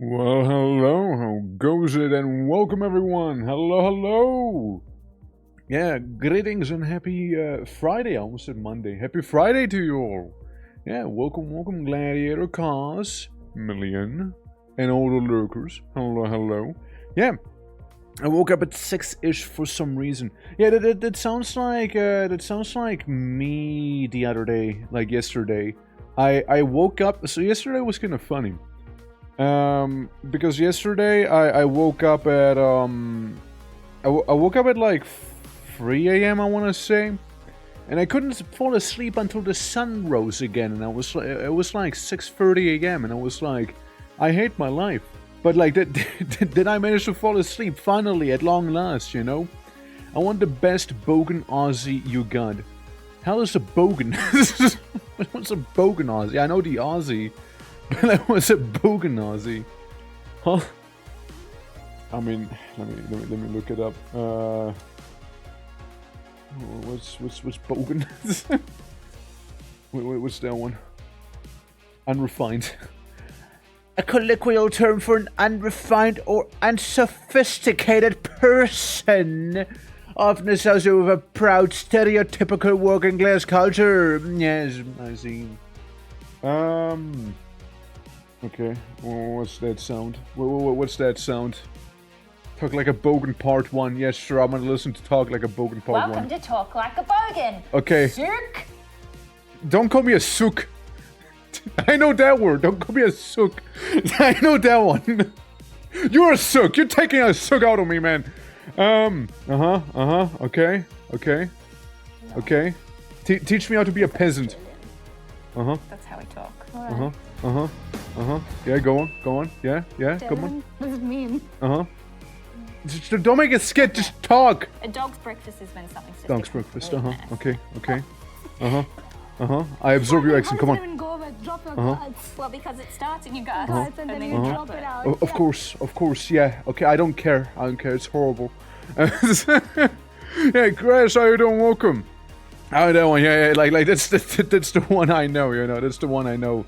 Well, hello, how goes it? And welcome everyone. Hello. Yeah, greetings and happy Friday. I almost said Monday. Happy Friday to you all. Yeah, welcome, Gladiator, Cause, Million, and all the lurkers. Hello. Yeah, I woke up at 6-ish for some reason. Yeah, that sounds like me the other day, like yesterday. I woke up. So yesterday was kind of funny. Because yesterday I woke up at I woke up at like 3 a.m. I want to say, and I couldn't fall asleep until the sun rose again, and it was like 6:30 a.m. and I was like, I hate my life. But like, did I manage to fall asleep finally at long last? You know, I want the best bogan Aussie you got. How is a bogan? What's a bogan Aussie? I know the Aussie. That was a bogan Aussie. Huh? I mean, let me look it up. What's bogan? Wait, what's that one? Unrefined. A colloquial term for an unrefined or unsophisticated person, often associated with a proud, stereotypical working class culture. Yes, I see. Okay, what's that sound? What's that sound? Talk like a bogan part 1. Yes, sure, I'm gonna listen to Talk Like a Bogan part 1. Welcome to Talk Like a Bogan. Okay. Sook. Don't call me a sook. I know that word. Don't call me a sook. I know that one. You're a sook. You're taking a sook out of me, man. Okay. Okay. Teach me how to be a peasant. That's how we talk. Yeah, go on. Yeah, come on. What does it mean? Just don't make a skit, just talk. A dog's breakfast is when something's just Dog's breakfast, Okay. I absorb your accent, come on. Even go over, drop your cards. Well, because it starts and you go, and then you drop it out. Of course, yeah. Okay, I don't care, it's horrible. Yeah, Grass, how you doing? Welcome. Oh, that one, yeah, like that's the one I know, you know, that's the one I know.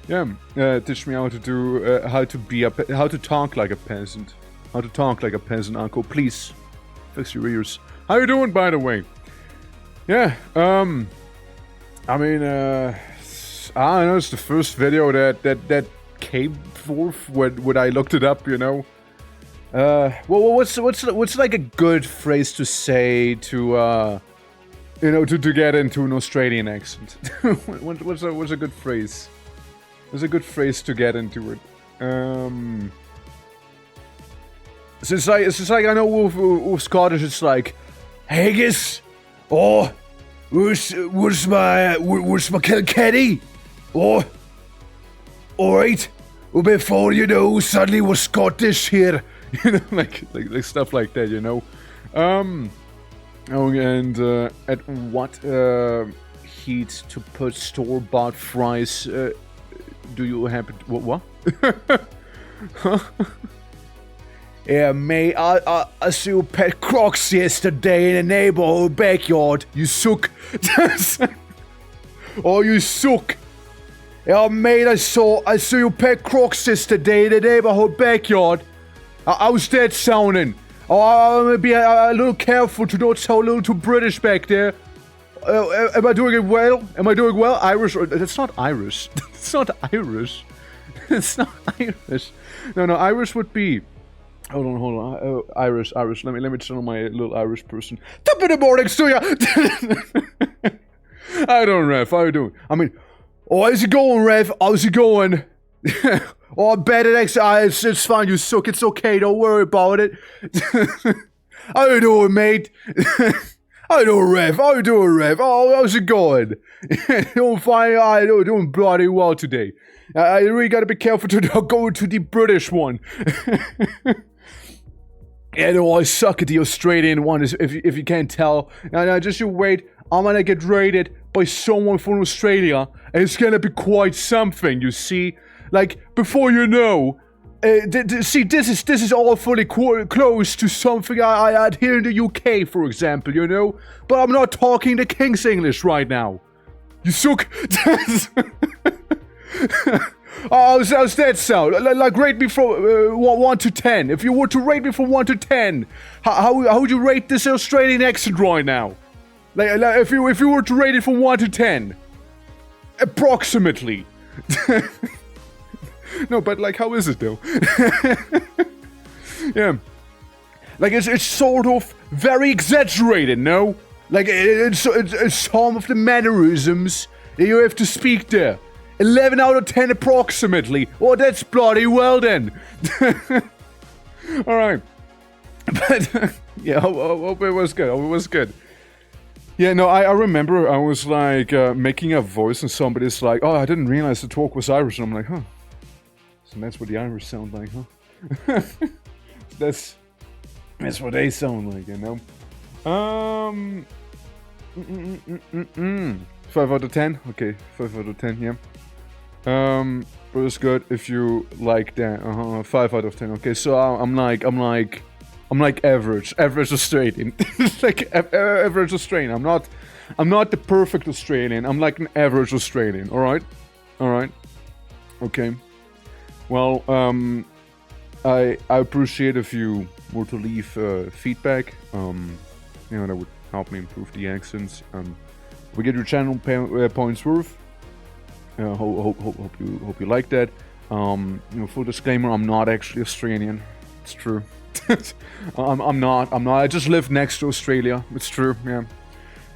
Yeah, teach me how to do, how to talk like a peasant. How to talk like a peasant, uncle, please. Fix your ears. How you doing, by the way? Yeah, I mean, I don't know, it's the first video that came forth when I looked it up, you know. Well, what's like a good phrase to say to, you know, to get into an Australian accent? what's a good phrase? What's a good phrase to get into it? Since like I know with Scottish, it's like haggis, or where's my Kilkenny, or alright. Well, before you know, suddenly we're Scottish here, you know, like stuff like that, you know. Oh, and at what heat to put store-bought fries? Do you happen to, what? Huh? Yeah, mate, I saw pet crocs yesterday in the neighborhood backyard. You suck. Oh, you suck. Yeah, mate, I saw your pet crocs yesterday in the neighborhood backyard. How's that sounding? Oh, I'm gonna be a little careful to not sound a little too British back there. Am I doing it well? Irish? That's not Irish. It's not Irish. It's not Irish. No, Irish would be... Hold on. Irish. Let me turn on my little Irish person. Top of the morning to ya! I don't, Rev. How you doing? I mean... Oh, how's it going, Rev? How's it going? Oh, I bet it's fine, you suck. It's okay, don't worry about it. How you doing, mate? How you doing, Rev? Oh, how's it going? Doing fine? Doing bloody well today. I really gotta be careful to not go into the British one. Yeah, no, I suck at the Australian one, if you can't tell. Now, just you wait. I'm gonna get rated by someone from Australia, and it's gonna be quite something, you see? Like, before you know... see, this is all fully close to something I had here in the UK, for example, you know? But I'm not talking the King's English right now. You suck. how's that sound? Like rate me from 1 to 10. If you were to rate me from 1 to 10, how would you rate this Australian accent right now? Like if you were to rate it from 1 to 10, approximately. No, but like, how is it though? Yeah, like it's sort of very exaggerated, no? Like it's some of the mannerisms that you have to speak there. 11 out of 10 approximately. Oh, that's bloody well then. All right, but yeah, hope it was good. Hope it was good. Yeah, no, I remember I was like making a voice and somebody's like, oh, I didn't realize the talk was Irish. And I'm like, huh. So that's what the Irish sound like, huh? That's what they sound like, you know? 5 out of 10? Okay, 5 out of 10, yeah. But it's good if you like that. 5 out of 10. Okay, so I'm like average Australian. Like average Australian. I'm not the perfect Australian. I'm like an average Australian. All right. Okay. Well, I appreciate if you were to leave feedback. You know, that would help me improve the accents. We get your channel points worth. Hope you like that. You know, full disclaimer, I'm not actually Australian. It's true. I'm not. I just live next to Australia. It's true. Yeah.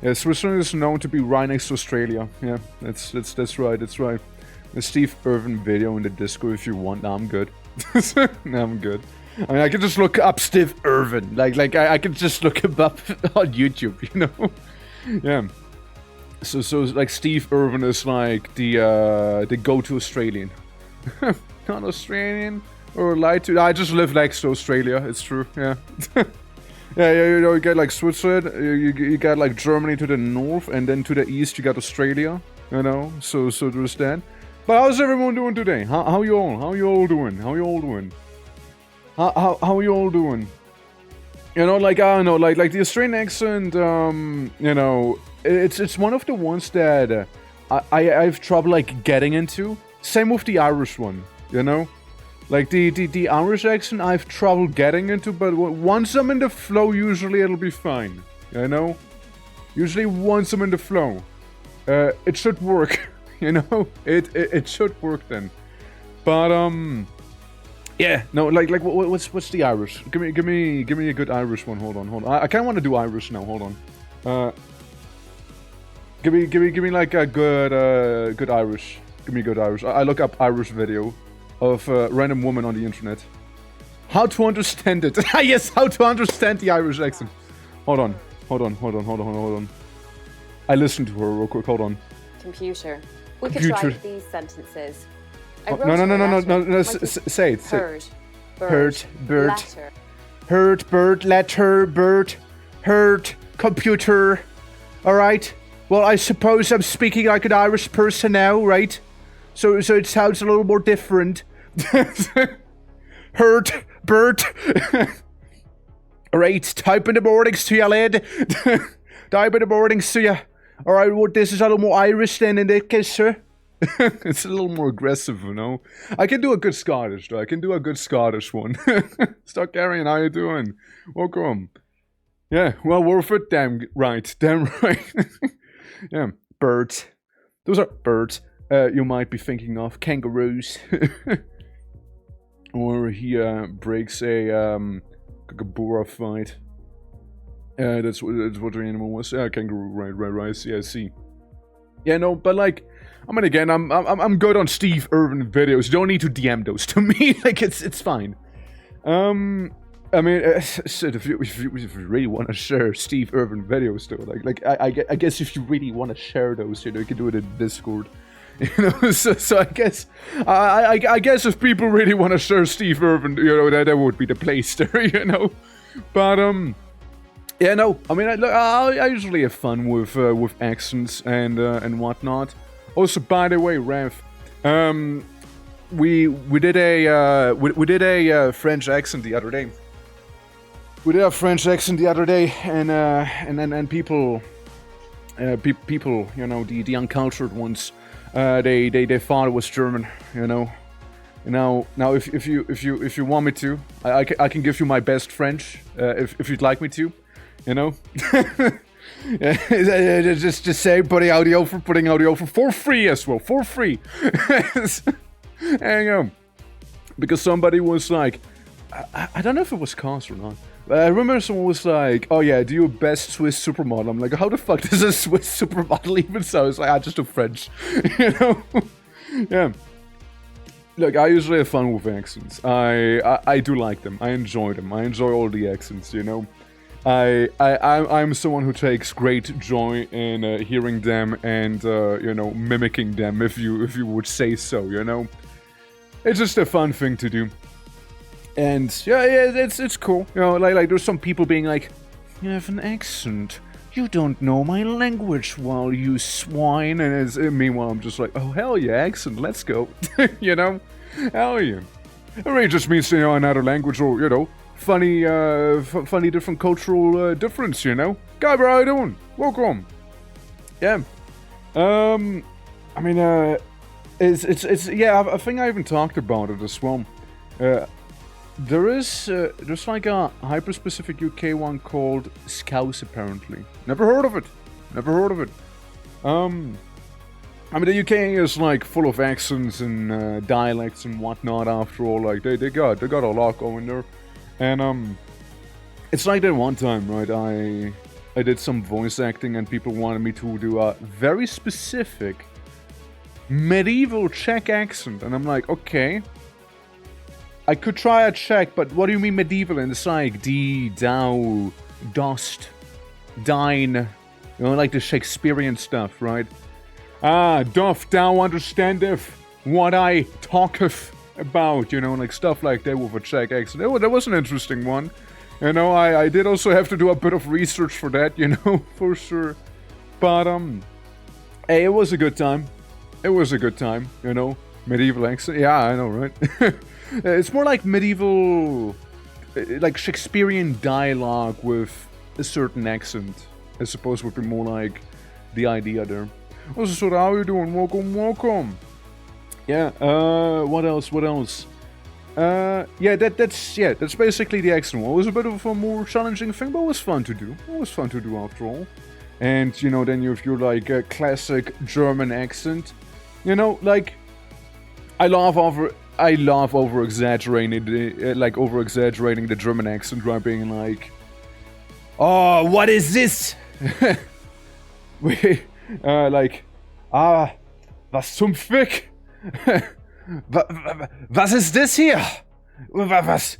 Yeah. Switzerland is known to be right next to Australia. Yeah. That's right. That's right. The Steve Irwin video in the Discord if you want. No, I'm good. No, I'm good. I mean, I can just look up Steve Irwin. Like I can just look him up on YouTube. You know. Yeah. So like Steve Irwin is like the go-to Australian. Not Australian or lied to. I just live next to Australia. It's true. Yeah. Yeah. You know, you got like Switzerland. You got like Germany to the north, and then to the east you got Australia. You know. So there's that. But how's everyone doing today? How you all? How you all doing? How you all doing? How you all doing? You know, like I don't know, like the Australian accent. You know. It's one of the ones that I have trouble like getting into. Same with the Irish one, you know? Like the Irish accent I have trouble getting into, but once I'm in the flow, usually it'll be fine, you know? Usually once I'm in the flow, it should work, you know? It should work then. But yeah, no, like what's the Irish? Give me a good Irish one. Hold on. I kind of want to do Irish now. Hold on. Give me like a good Irish. Give me a good Irish. I look up Irish video of a random woman on the internet. How to understand it? Yes, how to understand the Irish accent. Hold on. I listened to her real quick. Hold on. Computer. We could try these sentences. No. Say it. Heard. Bird. Letter. Heard. Bird. Letter. Bird. Heard. Computer. All right. Well, I suppose I'm speaking like an Irish person now, right? So it sounds a little more different. Heard, Bert. Alright, type in the mornings to you, lad. Type in the mornings to you. Alright, well, this is a little more Irish than in that case, sir. It's a little more aggressive, you know? I can do a good Scottish, though. I can do a good Scottish one. Start carrying, how you doing? Welcome. Yeah, well, worth it. Damn right. Yeah, birds. Those are birds you might be thinking of. Kangaroos. Or he breaks a Kookaburra fight. That's what the animal was. Kangaroo, right. Yeah, I see. Yeah, no, but like, I mean, again, I'm good on Steve Irwin videos. You don't need to DM those to me. Like, it's fine. I mean, if you really want to share Steve Irwin videos, though, like I guess if you really want to share those, you know, you can do it in Discord. You know, so I guess I guess if people really want to share Steve Irwin, you know, that would be the place there, you know. But yeah, no, I mean, I usually have fun with accents and whatnot. Also, by the way, Rev, we did a French accent the other day. We did a French accent the other day, and people, you know, the uncultured ones, they thought it was German, you know. Now, if you want me to, I can give you my best French, if you'd like me to, you know. just say putting audio for free as well, for free. And because somebody was like, I don't know if it was cast or not. I remember someone was like, oh yeah, do your best Swiss supermodel. I'm like, how the fuck does a Swiss supermodel even sound? It's like, just do French, you know? Yeah. Look, I usually have fun with accents. I do like them. I enjoy them. I enjoy all the accents, you know? I'm someone who takes great joy in hearing them and, you know, mimicking them, if you would say so, you know? It's just a fun thing to do. And, yeah, it's cool. You know, like there's some people being like, you have an accent. You don't know my language, while you swine. And meanwhile, I'm just like, oh, hell yeah, accent, let's go. You know? Hell yeah. It really just means, you know, another language or, you know, funny different cultural difference, you know? Guy, how you doing? Welcome. Yeah. I mean, it's yeah, I think I even talked about it as well. There's like a hyper-specific UK one called Scouse, apparently. Never heard of it. I mean, the UK is like full of accents and dialects and whatnot. After all, like they got a lot going there, and it's like that one time, right? I did some voice acting and people wanted me to do a very specific medieval Czech accent, and I'm like, okay. I could try a Czech, but what do you mean medieval? And it's like die, thou, dost, dine, you know, like the Shakespearean stuff, right? Doth thou understandeth what I talketh about, you know, like stuff like that with a Czech accent. Oh, that was an interesting one. You know, I did also have to do a bit of research for that, you know, for sure. But, hey, it was a good time. You know, medieval accent. Yeah, I know, right? It's more like medieval, like Shakespearean dialogue with a certain accent, I suppose would be more like the idea there. Also, so how are you doing? Welcome. Yeah, what else? Yeah, that's basically the accent one. It was a bit of a more challenging thing, but it was fun to do. After all. And, you know, then you have your, like, classic German accent. You know, like, I love over-exaggerating the German accent, right? Being like, oh, what is this? Was zum Fick? Was ist das hier? Was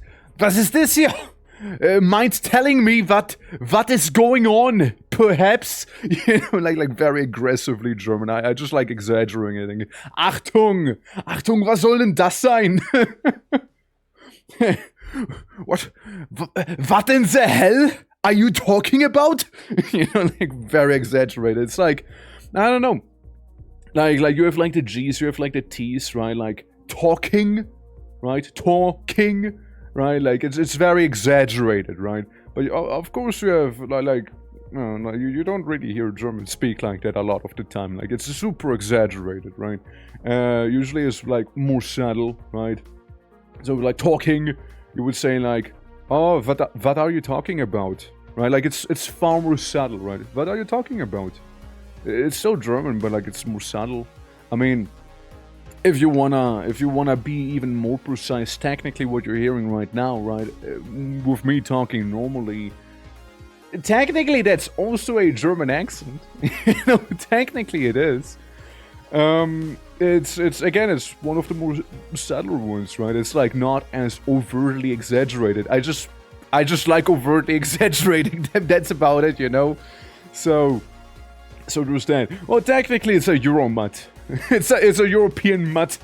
ist this here? Mind telling me what is going on? Perhaps, you know, like very aggressively German. I just like exaggerating. Achtung, was soll denn das sein? What in the hell are you talking about? You know, like very exaggerated. It's like, I don't know. Like you have like the G's, you have like the T's, right? Like talking, right? Talking. Right, like it's very exaggerated, right? But of course you have you don't really hear Germans speak like that a lot of the time. Like it's super exaggerated, right? Usually it's like more subtle, right? So like talking, you would say like, oh, what are you talking about, right? Like it's far more subtle, right? What are you talking about? It's still German, but like it's more subtle. I mean, if you wanna be even more precise, technically what you're hearing right now, right, with me talking normally, technically that's also a German accent. You know, technically it is. It's one of the more subtler ones, right? It's like not as overtly exaggerated. I just like overtly exaggerating them. That's about it, you know. So there's that. Well, technically it's a Euromutt. It's a European mutt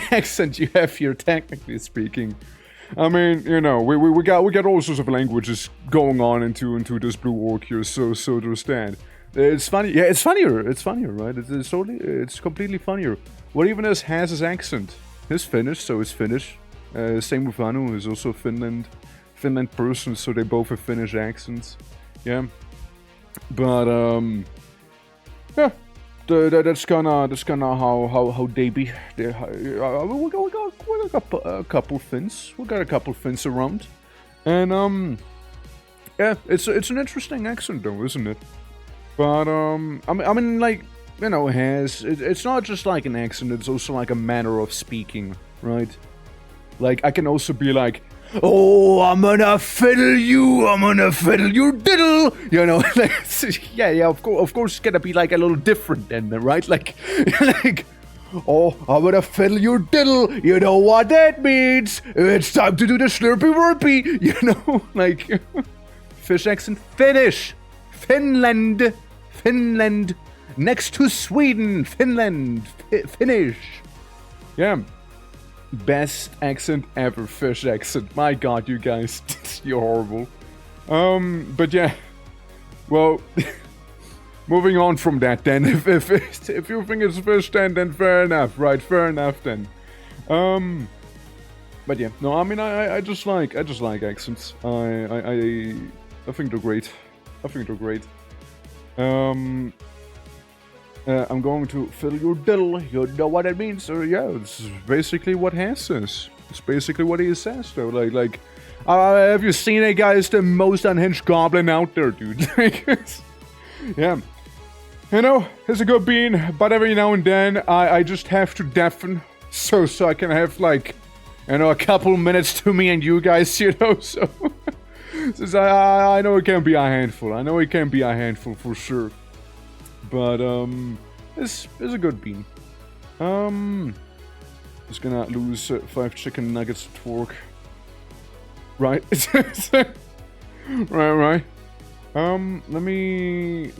accent you have here, technically speaking. I mean, you know, we got all sorts of languages going on into this blue orc here, so there's that. It's funny, yeah, it's funnier, right? It's completely funnier. What even has his accent? He's Finnish, so it's Finnish. Same with Anu, who's also Finland person, so they both have Finnish accents. Yeah, but yeah. That's kinda how they be. We got a couple fins. We got a couple fins around, and yeah, it's an interesting accent though, isn't it? But I mean, like, you know, it's not just like an accent. It's also like a manner of speaking, right? Like, I can also be like, oh, I'm gonna fiddle you diddle, you know. Yeah, of course, it's gonna be like a little different then, right? Like, like, oh, I'm gonna fiddle your diddle, you know what that means? It's time to do the slurpy wurpy, you know, like, fish accent, Finnish, Finland, next to Sweden, Finland, Finnish, yeah. Best accent ever, fish accent. My god, you guys, you're horrible. But yeah, well, moving on from that then, if you think it's fish then fair enough, right, fair enough then. But yeah, no, I mean, I just like accents. I think they're great. I'm going to fiddle your diddle, you know what it means, so yeah, it's basically what Hess says. It's basically what he says, though, like, have you seen a guy is the most unhinged goblin out there, dude? Yeah. You know, it's a good bean, but every now and then, I just have to deafen, so I can have, like, you know, a couple minutes to me and you guys, you know, so... Since I know it can be a handful, for sure. But, it's a good bean. Just gonna lose 5 chicken nuggets to Twerk. Right? right. Let me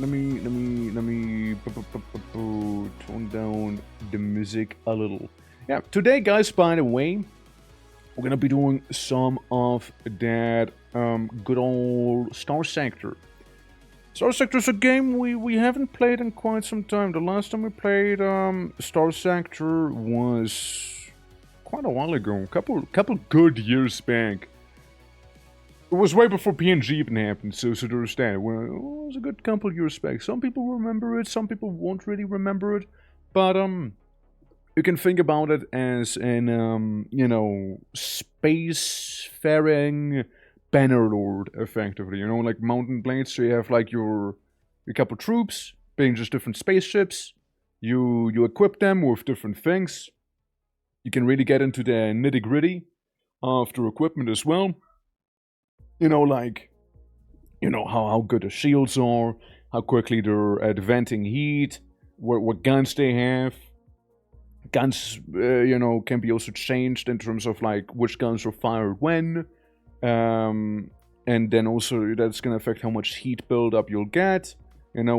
tone down the music a little. Yeah, today, guys, by the way, we're gonna be doing some of that, good old STARSECTOR. STARSECTOR is a game we haven't played in quite some time. The last time we played STARSECTOR was quite a while ago, couple good years back. It was way before PNG even happened, so there's that. Well, it was a good couple years back. Some people remember it, some people won't really remember it, but you can think about it as an you know, spacefaring Bannerlord, effectively, you know, like Mountain Blades. So you have like your couple troops being just different spaceships. You equip them with different things. You can really get into the nitty-gritty of their equipment as well. You know, like, you know, how good the shields are, how quickly they're venting heat, what guns they have. Guns, you know, can be also changed in terms of like which guns are fired when. And then also that's gonna affect how much heat buildup you'll get. You know,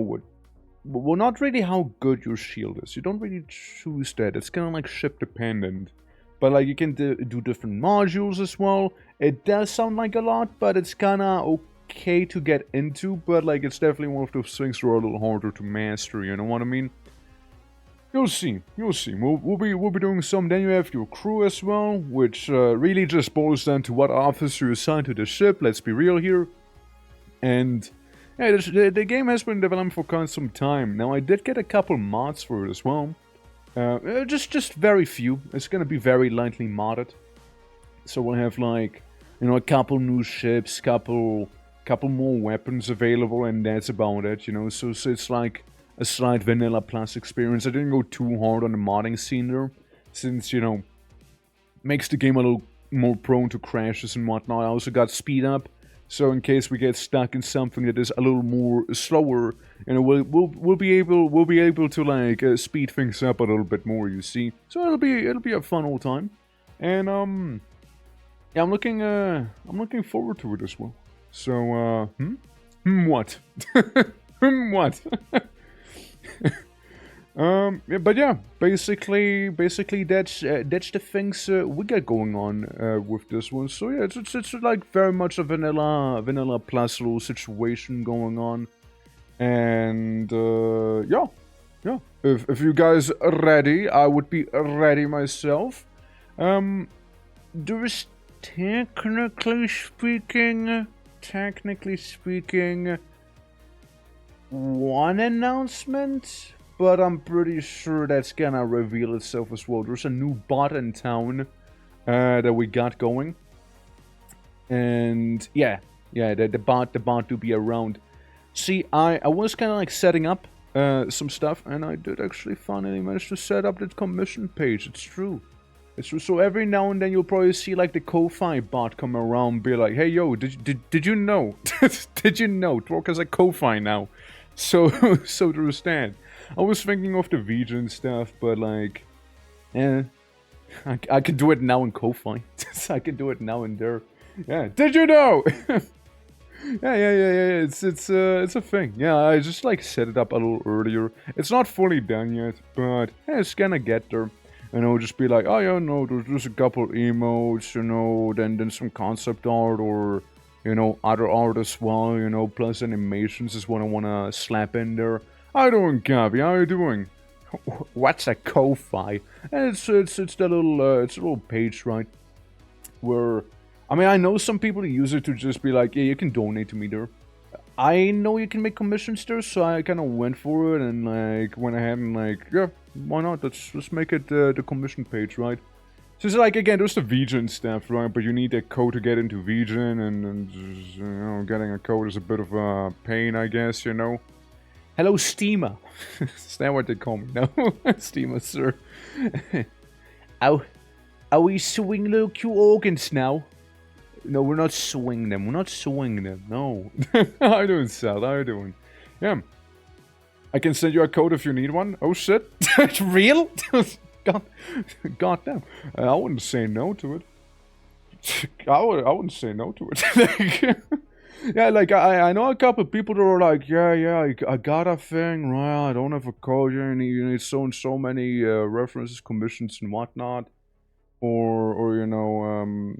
well, not really how good your shield is. You don't really choose that. It's kind of like ship dependent. But like you can do different modules as well. It does sound like a lot, but it's kind of okay to get into. But like it's definitely one of those things that are a little harder to master. You know what I mean? You'll see. We'll be doing some. Then you have your crew as well, which really just boils down to what officer you assign to the ship. Let's be real here. And yeah, the game has been developed for quite some time. Now I did get a couple mods for it as well. Just very few. It's gonna be very lightly modded. So we'll have like, you know, a couple new ships, couple more weapons available, and that's about it. You know, so it's like a slight vanilla plus experience. I didn't go too hard on the modding scene there, since, you know, makes the game a little more prone to crashes and whatnot. I also got speed up, so in case we get stuck in something that is a little more slower, you know, we'll be able to like speed things up a little bit more. You see, so it'll be a fun old time, and yeah, I'm looking forward to it as well. So what? What? Yeah, but yeah, basically that's the things we got going on with this one. So yeah, it's like very much a vanilla plus little situation going on, and yeah. If you guys are ready, I would be ready myself. There is technically speaking, one announcement, but I'm pretty sure that's gonna reveal itself as well. There's a new bot in town, that we got going. And yeah, the bot do be around. See, I was kind of like setting up some stuff, and I did actually finally manage to set up the commission page. It's true. It's true. So every now and then you'll probably see like the Ko-Fi bot come around and be like, hey yo, did you know? Did you know? Twerk has a Ko-Fi now. So to understand. I was thinking of the VGen stuff, but like, I could do it now in Ko-Fi. I can do it now and there. Yeah, did you know? yeah. It's a thing. Yeah, I just like set it up a little earlier. It's not fully done yet, but yeah, it's gonna get there. And I'll just be like, oh yeah, no, there's a couple emotes, you know, then some concept art or, you know, other art as well, you know, plus animations is what I wanna slap in there. How you doing, Gabby? How you doing? What's a Ko-Fi? It's the little page, right? Where, I mean, I know some people use it to just be like, yeah, you can donate to me there. I know you can make commissions there, so I kind of went for it and like went ahead and like, yeah, why not? Let's make it the commission page, right? So it's like, again, there's the VGen stuff, right? But you need a code to get into VGen, and just, you know, getting a code is a bit of a pain, I guess, you know. Hello, Steamer. Is that what they call me? No, Steamer, sir. Are we suing little cute organs now? No, we're not suing them. We're not suing them. No. How you doing, Sal? How you doing? Yeah. I can send you a code if you need one. Oh shit. It's real? God damn. I wouldn't say no to it. I wouldn't say no to it. Yeah, like, I know a couple of people that are like, yeah, I got a thing, right? I don't have a code, you need so and so many references, commissions, and whatnot. Or you know,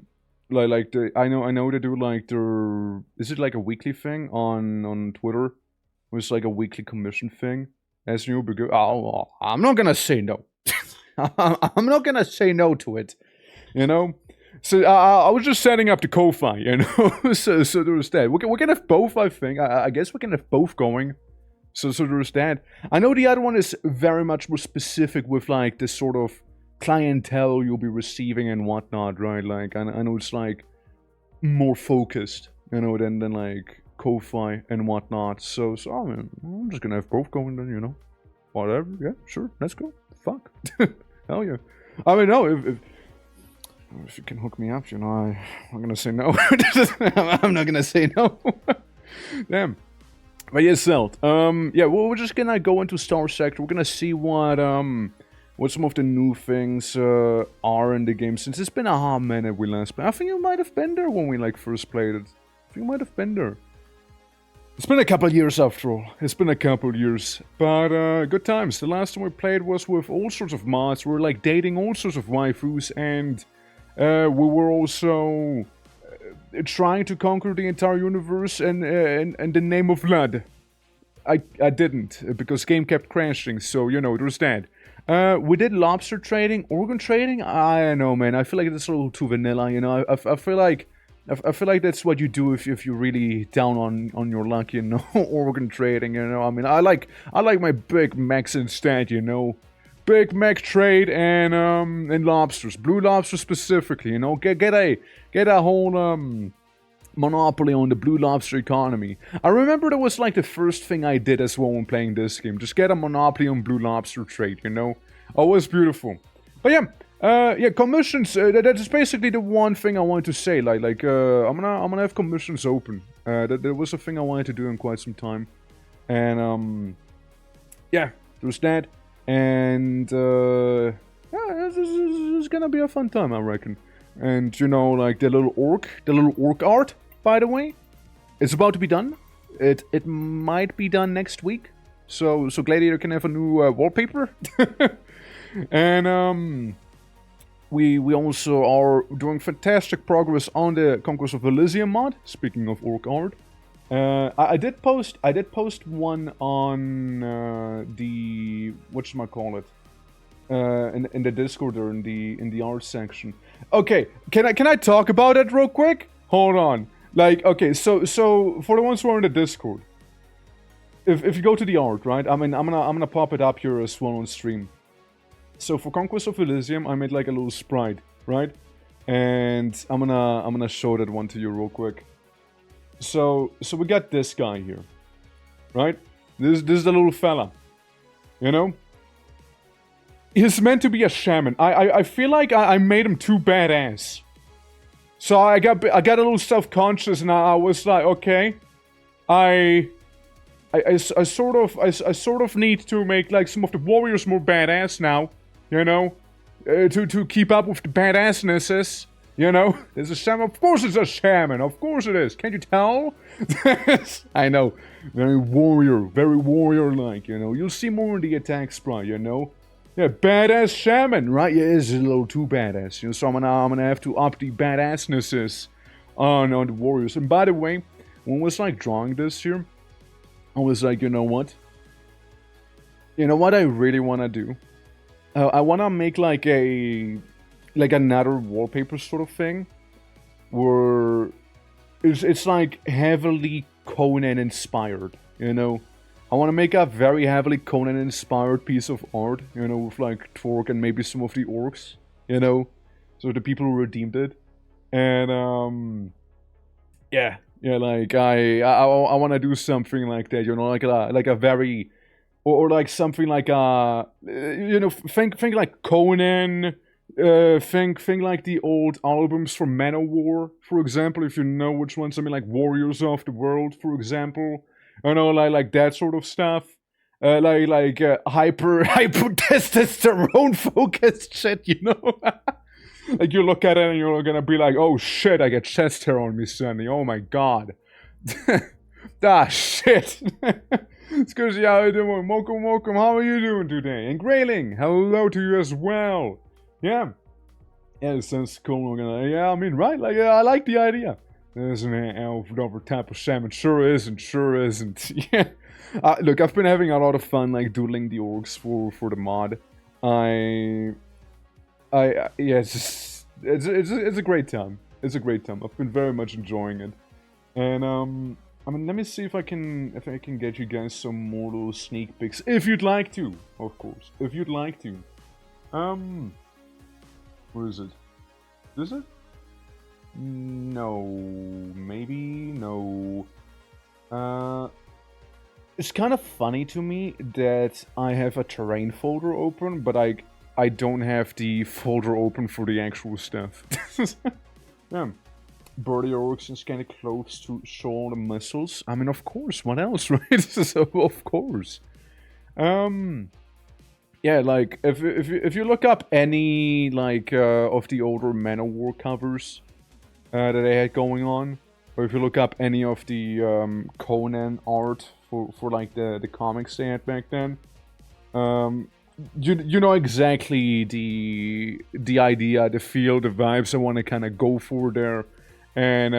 like I know they do like their, is it like a weekly thing on Twitter? It's like a weekly commission thing. As you because I'm not gonna say no. I'm not gonna say no to it. You know. So I was just setting up the Ko-Fi, you know. so there's that. We can have both, I think. I guess we can have both going. So there's that. I know the other one is very much more specific with like this sort of clientele you'll be receiving and whatnot, right? Like I know it's like more focused, you know, than like Ko-Fi and whatnot. So I mean, I'm just gonna have both going then, you know. Whatever. Yeah, sure. Let's go. Fuck. Hell yeah. I mean, no, if you can hook me up, you know, I'm gonna say no. I'm not gonna say no. Damn. But yes, Zelt. Yeah, we're just gonna go into STARSECTOR. We're gonna see what some of the new things are in the game. Since it's been a hot minute we last played. I think you might have been there when we like first played it. I think you might have been there. It's been a couple years after all. It's been a couple years. But good times. The last time we played was with all sorts of mods. We were like dating all sorts of waifus, and we were also trying to conquer the entire universe in the name of blood. I didn't, because game kept crashing, so, you know, there's that. We did lobster trading, organ trading. I don't know, man. I feel like it's a little too vanilla, you know. I feel like that's what you do if you're really down on your luck, you know. Organ trading, you know. I mean, I like my Big Macs instead, you know. Big Mac trade and lobsters, blue lobster specifically, you know. Get a whole monopoly on the blue lobster economy. I remember that was like the first thing I did as well when playing this game. Just get a monopoly on blue lobster trade, you know. Always beautiful. But yeah, commissions. That's basically the one thing I wanted to say. Like I'm gonna have commissions open. That was a thing I wanted to do in quite some time, and yeah, there's that. And yeah, it's gonna be a fun time, I reckon. And you know, like the little orc art, by the way, it's about to be done. It might be done next week. So Gladiator can have a new wallpaper. And we also are doing fantastic progress on the Conquest of Elysium mod. Speaking of orc art. I did post one on the whatchamacallit in the Discord or in the art section. Okay, can I talk about it real quick? Hold on. Like, okay, so for the ones who are in the Discord, if you go to the art, right? I mean, I'm gonna pop it up here as well on stream. So for Conquest of Elysium, I made like a little sprite, right? And I'm gonna show that one to you real quick. So we got this guy here, right? This is the little fella, you know? He's meant to be a shaman. I feel like I made him too badass. So I got a little self-conscious, and I was like, okay, I sort of need to make like some of the warriors more badass now, you know, to keep up with the badassnesses. You know, it's a shaman. Of course it's a shaman. Of course it is. Can't you tell? I know. Very warrior-like, you know. You'll see more in the attack sprite, you know. Yeah, badass shaman, right? Yeah, it's a little too badass. You know, so I'm gonna have to up the badassnesses on the warriors. And by the way, when I was like drawing this here, I was like, you know what? You know what I really wanna do? I wanna make like another wallpaper sort of thing, where it's like heavily Conan inspired, you know. I want to make a very heavily Conan inspired piece of art, you know, with like Torque and maybe some of the orcs, you know, so the people who redeemed it. And yeah, like I want to do something like that, you know, like a very, or like something like you know, think like Conan. Think like the old albums from Manowar, for example, if you know which ones. I mean, like Warriors of the World, for example. You know, like that sort of stuff. Like hyper testosterone focused shit, you know. Like you look at it and you're gonna be like, oh shit, I get chest hair on me, Sonny. Oh my god. Ah shit. It's cause yeah, how you doing? Welcome, how are you doing today? And Grayling, hello to you as well. Yeah, it sounds cool. Yeah, I mean, right? Like, I like the idea. There's an elf lover type of shaman. Sure isn't. Yeah. Look, I've been having a lot of fun, like, doodling the orcs for the mod. Yeah, it's a great time. It's a great time. I've been very much enjoying it. And, I mean, let me see if I can get you guys some more little sneak peeks. If you'd like to, of course. If you'd like to. Where is it? Is it? No. Maybe? No. It's kind of funny to me that I have a terrain folder open, but I don't have the folder open for the actual stuff. Yeah. Birdie orcs and scanning clothes to show the muscles. I mean, of course. What else, right? So, of course. Yeah, like, if you look up any, like, of the older Manowar covers that they had going on, or if you look up any of the Conan art for like, the comics they had back then, you know exactly the idea, the feel, the vibes I want to kind of go for there, and,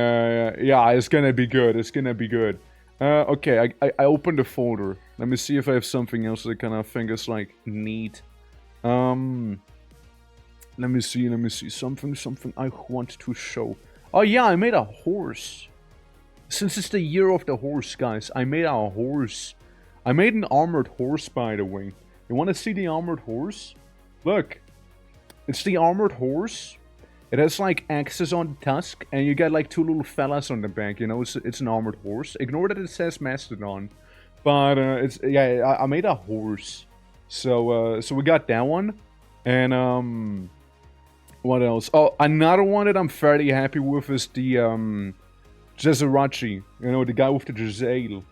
yeah, it's gonna be good, okay, I opened the folder. Let me see if I have something else that I kind of think is, like, neat. Let me see. Something I want to show. Oh, yeah, I made a horse. Since it's the year of the horse, guys, I made a horse. I made an armored horse, by the way. You want to see the armored horse? Look. It's the armored horse. It has, like, axes on the tusk, and you got, like, two little fellas on the back, you know? It's an armored horse. Ignore that it says Mastodon. But, yeah, I made a horse. So we got that one. And, what else? Oh, another one that I'm fairly happy with is the, Jezerachi. You know, the guy with the Jezzail.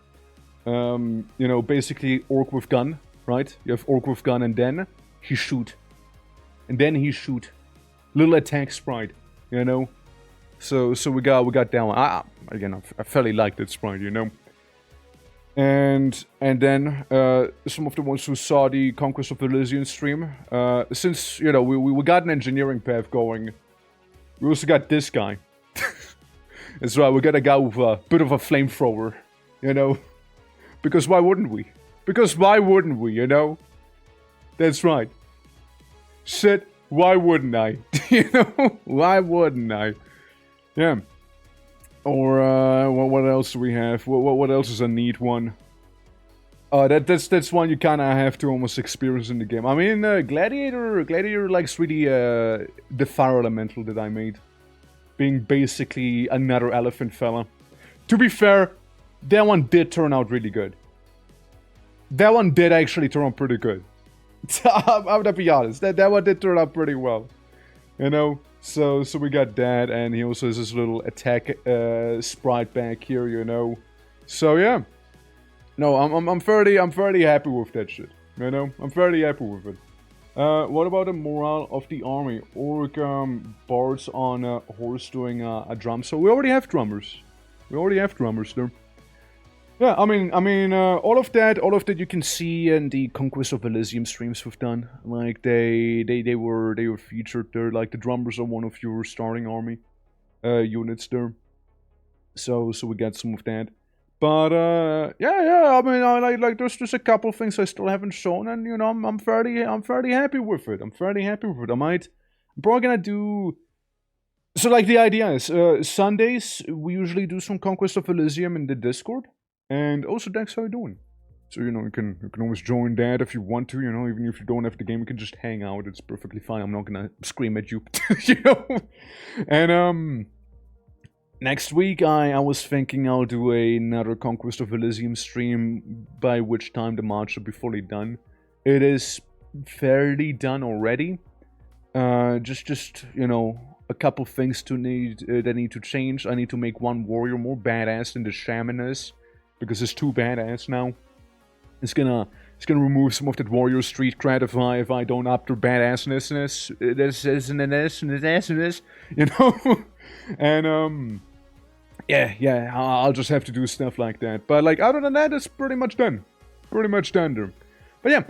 You know, basically orc with gun, right? You have orc with gun and then he shoot. Little attack sprite, you know? So we got that one. Again, I fairly like that sprite, you know? And then some of the ones who saw the Conquest of the Elysian stream, since, you know, we got an engineering path going, we also got this guy. That's right, we got a guy with a bit of a flamethrower, you know? Because why wouldn't we? You know? That's right. Shit, why wouldn't I? You know? Why wouldn't I? Yeah. Or, what else do we have? What else is a neat one? That's one you kind of have to almost experience in the game. I mean, Gladiator likes really, the fire elemental that I made. being basically another elephant fella. To be fair, that one did turn out really good. That one did actually turn out pretty good. I'm gonna be honest, that one did turn out pretty well. You know? So we got that, and he also has this little attack sprite back here, you know? So yeah. No, I'm fairly happy with that shit. You know? I'm fairly happy with it. What about the morale of the army? Orc bards on a horse doing a drum. So we already have drummers. We already have drummers there. Yeah, I mean, all of that you can see in the Conquest of Elysium streams we've done. Like they were featured there. Like the drummers are one of your starting army units there. So we got some of that. But yeah. I mean, like there's just a couple things I still haven't shown, and you know, I'm fairly happy with it. I'm probably gonna do. So like the idea is, Sundays we usually do some Conquest of Elysium in the Discord, and also Dex, how you doing? So you know, you can always join that if you want to. You know, even if you don't have the game, you can just hang out. It's perfectly fine. I'm not gonna scream at you, you know. And next week, I was thinking I'll do another Conquest of Elysium stream, by which time the mod should be fully done. It is fairly done already. Just you know, a couple things that need to change. I need to make one warrior more badass than the shaman is, because it's too badass now. It's gonna remove some of that warrior street cred if I don't up their badassness. You know, and yeah, I'll just have to do stuff like that. But like other than that, it's pretty much done. Pretty much done there. But yeah,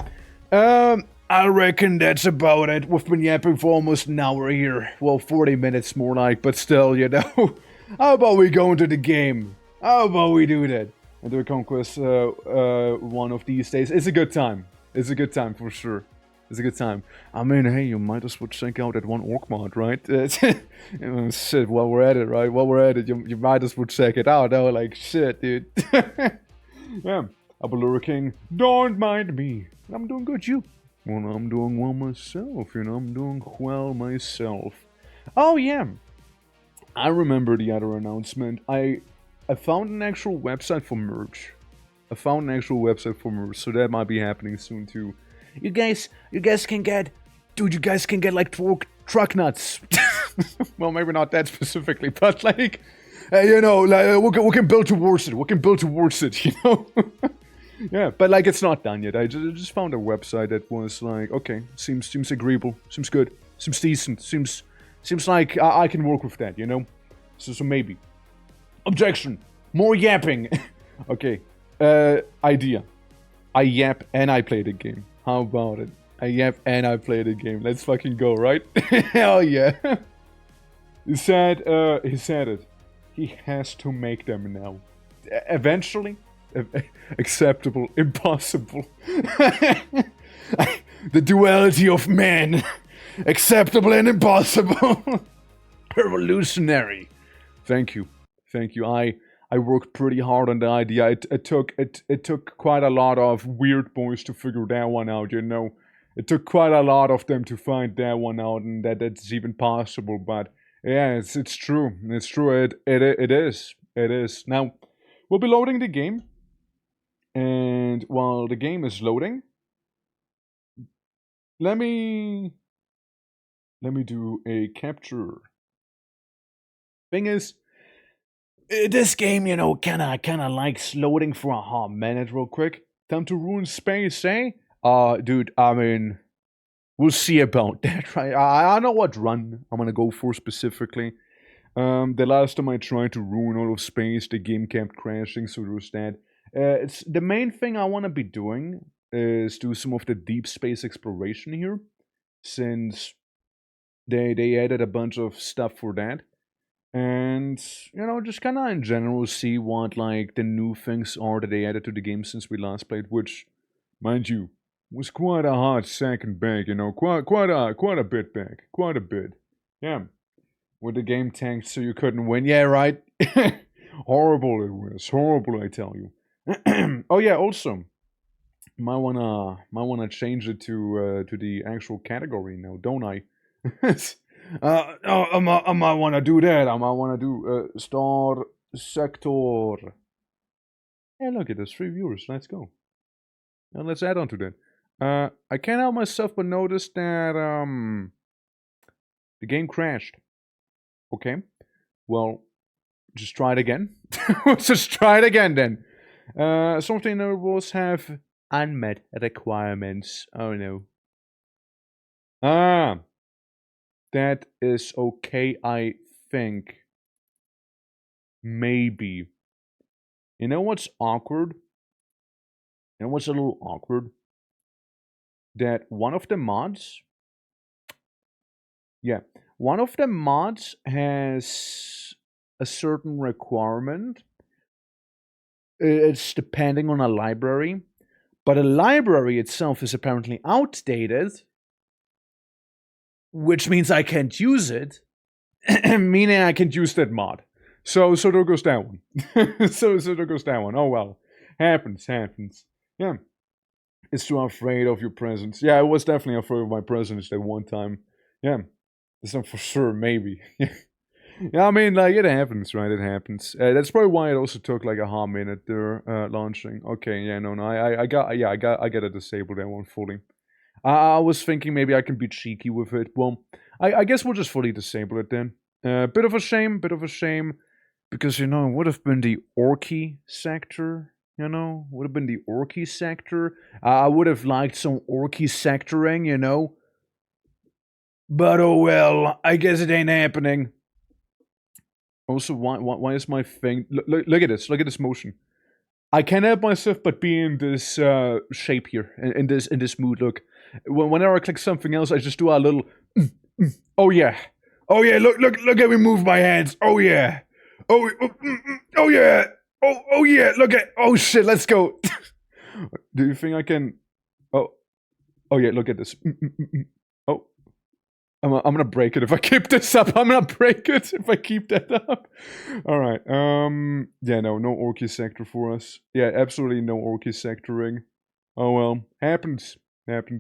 I reckon that's about it. We've been yapping for almost an hour here. Well, 40 minutes more like, but still, you know. How about we go into the game? How about we do that? And do a Conquest one of these days. It's a good time. It's a good time for sure. It's a good time. I mean, hey, you might as well check out that one orc mod, right? Shit, while we're at it, right? While we're at it, you might as well check it out. Oh, like, shit, dude. Yeah, I'll be lurking. Don't mind me. I'm doing good, you. Well, I'm doing well myself, you know. I'm doing well myself. Oh, yeah. I remember the other announcement. I found an actual website for merch. So that might be happening soon, too. You guys can get, dude, you guys can get like truck nuts. Well, maybe not that specifically, but like, you know, like we can build towards it. You know. Yeah, but like it's not done yet. I just found a website that was like, okay, seems agreeable, seems good, seems decent, seems like I can work with that. You know. So maybe. Objection. More yapping. Okay. Idea. I yap and I play the game. How about it? I yap and I play the game. Let's fucking go, right? Hell yeah. He said it. He has to make them now. Eventually. Acceptable. Impossible. The duality of man. Acceptable and impossible. Revolutionary. Thank you. I worked pretty hard on the idea. It took quite a lot of weird boys to figure that one out, you know. It took quite a lot of them to find that one out, and that's even possible. But yeah, it's true. It's true. It is. Now we'll be loading the game, and while the game is loading, let me do a capture. Thing is, this game, you know, kinda likes loading for a hot minute real quick. Time to ruin space, eh? Dude, I mean, we'll see about that, right? I know what run I'm gonna go for specifically. The last time I tried to ruin all of space, the game kept crashing, so there's that. It's the main thing I want to be doing is do some of the deep space exploration here, since they added a bunch of stuff for that. And, you know, just kind of in general see what, like, the new things are that they added to the game since we last played, which, mind you, was quite a hot second back, you know, quite a bit back, quite a bit. Yeah, with the game tanked so you couldn't win. Yeah, right? Horrible it was, horrible, I tell you. Oh yeah, also, might wanna change it to the actual category now, don't I? I might want to do that. I might want to do STARSECTOR. Yeah, look at those 3 viewers. Let's go. And let's add on to that. I can't help myself but notice that the game crashed. Okay. Well, just try it again. Just try it again then. Some of the enablables have unmet requirements. Oh no. That is okay, I think. Maybe. You know what's awkward? You know what's a little awkward? That one of the mods... Yeah. One of the mods has a certain requirement. It's depending on a library. But a library itself is apparently outdated. Which means I can't use it. Meaning I can't use that mod. So there goes that one. so there goes that one. Oh well. Happens. Yeah. It's too afraid of your presence. Yeah, I was definitely afraid of my presence that one time. Yeah. That's not for sure, maybe. Yeah, I mean, like, it happens, right? It happens. That's probably why it also took like a half minute there, launching. Okay, yeah, no, I got to disable that one fully. I was thinking maybe I can be cheeky with it. Well, I guess we'll just fully disable it then. Bit of a shame, because, you know, it would have been the Orky sector, you know? Would have been the Orky sector. I would have liked some Orky sectoring, you know? But oh well, I guess it ain't happening. Also, why is my thing... Look at this motion. I can't help myself but be in this shape here, in this mood. Look, whenever I click something else, I just do a little. Oh yeah, Look at me move my hands. Oh yeah, oh yeah, oh yeah. Look at. Oh shit, let's go. Do you think I can? Oh yeah, look at this. Oh. I'm gonna break it if I keep this up. I'm gonna break it if I keep that up. Alright, yeah, no Orky sector for us. Yeah, absolutely no Orky sectoring. Oh well, happens. Let me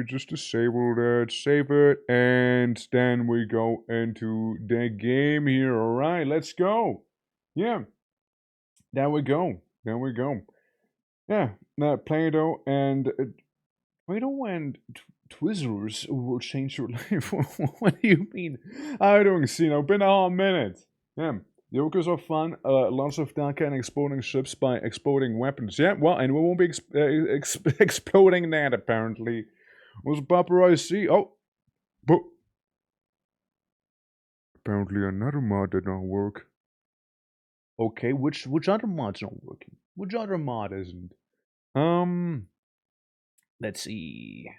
just disable that, save it, and then we go into the game here. Alright, let's go. Yeah, there we go. Yeah, Play-Doh and... Play-Doh and Twizzlers will change your life. What do you mean? I don't see now. Been a hot minute. Yeah. Yokers are fun. Lots of Daka and exploding ships by exploding weapons. Yeah, well, and we won't be exploding that apparently. Was Bumper I see? Oh, but apparently another mod did not work. Okay, which other mod's not working? Which other mod isn't? Let's see.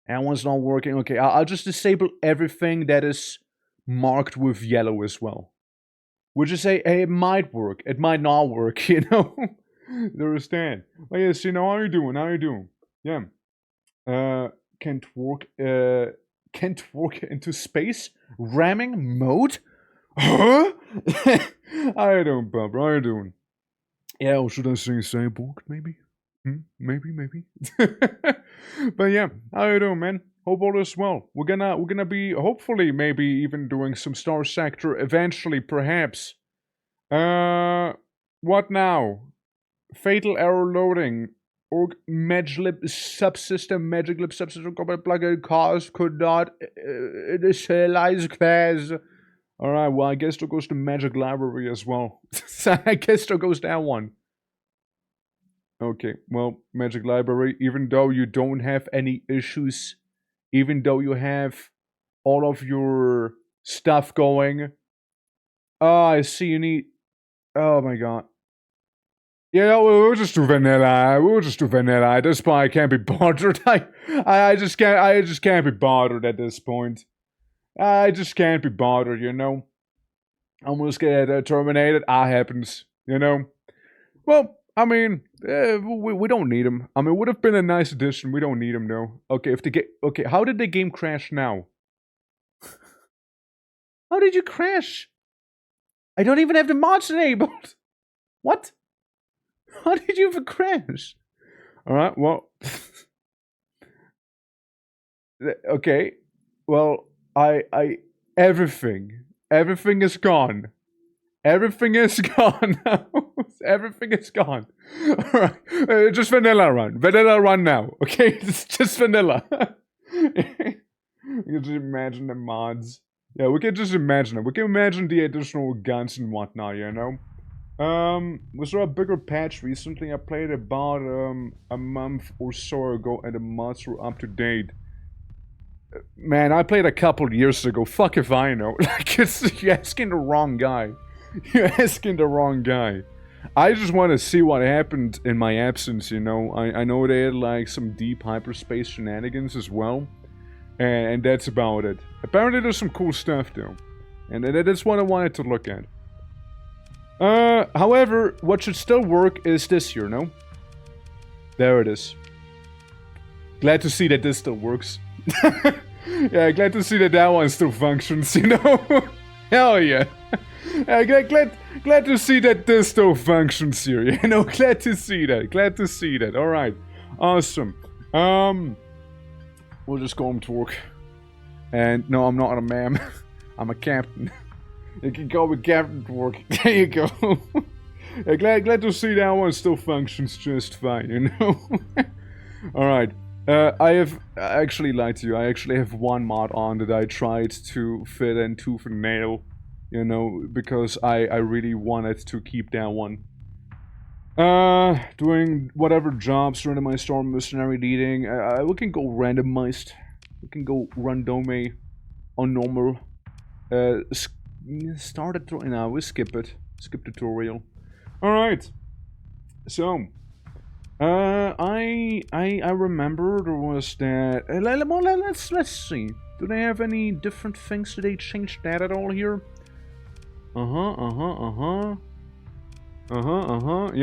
That one's not working. Okay, I'll just disable everything that is marked with yellow as well. We'll just say, hey, it might work. It might not work, you know? Understand. But yes, you know, how you doing? Yeah. Can't walk into space? Ramming mode? Huh? How you doing, Bob? How you doing? Yeah, or should I say cyborg, maybe? Maybe. But yeah, how you doing, man? Hope all is well. We're gonna be hopefully maybe even doing some STARSECTOR eventually, perhaps. What now? Fatal error loading. Org Magic subsystem combat plugin cause could not initialize class. Alright, well I guess there goes the magic library as well. So I guess there goes that one. Okay, well, Magic Library, even though you don't have any issues, even though you have all of your stuff going. Oh, I see you need... Oh my god. Yeah, we'll just do vanilla. At this point, I can't be bothered. I just can't be bothered at this point. I just can't be bothered, you know? Almost get terminated. Happens, you know? Well... I mean, we don't need him. I mean, it would have been a nice addition. We don't need him, though. Okay, okay, how did the game crash now? How did you crash? I don't even have the mods enabled. What? How did you even crash? Alright, well... Okay. Well, everything is gone. Everything is gone now. Everything is gone. Alright. Just vanilla run. Vanilla run now. Okay? It's just vanilla. You can just imagine the mods. Yeah, we can just imagine it. We can imagine the additional guns and whatnot, you know? Was there a bigger patch recently? I played about a month or so ago and the mods were up to date. Man, I played a couple years ago. Fuck if I know. Like, you're asking the wrong guy. You're asking the wrong guy. I just want to see what happened in my absence, you know. I know they had like some deep hyperspace shenanigans as well. And that's about it. Apparently there's some cool stuff though. And that's what I wanted to look at. However, what should still work is this here, no? There it is. Glad to see that this still works. Yeah, glad to see that that one still functions, you know? Hell yeah. Glad to see that this still functions here, you know? Glad to see that. Alright. Awesome. We'll just go home to work. And no, I'm not a ma'am. I'm a captain. You can call me captain to work. There you go. Yeah, glad to see that one still functions just fine, you know? Alright. I actually lied to you. I actually have one mod on that I tried to fit in tooth and nail. You know, because I really wanted to keep that one. Doing whatever jobs, randomized or mercenary leading. We can go randomized. We can go randome on normal. Start it. No, we skip it. Skip tutorial. Alright. So. I remember there was that. Let's see. Do they have any different things? Do they change that at all here? Yeah,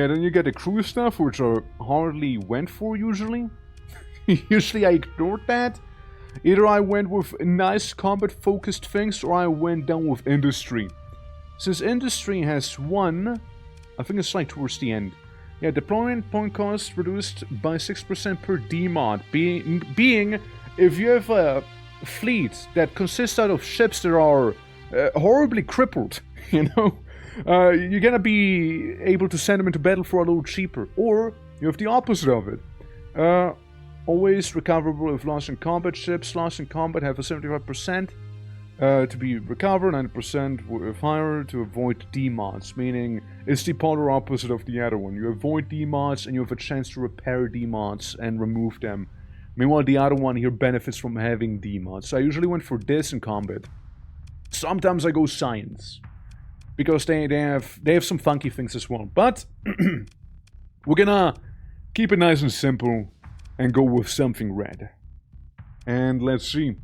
then you get the crew stuff, which I hardly went for usually. Usually I ignored that. Either I went with nice combat-focused things, or I went down with industry. Since industry has one, I think it's like towards the end. Yeah, deployment point cost reduced by 6% per DMod, being if you have a fleet that consists out of ships that are horribly crippled, you know, you're gonna be able to send them into battle for a little cheaper. Or you have the opposite of it. Always recoverable if lost in combat. Ships lost in combat have a 75% to be recovered, 90% with higher to avoid demods, meaning it's the polar opposite of the other one. You avoid demods and you have a chance to repair demods and remove them. Meanwhile, the other one here benefits from having demods. So I usually went for this in combat. Sometimes I go science, because they have some funky things as well. But we're gonna keep it nice and simple and go with something red. And let's see.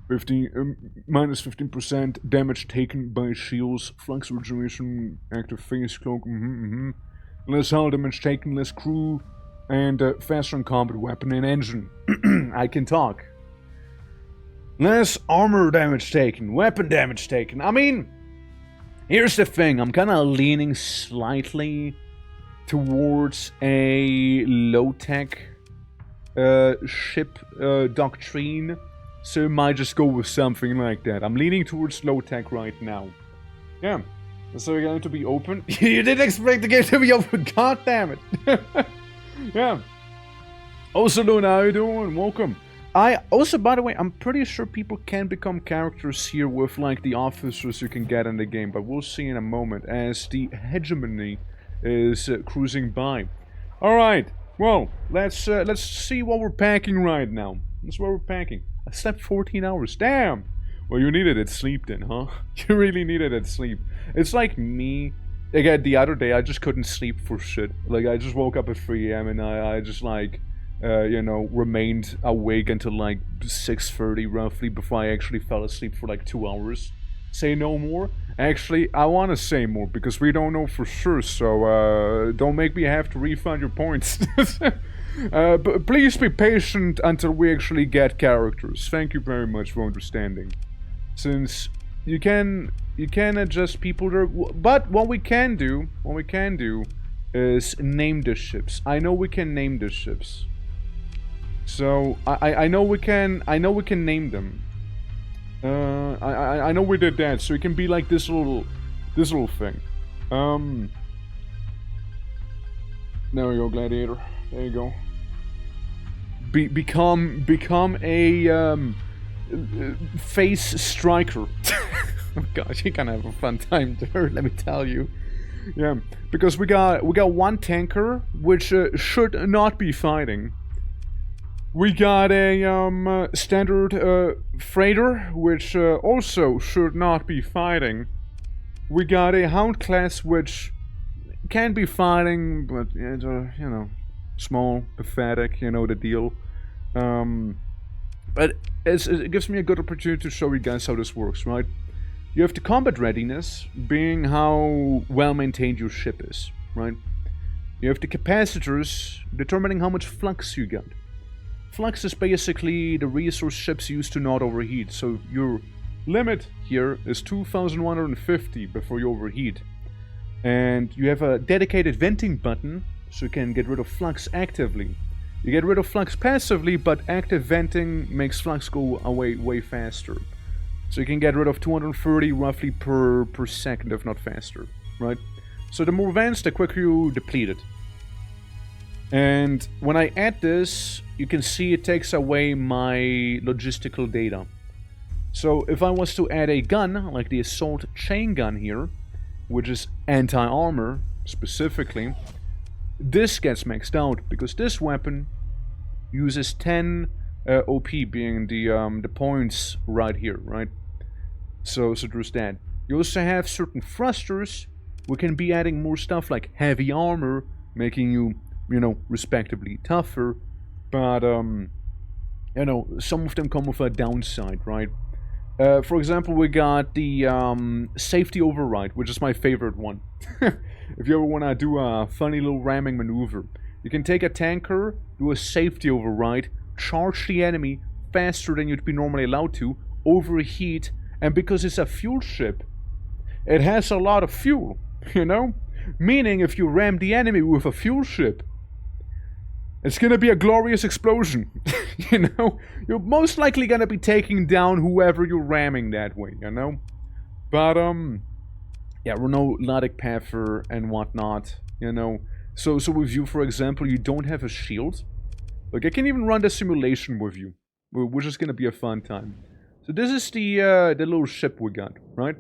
Minus 15% damage taken by shields, flux regeneration, active face cloak, less hull damage taken, less crew, and faster on combat weapon and engine. I can talk. Less armor damage taken, weapon damage taken. I mean, here's the thing, I'm kinda leaning slightly towards a low-tech ship doctrine. So I might just go with something like that. I'm leaning towards low-tech right now. Yeah. So we're going to be open. You didn't expect the game to be open. God damn it. Yeah. Also, Luna, how you doing? Welcome. Also, by the way, I'm pretty sure people can become characters here with, like, the officers you can get in the game. But we'll see in a moment as the hegemony is cruising by. Alright. Well, let's see what we're packing right now. That's what we're packing. I slept 14 hours. Damn! Well, you needed it sleep then, huh? You really needed it sleep. It's like me. Again, the other day, I just couldn't sleep for shit. Like, I just woke up at 3 AM and I just, like, you know, remained awake until, like, 6:30 roughly before I actually fell asleep for, like, 2 hours. Say no more? Actually, I want to say more because we don't know for sure, so, don't make me have to refund your points. But please be patient until we actually get characters. Thank you very much for understanding. Since you can adjust people there, but what we can do is name the ships. I know we can name the ships. So I know we can name them. I know we did that, so it can be like this little thing. There we go, Gladiator. There you go. Become a face striker. Oh gosh, you're gonna have a fun time there, let me tell you. Yeah, because we got one tanker which should not be fighting. We got a standard freighter which also should not be fighting. We got a hound class which can be fighting, but it's you know, small, pathetic, you know the deal. But it gives me a good opportunity to show you guys how this works, right? You have the combat readiness, being how well maintained your ship is, right? You have the capacitors, determining how much flux you got. Flux is basically the resource ships use to not overheat, so your limit here is 2150 before you overheat. And you have a dedicated venting button, so you can get rid of flux actively. You get rid of flux passively, but active venting makes flux go away way faster. So you can get rid of 230 roughly per second, if not faster, right? So the more vents, the quicker you deplete it. And when I add this, you can see it takes away my logistical data. So if I was to add a gun, like the assault chain gun here, which is anti-armor specifically, this gets maxed out because this weapon uses 10 OP, being the points right here, right? So there's that. You also have certain thrusters. We can be adding more stuff like heavy armor, making you, you know, respectively tougher. But you know, some of them come with a downside, right? For example, we got the safety override, which is my favorite one. If you ever want to do a funny little ramming maneuver, you can take a tanker, do a safety override, charge the enemy faster than you'd be normally allowed to, overheat, and because it's a fuel ship, it has a lot of fuel, you know? Meaning, if you ram the enemy with a fuel ship, it's gonna be a glorious explosion, you know? You're most likely gonna be taking down whoever you're ramming that way, you know? But, yeah, we're no Ludic Pather and whatnot, you know? So with you, for example, you don't have a shield. Like, I can even run the simulation with you, which is gonna be a fun time. So this is the little ship we got, right?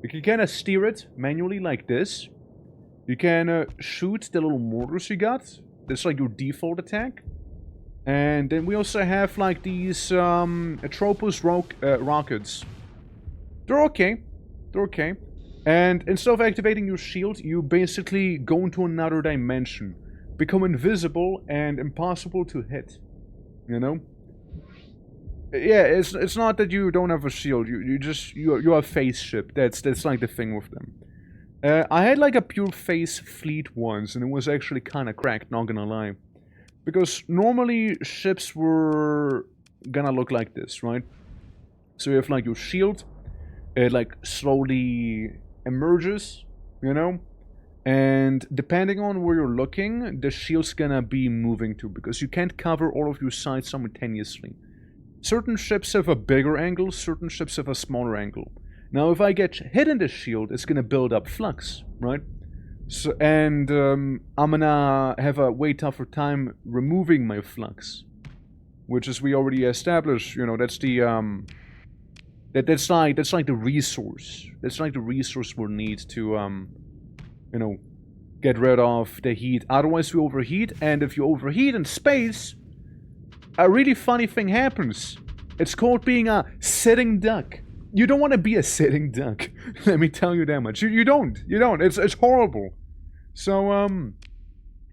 You can kind of steer it manually like this. You can shoot the little mortars you got. That's like your default attack. And then we also have like these Atropos rockets. They're okay. They're okay. And instead of activating your shield, you basically go into another dimension. Become invisible and impossible to hit. You know? Yeah, it's not that you don't have a shield. You're a face ship. That's like the thing with them. I had like a pure face fleet once, and it was actually kind of cracked, not gonna lie. Because normally ships were gonna look like this, right? So you have like your shield, it like slowly emerges, you know? And depending on where you're looking, the shield's gonna be moving to, because you can't cover all of your sides simultaneously. Certain ships have a bigger angle, certain ships have a smaller angle. Now, if I get hit in the shield, it's gonna build up flux, right? So, and I'm gonna have a way tougher time removing my flux, which, as we already established, you know, that's the that's like the resource. That's like the resource we'll need to you know, get rid of the heat. Otherwise, we overheat, and if you overheat in space, a really funny thing happens. It's called being a sitting duck. You don't want to be a sitting duck. Let me tell you that much. You don't. It's horrible. So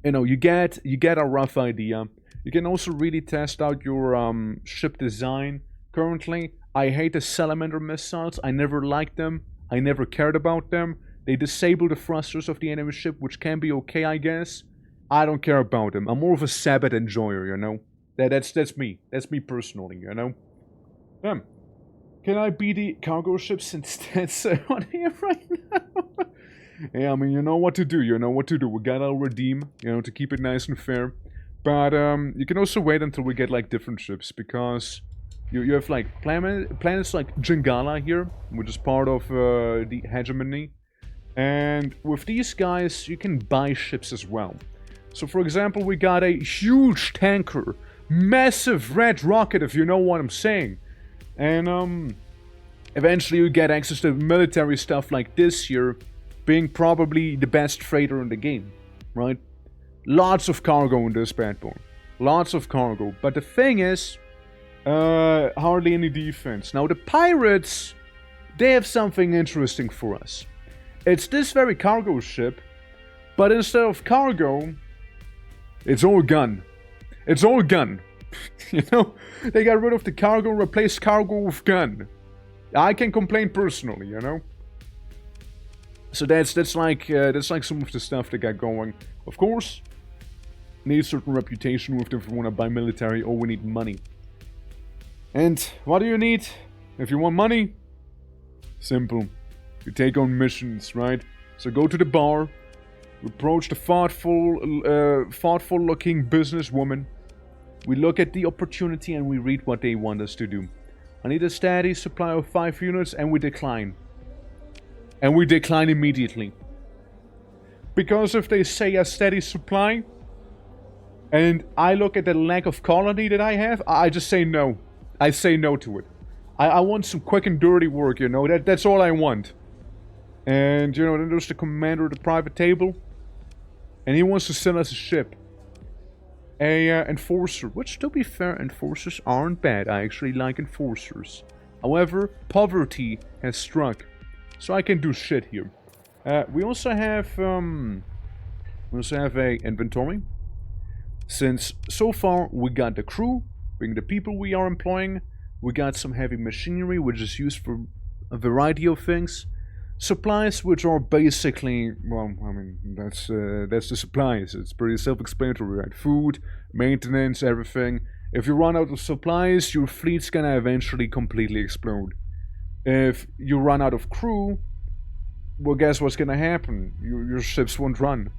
you know, you get a rough idea. You can also really test out your ship design. Currently, I hate the salamander missiles. I never liked them. I never cared about them. They disable the thrusters of the enemy ship, which can be okay, I guess. I don't care about them. I'm more of a Sabbath enjoyer, you know. That's me. That's me personally, you know. Can I be the cargo ships instead on here right now? Yeah, I mean, you know what to do. You know what to do. We gotta redeem, you know, to keep it nice and fair. But you can also wait until we get like different ships, because you have like planets like Jingala here, which is part of the hegemony. And with these guys, you can buy ships as well. So for example, we got a huge tanker, massive red rocket, if you know what I'm saying. And eventually you get access to military stuff like this here, being probably the best freighter in the game, right? Lots of cargo in this bad boy. Lots of cargo. But the thing is, hardly any defense. Now the pirates, they have something interesting for us. It's this very cargo ship, but instead of cargo, it's all gun. It's all gun. You know, they got rid of the cargo, replaced cargo with gun. I can complain personally, you know. So that's like some of the stuff they got going. Of course, need a certain reputation with them if we want to buy military, or we need money. And what do you need if you want money? Simple. You take on missions, right? So go to the bar, approach the thoughtful-looking businesswoman. We look at the opportunity and we read what they want us to do. I need a steady supply of 5 units, and we decline. And we decline immediately. Because if they say a steady supply, and I look at the lack of quality that I have, I just say no. I say no to it. I want some quick and dirty work, you know. That's all I want. And, you know, then there's the commander of the private table. And he wants to sell us a ship. A enforcer. Which, to be fair, enforcers aren't bad. I actually like enforcers. However, poverty has struck. So I can do shit here. We also have a inventory. Since so far we got the crew, being the people we are employing. We got some heavy machinery, which is used for a variety of things. Supplies, which are basically, well, I mean, that's the supplies. It's pretty self-explanatory, right? Food, maintenance, everything. If you run out of supplies, your fleet's gonna eventually completely explode. If you run out of crew, well, guess what's gonna happen? Your ships won't run.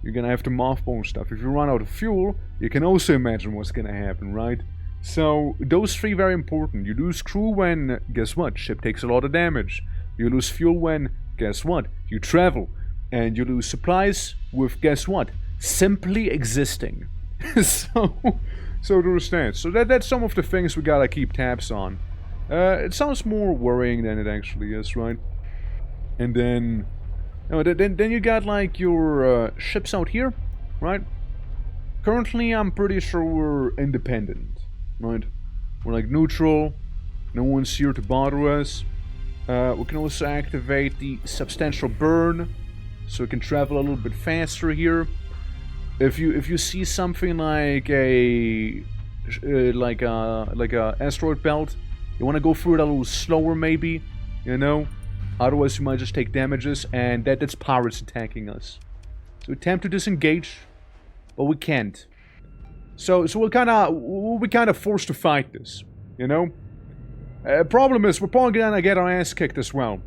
You're gonna have to mothball stuff. If you run out of fuel, you can also imagine what's gonna happen, right? So, those three very important. You lose crew when, guess what? Ship takes a lot of damage. You lose fuel when, guess what? You travel. And you lose supplies with, guess what? Simply existing. so to understand. So that's some of the things we gotta keep tabs on. It sounds more worrying than it actually is, right? And then, then you got like your ships out here, right? Currently, I'm pretty sure we're independent, right? We're like neutral. No one's here to bother us. We can also activate the substantial burn, so we can travel a little bit faster here. If you see something like a asteroid belt, you want to go through it a little slower, maybe, you know. Otherwise, you might just take damages, and that's pirates attacking us. So we attempt to disengage, but we can't. So we'll be kind of forced to fight this, you know. Problem is, we're probably gonna get our ass kicked as well.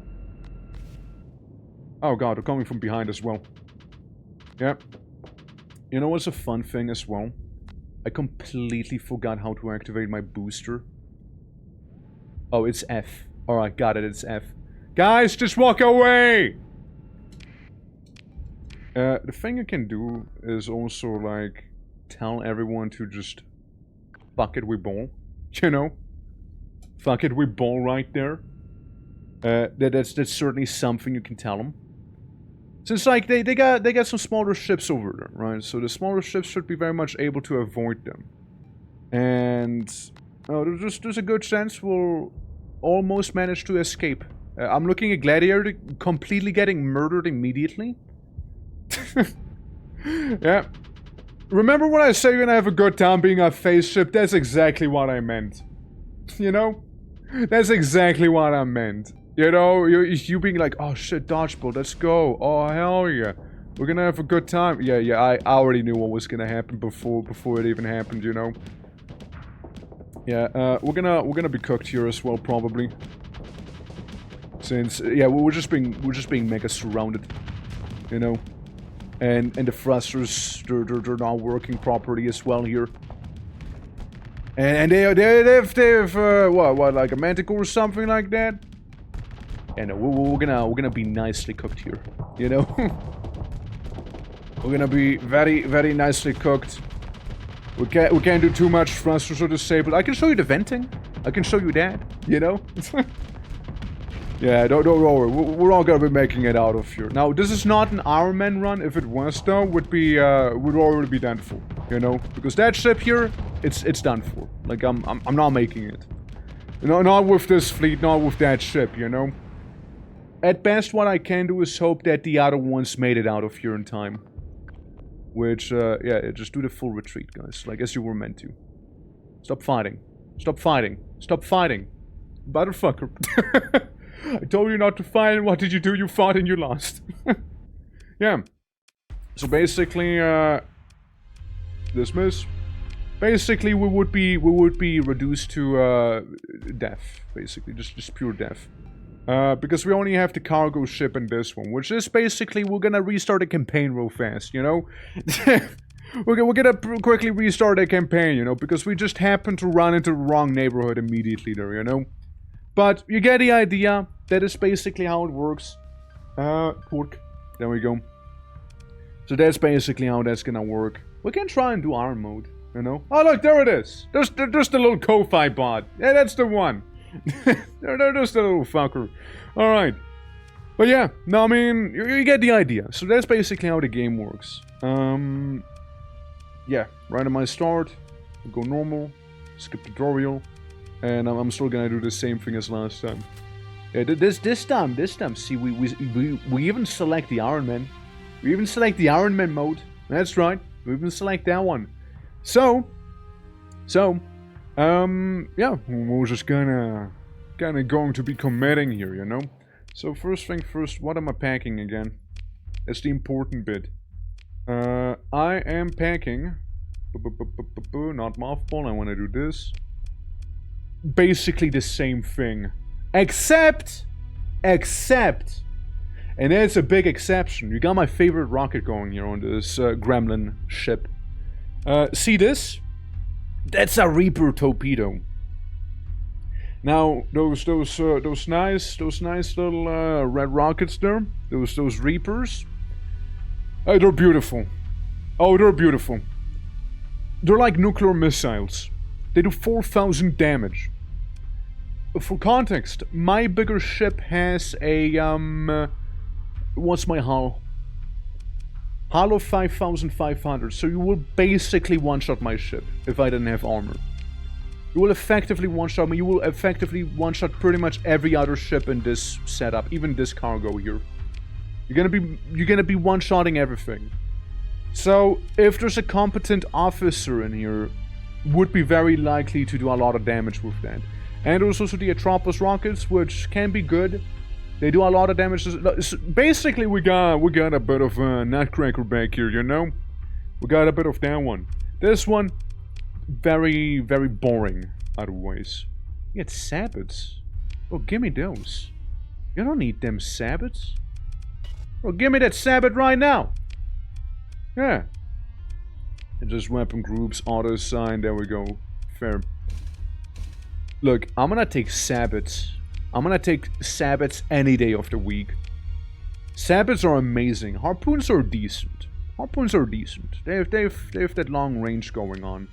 Oh god, they're coming from behind as well. Yep. You know what's a fun thing as well? I completely forgot how to activate my booster. Oh, it's F. Alright, got it, it's F. Guys, just walk away! The thing you can do is also, like, tell everyone to just fuck it, we ball. You know? Fuck it, we ball right there. That's certainly something you can tell them. Since, like, they got some smaller ships over there, right? So the smaller ships should be very much able to avoid them. And there's a good chance we'll almost manage to escape. I'm looking at Gladiator completely getting murdered immediately. Yeah. Remember when I say you're gonna have a good time being a face ship? That's exactly what I meant. You know? That's exactly what I meant. You know, you being like, oh shit, dodgeball, let's go. Oh hell yeah. We're gonna have a good time. Yeah, I already knew what was gonna happen before it even happened, you know. Yeah, we're gonna be cooked here as well, probably. Since, yeah, we're just being mega surrounded. You know. And the thrusters, they're not working properly as well here. And they've what, like a manticore or something like that? And we're gonna be nicely cooked here, you know? We're gonna be very, very nicely cooked. We can't do too much thrusters are disabled. I can show you the venting. I can show you that, you know? Yeah, don't worry. We're all gonna be making it out of here. Now, this is not an Iron Man run. If it was, though, would already be done for, you know? Because that ship here, it's done for. Like, I'm not making it. You know, not with this fleet, not with that ship, you know? At best, what I can do is hope that the other ones made it out of here in time. Which, yeah, just do the full retreat, guys. Like, as you were meant to. Stop fighting. Stop fighting. Stop fighting. Motherfucker. I told you not to fight, and what did you do? You fought and you lost. Yeah. So basically, dismiss. Basically, we would be reduced to, death. Basically, just pure death. Because we only have the cargo ship in this one, which is basically, we're gonna restart the campaign real fast, you know? We're gonna quickly restart the campaign, you know, because we just happened to run into the wrong neighborhood immediately there, you know? But you get the idea. That is basically how it works. Pork. There we go. So that's basically how that's gonna work. We can try and do arm mode, you know? Oh, look, there it is. There's the little Ko-Fi bot. Yeah, that's the one. There's the little fucker. Alright. But yeah, no, I mean, you get the idea. So that's basically how the game works. Yeah, right on my start. Go normal. Skip tutorial. And I'm still gonna do the same thing as last time. Yeah, this time, see, we even select the Iron Man. We even select the Iron Man mode. That's right. We even select that one. So, yeah, we're just kinda going to be committing here, you know? So first thing first, what am I packing again? That's the important bit. I am packing... Not mothball, I want to do this. Basically the same thing. Except... And there's a big exception. You got my favorite rocket going here on this Gremlin ship. See this? That's a Reaper torpedo. Now, those nice little red rockets there, those Reapers, they're beautiful. Oh, they're beautiful. They're like nuclear missiles. They do 4,000 damage. For context, my bigger ship has a what's my hull? Hull of 5,500. So you will basically one-shot my ship if I didn't have armor. You will effectively one-shot me. You will effectively one-shot pretty much every other ship in this setup, even this cargo here. You're gonna be one-shotting everything. So if there's a competent officer in here, would be very likely to do a lot of damage with that. And there's also the Atropos rockets, which can be good. They do a lot of damage. Basically, we got a bit of a nutcracker back here, you know? We got a bit of that one. This one, very, very boring, otherwise. You get sabots. Oh, gimme those. You don't need them sabots. Oh, gimme that sabot right now. Yeah. And just weapon groups, auto sign, there we go. Fair. Look, I'm gonna take sabots. I'm gonna take sabots any day of the week. Sabots are amazing. Harpoons are decent. Harpoons are decent. They have that long range going on.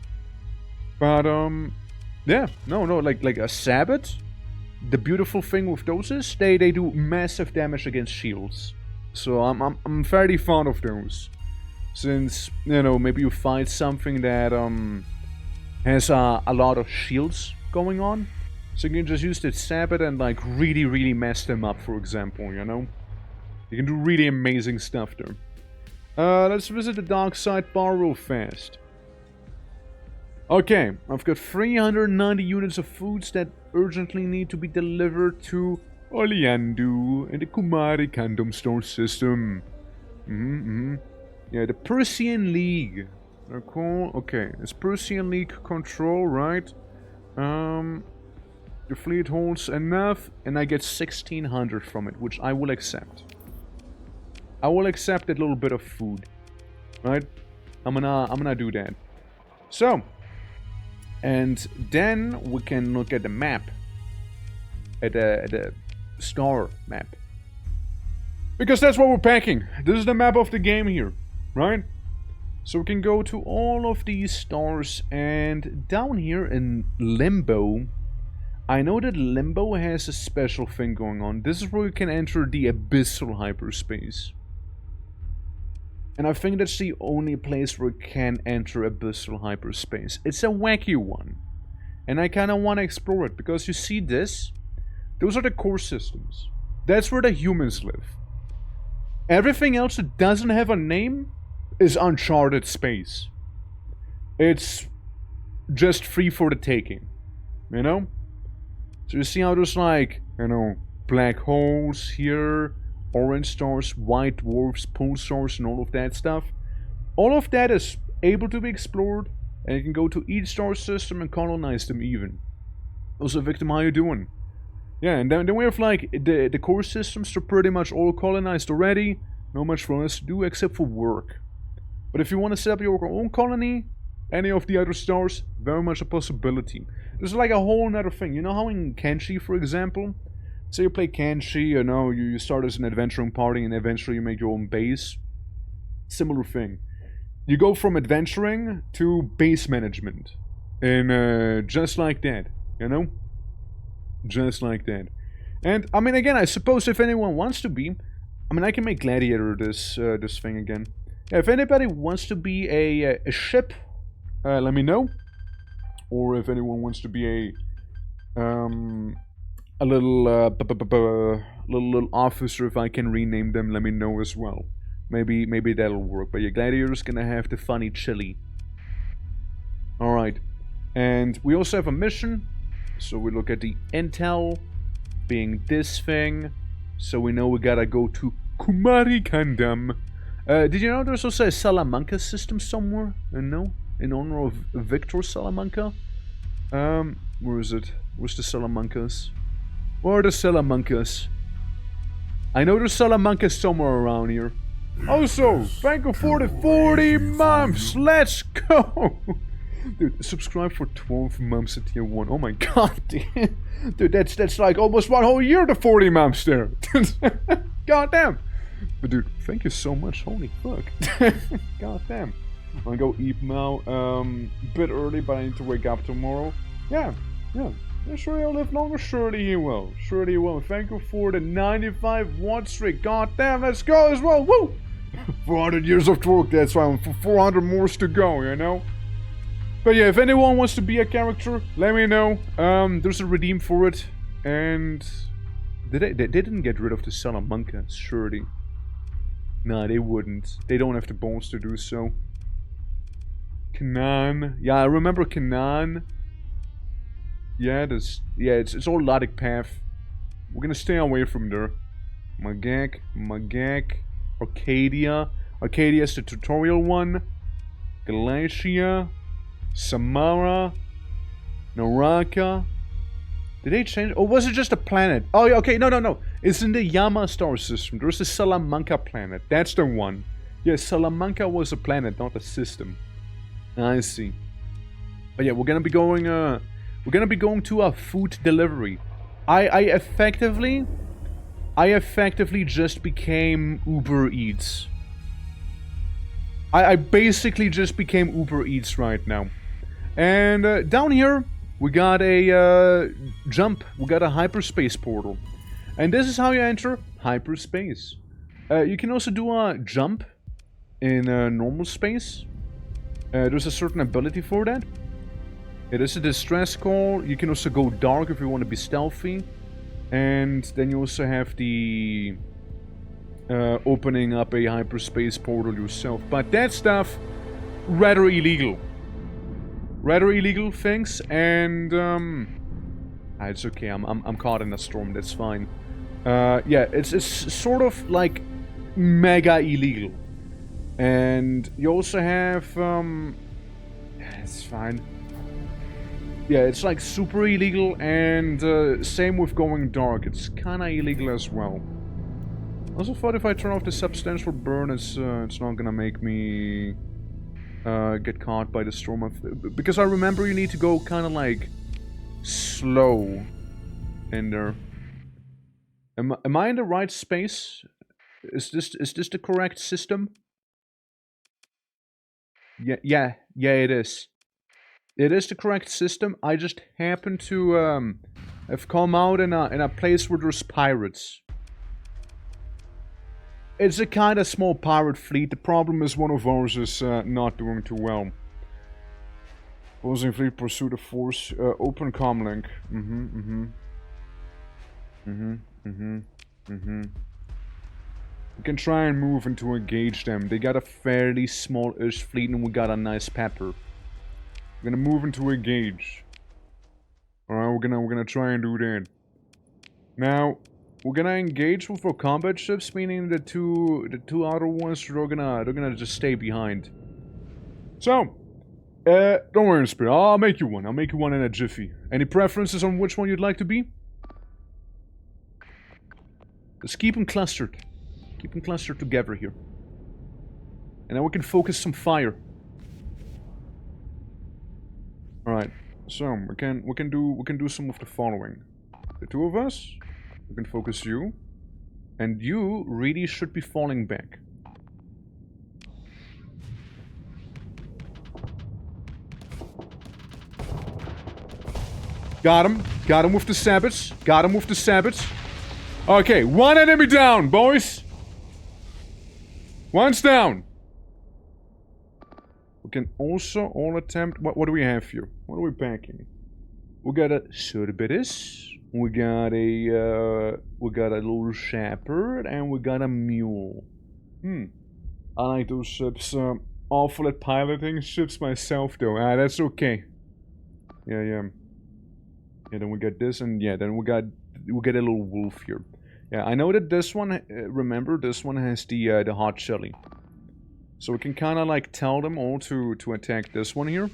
But yeah, no, like a sabot. The beautiful thing with those is they do massive damage against shields. So I'm fairly fond of those. Since, you know, maybe you fight something that has a lot of shields going on. So you can just use that sabot and like really mess them up, for example, you know? You can do really amazing stuff there. Let's visit the dark side bar real fast. Okay, I've got 390 units of foods that urgently need to be delivered to Oleandu in the Kumari Kingdom store system. Yeah, the Persian League. They're cool. Okay, it's Persian League control, right? The fleet holds enough, and I get 1,600 from it, which I will accept. I will accept that little bit of food. right? I'm gonna do that. So, and then we can look at the map, at the star map, because that's what we're packing. This is the map of the game here, right? So we can go to all of these stars, and down here in Limbo, I know that Limbo has a special thing going on. This is where you can enter the abyssal hyperspace. And I think that's the only place where you can enter abyssal hyperspace. It's a wacky one. And I kind of want to explore it, because you see this? Those are the core systems. That's where the humans live. Everything else that doesn't have a name is uncharted space. It's just free for the taking, you know? So you see how there's like, you know, black holes here, orange stars, white dwarfs, pulsars, and all of that stuff. All of that is able to be explored, and you can go to each star system and colonize them even. Also, Victim, how you doing? Yeah, and then we have like the core systems are pretty much all colonized already. Not much for us to do except for work. But if you want to set up your own colony, any of the other stars, very much a possibility. There's like a whole other thing. You know how in Kenshi, for example, say you play Kenshi, you know, you start as an adventuring party and eventually you make your own base. Similar thing. You go from adventuring to base management. And just like that, you know? Just like that. And, I mean, again, I suppose if anyone wants to be, I mean, I can make Gladiator this thing again. Yeah, if anybody wants to be a ship, let me know. Or if anyone wants to be a little little officer, if I can rename them, let me know as well. Maybe that'll work. But yeah, Gladiator's gonna have the funny chili. Alright. And we also have a mission. So we look at the intel being this thing. So we know we gotta go to Kumari Kandam. Did you know there's also a Salamanca system somewhere? No? In honor of Victor Salamanca? Where is it? Where's the Salamancas? Where are the Salamancas? I know there's Salamancas somewhere around here. Also, thank you for the 40 months! Let's go! Dude, subscribe for 12 months at tier 1. Oh my god, dude, that's like almost 1 whole year to 40 months there. God damn. But dude, thank you so much. Holy fuck. God damn. I'm gonna go eat now. Bit early, but I need to wake up tomorrow. Yeah. Surely I'll live longer. Surely he will. Surely he will. Thank you for the 95 watt streak. God damn, let's go as well. Woo! 400 years of torque. That's why I'm for 400 more to go, you know? But yeah, if anyone wants to be a character, let me know. There's a redeem for it. And they didn't get rid of the Salamanca, surely. Nah, they wouldn't. They don't have the balls to do so. Canaan. Yeah, I remember Canaan. Yeah, it's all Lodic Path. We're gonna stay away from there. Magak, Arcadia. Arcadia is the tutorial one. Galatia. Samara. Naraka. Did they change? Or was it just a planet? Oh, yeah, okay, no. It's in the Yama star system. There's a Salamanca planet. That's the one. Yeah, Salamanca was a planet, not a system. I see. But yeah, we're gonna be going to a food delivery. I effectively just became Uber Eats. I basically just became Uber Eats right now. And down here, we got a jump. We got a hyperspace portal. And this is how you enter hyperspace. You can also do a jump in normal space. There's a certain ability for that. It is a distress call. You can also go dark if you want to be stealthy. And then you also have the opening up a hyperspace portal yourself. But that stuff, rather illegal. Rather illegal things, and it's okay. I'm caught in a storm. That's fine. Yeah, it's sort of like mega illegal, and you also have it's fine. Yeah, it's like super illegal, and same with going dark. It's kind of illegal as well. Also thought if I turn off the substantial burn, it's not gonna make me get caught by the storm. Because I remember you need to go kind of like slow in there. Am I in the right space? Is this the correct system? Yeah, it is. It is the correct system. I just happen to have come out in a place where there's pirates. It's a kind of small pirate fleet. The problem is one of ours is not doing too well. Opposing fleet pursue the force. Open comlink. We can try and move and to engage them. They got a fairly small-ish fleet and we got a nice pepper. We're gonna move into engage. Alright, we're gonna try and do that. Now, we're gonna engage with our combat ships, meaning the two outer ones they're gonna just stay behind. So, don't worry, Spirit. I'll make you one. I'll make you one in a jiffy. Any preferences on which one you'd like to be? Let's keep them clustered. Keep them clustered together here. And then we can focus some fire. Alright, so we can do some of the following. The two of us, we can focus you. And you really should be falling back. Got him. Got him with the sabots. Got him with the sabots. Okay, one enemy down, boys. One's down. We can also all attempt... What do we have here? What are we packing? We got a Cerberus. We got a little shepherd. And we got a mule. I like those ships. Awful at piloting ships myself, though. That's okay. Yeah. Yeah, then we got this, and yeah, then we get a little wolf here. Yeah, I know that this one, remember, this one has the hot chili. So we can kind of like tell them all to attack this one here.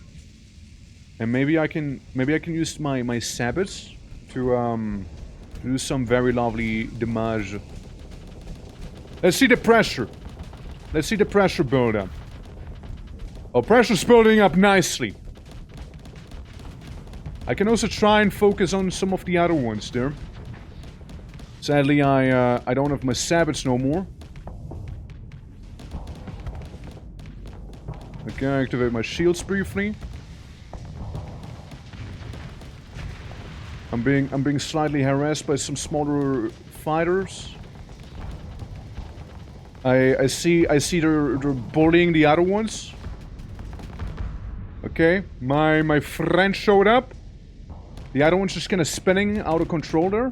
And maybe I can use my sabots to do some very lovely damage. Let's see the pressure. Let's see the pressure build up. Oh, pressure's building up nicely. I can also try and focus on some of the other ones there. Sadly, I don't have my sabots no more. Okay, activate my shields briefly. I'm being slightly harassed by some smaller fighters. I see they're bullying the other ones. Okay, my friend showed up. The other one's just kind of spinning out of control there.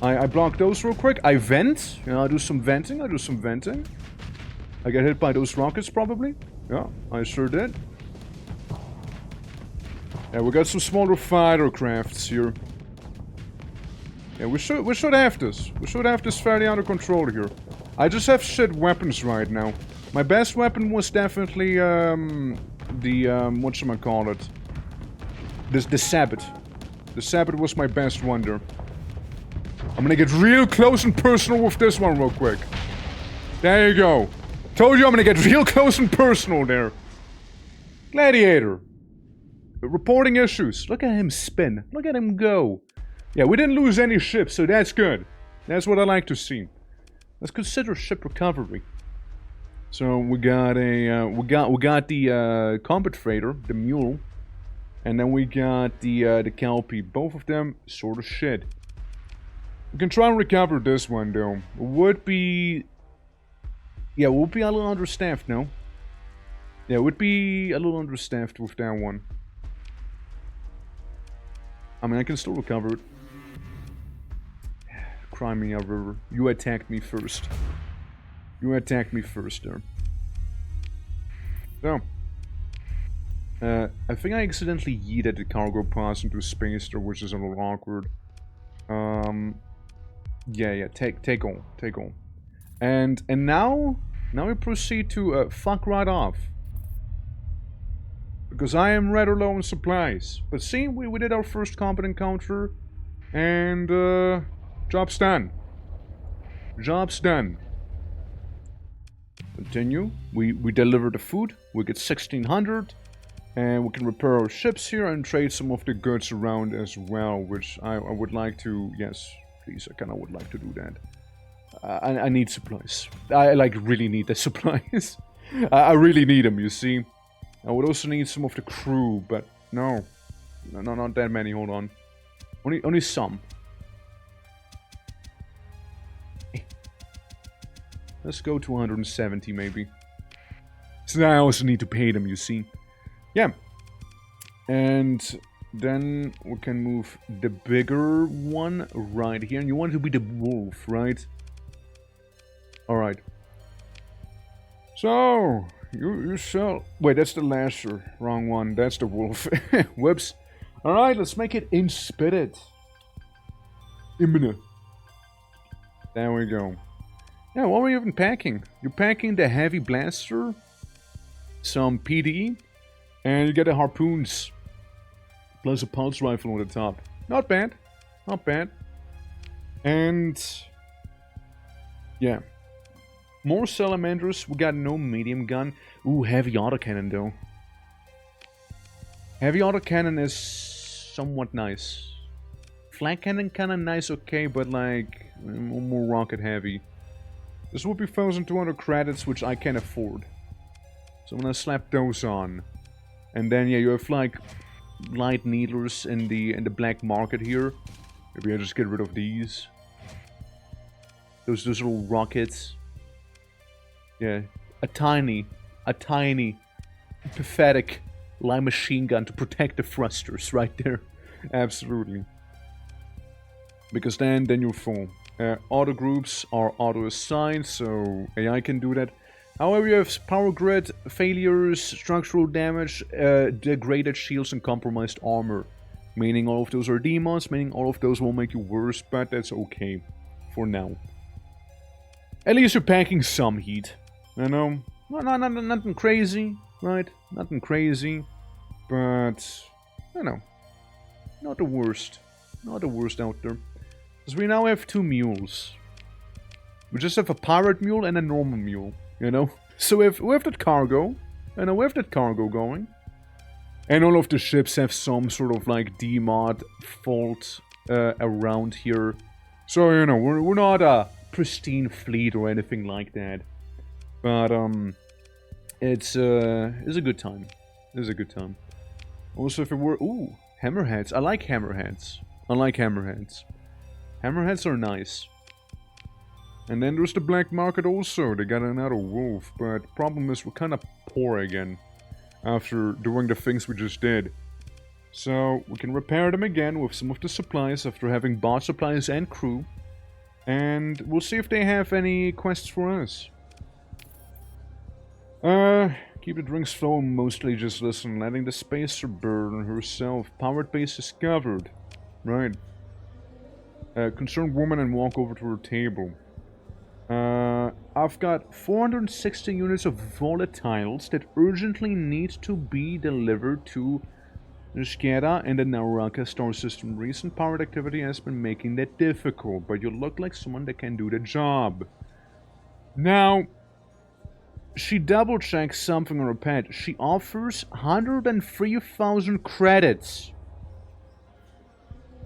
I block those real quick. I vent. Yeah, I do some venting. I get hit by those rockets probably. Yeah, I sure did. Yeah, we got some smaller fighter crafts here. Yeah, we should have this. We should have this fairly under control here. I just have shit weapons right now. My best weapon was definitely the whatchamacallit. The sabot. The sabot was my best one there. I'm gonna get real close and personal with this one real quick. There you go. Told you I'm gonna get real close and personal there. Gladiator. Reporting issues. Look at him spin. Look at him go. Yeah, we didn't lose any ships, so that's good. That's what I like to see. Let's consider ship recovery. So we got a we got the combat freighter, the mule, and then we got the Kelpie. Both of them sort of shit. We can try and recover this one though. Would be, yeah, we'll be a little understaffed now. Yeah, would be a little understaffed with that one. I mean, I can still recover it. Crimea River. You attacked me first. You attacked me first there. So. I think I accidentally yeeted the cargo pass into space there, which is a little awkward. Yeah, take on. And now we proceed to fuck right off. Because I am rather low on supplies. But see, we did our first combat encounter, and job's done. Job's done. Continue. We deliver the food. We get 1600. And we can repair our ships here and trade some of the goods around as well, which I would like to... Yes, please, I kind of would like to do that. I need supplies. I like really need the supplies. I really need them, you see. I would also need some of the crew, but no. No, not that many, hold on. Only some. Let's go to 170 maybe. So I also need to pay them, you see. Yeah. And then we can move the bigger one right here. And you want it to be the wolf, right? Alright. So, you sell... Wait, that's the lasher. Wrong one. That's the wolf. Whoops. Alright, let's make it in spirit. Imminent. There we go. Yeah, what were you even packing? You're packing the heavy blaster, some PDE, and you get the harpoons. Plus a pulse rifle on the top. Not bad. Not bad. And... yeah. More salamanders. We got no medium gun. Ooh, heavy autocannon though. Heavy autocannon is somewhat nice. Flag cannon kinda nice, okay, but like more rocket heavy. This would be 1,200 credits, which I can afford. So I'm gonna slap those on. And then yeah, you have like light needlers in the black market here. Maybe I just get rid of these. Those little rockets. Yeah, a tiny, pathetic light machine gun to protect the thrusters right there. Absolutely. Because then you'll fall. Auto groups are auto assigned, so AI can do that. However, you have power grid, failures, structural damage, degraded shields, and compromised armor. Meaning all of those are demons, meaning all of those will make you worse, but that's okay. For now. At least you're packing some heat. You know, nothing crazy, right? Nothing crazy, but you know, not the worst out there. Because we now have 2 mules. We just have a pirate mule and a normal mule, you know. So we have that cargo, and we have that cargo going, and all of the ships have some sort of like demod fault around here. So you know, we're not a pristine fleet or anything like that. But, it's a good time. It's a good time. Also, if it were... Ooh, hammerheads. I like hammerheads. Hammerheads are nice. And then there's the black market also. They got another wolf. But problem is, we're kind of poor again. After doing the things we just did. So, we can repair them again with some of the supplies after having bought supplies and crew. And we'll see if they have any quests for us. Keep the drinks flowing, mostly just listen. Letting the spacer burn herself. Powered base discovered. Right. Concerned woman and walk over to her table. I've got 460 units of volatiles that urgently need to be delivered to Nishkera in the Naraka star system. Recent powered activity has been making that difficult, but you look like someone that can do the job. Now... she double-checks something on her pad. She offers 103,000 credits.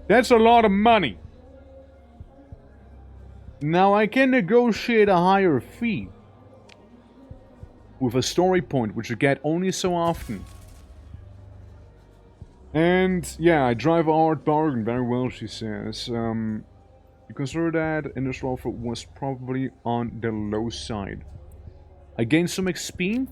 That's a lot of money. Now, I can negotiate a higher fee. With a story point, which you get only so often. And, yeah, I drive a hard bargain. Very well, she says. You consider that initial offer was probably on the low side. I gained some XP,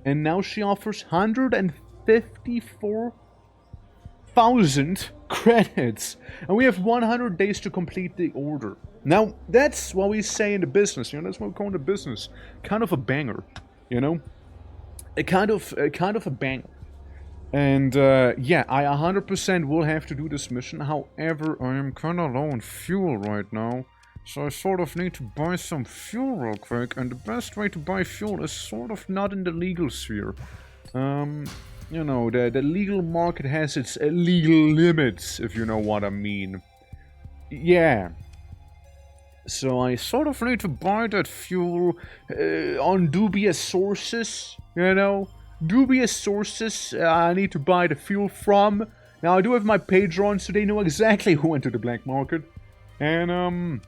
and now she offers 154,000 credits, and we have 100 days to complete the order. Now, that's what we say in the business, you know, that's what we call in the business. Kind of a banger, you know? A kind of a banger. And, yeah, I 100% will have to do this mission, however, I am kinda low on fuel right now. So I sort of need to buy some fuel real quick, and the best way to buy fuel is sort of not in the legal sphere. You know, the legal market has its legal limits, if you know what I mean. Yeah. So I sort of need to buy that fuel on dubious sources, you know? Dubious sources I need to buy the fuel from. Now I do have my patrons, so they know exactly who went to the black market. And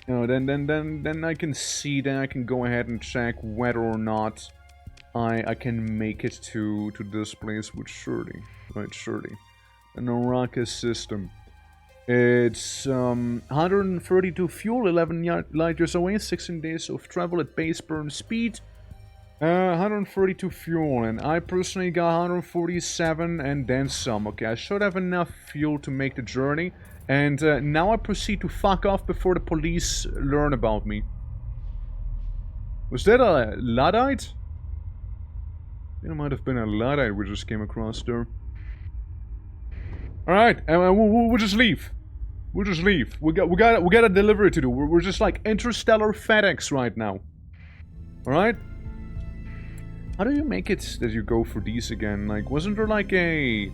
you know, then I can see, then I can go ahead and check whether or not I can make it to this place with Shirley. Right, Shirley. The Naraka system. It's 132 fuel, 11 light years away, 16 days of travel at base burn speed. 132 fuel, and I personally got 147 and then some. Okay, I should have enough fuel to make the journey. And now I proceed to fuck off before the police learn about me. Was that a Luddite? It might have been a Luddite we just came across there. Alright, and we'll just leave. We'll just leave. We got a delivery to do. We're just like interstellar FedEx right now. Alright? How do you make it that you go for these again? Like, wasn't there like a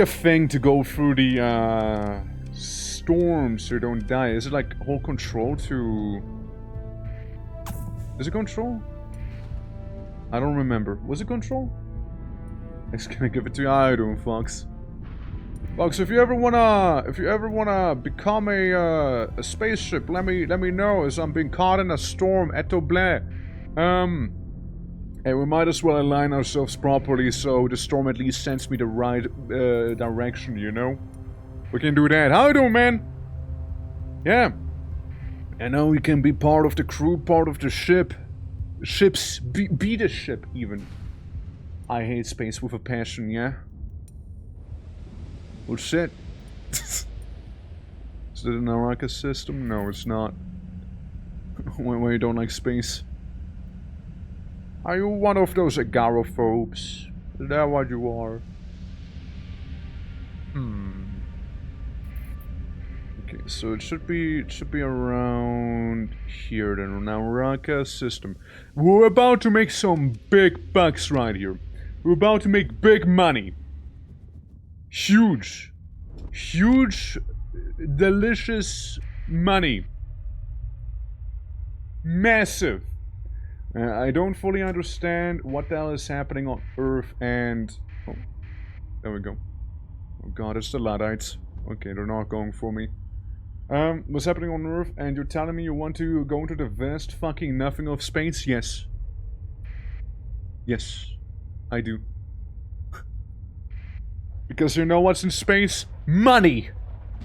thing to go through the storms so you don't die? Is it like hold control to... Is it control? I don't remember. Was it control? I'm just gonna give it to you. I don't, Fox. Fox, if you ever wanna become a spaceship, let me know, as I'm being caught in a storm at Tobler. And we might as well align ourselves properly so the storm at least sends me the right direction, you know? We can do that. How you doing, man? Yeah. I know we can be part of the crew, part of the ship. Ships, be the ship, even. I hate space with a passion, yeah? Well, shit. Is it an Naraka system? No, it's not. when you don't like space. Are you one of those agoraphobes? Is that what you are? Okay, so it should be around here then. Naraka system. We're about to make some big bucks right here. We're about to make big money. Huge, delicious money. Massive. I don't fully understand what the hell is happening on Earth and... Oh, there we go. Oh god, it's the Luddites. Okay, they're not going for me. What's happening on Earth, and you're telling me you want to go into the vast fucking nothing of space? Yes. Yes, I do. Because you know what's in space? Money!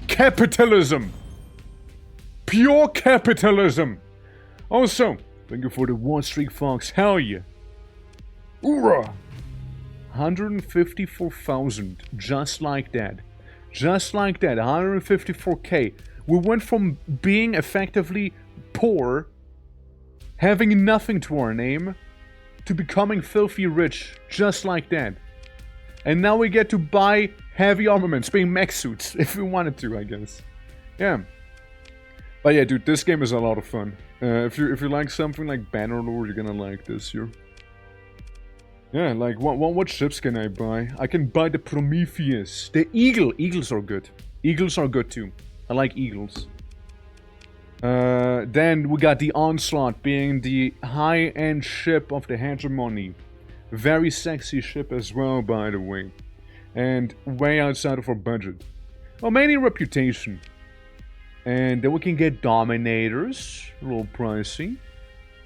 Capitalism! Pure capitalism! Also, thank you for the 1 streak, Fox. Hell yeah! Hoorah! 154,000. Just like that. Just like that. 154k. We went from being effectively poor, having nothing to our name, to becoming filthy rich. Just like that. And now we get to buy heavy armaments, being mech suits, if we wanted to, I guess. Yeah. But yeah, dude, this game is a lot of fun. If you like something like Bannerlord, you're gonna like this here. Yeah, like, what ships can I buy? I can buy the Prometheus. The Eagle. Eagles are good. Eagles are good too. I like Eagles. Then we got the Onslaught, being the high-end ship of the hegemony. Very sexy ship as well, by the way. And way outside of our budget. Well, mainly reputation. And then we can get Dominators. A little pricey.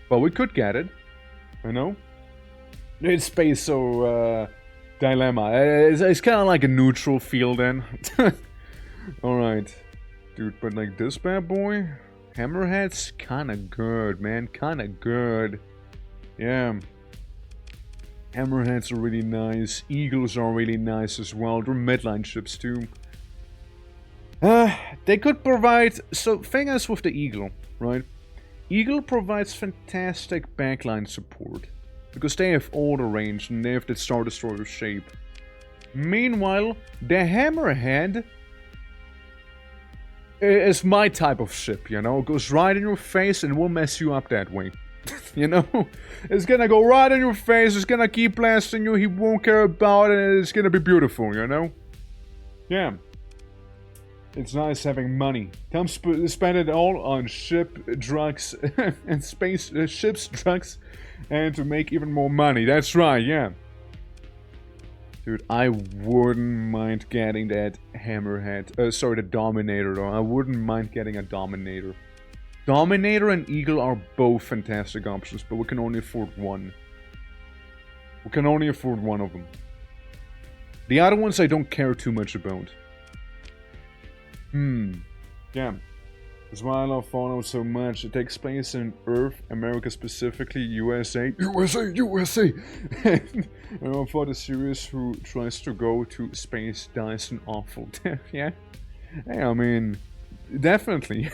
But we could get it. I know. It's space, so dilemma. It's kind of like a neutral feel then. Alright. Dude, but like this bad boy, Hammerhead's kind of good, man. Kind of good. Yeah. Hammerheads are really nice. Eagles are really nice as well. They're midline ships too. They could provide... So, thing is with the Eagle, right? Eagle provides fantastic backline support. Because they have all the range and they have the Star Destroyer shape. Meanwhile, the Hammerhead is my type of ship, you know? It goes right in your face and will mess you up that way. You know? It's gonna go right in your face, it's gonna keep blasting you, he won't care about it, and it's gonna be beautiful, you know? Yeah. It's nice having money. Come spend it all on drugs, and ships, drugs, and to make even more money. That's right, yeah. Dude, I wouldn't mind getting that hammerhead. Sorry, the Dominator, though. I wouldn't mind getting a Dominator. Dominator and Eagle are both fantastic options, but we can only afford one. We can only afford one of them. The other ones I don't care too much about. Yeah. That's why I love Fallout so much. It takes place in Earth, America specifically, USA. USA! And for the series who tries to go to space dies an awful death, yeah? Hey, I mean, definitely.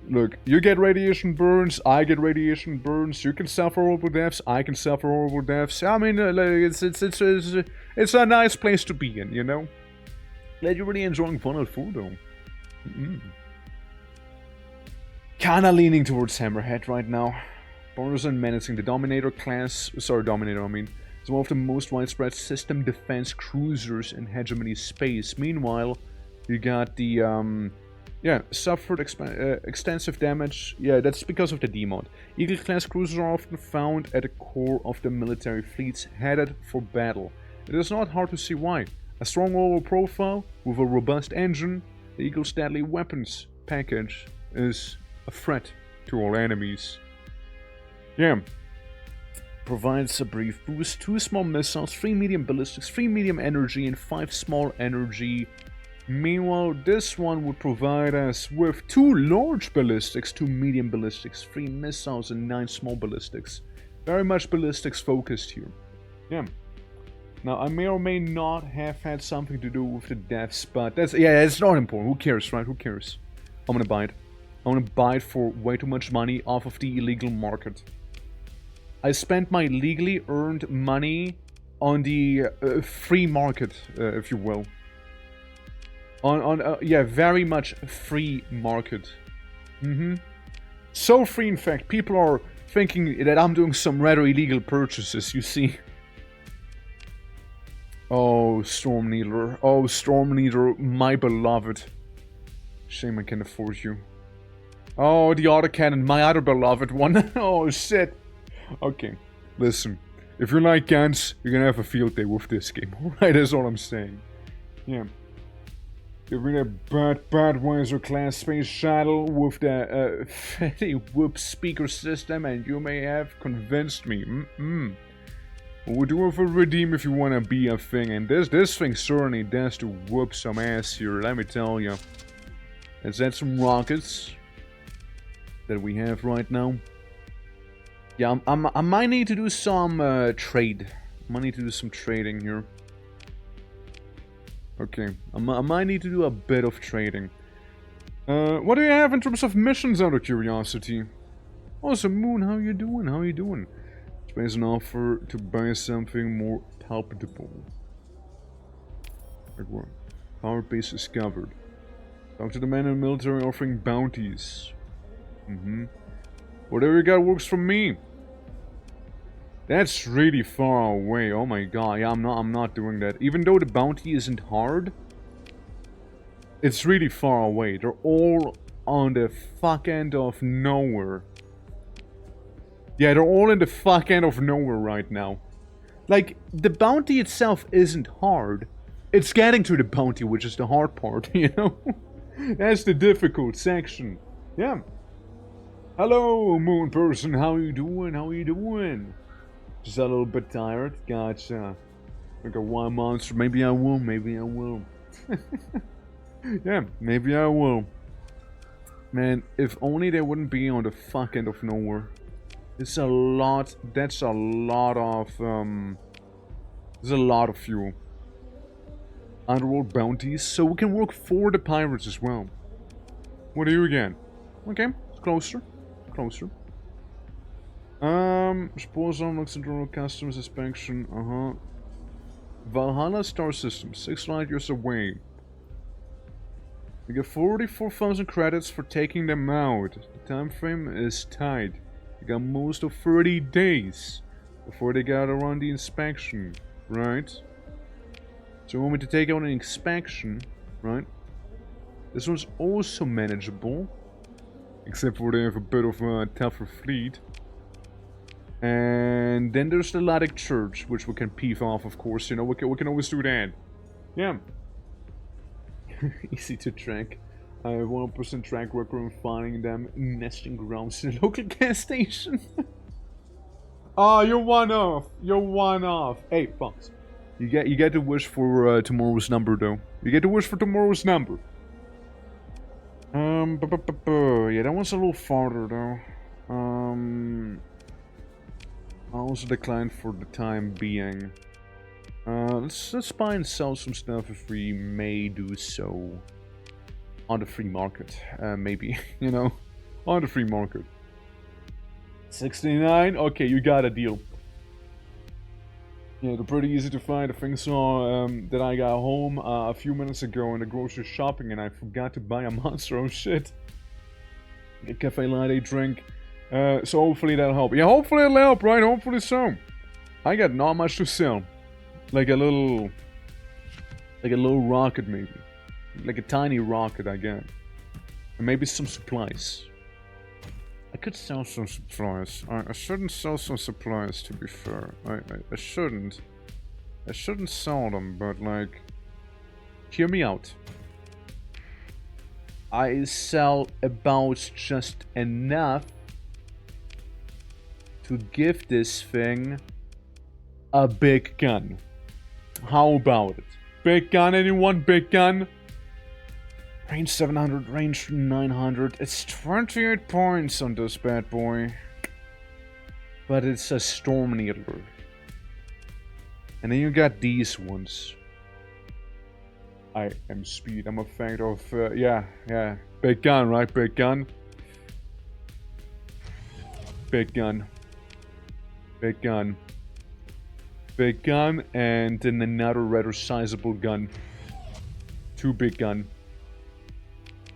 Look, you get radiation burns, I get radiation burns, you can suffer horrible deaths, I can suffer horrible deaths. I mean, it's a nice place to be in, you know? Glad you're really enjoying Fallout 4, though. Kinda leaning towards Hammerhead right now. Bonus and menacing. The Dominator class... Sorry, Dominator, I mean. Is one of the most widespread system defense cruisers in hegemony space. Meanwhile, you got the... yeah, suffered extensive damage. Yeah, that's because of the D-mod. Eagle-class cruisers are often found at the core of the military fleets headed for battle. It is not hard to see why. A strong overall profile with a robust engine, the Eagle's deadly weapons package is a threat to all enemies. Yeah. Provides a brief boost, 2 small missiles, 3 medium ballistics, 3 medium energy, and 5 small energy. Meanwhile, this one would provide us with 2 large ballistics, 2 medium ballistics, 3 missiles, and 9 small ballistics. Very much ballistics focused here. Yeah. Now, I may or may not have had something to do with the deaths, but that's... Yeah, it's not important. Who cares, right? Who cares? I'm gonna buy it. I'm gonna buy it for way too much money off of the illegal market. I spent my legally earned money on the free market, if you will. Yeah, very much free market. So free, in fact, people are thinking that I'm doing some rather illegal purchases, you see. Oh, Storm Needler. Oh, Storm Needler, my beloved. Shame I can't afford you. Oh, the autocannon, my other beloved one. Oh, shit. Okay, listen. If you like guns, you're gonna have a field day with this game, alright? That's all I'm saying. Yeah. Give me the Budweiser class space shuttle with the fatty whoop speaker system, and you may have convinced me. We'll do it for redeem if you want to be a thing, and this thing certainly does to whoop some ass here, let me tell you. Let's add some rockets that we have right now. Yeah, I might need to do some trade. I might need to do some trading here. Okay, I might need to do a bit of trading. What do you have in terms of missions, out of curiosity? Oh, so Moon, how you doing? How you doing? Space an offer to buy something more palpable. Like what? Power base discovered. Talk to the man in the military offering bounties. Whatever you got works for me. That's really far away. Oh my god. Yeah, I'm not doing that. Even though the bounty isn't hard, it's really far away. They're all on the fuck end of nowhere. Yeah, they're all in the fuck end of nowhere right now. Like, the bounty itself isn't hard. It's getting to the bounty, which is the hard part, you know? That's the difficult section. Yeah. Hello, moon person. How you doing? How you doing? Just a little bit tired. Gotcha. Like a wild monster. Maybe I will. Maybe I will. Yeah, maybe I will. Man, if only they wouldn't be on the fuck end of nowhere. It's a lot. That's a lot of. There's a lot of fuel. Underworld bounties, so we can work for the pirates as well. What are you again? Okay, it's closer. Closer. Suppose unlocks internal customs inspection. Valhalla star system, 6 light years away. We get 44,000 credits for taking them out. The time frame is tight. We got most of 30 days before they got around the inspection, right? So you want me to take out an inspection? right? This one's also manageable, except for they have a bit of a tougher fleet. And then there's the Latic Church, which we can peeve off, of course. You know, we can always do that. Yeah. Easy to track. I have 1% track record in finding them nesting grounds in a local gas station. Oh, you're one off. You're one off. Hey, Fox. You get to wish for tomorrow's number, though. You get to wish for tomorrow's number. Yeah, that one's a little farther, though. I also declined for the time being. Let's buy and sell some stuff if we may do so. On the free market, maybe, you know, on the free market. 69, okay, you got a deal. Yeah, they're pretty easy to find. I think so, that I got home a few minutes ago in the grocery shopping and I forgot to buy a monster, oh shit. A cafe latte drink, so hopefully that'll help. Yeah, hopefully it'll help, right? Hopefully so. I got not much to sell. Like a little rocket maybe. Like a tiny rocket, I guess. And maybe some supplies. I could sell some supplies. I shouldn't sell some supplies, to be fair. I shouldn't. I shouldn't sell them, but like... Hear me out. I sell about just enough to give this thing a big gun. How about it? Big gun, anyone? Big gun? Range 700, range 900. It's 28 points on this bad boy. But it's a Storm Needler. And then you got these ones. I am speed. I'm a fan of, yeah. Big gun, right? Big gun. Big gun. Big gun. Big gun, and then another rather sizable gun. Two big gun.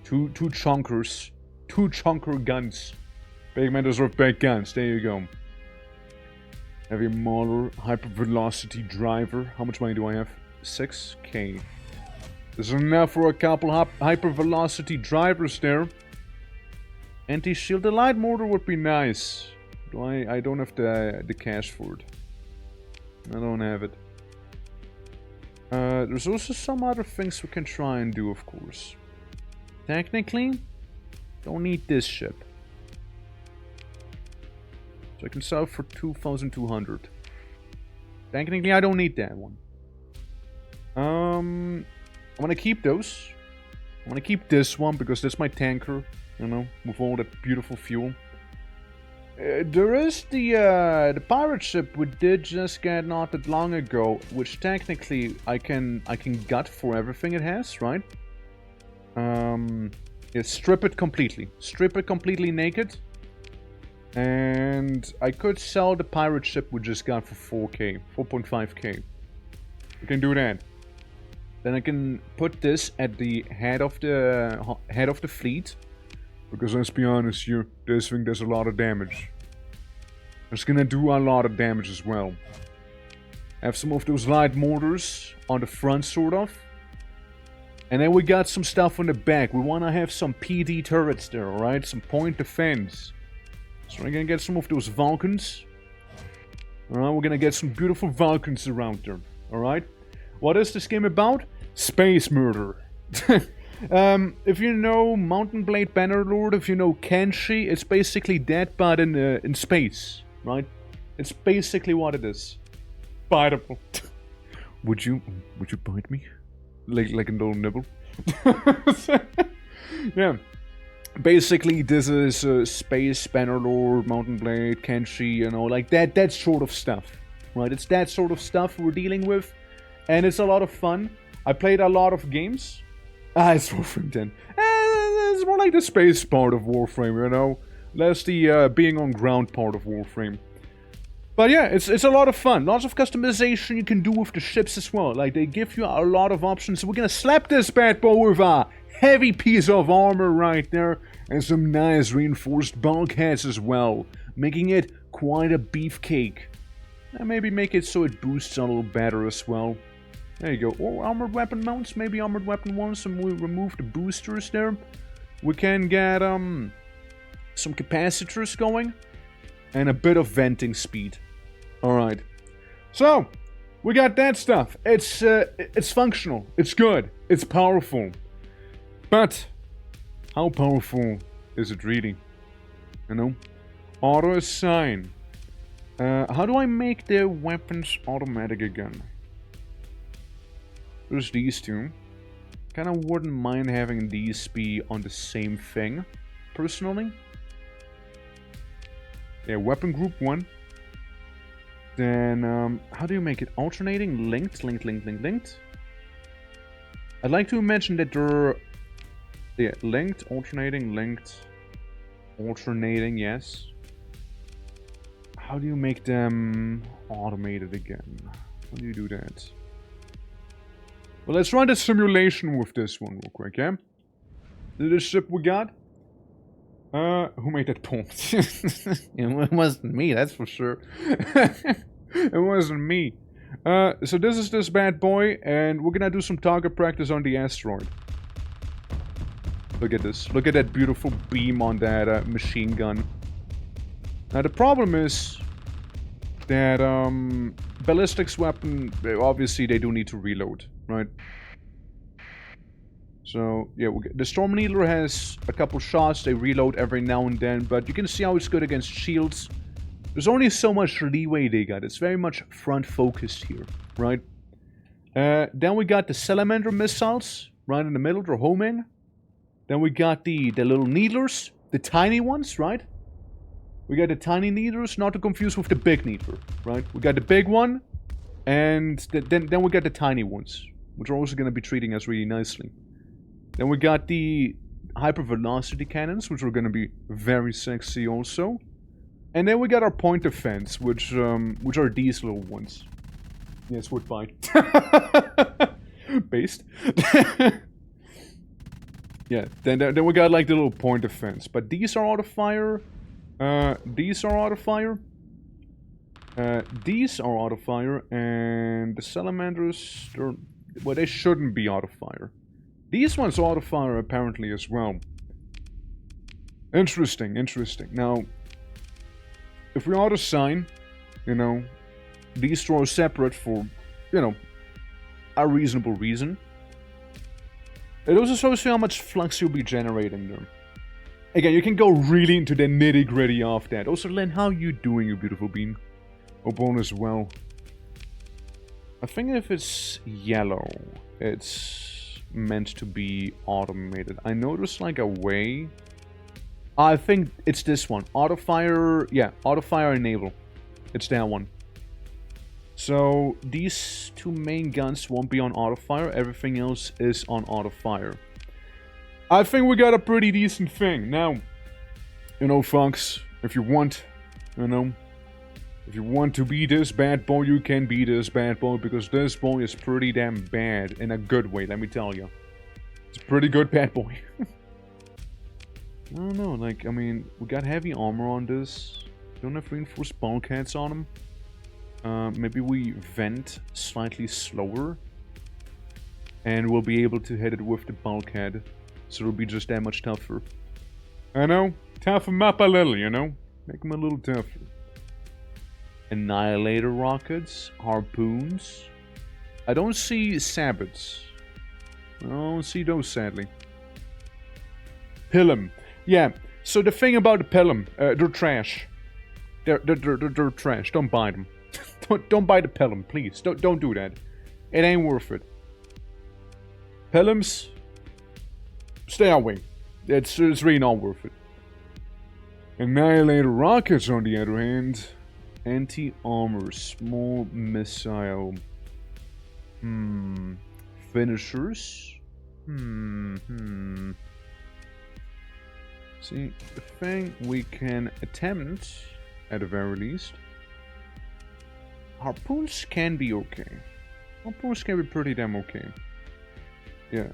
Two chunkers. Two chunker guns. Big men deserve big guns. There you go. Heavy Mauler, hypervelocity driver. How much money do I have? 6k. There's enough for a couple hypervelocity drivers there. Anti-shield. The light mortar would be nice. I don't have the cash for it. I don't have it. There's also some other things we can try and do, of course. Technically, don't need this ship. So I can sell for 2,200. Technically, I don't need that one. I'm gonna keep those. I'm gonna keep this one because that's my tanker, you know, with all that beautiful fuel. There is the pirate ship we did just get not that long ago, which technically I can gut for everything it has, right? Yeah, strip it completely naked, and I could sell the pirate ship we just got for 4k, 4.5k. We can do that. Then I can put this at the head of the fleet, because let's be honest here, this thing does a lot of damage. It's gonna do a lot of damage as well. Have some of those light mortars on the front, sort of. And then we got some stuff on the back. We want to have some PD turrets there, alright? Some point defense. So we're gonna get some of those Vulcans. Alright, we're gonna get some beautiful Vulcans around there. Alright? What is this game about? Space murder. If you know Mountain Blade Bannerlord, if you know Kenshi, it's basically that, but in space, right? It's basically what it is. Biteable. Would you bite me? Like a little nibble? Yeah. Basically, this is Space Bannerlord, Mountain Blade, Kenshi, you know, like that sort of stuff, right? It's that sort of stuff we're dealing with, and it's a lot of fun. I played a lot of games. It's Warframe 10. It's more like the space part of Warframe, you know? Less the being on ground part of Warframe. But yeah, it's a lot of fun. Lots of customization you can do with the ships as well. Like, they give you a lot of options. So we're gonna slap this bad boy with a heavy piece of armor right there. And some nice reinforced bulkheads as well. Making it quite a beefcake. And maybe make it so it boosts a little better as well. There you go. Or armored weapon mounts, maybe armored weapon ones, and we remove the boosters there. We can get some capacitors going. And a bit of venting speed. Alright. So, we got that stuff. It's functional. It's good. It's powerful. But, how powerful is it really? You know? Auto assign. How do I make the weapons automatic again? There's these two. Kinda wouldn't mind having these be on the same thing, personally. Yeah, weapon group 1. Then, how do you make it? Alternating, linked. I'd like to imagine that they're... Yeah, linked, alternating, yes. How do you make them automated again? How do you do that? Well, let's run the simulation with this one real quick, yeah? This ship we got. Who made that point? It wasn't me, that's for sure. It wasn't me. So this is this bad boy, and we're gonna do some target practice on the asteroid. Look at this. Look at that beautiful beam on that machine gun. Now the problem is that ballistics weapon, obviously they do need to reload, right? So, yeah, the Storm Needler has a couple shots, they reload every now and then, but you can see how it's good against shields. There's only so much leeway they got, it's very much front-focused here, right? Then we got the Salamander missiles, right in the middle, they're homing. Then we got the little Needlers, the tiny ones, right? We got the tiny Needlers, not to confuse with the big Needler, right? We got the big one, and then we got the tiny ones, which are also going to be treating us really nicely. Then we got the hypervelocity cannons, which are going to be very sexy also. And then we got our point defense, which are these little ones. Yes, would bite. Based. Yeah, then we got like the little point defense. But these are auto fire. These are auto fire. These are auto fire. And the salamanders, well, they shouldn't be auto fire. These ones auto fire apparently as well. Interesting, interesting. Now, if we auto assign, you know, these two are separate for, you know, a reasonable reason. It also shows you how much flux you'll be generating there. Again, you can go really into the nitty gritty of that. Also, Len, how you doing, you beautiful bean? Hope all is well. I think if it's yellow, it's meant to be automated. I know there's like a way. I think it's this one. Auto fire, yeah, auto fire enable. It's that one. So these two main guns won't be on auto fire. Everything else is on auto fire. I think we got a pretty decent thing. Now, you know, folks, if you want, you know, if you want to be this bad boy, you can be this bad boy, because this boy is pretty damn bad in a good way, let me tell you. It's a pretty good bad boy. I don't know, like, I mean, we got heavy armor on this. Don't have reinforced bulkheads on them. Maybe we vent slightly slower, and we'll be able to hit it with the bulkhead, so it'll be just that much tougher. I know, toughen them up a little, you know? Make them a little tougher. Annihilator rockets, harpoons. I don't see sabots. I don't see those, sadly. Pilum. Yeah, so the thing about the Pilum, they're trash. They're trash. Don't buy them. don't buy the Pilum, please. Don't do that. It ain't worth it. Pilums, stay away. It's really not worth it. Annihilator rockets, on the other hand. Anti-armor, small missile. Finishers. See, the thing we can attempt, at the very least. Harpoons can be okay. Harpoons can be pretty damn okay. Yeah.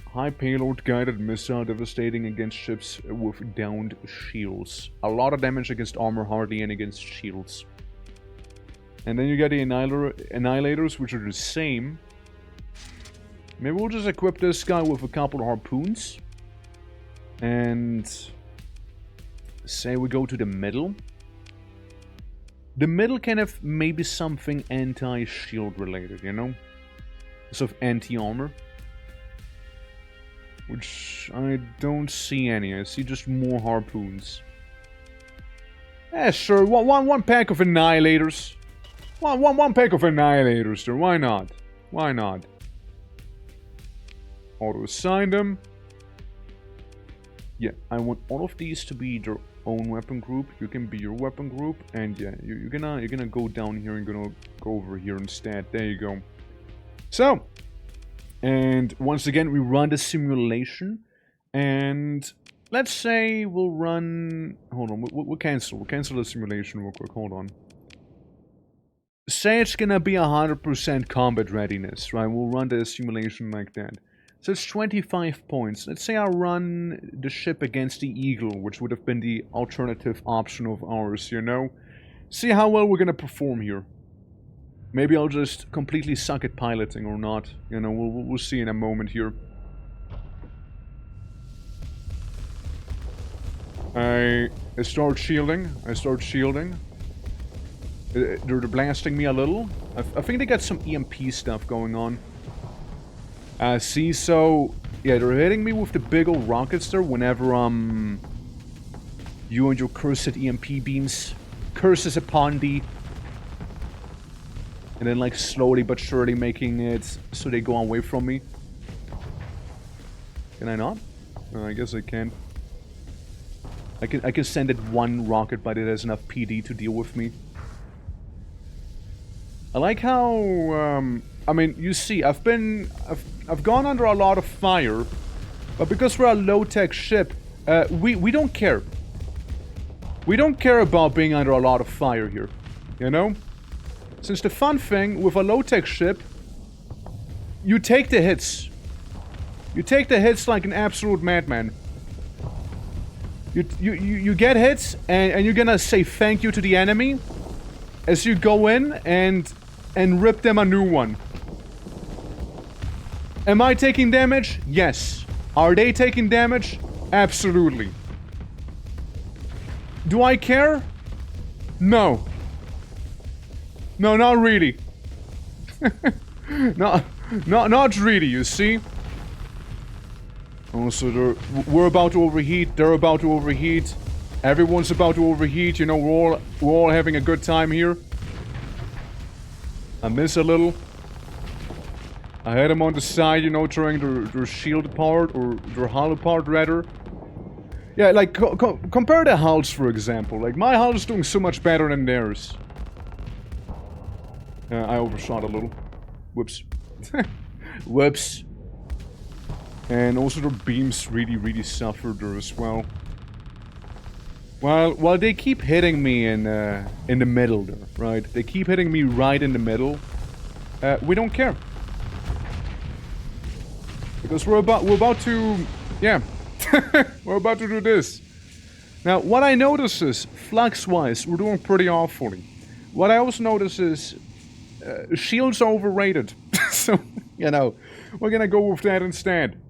High payload guided missile devastating against ships with downed shields. A lot of damage against armor, hardly any against shields. And then you got the Annihilators, which are the same, Maybe we'll just equip this guy with a couple of harpoons. And say we go to the middle. The middle can have maybe something anti-shield related, you know? Sort of anti-armor. Which I don't see any. I see just more harpoons. Yeah, sure. One pack of annihilators. One pack of annihilators there. Why not? Why not? Auto-assign them. Yeah, I want all of these to be their own weapon group. You can be your weapon group, and yeah, you're gonna go down here and gonna go over here instead. There you go. So, and once again, we run the simulation, and let's say we'll run. Hold on, we'll cancel. We'll cancel the simulation real quick. Hold on. Say it's gonna be 100% combat readiness, right? We'll run the simulation like that. So it's 25 points. Let's say I run the ship against the Eagle, which would have been the alternative option of ours, you know? See how well we're gonna perform here. Maybe I'll just completely suck at piloting or not. You know, we'll see in a moment here. I start shielding. They're blasting me a little. I think they got some EMP stuff going on. See, so, yeah, they're hitting me with the big old rockets there whenever, you and your cursed EMP beams. Curses upon thee. And then, like, slowly but surely making it so they go away from me. Can I not? I guess I can. I can send it one rocket, but it has enough PD to deal with me. I like how, I mean, you see, I've gone under a lot of fire, but because we're a low-tech ship, we don't care. We don't care about being under a lot of fire here, you know? Since the fun thing with a low-tech ship, you take the hits. You take the hits like an absolute madman. You get hits, and you're gonna say thank you to the enemy as you go in and rip them a new one. Am I taking damage? Yes. Are they taking damage? Absolutely. Do I care? No. No, not really. Not really, you see? Also, we're about to overheat, they're about to overheat. Everyone's about to overheat, you know, we're all having a good time here. I miss a little. I had them on the side, you know, throwing their shield apart, or their hull apart, rather. Yeah, like, compare the hulls, for example. Like, my hull is doing so much better than theirs. I overshot a little. Whoops. Whoops. And also their beams really suffered there as well. While they keep hitting me in the middle there, right? They keep hitting me right in the middle. We don't care. Because we're about to, yeah, we're about to do this. Now, what I notice is, flux-wise, we're doing pretty awfully. What I also notice is, shields are overrated. So, you know, we're gonna go with that instead.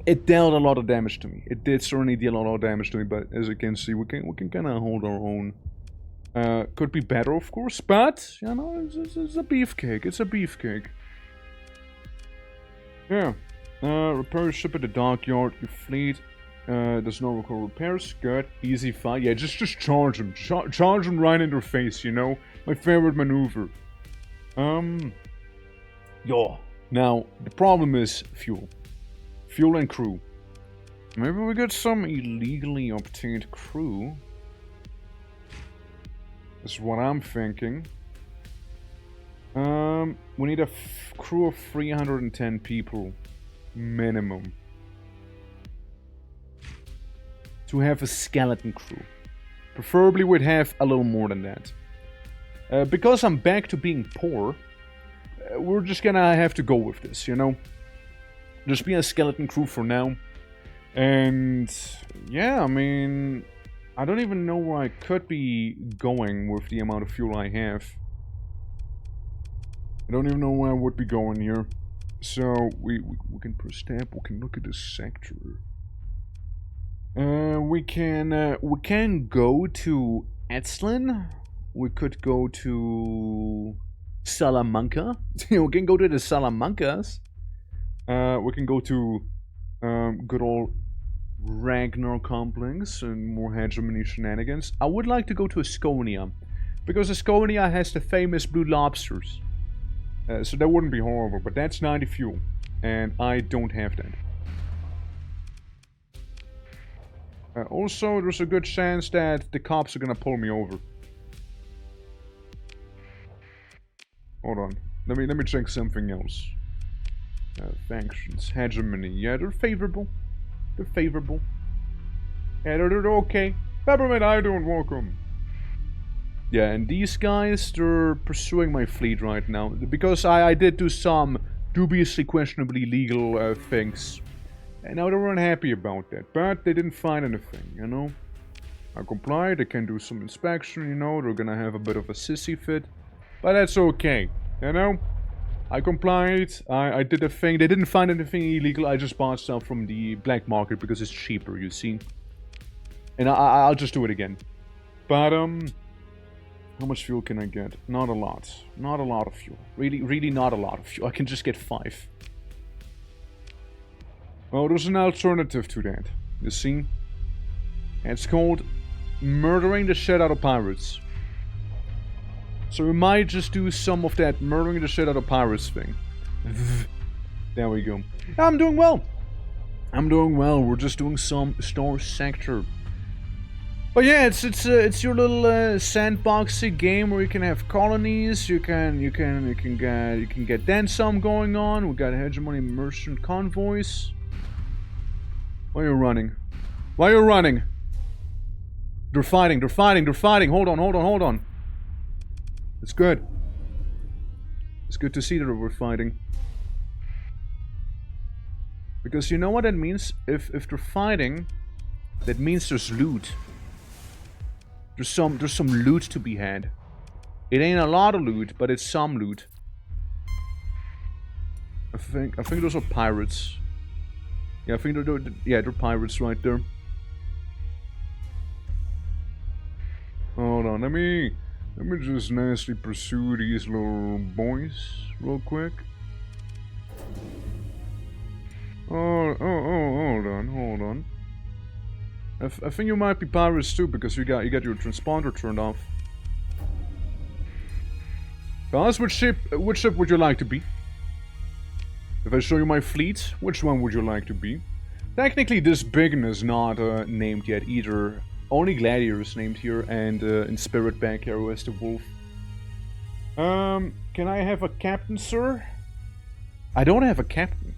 It dealt a lot of damage to me. It did certainly deal a lot of damage to me, but as you can see, we can kind of hold our own. Could be better, of course, but, you know, it's a beefcake. It's a beefcake. Yeah. Repair ship at the dockyard. Your fleet. There's no record repairs. Good. Easy fight. Yeah, just charge them. Charge them right in their face, you know? My favorite maneuver. Yeah. Now, the problem is fuel. Fuel and crew. Maybe we get some illegally obtained crew. That's what I'm thinking. We need a crew of 310 people. Minimum. To have a skeleton crew. Preferably we'd have a little more than that. Because I'm back to being poor, we're just gonna have to go with this, you know? Just be a skeleton crew for now. And yeah, I mean, I don't even know where I could be going with the amount of fuel I have. I don't even know where I would be going here. So we can press tab. We can look at the sector. We can go to Etzlin. We could go to Salamanca. We can go to the Salamancas. We can go to good old Ragnar Complex and more hegemony shenanigans. I would like to go to Asconia, because Asconia has the famous blue lobsters. So that wouldn't be horrible, but that's 90 fuel, and I don't have that. Also, there's a good chance that the cops are gonna pull me over. Hold on, let me check something else. Factions, hegemony, yeah, they're favorable. They're favorable. Yeah, they're okay. Peppermint, I don't welcome. Yeah, and these guys, they're pursuing my fleet right now. Because I did do some dubiously, questionably legal things. And now they weren't happy about that. But they didn't find anything, you know. I complied, they can do some inspection, you know. They're gonna have a bit of a sissy fit. But that's okay, you know. I complied, I did a thing. They didn't find anything illegal. I just bought stuff from the black market because it's cheaper, you see. And I'll just do it again. But, how much fuel can I get? Not a lot. Not a lot of fuel. Really not a lot of fuel. I can just get 5. Oh, there's an alternative to that. You see? It's called murdering the shit out of pirates. So we might just do some of that murdering the shit out of pirates thing. There we go. I'm doing well. I'm doing well. We're just doing some STARSECTOR. But yeah, it's your little sandboxy game where you can have colonies. You can get then some going on. We got hegemony merchant convoys. Why are you running? Why are you running? They're fighting. They're fighting. They're fighting. Hold on. It's good. It's good to see that we're fighting. Because you know what that means? If they're fighting, that means there's loot. There's some loot to be had. It ain't a lot of loot, but it's some loot. I think those are pirates. Yeah, I think they're pirates right there. Hold on, let me just nicely pursue these little boys real quick. Oh, hold on. I think you might be pirates too, because you got your transponder turned off. Guys, which ship would you like to be? If I show you my fleet, which one would you like to be? Technically, this Biggin is not named yet either. Only Gladiator is named here, and in Spirit back here was the wolf. Can I have a captain, sir? I don't have a captain.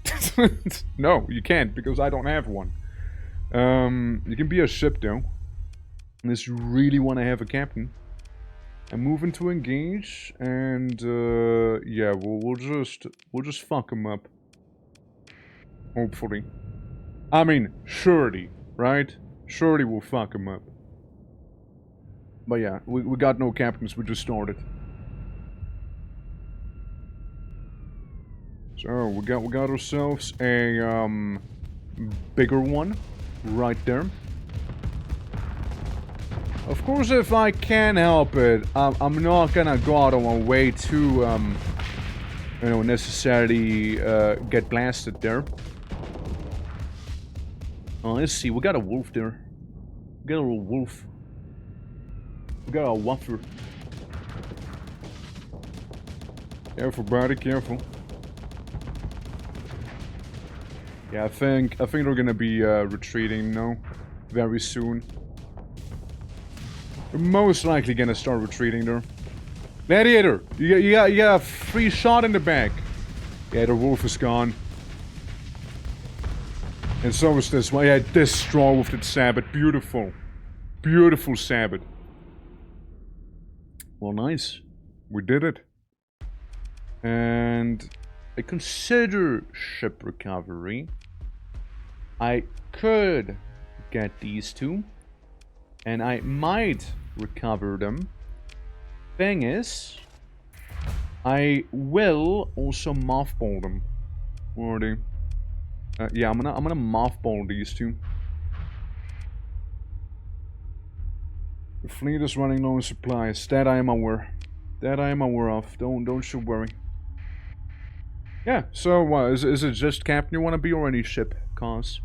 No, you can't, because I don't have one. You can be a ship though. Unless you really want to have a captain. I'm moving to engage, and yeah, we'll just fuck him up. Hopefully. I mean, surely, right? Surely we'll fuck him up. But yeah, we got no captains, we just started. So we got ourselves a bigger one right there. Of course, if I can help it, I'm not gonna go out of my way to you know, necessarily get blasted there. Oh, let's see, we got a wolf there. We got a little wolf. We got a wuffer. Careful, buddy, careful. Yeah, I think they're gonna be retreating now, very soon. They're most likely gonna start retreating there. Gladiator, you got a free shot in the back. Yeah, the wolf is gone. And so is this one. Yeah, this straw with its sabot. Beautiful. Beautiful sabot. Well, nice. We did it. And I consider ship recovery. I could get these two. And I might recover them. Thing is, I will also mothball them. Where are they? Yeah, I'm gonna mothball these two. The fleet is running low on supplies. That I am aware. That I am aware of. Don't you worry. Yeah. So is it just captain you want to be, or any ship, cause?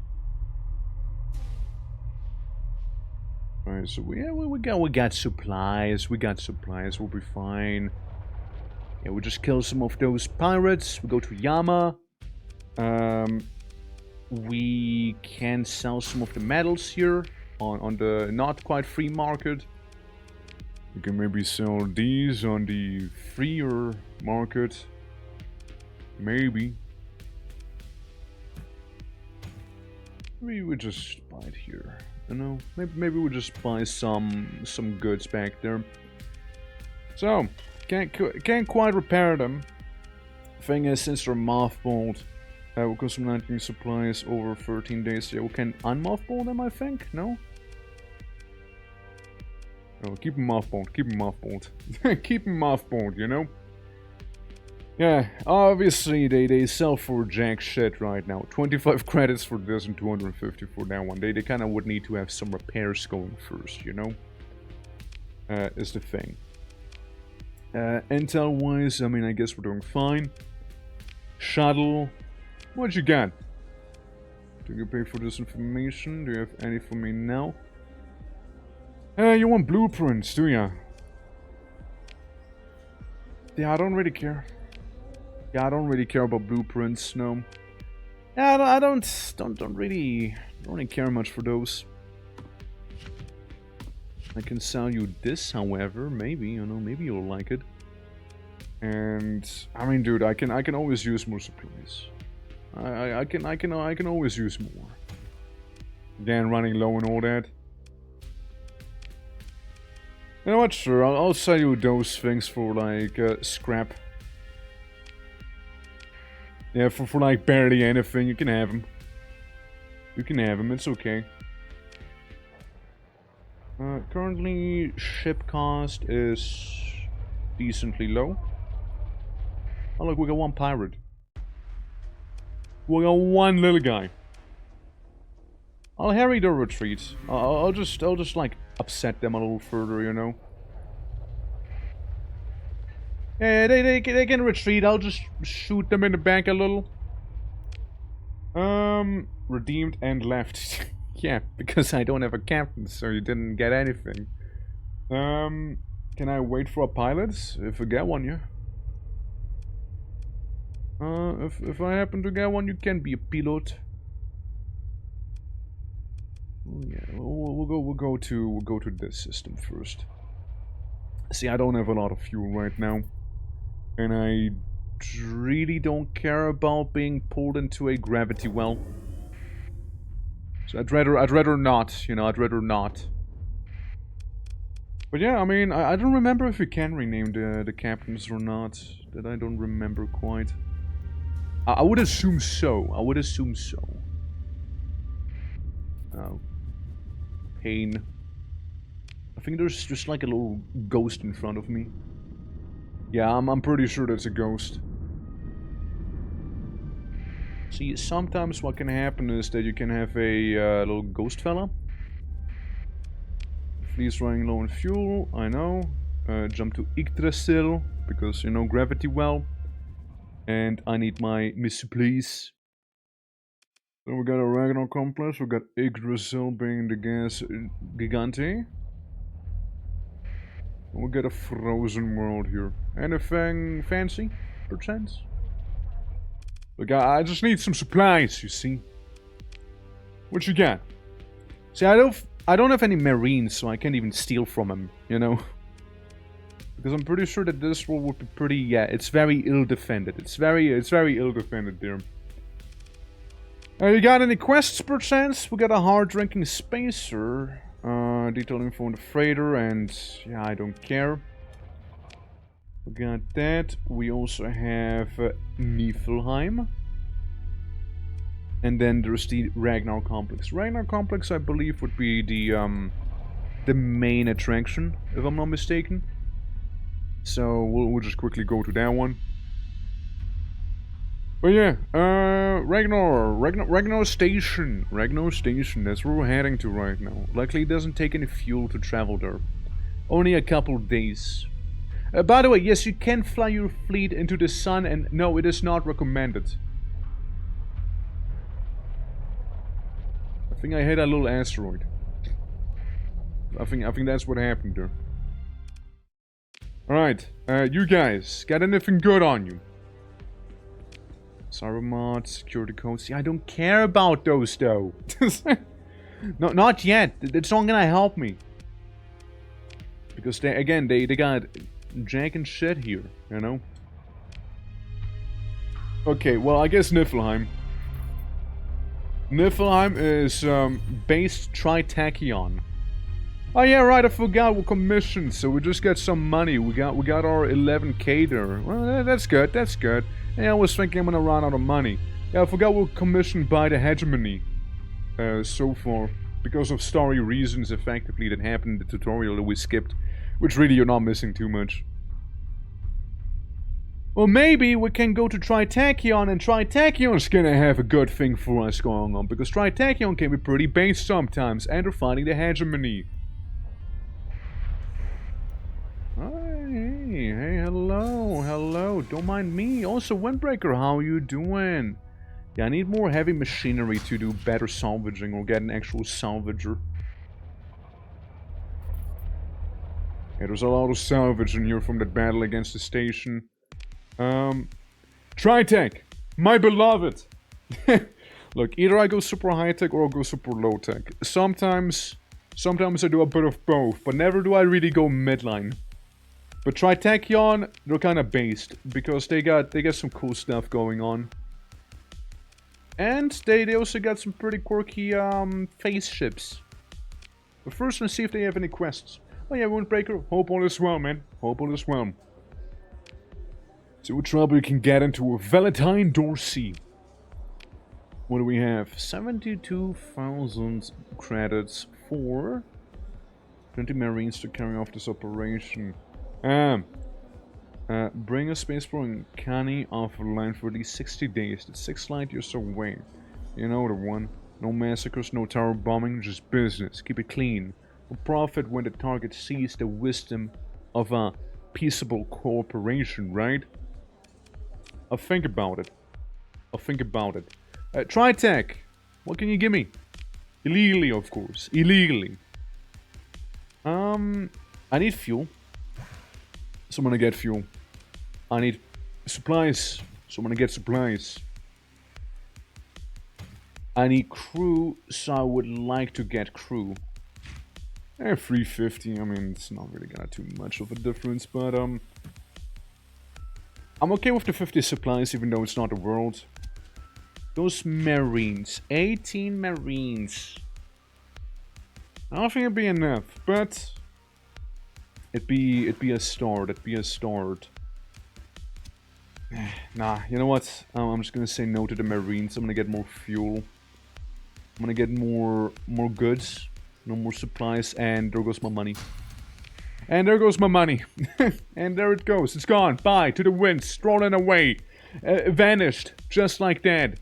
Alright, so we got supplies. We got supplies. We'll be fine. Yeah, we just kill some of those pirates. We go to Yama. We can sell some of the metals here on the not quite free market. We can maybe sell these on the freer market. Maybe. Maybe we just buy it here. You know, maybe we just buy some goods back there. So can't quite repair them. Thing is, since they're mothballed, we'll consume 19 supplies over 13 days. Yeah, we can unmothball them, I think. No. No, keep them mothballed. Keep them mothballed. Keep them mothballed. You know. Yeah, obviously they sell for jack shit right now. 25 credits for this and 250 for that one. They kind of would need to have some repairs going first, you know? Is the thing. Intel-wise, I mean, I guess we're doing fine. Shuttle. What you got? Do you pay for this information? Do you have any for me now? You want blueprints, do ya? Yeah, I don't really care. Yeah, I don't really care about blueprints, no. Yeah, I don't really care much for those. I can sell you this, however, maybe, you know, maybe you'll like it. And I mean, dude, I can always use more supplies. I can always use more. Again, running low and all that. You know what, sure, I'll sell you those things for like scrap. Yeah, for like barely anything, you can have them. You can have them, it's okay. Currently, ship cost is decently low. Oh look, we got one pirate. We got one little guy. I'll harry their retreat. I'll just like upset them a little further, you know. Yeah, they can retreat. I'll just shoot them in the back a little. Redeemed and left. Yeah, because I don't have a captain, so you didn't get anything. Can I wait for a pilot? If I get one, yeah. If I happen to get one, you can be a pilot. Oh, yeah, we'll go to this system first. See, I don't have a lot of fuel right now, and I really don't care about being pulled into a gravity well. So I'd rather not, you know, I'd rather not. But yeah, I mean, I don't remember if we can rename the captains or not. That I don't remember quite. I would assume so. I would assume so. Oh. Pain. I think there's just like a little ghost in front of me. Yeah, I'm pretty sure that's a ghost. See, sometimes what can happen is that you can have a little ghost fella. Fleet's running low on fuel, I know. Jump to Yggdrasil, because, you know, gravity well. And I need my supplies. So we got a Ragnar complex, we got Yggdrasil being the gas gigante. And we got a frozen world here. Anything fancy, perchance? Look, I just need some supplies, you see. What you got? See, I don't have any marines, so I can't even steal from them, you know? Because I'm pretty sure that this world would be pretty, yeah, it's very ill-defended. It's very ill-defended there. You got any quests, perchance? We got a hard-drinking spacer. Detailed info on the freighter, and yeah, I don't care. We got that. We also have Niflheim. And then there's the Ragnar complex. Ragnar complex, I believe, would be the main attraction, if I'm not mistaken. So we'll just quickly go to that one. But yeah, Ragnar Station. Ragnar Station, that's where we're heading to right now. Luckily it doesn't take any fuel to travel there. Only a couple days. By the way, yes, you can fly your fleet into the sun, and no, it is not recommended. I think I hit a little asteroid. I think that's what happened there. Alright, you guys, got anything good on you? Cybermod, security codes. Yeah, I don't care about those though. No, not yet. That's not gonna help me. Because they got jack and shit here, you know? Okay, well, I guess Niflheim. Niflheim is based Tritachyon. Oh yeah, right, I forgot we're commissioned, so we just got some money. We got our 11k there. Well, that's good, that's good. Yeah, I was thinking I'm gonna run out of money. Yeah, I forgot we're commissioned by the hegemony so far. Because of story reasons, effectively, that happened in the tutorial that we skipped. Which really you're not missing too much. Well, maybe we can go to Tritachyon, and Tritacyon's gonna have a good thing for us going on. Because Tritachyon can be pretty based sometimes, and they're fighting the hegemony. Hey, hello, don't mind me. Also, Windbreaker, how you doing? Yeah, I need more heavy machinery to do better salvaging or get an actual salvager. Yeah, there's a lot of salvage in here from that battle against the station. Tritech, my beloved. Look, either I go super high-tech or I go super low-tech. Sometimes I do a bit of both, but never do I really go midline. But Tritachyon, they're kind of based, because they got some cool stuff going on. And they also got some pretty quirky phase ships. But first, let's see if they have any quests. Oh yeah, Windbreaker, hope all is well, man. Hope all is well. See what trouble you can get into a Valentine Dorsey. What do we have? 72,000 credits for 20 Marines to carry off this operation. Bring a spaceport and Canny offline for at least 60 days. That's 6 light years away. You know the one. No massacres, no tower bombing, just business. Keep it clean. We'll profit when the target sees the wisdom of a peaceable cooperation, right? I'll think about it. Tritech, what can you give me? Illegally, of course. Illegally. I need fuel. So I'm gonna get fuel. I need supplies. So I'm gonna get supplies. I need crew, so I would like to get crew. 350, I mean, it's not really gonna too much of a difference, but I'm okay with the 50 supplies, even though it's not the world. Those Marines, 18 Marines. I don't think it'd be enough, but it'd be a start. Nah, you know what? I'm just gonna say no to the Marines. I'm gonna get more fuel. I'm gonna get more goods, no more supplies, and there goes my money. And there goes my money. And there it goes. It's gone. Bye to the wind, strolling away, vanished just like that.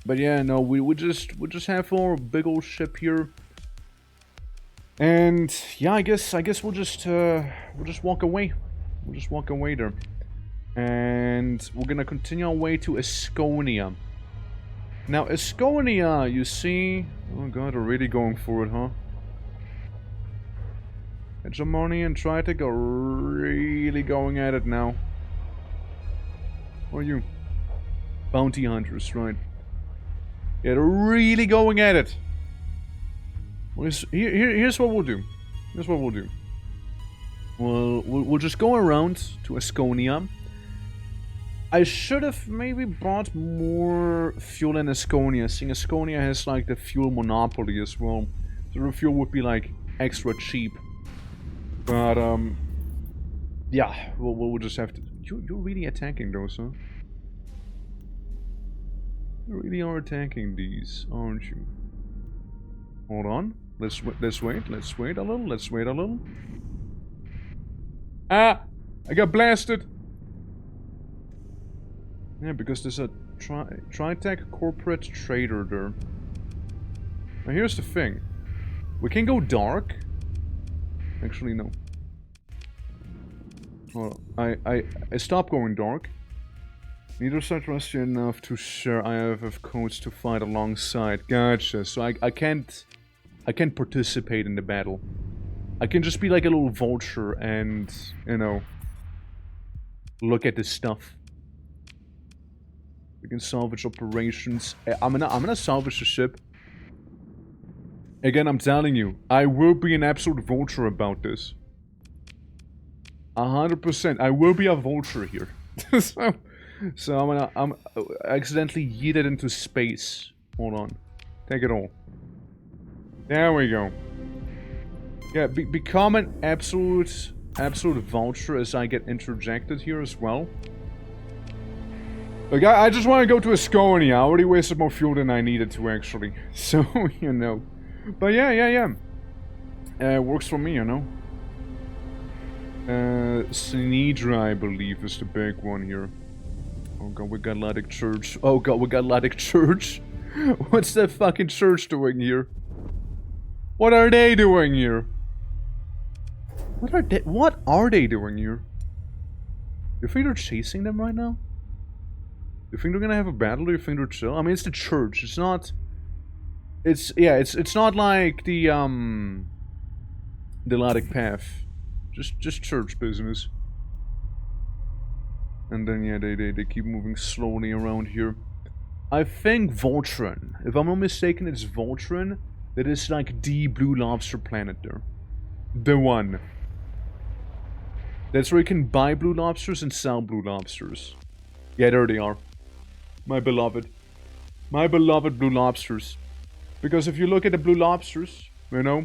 But yeah, no, we just have our big old ship here. And yeah, I guess we'll just walk away. We'll just walk away there. And we're gonna continue our way to Eskonia. Now, Eskonia, you see... Oh god, they're really going for it, huh? Hegemony and Tritech are really going at it now. What are you? Bounty hunters, right? Yeah, they're really going at it. Here's what we'll do. We'll just go around to Eskonia. I should have maybe bought more fuel in Eskonia, seeing Eskonia has like the fuel monopoly as well. So the fuel would be like extra cheap. But yeah, we'll just have to. You're really attacking those, huh? You really are attacking these, aren't you? Hold on. Let's wait a little. Ah! I got blasted! Yeah, because there's a Tritech corporate trader there. Now here's the thing. We can go dark. Actually, no. Well, I stopped going dark. Neither side trust you enough to share IFF codes to fight alongside. Gotcha. So I can't participate in the battle. I can just be like a little vulture and, you know, look at this stuff. We can salvage operations. I'm gonna salvage the ship. Again, I'm telling you, I will be an absolute vulture about this. 100%. I will be a vulture here. So I'm accidentally yeeted into space. Hold on. Take it all. There we go. Yeah, become an absolute vulture as I get interjected here as well. Look, I just want to go to Asconi. I already wasted more fuel than I needed to, actually. So, you know. But yeah. Works for me, you know. Sinedra, I believe, is the big one here. Oh god, we got Galactic Church. Oh god, we got Galactic Church. What's that fucking church doing here? What are they doing here? What are they doing here? You think they're chasing them right now? You think they're gonna have a battle, or you think they're chill? I mean, it's the church, it's not... It's not like the Galactic Path. Just church business. And then, yeah, they keep moving slowly around here. I think Voltron, if I'm not mistaken, it's Voltron that is like the Blue Lobster planet there. The one. That's where you can buy Blue Lobsters and sell Blue Lobsters. Yeah, there they are. My beloved. My beloved Blue Lobsters. Because if you look at the Blue Lobsters, you know,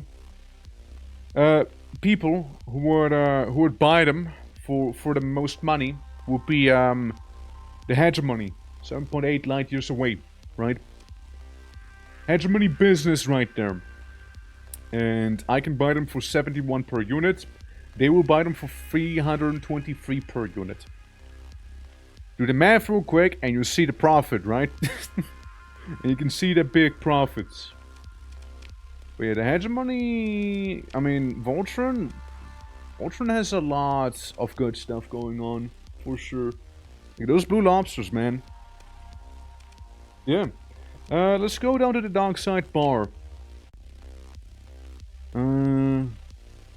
people who would buy them for the most money would be the hegemony, 7.8 light years away, right? Hegemony business right there. And I can buy them for 71 per unit. They will buy them for 323 per unit. Do the math real quick and you see the profit, right? And you can see the big profits. But yeah, the hegemony... I mean, Voltron has a lot of good stuff going on, for sure. Like those Blue Lobsters, man. Yeah. Let's go down to the dark side bar.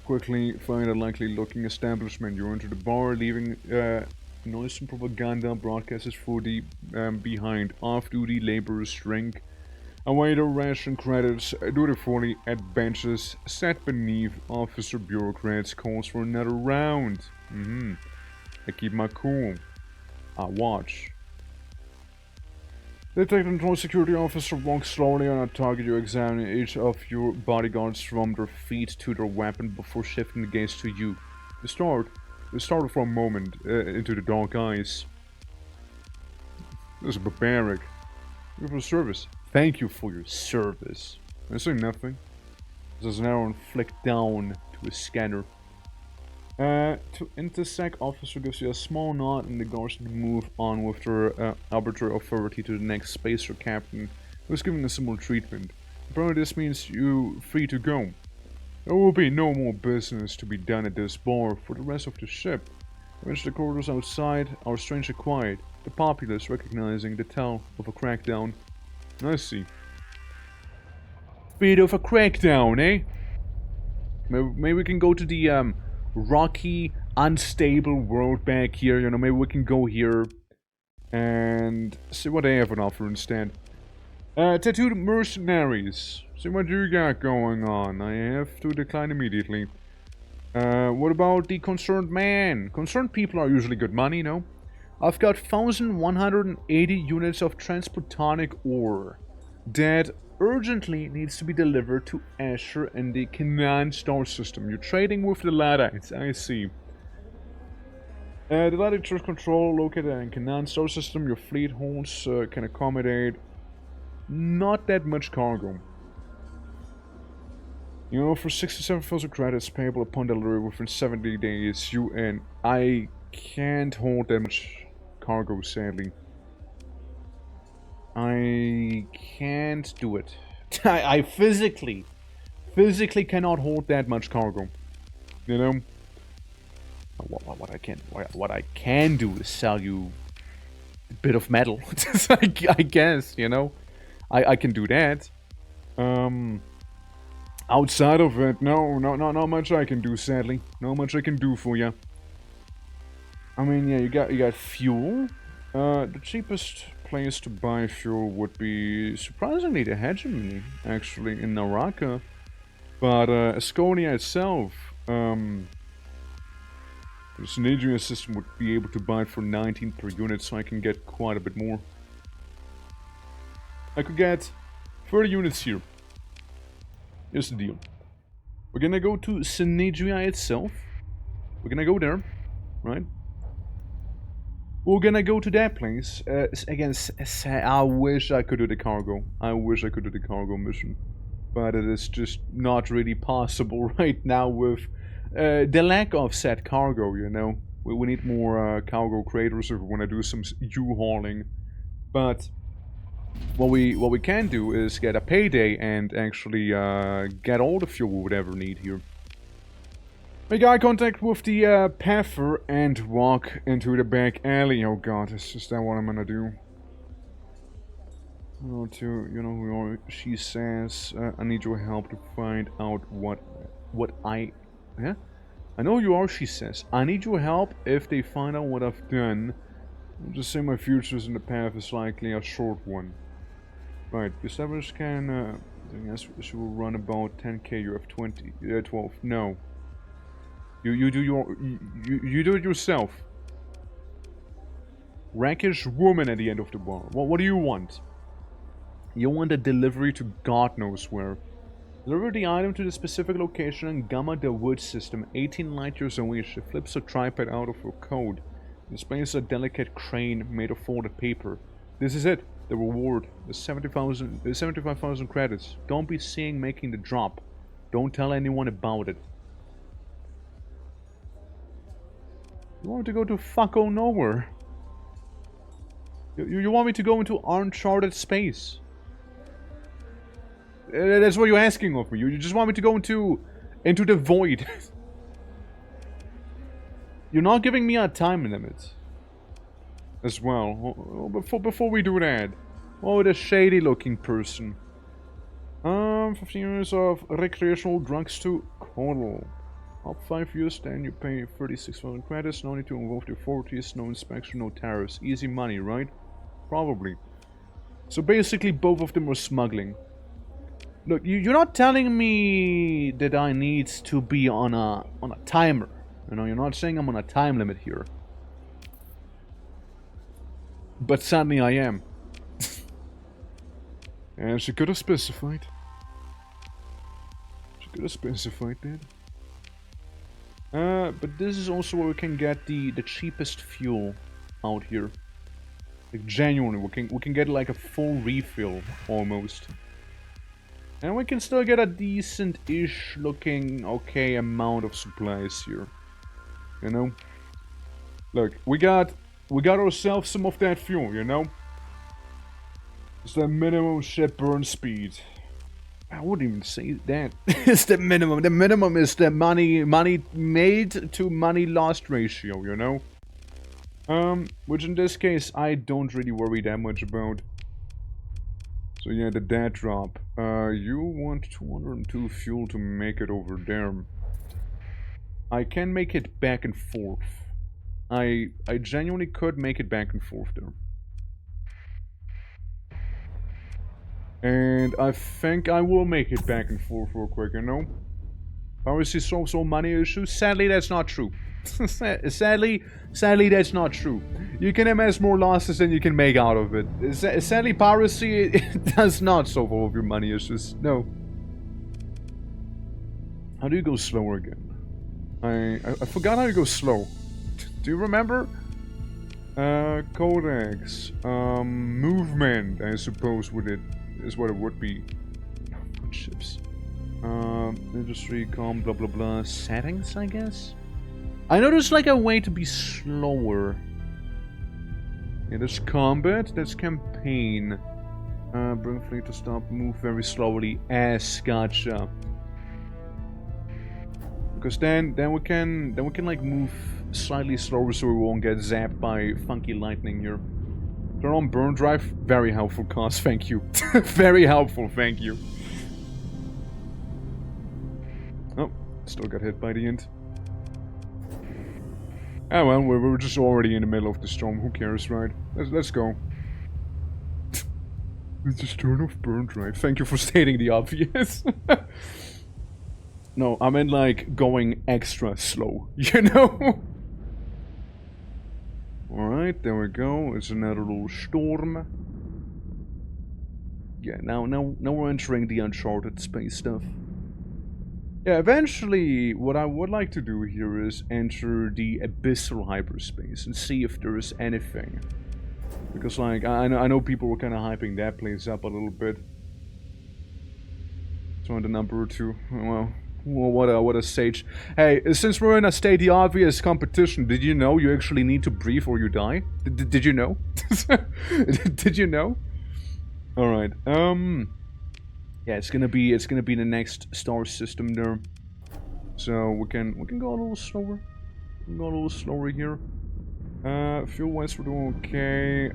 Quickly find a likely looking establishment. You enter the bar, leaving noise and propaganda broadcasts for the behind. Off-duty laborers drink. Away their ration credits dutifully at benches set beneath officer bureaucrats. Calls for another round. I keep my cool. I watch. Detective control security officer walks slowly on a target. You examine each of your bodyguards from their feet to their weapon before shifting the gaze to you. You start for a moment into the dark eyes. This is barbaric. Thank you for service. Thank you for your service. I say nothing. There's an arrow and flick down to a scanner. To intersect, officer gives you a small nod and the guards move on with their arbitrary authority to the next spacer captain, who is giving a similar treatment. Apparently this means you're free to go. There will be no more business to be done at this bar for the rest of the ship. Once the corridors outside are strangely quiet, the populace recognizing the tell of a crackdown. I see. Bit of a crackdown, eh? Maybe we can go to the rocky, unstable world back here. You know, maybe we can go here and see what they have on offer instead. Tattooed mercenaries. See what you got going on. I have to decline immediately. What about the concerned man? Concerned people are usually good money, no? I've got 1,180 units of transpotonic ore that urgently needs to be delivered to Asher in the Canaan star system. You're trading with the Ladites, I see. The Ladite Church Control located in Canaan star system. Your fleet holds can accommodate not that much cargo. You know, for 67,000 credits payable upon delivery within 70 days, I can't hold that much cargo, sadly. I can't do it. I physically cannot hold that much cargo. You know? What I can do is sell you a bit of metal. I guess, you know? I can do that. Outside of it, not much I can do, sadly. Not much I can do for you. I mean, yeah, you got fuel. The cheapest place to buy fuel would be, surprisingly, the hegemony, actually, in Naraka. But Asconia itself, the Synedria system would be able to buy it for 19 per unit, so I can get quite a bit more. I could get 30 units here. Here's the deal. We're gonna go to Synedria itself. We're gonna go there, right? We're gonna go to that place. Again, I wish I could do the cargo. I wish I could do the cargo mission. But it is just not really possible right now with the lack of said cargo, you know. We need more cargo creators if we want to do some U-hauling. But what we can do is get a payday and actually get all the fuel we would ever need here. Make eye contact with the pather and walk into the back alley. Oh god, is that what I'm gonna do? Oh, you know who she says, I need your help to find out what I... Yeah? I know you are, she says. I need your help if they find out what I've done. I'll just say my futures in the path is likely a short one. Right, the establish can, I guess she will run about 10k, you have 12. No. You do it yourself. Rakish woman at the end of the bar. What do you want? You want a delivery to God knows where. Deliver the item to the specific location in Gamma the Wood system, 18 light years away. She flips a tripod out of her code. Displays a delicate crane made of folded paper. This is it. The reward. The 75,000 credits. Don't be seeing making the drop. Don't tell anyone about it. You want me to go to fucko nowhere? You want me to go into uncharted space? That's what you're asking of me. You just want me to go into the void. You're not giving me a time limit. As well. Before we do that. Oh, the shady looking person. 15 years of recreational drugs to Coddle. Up 5 years, then you pay 36,000 credits. No need to involve the authorities. No inspection, no tariffs. Easy money, right? Probably. So basically both of them are smuggling. Look, you're not telling me that I need to be on a timer. You know, you're not saying I'm on a time limit here. But sadly I am. And she could have specified. She could have specified that. But this is also where we can get the cheapest fuel out here. Like genuinely, we can get like a full refill almost. And we can still get a decent-ish looking okay amount of supplies here. You know? Look, we got ourselves some of that fuel, you know? It's the minimum ship burn speed. I wouldn't even say that. It's the minimum. The minimum is the money made to money lost ratio, you know? Which in this case I don't really worry that much about. So yeah, the dead drop. You want 202 fuel to make it over there. I can make it back and forth. I genuinely could make it back and forth there. And I think I will make it back and forth real quick, you know? Obviously so money issues. Sadly, that's not true. Sadly, that's not true. You can amass more losses than you can make out of it. Sadly, piracy, it does not solve all of your money issues. No. How do you go slower again? I forgot how you go slow. Do you remember? Codex. Movement, I suppose, with it is what it would be. Ships. Industry, com, blah blah blah. Settings, I guess? I know there's like a way to be slower. Yeah, there's combat, that's campaign. Bring fleet to stop. Move very slowly. Gotcha. Because then we can like move slightly slower so we won't get zapped by funky lightning here. Turn on burn drive. Very helpful, cause thank you. Very helpful, thank you. Oh, still got hit by the end. Ah well, we're just already in the middle of the storm. Who cares, right? Let's go. Just turn off burn drive. Thank you for stating the obvious. No, I meant like going extra slow, you know? Alright, there we go. It's another little storm. Yeah, now we're entering the uncharted space stuff. Yeah, eventually, what I would like to do here is enter the abyssal hyperspace and see if there is anything. Because, like, I know people were kind of hyping that place up a little bit. So on the number 2, well, what a sage. Hey, since we're in a state the obvious competition, did you know you actually need to breathe or you die? Did you know? Did you know? All right. Yeah, it's gonna be the next star system there. So we can go a little slower. We can go a little slower here. Fuel-wise we're doing okay.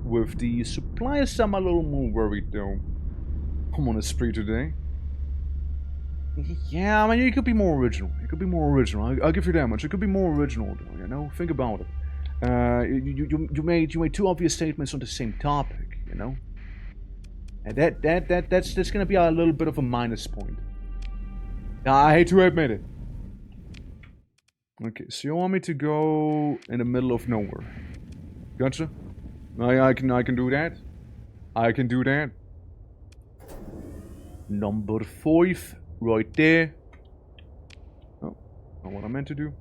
With the supplies I'm a little more worried though. I'm on a spree today. Yeah, I mean, it could be more original. It could be more original. I'll give you that much. It could be more original, though, you know? Think about it. You made 2 obvious statements on the same topic, you know? And that's gonna be a little bit of a minus point. I hate to admit it. Okay, so you want me to go in the middle of nowhere? Gotcha. I can do that. I can do that. Number 5. Right there. Oh, not what I meant to do.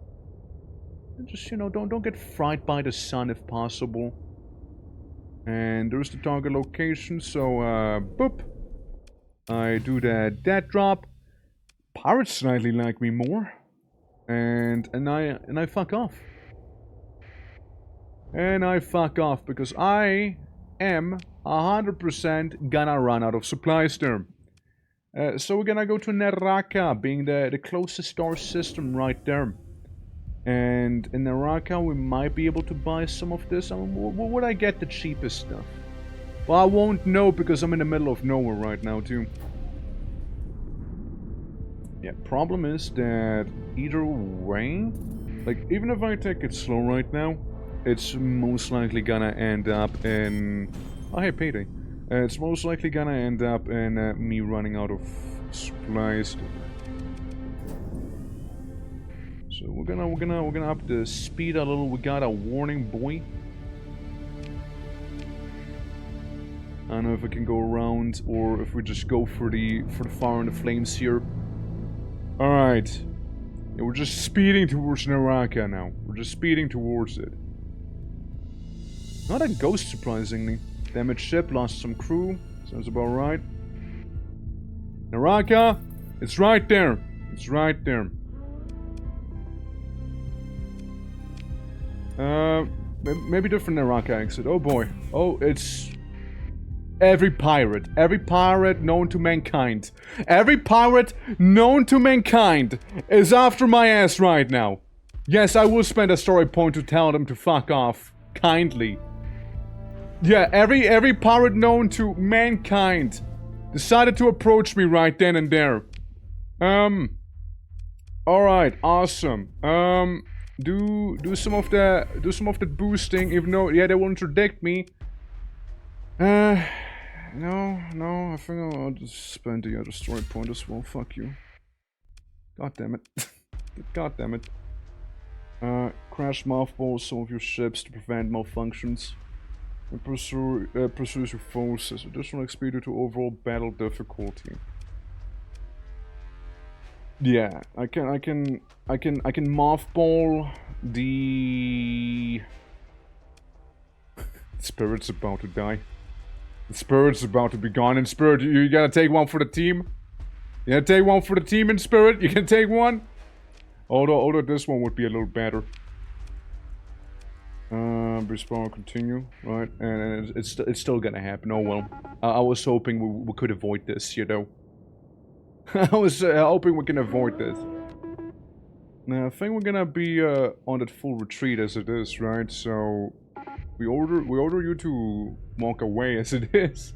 Just, you know, don't get fried by the sun if possible. And there's the target location, so, boop. I do that drop. Pirates slightly like me more. And I fuck off. And I fuck off because I am 100% gonna run out of supplies there. So we're gonna go to Naraka, being the closest star system right there. And in Naraka we might be able to buy some of this. I mean, where would I get the cheapest stuff? Well, I won't know because I'm in the middle of nowhere right now too. Yeah, problem is that either way, like even if I take it slow right now, it's most likely gonna end up in... Oh hey, payday. It's most likely gonna end up in me running out of supplies. So we're gonna up the speed a little. We got a warning buoy. I don't know if I can go around or if we just go for the fire and the flames here. All right, yeah, we're just speeding towards Naraka now. We're just speeding towards it. Not a ghost, surprisingly. Damaged ship, lost some crew. Sounds about right. Naraka, it's right there. It's right there. Maybe different Naraka exit. Oh boy. Oh, it's every pirate known to mankind. Every pirate known to mankind is after my ass right now. Yes, I will spend a story point to tell them to fuck off. Kindly. Yeah, every pirate known to mankind decided to approach me right then and there. Alright, awesome. Do some of the boosting, even though yeah they will interdict me. No, I think I'll just spend the other story point as well. Fuck you. God damn it. God damn it. Crash mothballs some of your ships to prevent malfunctions. And pursues your foes as additional XP due to overall battle difficulty. Yeah, I can mothball the Spirit's about to die. The Spirit's about to be gone. In Spirit, you gotta take one for the team. You gotta take one for the team in Spirit. You can take one. Although this one would be a little better. Respawn continue, right? And it's still gonna happen. Oh well. I was hoping we could avoid this, you know. I was hoping we can avoid this. Now I think we're gonna be on that full retreat as it is, right? So we order you to walk away as it is.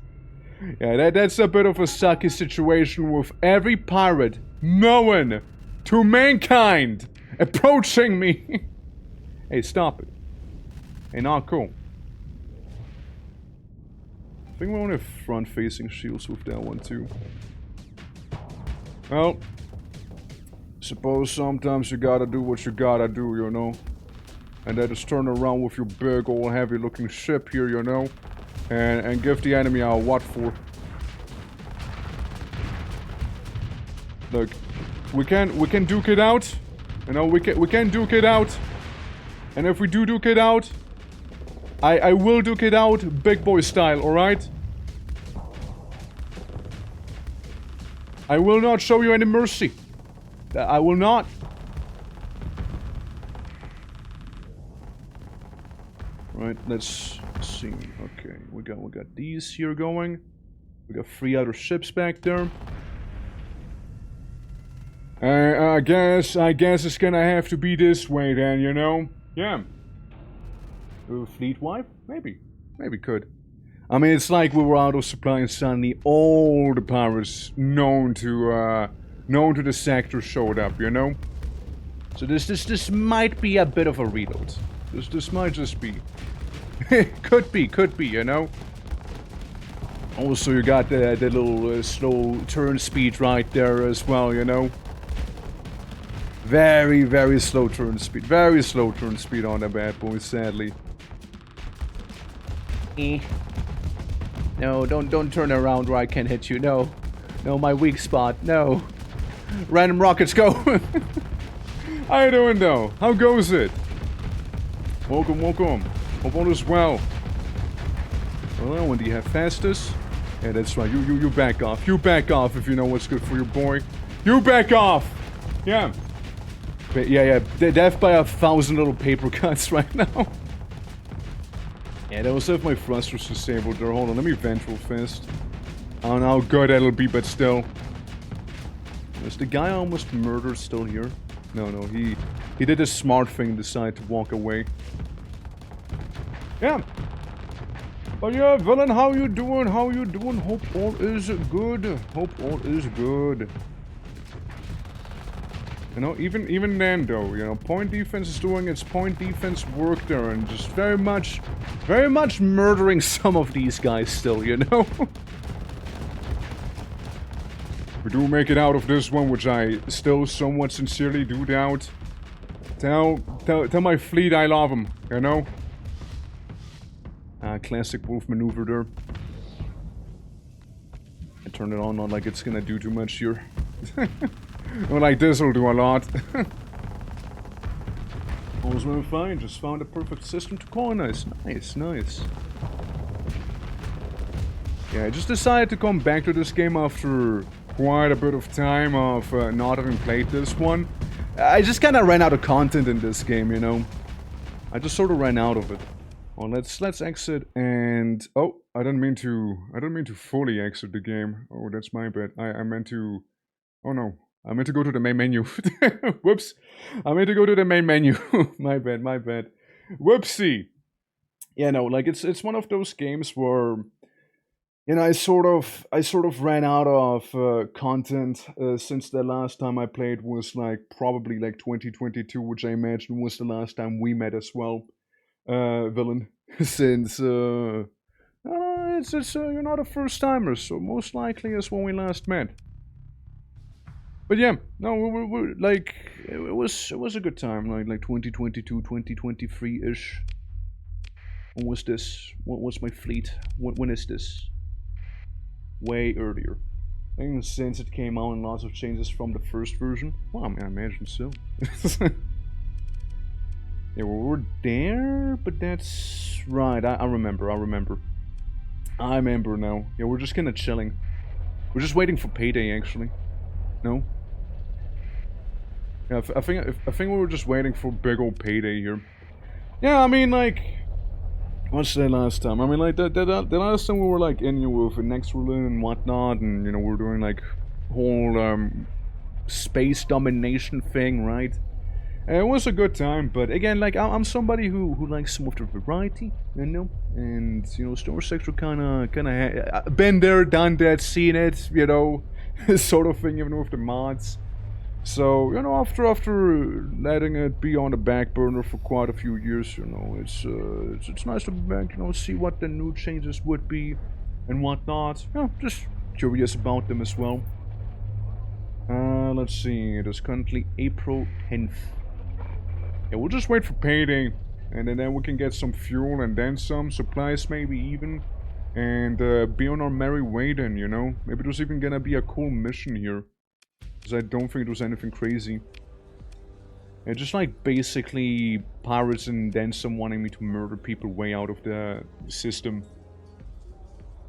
Yeah, that's a bit of a sucky situation with every pirate known to mankind approaching me. Hey, stop it. Hey, not cool. I think we only have front-facing shields with that one too. Well, suppose sometimes you gotta do what you gotta do, you know. And that is turn around with your big old heavy-looking ship here, you know, and give the enemy a what for. Look, we can duke it out. You know, we can duke it out. And if we do duke it out, I will duke it out big boy style, alright? I will not show you any mercy. I will not. Right, let's see. Okay, we got these here going. We got 3 other ships back there. I guess it's gonna have to be this way then, you know? Yeah. Fleet wipe? Maybe could. I mean, it's like we were out of supply and suddenly all the pirates known to the sector showed up, you know? So this might be a bit of a reload. This might just be. could be, you know? Also, you got the little slow turn speed right there as well, you know? Very, very slow turn speed. Very slow turn speed on that bad boy, sadly. No, don't turn around where I can hit you. No. No, my weak spot. No. Random rockets, go! How you doing, though? How goes it? Welcome. Hope all is well. Well, when do you have fastest? Yeah, that's right. You back off. You back off if you know what's good for your boy. You back off! Yeah. But yeah. Death by 1,000 little paper cuts right now. Yeah, that was if my thrusters disabled there. Hold on, let me vent real fast. I don't know how good that'll be, but still. Is the guy almost murdered still here? No, he did a smart thing, decided to walk away. Yeah. But yeah, villain, how you doing? Hope all is good. You know, even then though, you know, point defense is doing its point defense work there and just very much murdering some of these guys still, you know? We do make it out of this one, which I still somewhat sincerely do doubt. Tell my fleet I love them, you know? Classic wolf maneuver there. I turn it on, not like it's gonna do too much here. Well, like this will do a lot. All's well and fine, just found a perfect system to colonize. Nice. Yeah, I just decided to come back to this game after quite a bit of time of not having played this one. I just kinda ran out of content in this game, you know. I just sort of ran out of it. Well, let's exit and... Oh, I didn't mean to fully exit the game. Oh, that's my bad. I meant to... Oh no. I meant to go to the main menu. Whoops. I meant to go to the main menu. My bad. Whoopsie. Yeah, no, like it's one of those games where, you know, I sort of ran out of content since the last time I played was like probably like 2022, which I imagine was the last time we met as well, villain. Since it's you're not a first timer, so most likely is when we last met. But yeah, no, we're like, it was a good time, like 2022, 2023-ish. When was this? What was my fleet? When is this? Way earlier. I think since it came out and lots of changes from the first version. Well, I mean, I imagine so. Yeah, well, we're there, but that's right, I remember. I remember now. Yeah, we're just kinda chilling. We're just waiting for payday, actually. No? Yeah, I think we were just waiting for big old payday here. Yeah, I mean, like, what's the last time? I mean, like, the last time we were, like, in with Nextrulen and whatnot, and, you know, we're doing, like, whole, space domination thing, right? And it was a good time, but again, like, I'm somebody who likes some of the variety, you know? And, you know, STARSECTOR kinda been there, done that, seen it, you know? Sort of thing, even with the mods. So, you know, after letting it be on the back burner for quite a few years, you know, it's nice to be back, you know, see what the new changes would be and whatnot. You know, just curious about them as well. Let's see, it is currently April 10th. Yeah, we'll just wait for payday, and then we can get some fuel and then some supplies maybe even, and be on our merry way then, you know? Maybe there's even gonna be a cool mission here, because I don't think there's anything crazy. Yeah, just like basically pirates and then some wanting me to murder people way out of the system.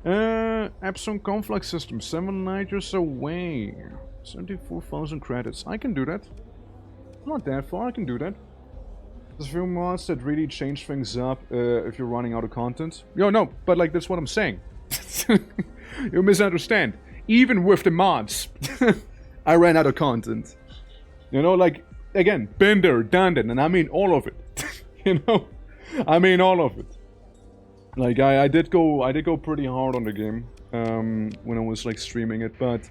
Epson conflict system, 7 light years away. 74,000 credits. I can do that. Not that far, I can do that. There's a few mods that really change things up if you're running out of content. Yo, no, but like, that's what I'm saying. You misunderstand. Even with the mods, I ran out of content. You know, like, again, been there, done that, and I mean all of it. You know? I mean all of it. Like, I did go pretty hard on the game when I was, like, streaming it, but...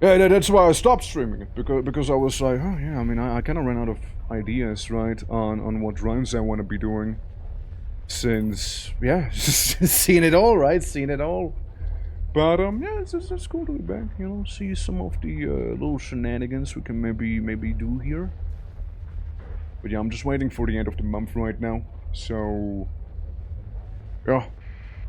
Yeah, that's why I stopped streaming it, because I was like, oh yeah, I mean, I kind of ran out of ideas, right, on what runs I want to be doing. Since, yeah, seen it all, right, seen it all. But, yeah, it's cool to be back, you know, see some of the little shenanigans we can maybe do here. But yeah, I'm just waiting for the end of the month right now, so... Yeah.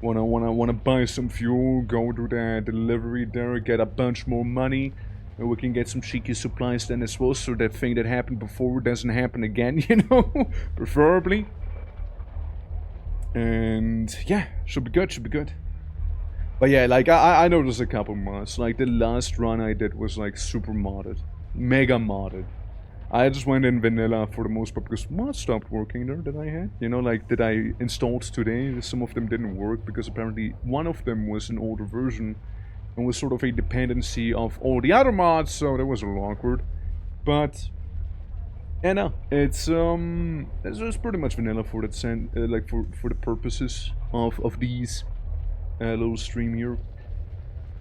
Wanna buy some fuel, go to the delivery there, get a bunch more money, and we can get some cheeky supplies then as well, so that thing that happened before doesn't happen again, you know? Preferably. And yeah, should be good. But yeah, like, I know there's a couple mods. Like, the last run I did was, like, super modded. Mega modded. I just went in vanilla for the most part because mods stopped working there that I had. You know, like, that I installed today. Some of them didn't work because apparently one of them was an older version and was sort of a dependency of all the other mods, so that was a little awkward. But yeah, no, it's pretty much vanilla for that like for the purposes of these little stream here.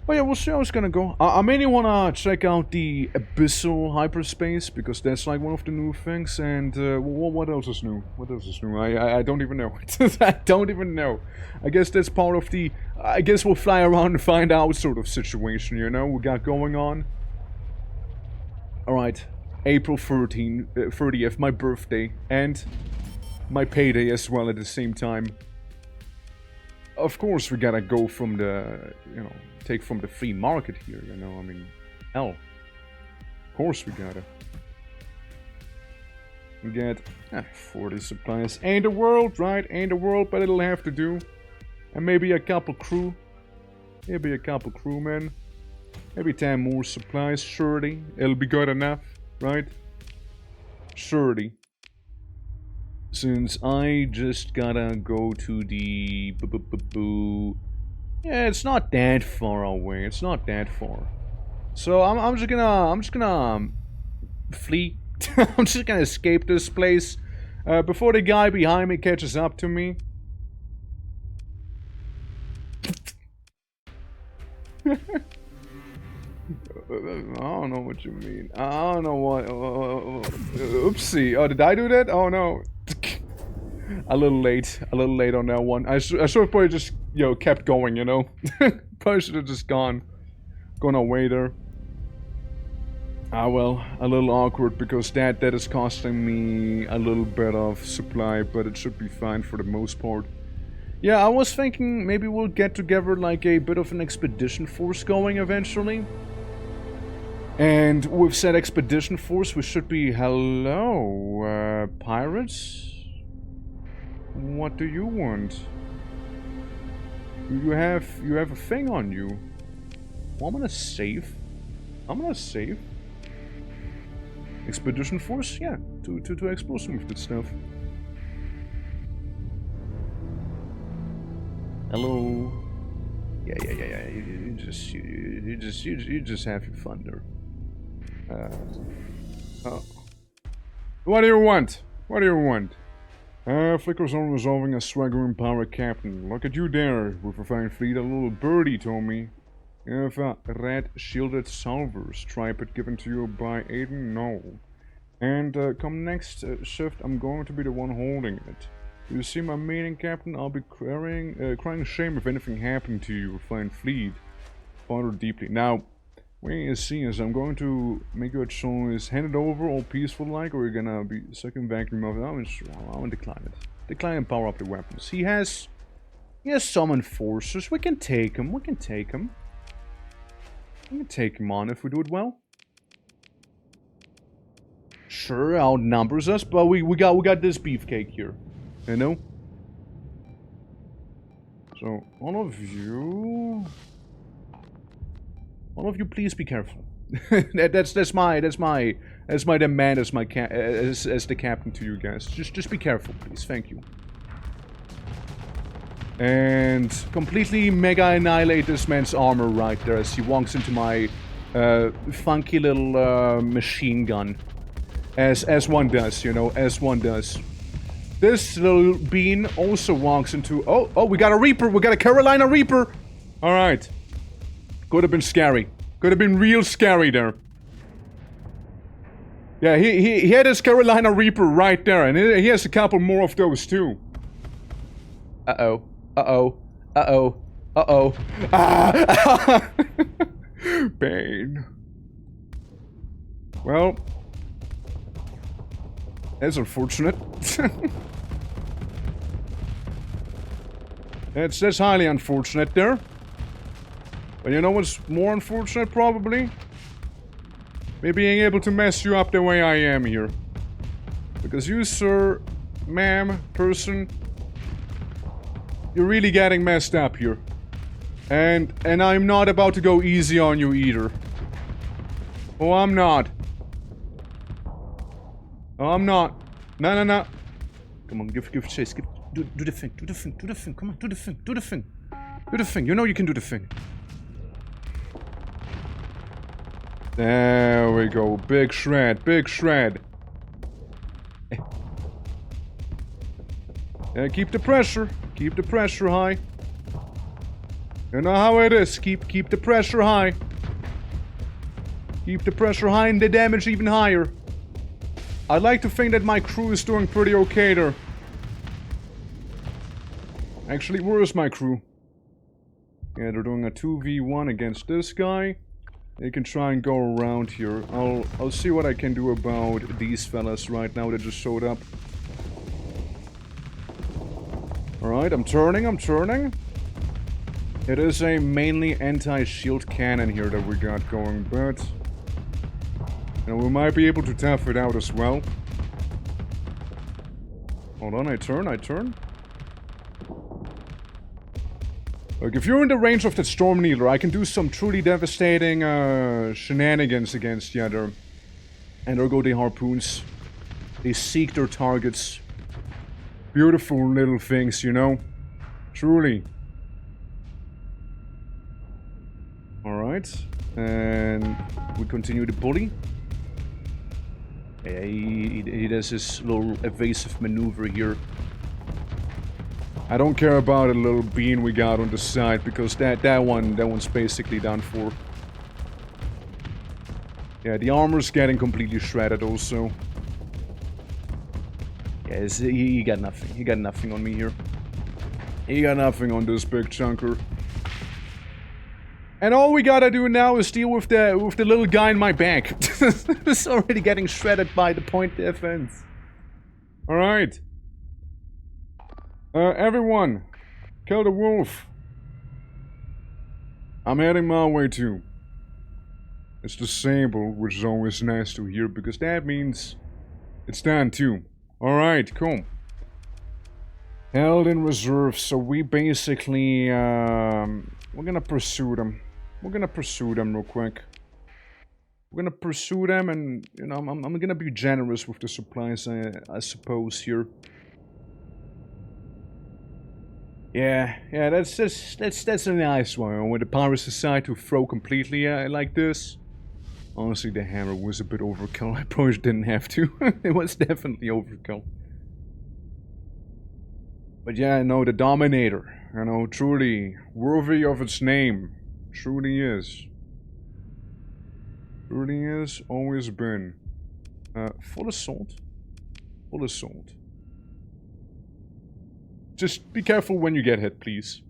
But yeah, we'll see how it's gonna go. I mainly wanna check out the abyssal hyperspace because that's like one of the new things. And what else is new? What else is new? I don't even know. I don't even know. I guess that's part of the. I guess we'll fly around and find out sort of situation. You know, we got going on. All right, April 30th, my birthday, and my payday as well at the same time. Of course, we gotta go from the, you know, take from the free market here, you know, I mean, hell. Of course we gotta. We get 40 supplies. Ain't the world, right? Ain't the world, but it'll have to do. And maybe a couple crew. Maybe a couple crewmen. Maybe 10 more supplies, surely. It'll be good enough, right? Surely. Since I just gotta go to the... Yeah, it's not that far away. It's not that far. So I'm just gonna flee. I'm just gonna escape this place before the guy behind me catches up to me. I don't know what you mean. I don't know what. Oopsie. Oh, did I do that? Oh no. A little late on that one. I should have probably just, you know, kept going, you know? Probably should have just gone away there. Ah well, a little awkward because that is costing me a little bit of supply, but it should be fine for the most part. Yeah, I was thinking maybe we'll get together like a bit of an expedition force going eventually. And with said expedition force we should be... Hello, pirates? What do you want? You have a thing on you. Well, I'm gonna save. Expedition force? Yeah, to explore some of that stuff. Hello. Yeah. You just have your fun there. Oh. What do you want? What do you want? Flickers on resolving a swaggering pirate captain. Look at you there, with a fine fleet. A little birdie told me. You have a red shielded salver, striped given to you by Aiden? No. And come next shift, I'm going to be the one holding it. You see my meaning, Captain? I'll be crying shame if anything happened to you, fine fleet. Ponder deeply. Now, when you see us, I'm going to make you a choice. Hand it over all peaceful like, or you're gonna be sucking vacuum of it. I'm gonna decline it. Decline and power up the weapons. He has some enforcers. We can take him. We can take him. We can take him on if we do it well. Sure, outnumbers us, but we got this beefcake here. You know? So, all of you please be careful. that's my demand as the captain to you guys. Just be careful, please. Thank you. And completely mega annihilate this man's armor right there as he walks into my funky little machine gun. As one does, you know, as one does. This little bean also walks into... Oh, we got a Reaper! We got a Carolina Reaper! Alright. Could have been scary. Could have been real scary there. Yeah, he had his Carolina Reaper right there, and he has a couple more of those too. Uh-oh. Uh-oh. Uh-oh. Uh-oh. Ah! Pain. Well... that's unfortunate. That's highly unfortunate there. But you know what's more unfortunate, probably? Me being able to mess you up the way I am here. Because you, sir, ma'am, person, you're really getting messed up here. And I'm not about to go easy on you either. Oh, I'm not. Oh, I'm not. No. Come on, give chase. Do the thing. Do the thing. Come on, do the thing. Do the thing. You know you can do the thing. There we go. Big shred. Yeah, keep the pressure. Keep the pressure high. You know how it is. Keep the pressure high. Keep the pressure high and the damage even higher. I'd like to think that my crew is doing pretty okay there. Actually, where is my crew? Yeah, they're doing a 2v1 against this guy. They can try and go around here. I'll see what I can do about these fellas right now that just showed up. Alright, I'm turning. It is a mainly anti-shield cannon here that we got going, but... and we might be able to tough it out as well. Hold on, I turn. Look, if you're in the range of that Storm Needler, I can do some truly devastating shenanigans against you there. And there go the harpoons. They seek their targets. Beautiful little things, you know? Truly. Alright. And we continue the bully. Yeah, he does this little evasive maneuver here. I don't care about a little bean we got on the side because that one's basically done for. Yeah, the armor's getting completely shredded also. Yeah, he got nothing. He got nothing on me here. He got nothing on this big chunker. And all we gotta do now is deal with the little guy in my back. It's already getting shredded by the point defense. Alright. Everyone, kill the wolf. I'm heading my way too. It's disabled, which is always nice to hear, because that means it's done too. Alright, cool. Held in reserve, so we basically, we're gonna pursue them. We're gonna pursue them real quick. We're gonna pursue them, and, you know, I'm gonna be generous with the supplies, I suppose, here. Yeah, that's a nice one. When the pirates decide to throw completely like this. Honestly, the hammer was a bit overkill. I probably didn't have to. It was definitely overkill. But yeah, no, the Dominator, you know, truly worthy of its name. Truly is. Truly is, always been. Full assault. Full assault. Just be careful when you get hit, please.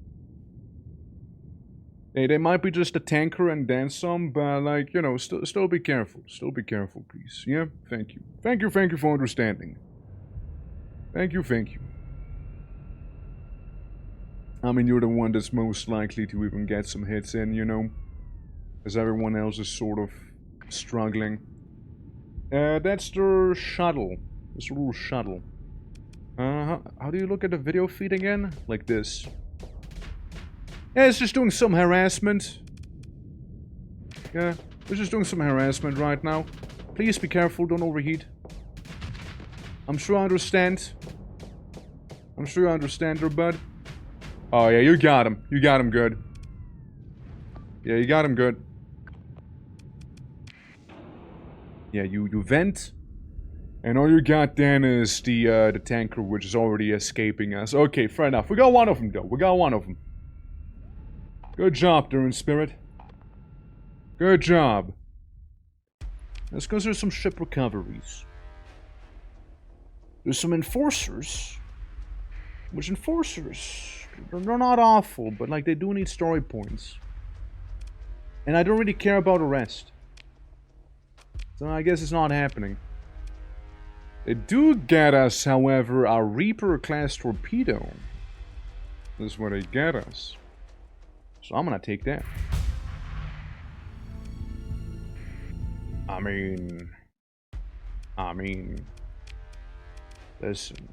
Hey, they might be just a tanker and then some, but like, you know, still be careful. Still be careful, please. Yeah, thank you. Thank you for understanding. Thank you. I mean, you're the one that's most likely to even get some hits in, you know? As everyone else is sort of struggling. That's the shuttle. This little shuttle. How do you look at the video feed again? Like this. Yeah, it's just doing some harassment. Yeah, it's just doing some harassment right now. Please be careful, don't overheat. I'm sure I understand. I'm sure I understand there, bud. Oh yeah, you got him. You got him good. Yeah, you got him good. Yeah, you vent. And all you got then is the tanker, which is already escaping us. Okay, fair enough. We got one of them, though. We got one of them. Good job, Durin Spirit. Good job. Let's go through some ship recoveries. There's some enforcers. Which enforcers? They're not awful, but like they do need story points. And I don't really care about the rest. So I guess it's not happening. They do get us, however, a Reaper-class torpedo. This is where they get us. So I'm gonna take that. I mean... Listen.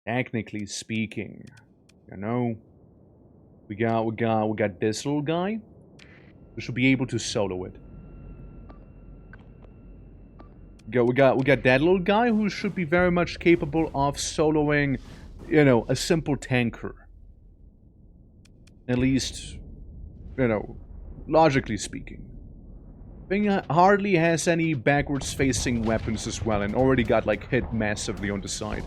Technically speaking, you know, we got this little guy. We should be able to solo it. We got that little guy who should be very much capable of soloing, you know, a simple tanker. At least, you know, logically speaking. Thing hardly has any backwards facing weapons as well and already got like hit massively on the side.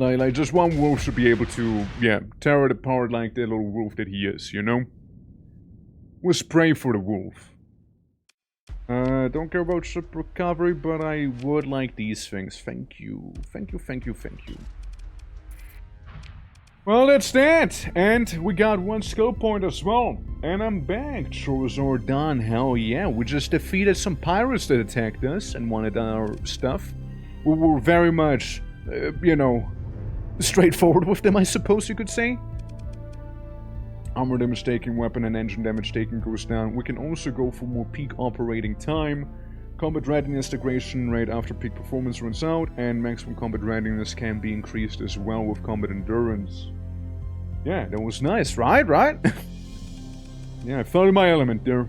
Like just one wolf should be able to, yeah, tear it apart like the little wolf that he is, you know? We'll spray for the wolf. Don't care about ship recovery, but I would like these things. Thank you. Thank you. Well, that's that. And we got one skill point as well. And I'm back. Chores are done. Hell yeah. We just defeated some pirates that attacked us and wanted our stuff. We were very much, you know, straightforward with them, I suppose you could say. Armor damage taken, weapon and engine damage taken goes down. We can also go for more peak operating time. Combat readiness degradation rate after peak performance runs out, and maximum combat readiness can be increased as well with combat endurance. Yeah, that was nice, right? Yeah, I felt in my element there.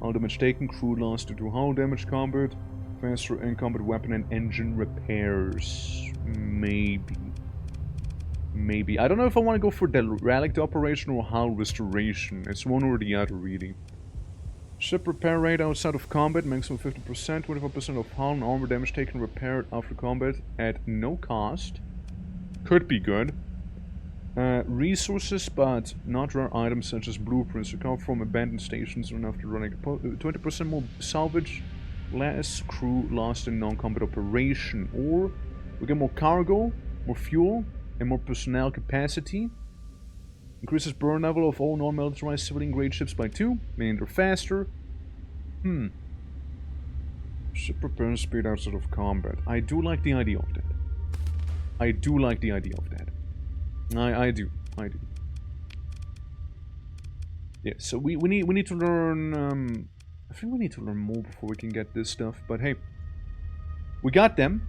Hull damage taken, crew loss due to hull damage combat, faster in-combat weapon and engine repairs. Maybe. I don't know if I want to go for the relic operation or hull restoration. It's one or the other, really. Ship repair rate outside of combat, maximum 50%, 25% of hull and armor damage taken repaired after combat at no cost. Could be good. Resources, but not rare items such as blueprints recovered from abandoned stations and after running 20% more salvage, less crew lost in non-combat operation. Or we get more cargo, more fuel, and more personnel capacity. Increases burn level of all non-militarized civilian grade ships by 2, meaning they're faster. Ship repair speed outside of combat. I do like the idea of that. I do. Yeah, so we need to learn, I think we need to learn more before we can get this stuff, but hey. We got them.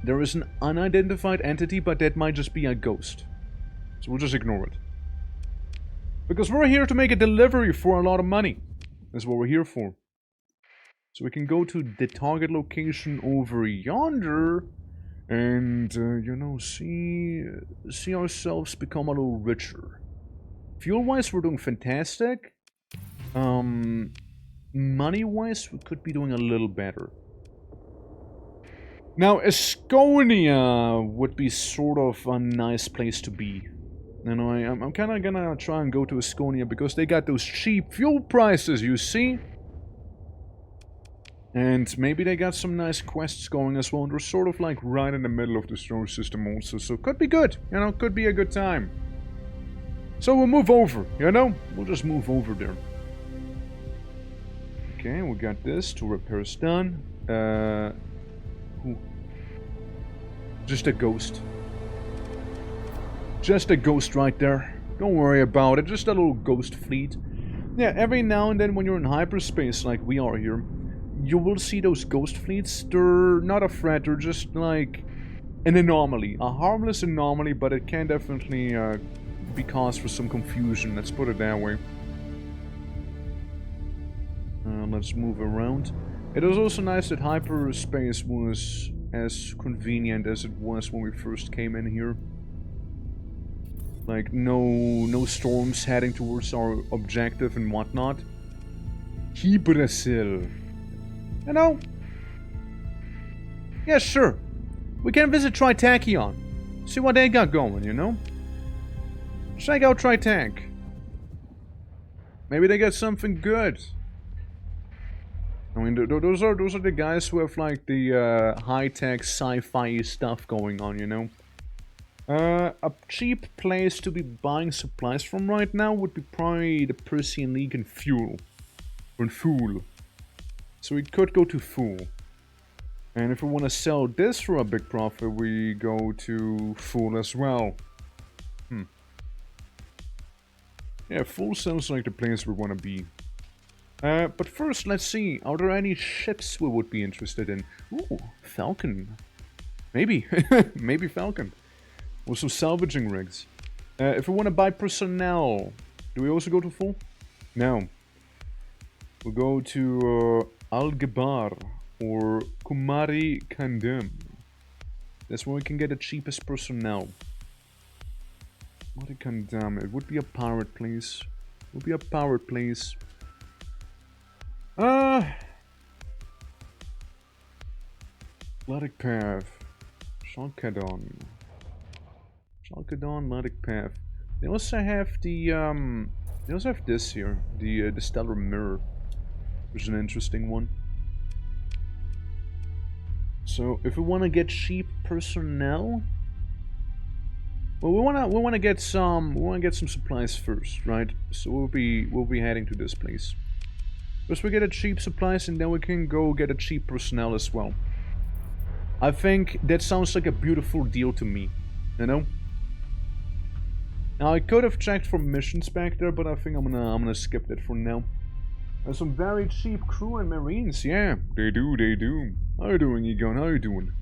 There is an unidentified entity, but that might just be a ghost. So we'll just ignore it. Because we're here to make a delivery for a lot of money. That's what we're here for. So we can go to the target location over yonder. And, you know, see ourselves become a little richer. Fuel-wise, we're doing fantastic. Money-wise, we could be doing a little better. Now, Estonia would be sort of a nice place to be. You know, I'm kind of gonna try and go to Estonia because they got those cheap fuel prices, you see? And maybe they got some nice quests going as well. And they're sort of like right in the middle of the star system also. So could be good, you know, could be a good time. So we'll move over, you know? We'll just move over there. Okay, we got this. 2 repairs done. Ooh. Just a ghost. Just a ghost right there. Don't worry about it. Just a little ghost fleet. Yeah, every now and then when you're in hyperspace like we are here, you will see those ghost fleets. They're not a threat. They're just like an anomaly. A harmless anomaly, but it can definitely be cause for some confusion. Let's put it that way. Let's move around. It was also nice that hyperspace was as convenient as it was when we first came in here. Like, no storms heading towards our objective and whatnot. Brazil. You know? Yeah, sure. We can visit Tritachyon. See what they got going, you know? Check out Tritach. Maybe they got something good. I mean, those are the guys who have like the high-tech sci-fi stuff going on, you know. A cheap place to be buying supplies from right now would be probably the Persian League and Fuel. Or Fool. So we could go to Fool. And if we want to sell this for a big profit, we go to Fool as well. Yeah, Fool sounds like the place we want to be. But first, let's see. Are there any ships we would be interested in? Ooh, Falcon. Maybe. Maybe Falcon. Also salvaging rigs. If we want to buy personnel, do we also go to Full? No. We'll go to Al-Gabar or Kumari Kandem. That's where we can get the cheapest personnel. Kumari Kandem. It would be a pirate place. It would be a pirate place. Atlantic Path. Shalkadon. Shalkadon, Atlantic Path. They also have the they also have this here, the Stellar Mirror, which is an interesting one. So if we want to get cheap personnel, well, we wanna get some supplies first, right? So we'll be heading to this place. First we get a cheap supplies and then we can go get a cheap personnel as well. I think that sounds like a beautiful deal to me, you know? Now I could have checked for missions back there, but I think I'm gonna skip that for now. There's some very cheap crew and marines, yeah, they do. How you doing, Egon? How you doing?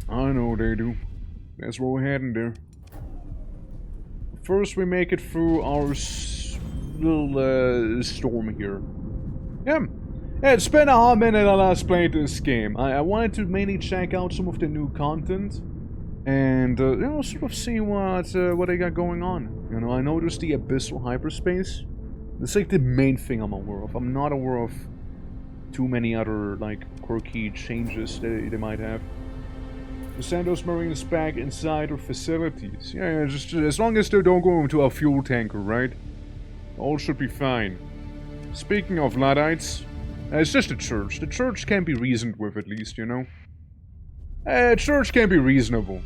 I know they do. That's where we're heading there. First we make it through our little storm here. Yeah, it's been a hot minute I last played this game. I wanted to mainly check out some of the new content and you know, sort of see what they got going on. You know, I noticed the abyssal hyperspace. It's like the main thing I'm aware of. I'm not aware of too many other like quirky changes they might have. To send those marines back inside our facilities. Yeah, just as long as they don't go into a fuel tanker, right? All should be fine. Speaking of Luddites, it's just a church. The church can be reasoned with, at least, you know? Church can be reasonable.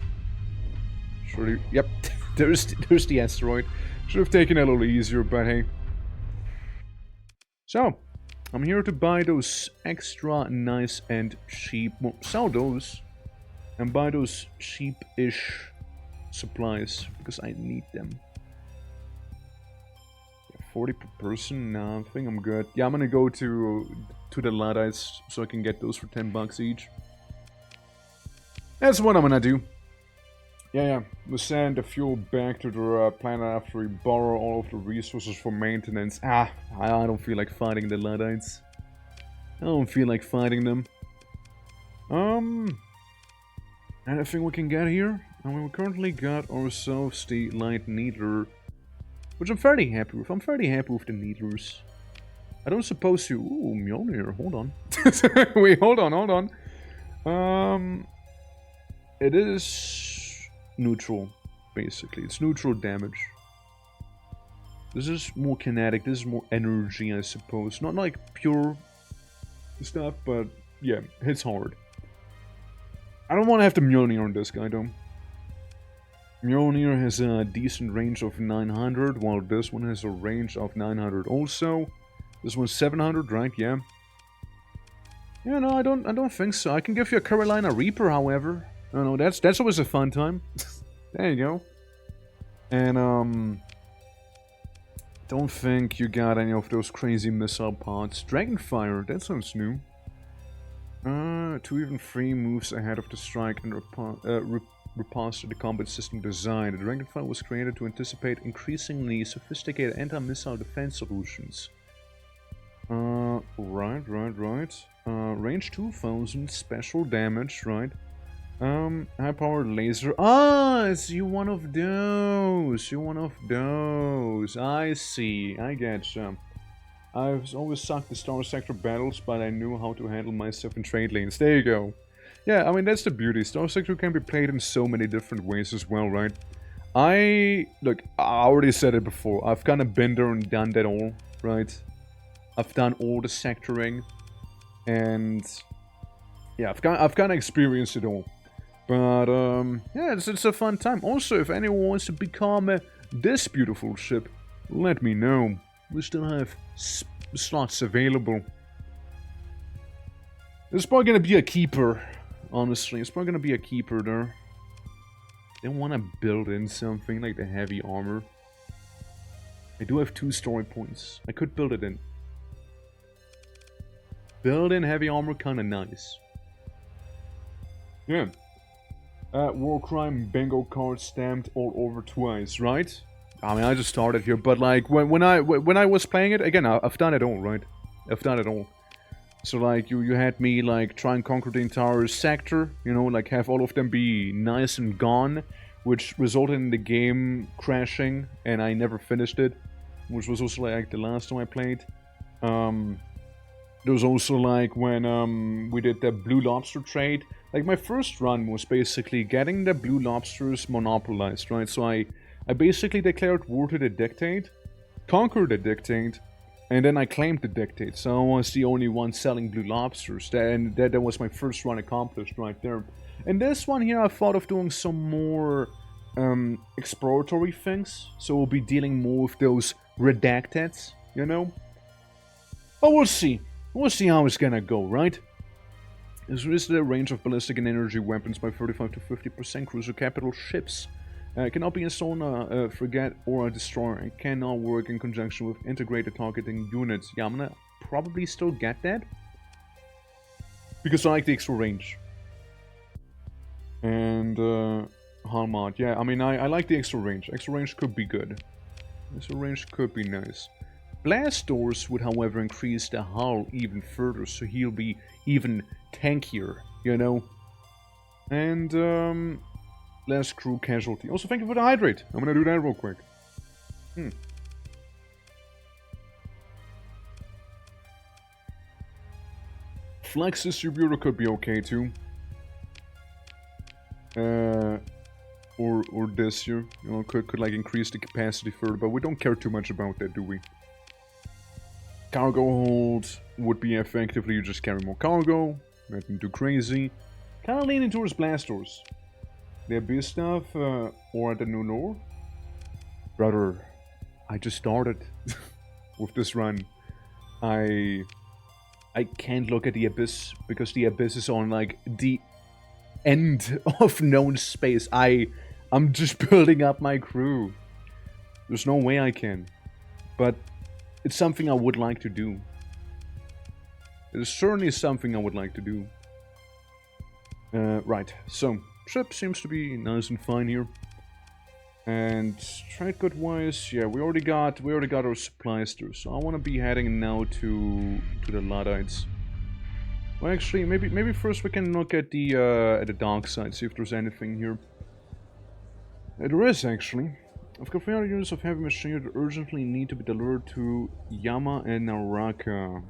Surely, yep, there's the asteroid. Should have taken it a little easier, but hey. So, I'm here to buy those extra nice and cheap, well, sell those, and buy those cheap-ish supplies, because I need them. 40 per person? Nah, I think I'm good. Yeah, I'm gonna go to the Luddites so I can get those for 10 bucks each. That's what I'm gonna do. Yeah. We'll send the fuel back to the planet after we borrow all of the resources for maintenance. I don't feel like fighting the Luddites. I don't feel like fighting them. Anything we can get here? I mean, we currently got ourselves the light needler, which I'm fairly happy with. I'm fairly happy with the needlers. I don't suppose you... Ooh, Mjolnir, hold on. Wait, hold on. It is neutral, basically. It's neutral damage. This is more kinetic, this is more energy, I suppose. Not like pure stuff, but yeah, hits hard. I don't want to have the Mjolnir on this guy, though. Mjolnir has a decent range of 900, while this one has a range of 900 also. This one's 700, right? Yeah. Yeah, no, I don't think so. I can give you a Carolina Reaper, however. I know that's always a fun time. There you go. And don't think you got any of those crazy missile pods. Dragonfire, that sounds new. 2 even 3 moves ahead of the strike and repass to the combat system design. The Dragonfire was created to anticipate increasingly sophisticated anti-missile defense solutions. Right. Range 2000, special damage, right? High-powered laser. Ah, it's you one of those. I see. I getcha. I've always sucked the STARSECTOR battles, but I knew how to handle myself in trade lanes. There you go. Yeah, I mean, that's the beauty. STARSECTOR can be played in so many different ways as well, right? Look, I already said it before. I've kind of been there and done that all, right? I've done all the sectoring. And yeah, I've kind of experienced it all. But yeah, it's a fun time. Also, if anyone wants to become this beautiful ship, let me know. We still have slots available. It's probably gonna be a keeper, honestly. It's probably gonna be a keeper there. They want to build in something like the heavy armor. I do have 2 story points. I could build it in. Build in heavy armor, kinda nice. Yeah. War crime bingo card stamped all over twice, right? I mean, I just started here, but like when I was playing it again, I've done it all, right? I've done it all. So like you had me like try and conquer the entire sector, you know, like have all of them be nice and gone, which resulted in the game crashing, and I never finished it, which was also like the last time I played. There was also like when we did the Blue Lobster trade. Like my first run was basically getting the Blue Lobsters monopolized, right? So I basically declared war to the Dictate, conquered the Dictate, and then I claimed the Dictate. So I was the only one selling Blue Lobsters, and that was my first run accomplished right there. And this one here, I thought of doing some more exploratory things. So we'll be dealing more with those redacteds, you know? But we'll see. We'll see how it's gonna go, right? Increase the range of ballistic and energy weapons by 35 to 50%. Cruiser capital ships cannot be installed on a frigate or a destroyer and cannot work in conjunction with integrated targeting units. Yeah, I'm gonna probably still get that because I like the extra range. And Halmart, yeah, I mean I like the extra range. Extra range could be good. Extra range could be nice. Blast doors would, however, increase the hull even further, so he'll be even tankier, you know. And less crew casualty. Also, thank you for the hydrate. I'm gonna do that real quick. Flex distributor could be okay too. Or this here, you know, could like increase the capacity further, but we don't care too much about that, do we? Cargo hold would be effectively you just carry more cargo, nothing too crazy. Kind of leaning towards blast doors. The abyss stuff or the new lore. Brother, I just started with this run. I can't look at the abyss because the abyss is on like the end of known space. I'm just building up my crew. There's no way I can. But it's something I would like to do. It is certainly something I would like to do. Right, so ship seems to be nice and fine here. And trade good wise, yeah, we already got our supplies there. So I want to be heading now to the Luddites. Well, actually, maybe first we can look at the dark side, see if there's anything here. There is, actually. I've got 300 units of heavy machinery that urgently need to be delivered to Yama and Naraka.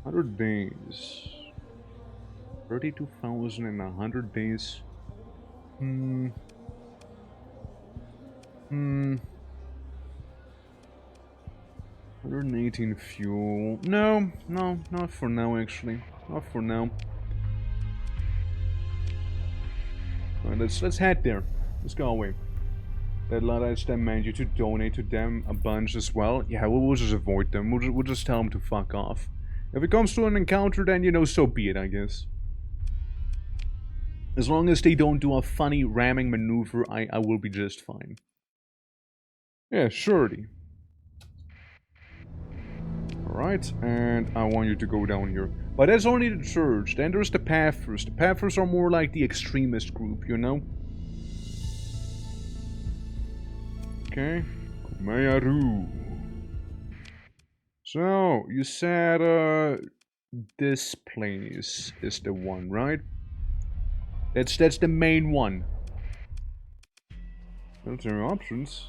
100 days. 32,000 in 100 days. 118 fuel. No, not for now, actually. Not for now. Alright, let's head there. Let's go away. That allows them, mind you, to donate to them a bunch as well. Yeah, we'll just avoid them. We'll just tell them to fuck off. If it comes to an encounter, then, you know, so be it, I guess. As long as they don't do a funny ramming maneuver, I will be just fine. Yeah, surety. Alright, and I want you to go down here. But that's only the church. Then there's the Pathers. The Pathers are more like the extremist group, you know? Okay. Kumayaru. So, you said, this place is the one, right? That's the main one. That's their options.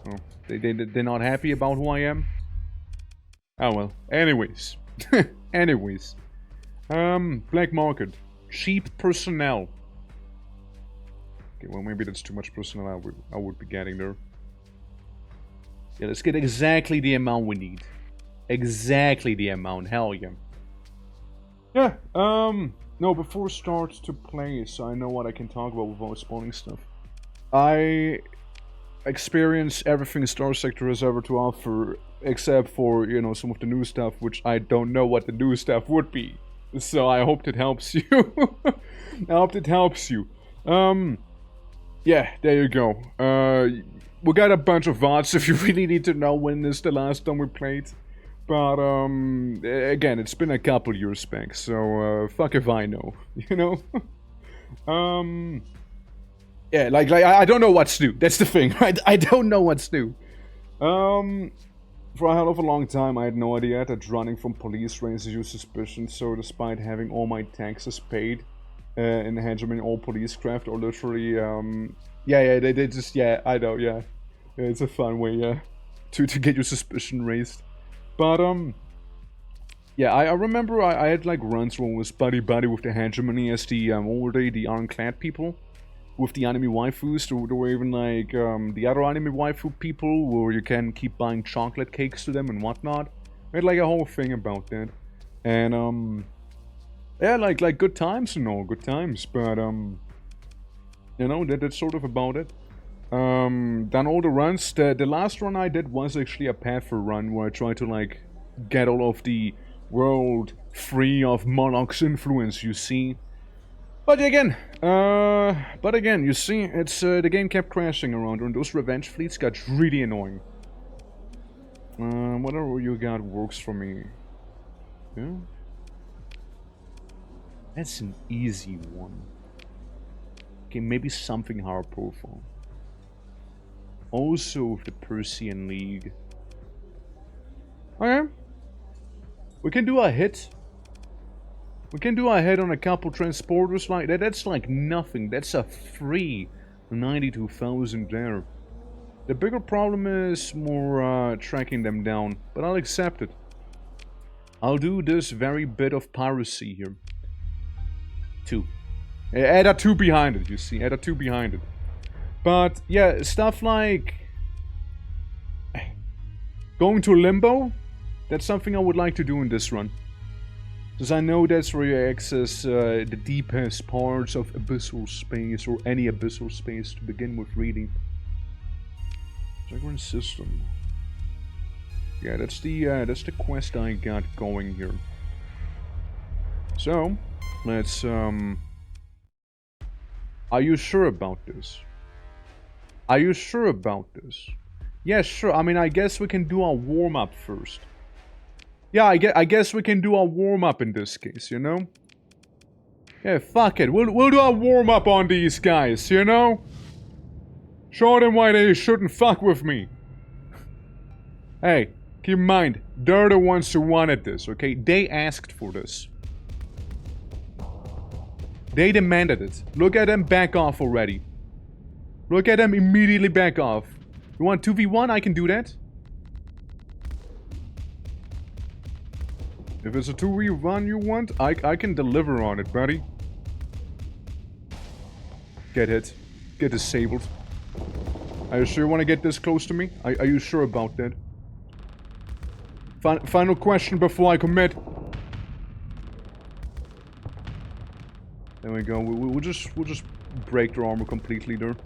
Oh, they're not happy about who I am? Oh well. Anyways. Anyways. Black market. Cheap personnel. Okay, well maybe that's too much personnel I would be getting there. Yeah, let's get exactly the amount we need. Exactly the amount, hell yeah. Yeah, no, before start to play, so I know what I can talk about without spoiling stuff. I experience everything STARSECTOR has ever to offer, except for, you know, some of the new stuff, which I don't know what the new stuff would be. So I hope it helps you. I hope it helps you. Yeah, there you go. We got a bunch of VODs if you really need to know when is the last time we played. But, again, it's been a couple years back, so, fuck if I know, you know? Yeah, like, I don't know what's new, that's the thing, right? I don't know what's new. For a hell of a long time, I had no idea that running from police raises your suspicion, so despite having all my taxes paid, in the hegemony, all police craft are literally, yeah, they just, yeah, I know, yeah. It's a fun way, yeah, to get your suspicion raised. But, yeah, I remember I had, like, runs where it was buddy-buddy with the hegemony as the, what were they, the ironclad people? With the anime waifus, there were even, like, the other anime waifu people, where you can keep buying chocolate cakes to them and whatnot. I had, like, a whole thing about that. And, yeah, like, good times and all, good times, but, you know, that's sort of about it. Done all the runs. The last run I did was actually a Pather run where I tried to like get all of the world free of Monarch's influence, you see. But again, you see, it's the game kept crashing around and those revenge fleets got really annoying. Whatever you got works for me. Yeah. That's an easy one. Okay, maybe something higher profile. Also with the Persian League. Okay. We can do a hit. We can do a hit on a couple transporters like that. That's like nothing. That's a free 92,000 there. The bigger problem is more tracking them down. But I'll accept it. I'll do this very bit of piracy here. 2. Add a 2 behind it, you see. Add a 2 behind it. But, yeah, stuff like going to Limbo, that's something I would like to do in this run. Because I know that's where you access the deepest parts of abyssal space, or any abyssal space to begin with reading. Migrant system. Yeah, that's the quest I got going here. So, let's, are you sure about this? Are you sure about this? Yeah, sure. I mean, I guess we can do a warm-up first. Yeah, I guess we can do a warm-up in this case, you know? Yeah, fuck it. We'll do a warm-up on these guys, you know? Show them why they shouldn't fuck with me. Hey, keep in mind, they're the ones who wanted this, okay? They asked for this. They demanded it. Look at them back off already. Look at them immediately back off. You want 2v1? I can do that. If it's a 2v1 you want, I can deliver on it, buddy. Get hit. Get disabled. Are you sure you want to get this close to me? Are you sure about that? Final question before I commit. There we go. We'll just break their armor completely there.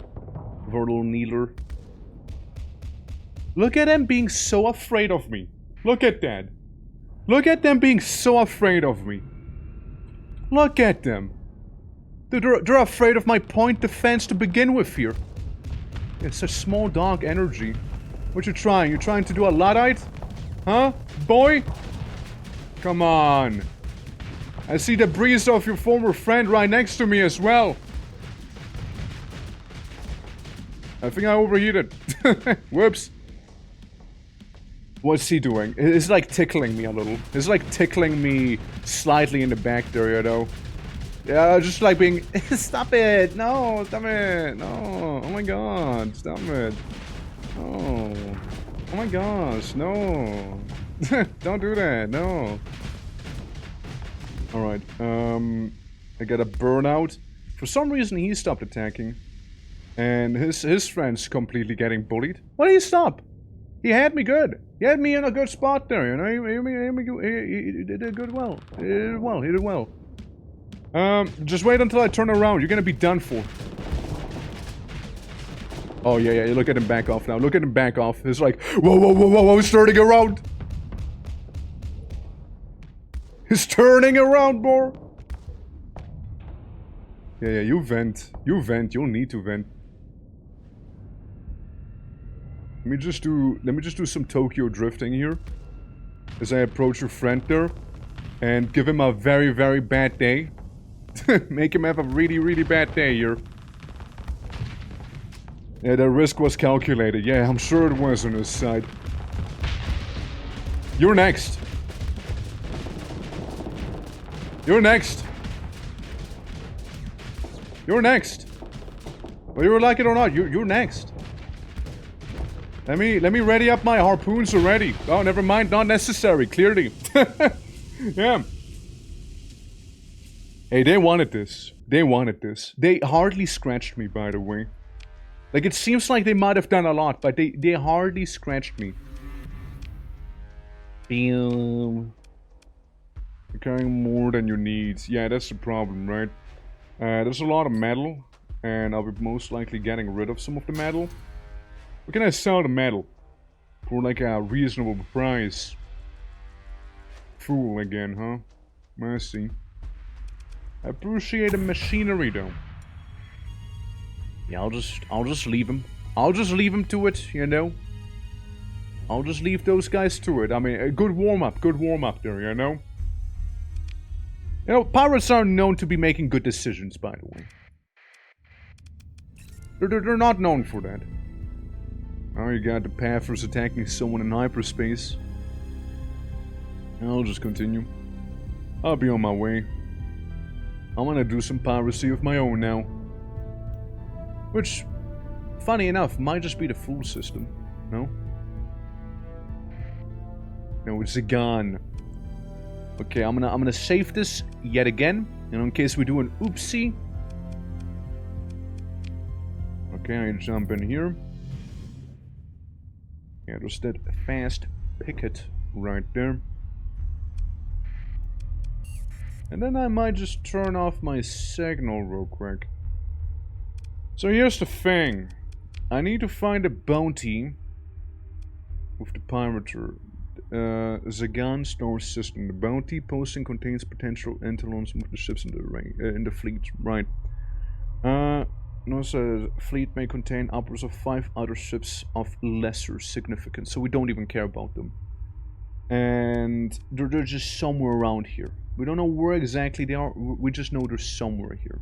With our little needler. Look at them being so afraid of me. Look at that. Look at them being so afraid of me. Look at them. They're afraid of my point defense to begin with here. It's a small dog energy. What you trying? You trying to do a Luddite? Huh? Boy? Come on. I see the breeze of your former friend right next to me as well. I think I overheated. Whoops. What's he doing? It's like tickling me a little. It's like tickling me slightly in the back there, you know. Yeah, just like being... Stop it! No! Stop it! No! Oh my god! Stop it! No! Oh my gosh! No! Don't do that! No! Alright, I got a burnout. For some reason he stopped attacking. And his friend's completely getting bullied. Why did he stop? He had me good. He had me in a good spot there, you know. He did good well. He did well. He did well. Just wait until I turn around. You're gonna be done for. Oh, yeah. Look at him back off now. Look at him back off. It's like, whoa, he's turning around. He's turning around, bro. Yeah, you vent. You vent. You'll need to vent. Let me just do some Tokyo drifting here. As I approach your friend there. And give him a very, very bad day. Make him have a really, really bad day here. Yeah, the risk was calculated. Yeah, I'm sure it was on his side. You're next. You're next. You're next. Whether you like it or not, you're next. Let me ready up my harpoons already. Oh, never mind. Not necessary. Clearly. Yeah. Hey, they wanted this. They wanted this. They hardly scratched me, by the way. Like, it seems like they might have done a lot, but they hardly scratched me. Damn. You're carrying more than you need. Yeah, that's the problem, right? There's a lot of metal, and I'll be most likely getting rid of some of the metal. Where can I sell the metal? For like a reasonable price. Fool again, huh? Mercy. I appreciate the machinery though. Yeah, I'll just leave him. I'll just leave him to it, you know? I'll just leave those guys to it. I mean, a good warm-up there, you know? You know, pirates are known to be making good decisions, by the way. They're not known for that. Oh, you got the Pathers attacking someone in hyperspace. I'll just continue. I'll be on my way. I'm gonna do some piracy of my own now. Which, funny enough, might just be the full system, no? No, it's a gun. Okay, I'm gonna save this yet again, in case we do an oopsie. Okay, I jump in here. Yeah, just that fast picket right there. And then I might just turn off my signal real quick. So here's the thing. I need to find a bounty with the pirater. Zagan Star System. The bounty posting contains potential intel on some of the ships in the fleet. Right. Also, the fleet may contain upwards of 5 other ships of lesser significance, so we don't even care about them. And they're just somewhere around here. We don't know where exactly they are, we just know they're somewhere here.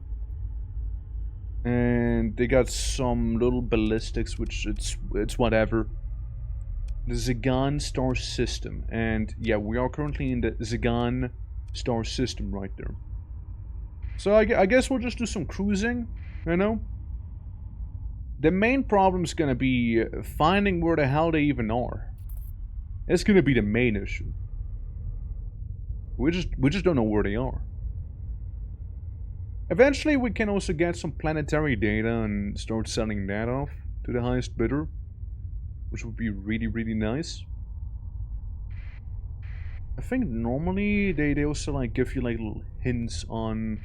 And they got some little ballistics, which it's whatever. The Zagan Star System, and yeah, we are currently in the Zagan Star System right there. So I guess we'll just do some cruising, you know? The main problem's gonna be finding where the hell they even are. It's gonna be the main issue. We just don't know where they are. Eventually we can also get some planetary data and start selling that off to the highest bidder, which would be really, really nice. I think normally they also like give you like little hints on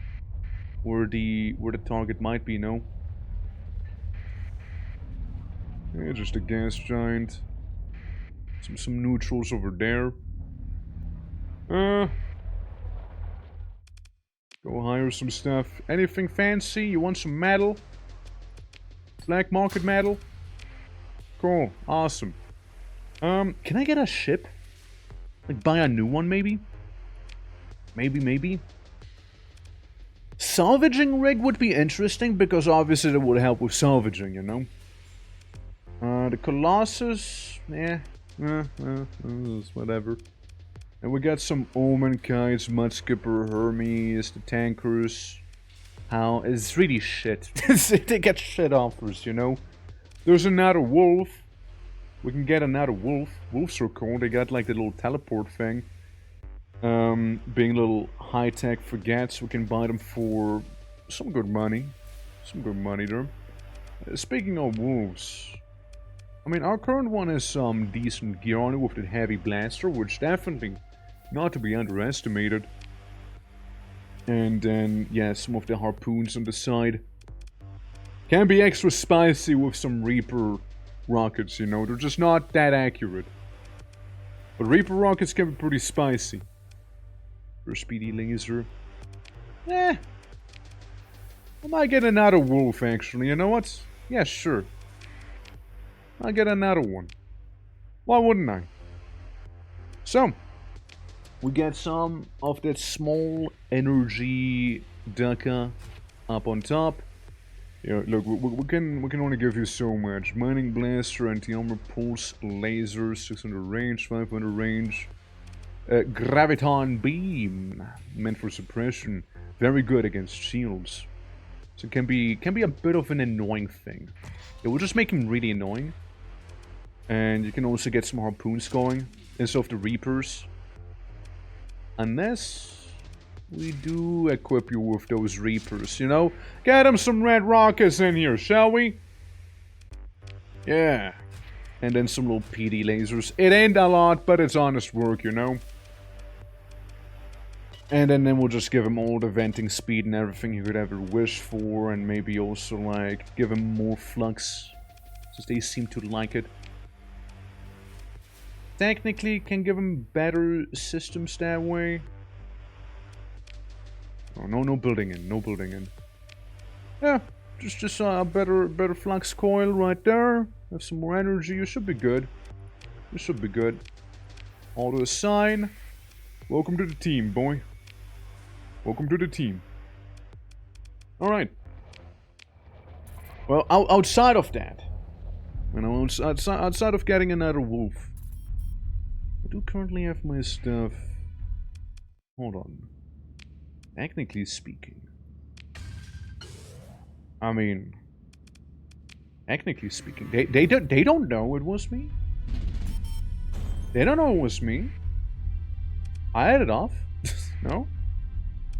where the target might be, no? Yeah, just a gas giant. Some neutrals over there. Go hire some stuff. Anything fancy? You want some metal? Black market metal? Cool. Awesome. Can I get a ship? Like buy a new one maybe? Maybe. Salvaging rig would be interesting because obviously it would help with salvaging, you know? The Colossus, whatever. And we got some Omen kites, Mudskipper, Hermes, the tankers. How it's really shit. They get shit offers, you know. There's another wolf. We can get another wolf. Wolves are cool. They got like the little teleport thing. Being little high-tech frigates, we can buy them for some good money. Some good money there. Speaking of wolves, I mean, our current one is some decent gear on it with the heavy blaster, which definitely not to be underestimated. And then, yeah, some of the harpoons on the side. Can be extra spicy with some Reaper rockets, you know, they're just not that accurate. But Reaper rockets can be pretty spicy. For a speedy laser. I might get another wolf actually, you know what? Yeah, sure. I'll get another one. Why wouldn't I? So, we get some of that small energy Daka up on top. Yeah, look, we can only give you so much. Mining blaster, anti-armor pulse, laser, 600 range, 500 range. Graviton beam, meant for suppression. Very good against shields. So it can be a bit of an annoying thing. It will just make him really annoying. And you can also get some harpoons going instead of the Reapers. Unless we do equip you with those Reapers, you know? Get him some red rockets in here, shall we? Yeah. And then some little PD lasers. It ain't a lot, but it's honest work, you know? And then we'll just give him all the venting speed and everything he could ever wish for. And maybe also, like, give him more flux. Since they seem to like it. Technically, can give him better systems that way. Oh, no building in, no building in. Yeah, just a better flux coil right there. Have some more energy, you should be good. You should be good. Auto assign. Welcome to the team, boy. Welcome to the team. Alright. Well, outside of that, you know, outside of getting another wolf, I do currently have my stuff. Hold on. Technically speaking, I mean, technically speaking, they don't know it was me. They don't know it was me. I had it off. No.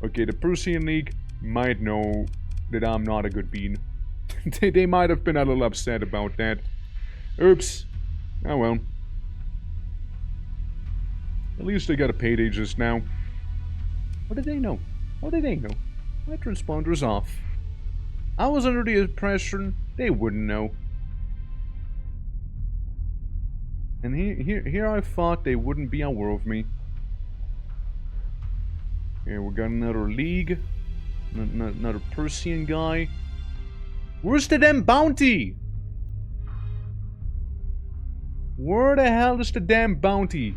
Okay, the Persian League might know that I'm not a good bean. They might have been a little upset about that. Oops. Oh well. At least they got a payday just now. What did they know? What did they know? My transponder's off. I was under the impression they wouldn't know. And here I thought they wouldn't be aware of me. Here we got another league. Another Persian guy. Where's the damn bounty? Where the hell is the damn bounty?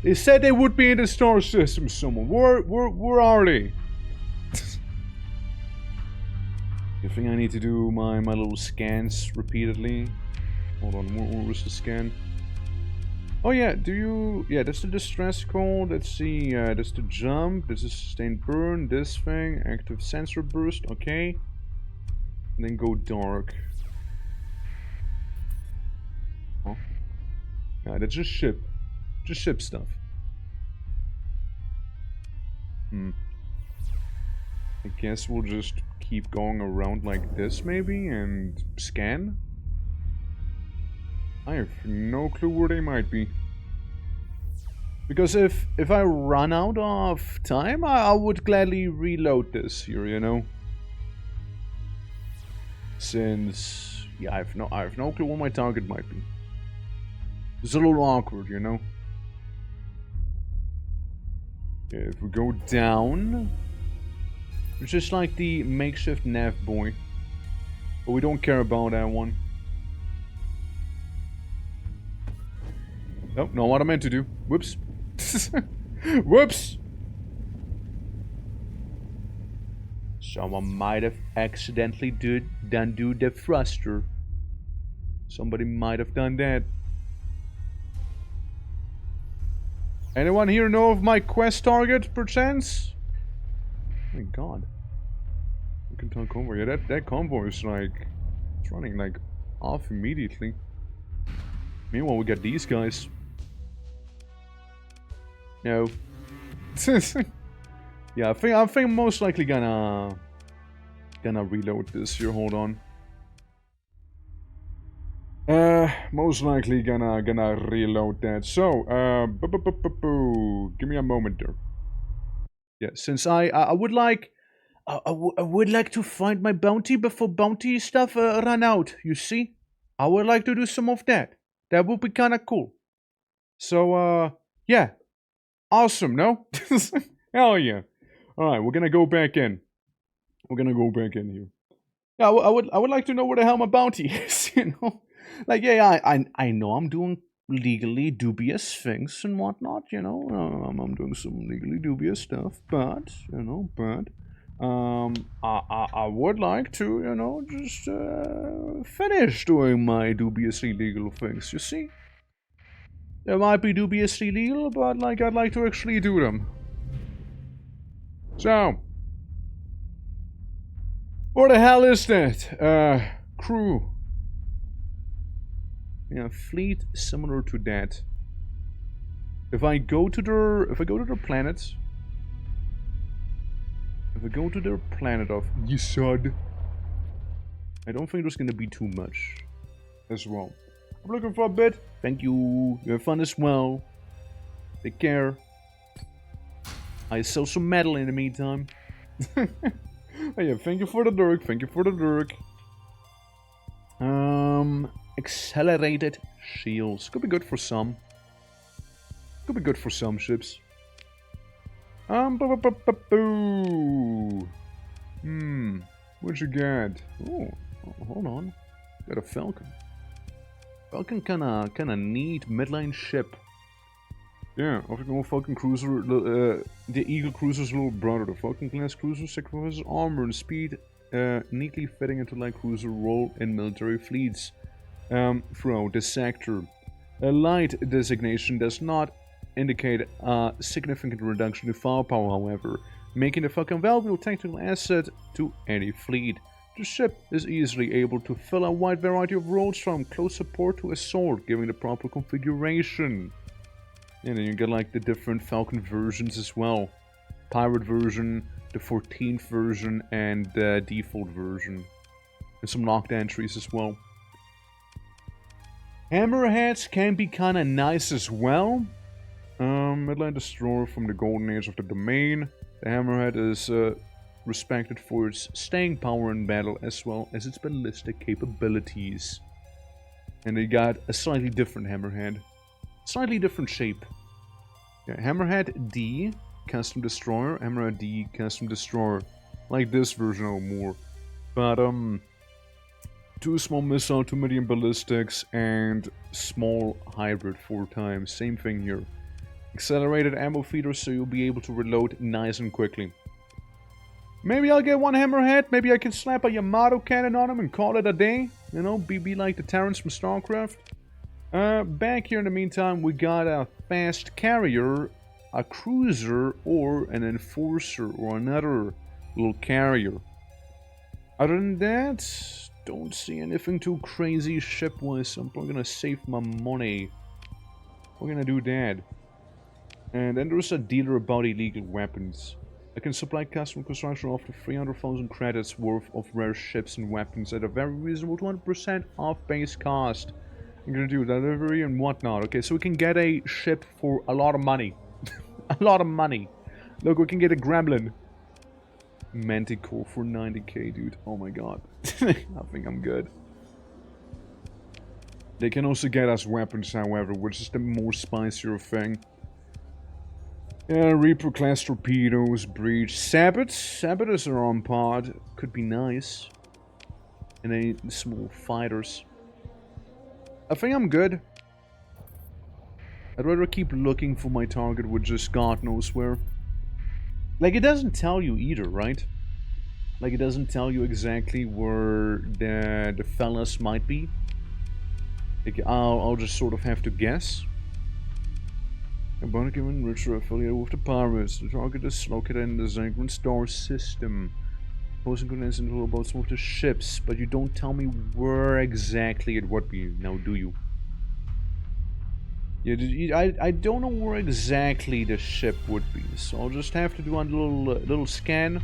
They said they would be in the star system somewhere. Where are they? You think I need to do my little scans repeatedly? Hold on, where was the scan? Oh yeah, do you... Yeah, that's the distress call. That's the jump. This is sustained burn. This thing. Active sensor burst. Okay. And then go dark. Oh. Yeah, that's just ship. Just ship stuff. I guess we'll just keep going around like this maybe and scan. I have no clue where they might be. Because if I run out of time, I would gladly reload this here, you know. Since yeah, I have no clue where my target might be. It's a little awkward, you know. Yeah, if we go down, it's just like the makeshift nav boy. But we don't care about that one. Nope, not what I meant to do. Whoops. Whoops! Someone might have accidentally done the thruster. Somebody might have done that. Anyone here know of my quest target, perchance? Oh my god. We can tell convoy. Yeah, that convoy is like... It's running like off immediately. Meanwhile, we got these guys. No. Yeah, I think I'm most likely gonna reload this here. Hold on. Most likely gonna reload that. So, give me a moment there. Yeah, since I would like I would like to find my bounty before bounty stuff run out. You see, I would like to do some of that. That would be kind of cool. So, yeah, awesome. No, hell yeah. All right, we're gonna go back in. We're gonna go back in here. Yeah, I would like to know where the hell my bounty is. You know, like yeah, I know I'm doing legally dubious things and whatnot. You know, I'm doing some legally dubious stuff, but you know, I would like to, you know, just finish doing my dubiously legal things. You see, they might be dubiously legal, but like I'd like to actually do them. So, what the hell is that? Crew. Yeah, fleet similar to that. If I go to their planet. If I go to their planet of Yesod, I don't think there's gonna be too much as well. I'm looking for a bit. Thank you. You have fun as well. Take care. I sell some metal in the meantime. Oh yeah, thank you for the lurk. Thank you for the lurk. Accelerated shields. Could be good for some. Could be good for some ships. What you got? Oh, hold on. Got a Falcon. Falcon kinda neat midline ship. Yeah, African Falcon cruiser, the Eagle cruiser's little brother. The Falcon class cruiser sacrifices armor and speed, neatly fitting into light cruiser role in military fleets throughout the sector. A light designation does not indicate a significant reduction in firepower, however, making the Falcon a valuable tactical asset to any fleet. The ship is easily able to fill a wide variety of roles from close support to assault, giving the proper configuration. And then you get like the different Falcon versions as well. Pirate version, the 14th version, and the default version. And some locked entries as well. Hammerheads can be kinda nice as well. Midline Destroyer from the golden age of the domain. The Hammerhead is respected for its staying power in battle as well as its ballistic capabilities. And they got a slightly different Hammerhead. Slightly different shape. Yeah, Hammerhead D, Custom Destroyer. Hammerhead D, Custom Destroyer. Like this version or more. But, 2 small missile, 2 medium ballistics, and small hybrid 4 times. Same thing here. Accelerated ammo feeder, so you'll be able to reload nice and quickly. Maybe I'll get one Hammerhead. Maybe I can slap a Yamato cannon on him and call it a day. You know, be like the Terrans from StarCraft. Back here in the meantime, we got a fast carrier, a cruiser, or an enforcer, or another little carrier. Other than that, don't see anything too crazy ship-wise, so I'm probably gonna save my money. We're gonna do that. And then there's a dealer about illegal weapons. I can supply custom construction of up to 300,000 credits worth of rare ships and weapons at a very reasonable 200% off base cost. I'm gonna do delivery and whatnot. Okay, so we can get a ship for a lot of money. A lot of money. Look, we can get a Gremlin. Manticore for 90k, dude. Oh my god. I think I'm good. They can also get us weapons, however, which is the more spicier thing. Yeah, Reaper class torpedoes, breach, Sabbath. Sabbaths are on pod. Could be nice. And then small fighters. I think I'm good. I'd rather keep looking for my target with just God knows where. Like, it doesn't tell you either, right? Like, it doesn't tell you exactly where the fellas might be. Like, I'll just sort of have to guess. About given richer affiliated with the pirates. The target is located in the Zangren star system. Posing condensed into about some of the ships, but you don't tell me where exactly it would be. Now, do you? Yeah, I don't know where exactly the ship would be, so I'll just have to do a little scan.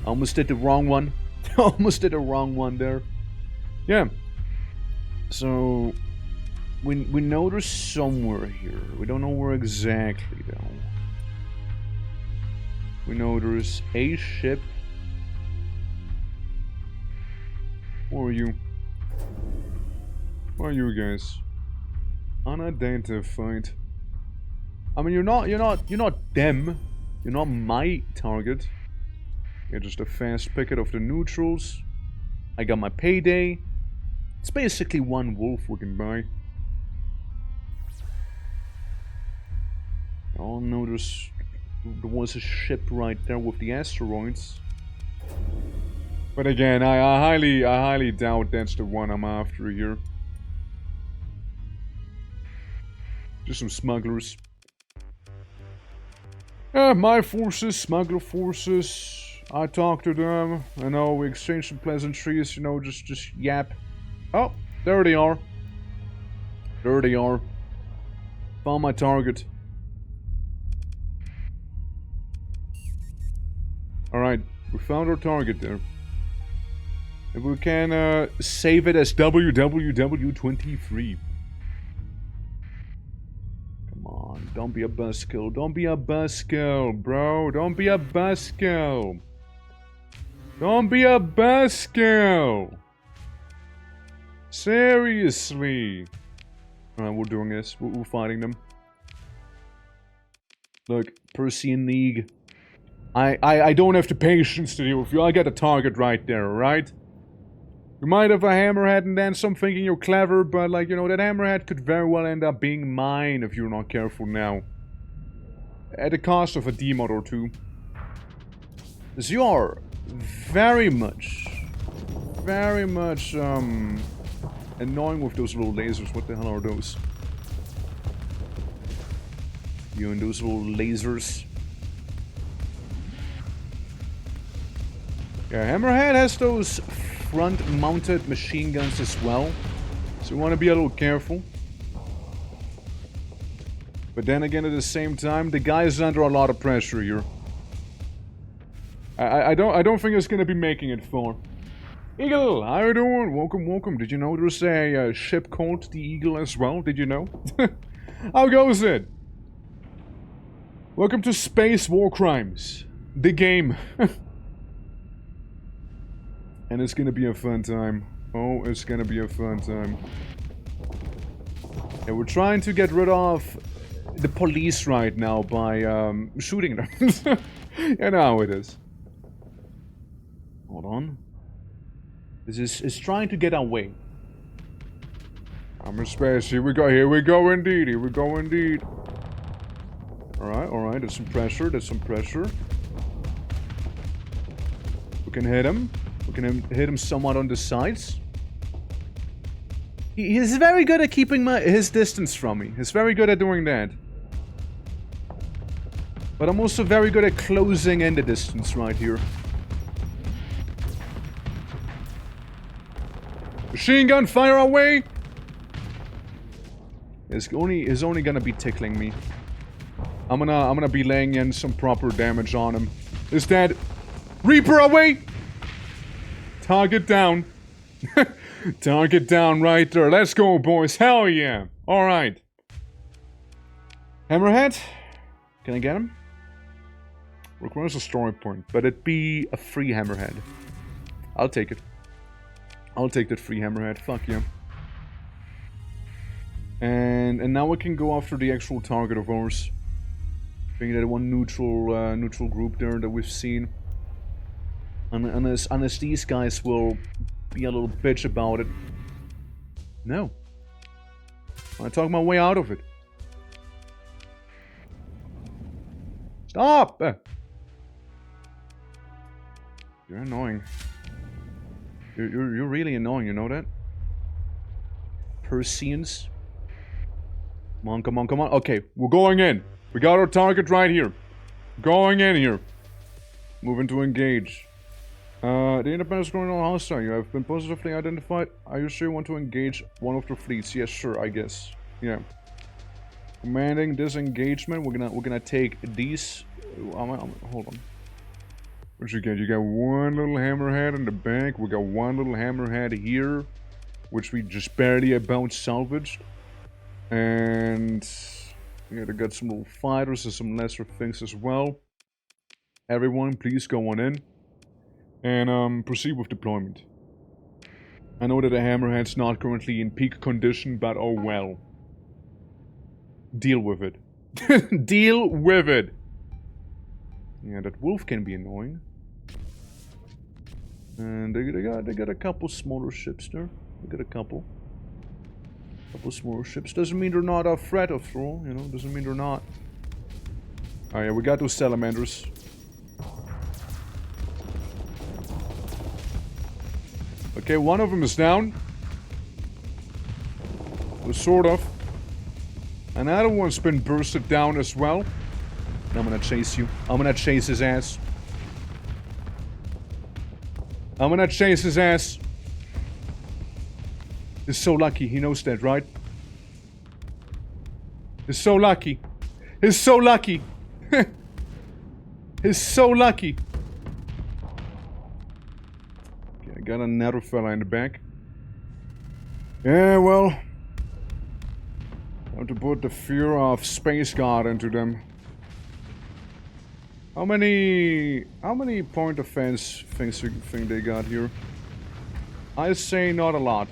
I almost did the wrong one. Almost did the wrong one there. Yeah. So we know there's somewhere here. We don't know where exactly though. We know there's a ship. Where are you? Where are you guys? Unidentified. I mean, you're not them. You're not my target. You're just a fast picket of the neutrals. I got my payday. It's basically one wolf we can buy. Oh no, there was a ship right there with the asteroids. But again, I highly doubt that's the one I'm after here. Just some smugglers. My forces, smuggler forces. I talked to them. I know we exchanged some pleasantries, you know, just yap. Oh, there they are. There they are. Found my target. Alright, we found our target there. And we can save it as WWW23. Come on, don't be a buzzkill. Don't be a buzzkill, bro. Don't be a buzzkill. Don't be a buzzkill. Seriously. Alright, we're doing this. We're fighting them. Look, Persian League. I don't have the patience to deal with you. I got a target right there, right? You might have a hammerhead and then some thinking you're clever, but like, you know, that hammerhead could very well end up being mine if you're not careful now. At the cost of a D-mod or two. Because you are very much, annoying with those little lasers. What the hell are those? You and those little lasers. Yeah, Hammerhead has those front-mounted machine guns as well. So you want to be a little careful. But then again, at the same time, the guy is under a lot of pressure here. I don't think it's gonna be making it far. Eagle, how you doing? Welcome, welcome. Did you know there's a ship called the Eagle as well? Did you know? How goes it? Welcome to Space War Crimes, the game. And it's gonna be a fun time. Oh, it's gonna be a fun time. Yeah, we're trying to get rid of the police right now by shooting them. You know how it is. Hold on. This is trying to get away. I'm in space. Here we go indeed. Here we go indeed. Alright, there's some pressure, We can hit him. We can hit him somewhat on the sides. He's very good at keeping his distance from me. He's very good at doing that. But I'm also very good at closing in the distance right here. Machine gun, fire away! It's only gonna be tickling me. I'm gonna be laying in some proper damage on him. Is that Reaper away? Target down. Target down right there. Let's go, boys. Hell yeah. Alright. Hammerhead? Can I get him? Requires a story point, but it'd be a free hammerhead. I'll take it. I'll take that free hammerhead. Fuck yeah. And now we can go after the actual target of ours. Being that one neutral group there that we've seen. Unless these guys will be a little bitch about it. No. I talk my way out of it. Stop! You're annoying. You're really annoying, you know that? Persians. Come on, come on, come on. Okay, we're going in. We got our target right here. Going in here. Moving to engage. The independence going on hostile. You have been positively identified. Are you sure you want to engage one of the fleets? Yes, sure, I guess. Yeah. Commanding disengagement. We're gonna take these. Hold on. What you get? You got one little hammerhead in the back. We got one little hammerhead here, which we just barely about salvaged. And yeah, they got some little fighters and some lesser things as well. Everyone, please go on in and proceed with deployment. I know that the hammerhead's not currently in peak condition, but oh well. Deal with it. Deal with it. Yeah, that wolf can be annoying. And they got a couple smaller ships there. They got a couple smaller ships. Doesn't mean they're not a threat after all, you know. Doesn't mean they're not. Oh yeah, we got those salamanders. Okay, one of them is down. Well, sort of. Another one's been bursted down as well. And I'm gonna chase you. I'm gonna chase his ass. I'm gonna chase his ass. He's so lucky. He knows that, right? He's so lucky. He's so lucky. He's so lucky. Okay, I got another fella in the back. Yeah, well. Time to put the fear of Space God into them. How many point of defense things you think they got here? I say not a lot.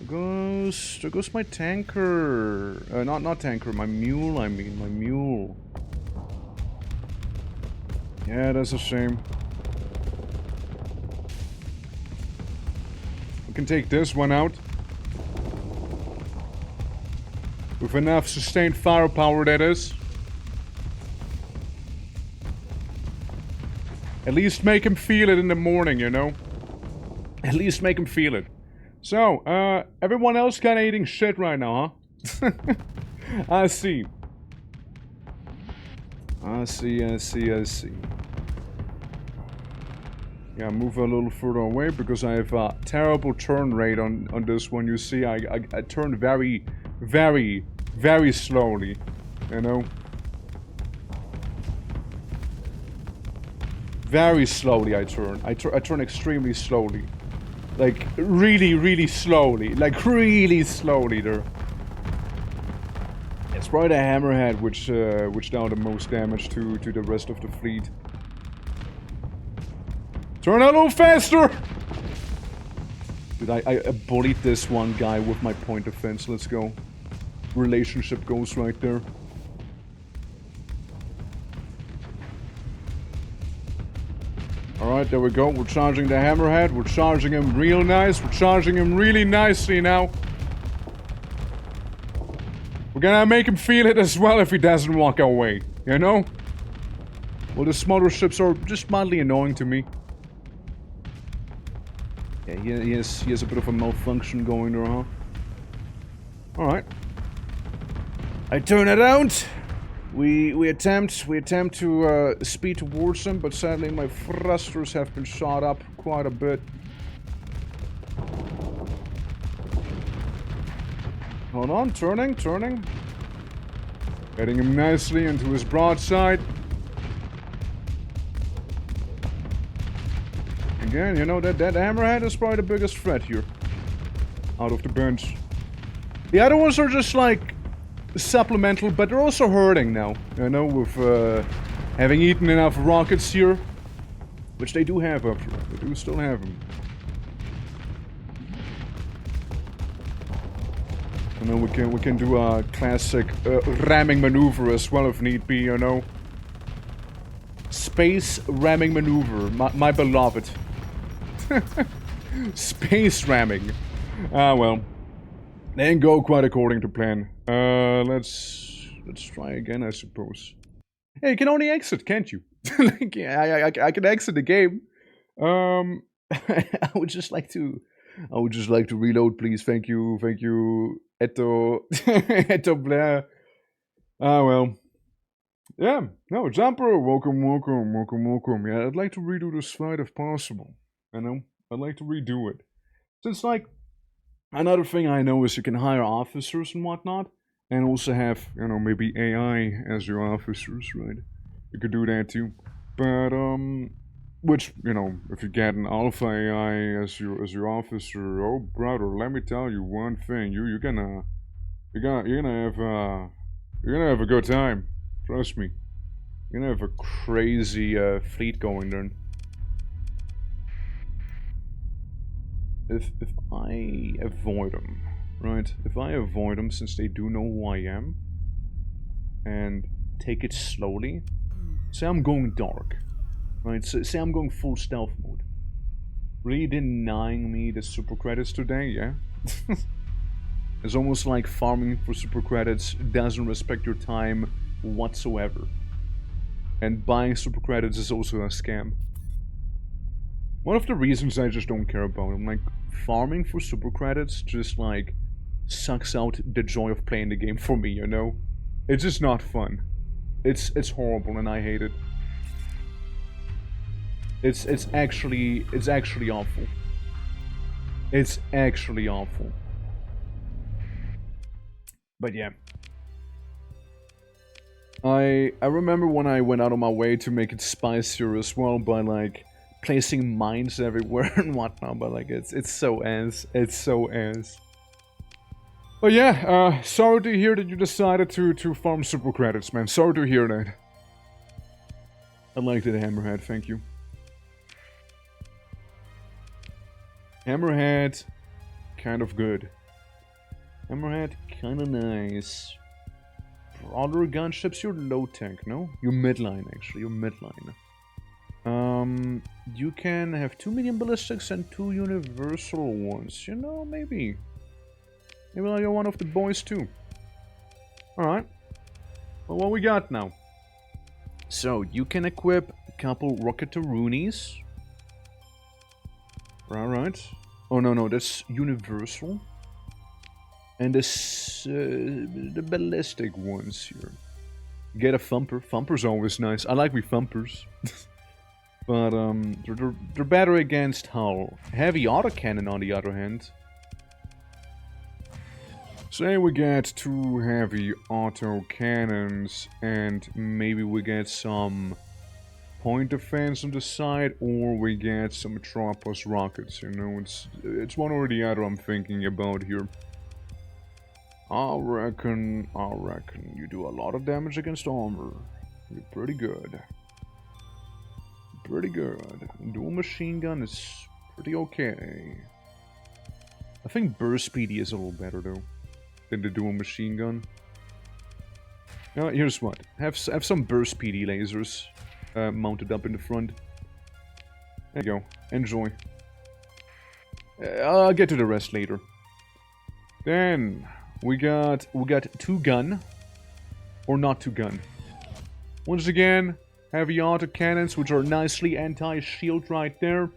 There goes my tanker. Not tanker, my mule, I mean, my mule. Yeah, that's a shame. We can take this one out. With enough sustained firepower, that is. At least make him feel it in the morning, you know? At least make him feel it. So, everyone else kinda eating shit right now, huh? I see. I see. Yeah, move a little further away because I have a terrible turn rate on this one. You see, I turn very, very, very slowly, you know? Very slowly I turn. I turn extremely slowly. Like, really, really slowly. Like, really slowly there. It's probably the hammerhead which dealt the most damage to the rest of the fleet. Turn a little faster! Dude, I bullied this one guy with my point defense. Let's go. Relationship goes right there. Alright, there we go. We're charging the hammerhead. We're charging him real nice. We're charging him really nicely now. We're gonna make him feel it as well if he doesn't walk away. You know? Well, the smaller ships are just mildly annoying to me. Yeah, he has a bit of a malfunction going there, huh? Alright. I turn around. We attempt to speed towards them, but sadly my thrusters have been shot up quite a bit. Hold on, turning. Getting him nicely into his broadside. Again, you know, that hammerhead is probably the biggest threat here. Out of the bunch. The other ones are just like supplemental, but they're also hurting now. You know, with having eaten enough rockets here. Which they do have up here. They do still have them. You know, we can do a classic ramming maneuver as well if need be, you know. Space ramming maneuver, my beloved. Space ramming. Ah, well. Didn't go quite according to plan. Let's try again, I suppose. Hey, you can only exit, can't you? Like, yeah, I can exit the game. I would just like to reload, please. Thank you, Eto, Eto Blair. Ah, well. Yeah, no, Jumper, welcome. Yeah, I'd like to redo this fight if possible. I know, I'd like to redo it. Since, like, another thing I know is you can hire officers and whatnot, and also have, you know, maybe AI as your officers, right? You could do that too. But, which, you know, if you get an alpha AI as your officer, oh brother, let me tell you one thing, you're gonna have a good time. Trust me. You're gonna have a crazy fleet going there. If I avoid them, right? If I avoid them, since they do know who I am, and take it slowly, say I'm going dark, right? So, say I'm going full stealth mode. Really denying me the super credits today, yeah? It's almost like farming for super credits doesn't respect your time whatsoever. And buying super credits is also a scam. One of the reasons I just don't care about them, like, farming for super credits just, like, sucks out the joy of playing the game for me, you know? It's just not fun. It's horrible and I hate it. It's actually awful. It's actually awful. But yeah. I remember when I went out of my way to make it spicier as well by, like, placing mines everywhere and whatnot, but, like, it's so ass. It's so ass. But yeah, sorry to hear that you decided to farm super credits, man. Sorry to hear that. I liked it, Hammerhead, thank you. Hammerhead, kind of good. Hammerhead, kinda nice. Other gunships, you're low tech, no? You're midline, actually. You're midline. You can have 2 medium ballistics and 2 universal ones. You know, maybe. Maybe you're one of the boys, too. Alright. Well, what we got now? So, you can equip a couple Rocketaroonies. Alright. Oh, no, that's universal. And this, the ballistic ones here. Get a thumper. Thumper's always nice. I like me thumpers. But, they're better against hull. Heavy autocannon, on the other hand. Say we get 2 heavy autocannons, and maybe we get some point defense on the side, or we get some Metropolis rockets, you know, it's one or the other I'm thinking about here. I reckon you do a lot of damage against armor. You're pretty good. Pretty good. Dual machine gun is pretty okay. I think burst speedy is a little better though than the dual machine gun. Now here's what. Have some burst speedy lasers mounted up in the front. There you go. Enjoy. I'll get to the rest later. Then we got 2 gun or not 2 gun. Once again, heavy autocannons, which are nicely anti-shield right there.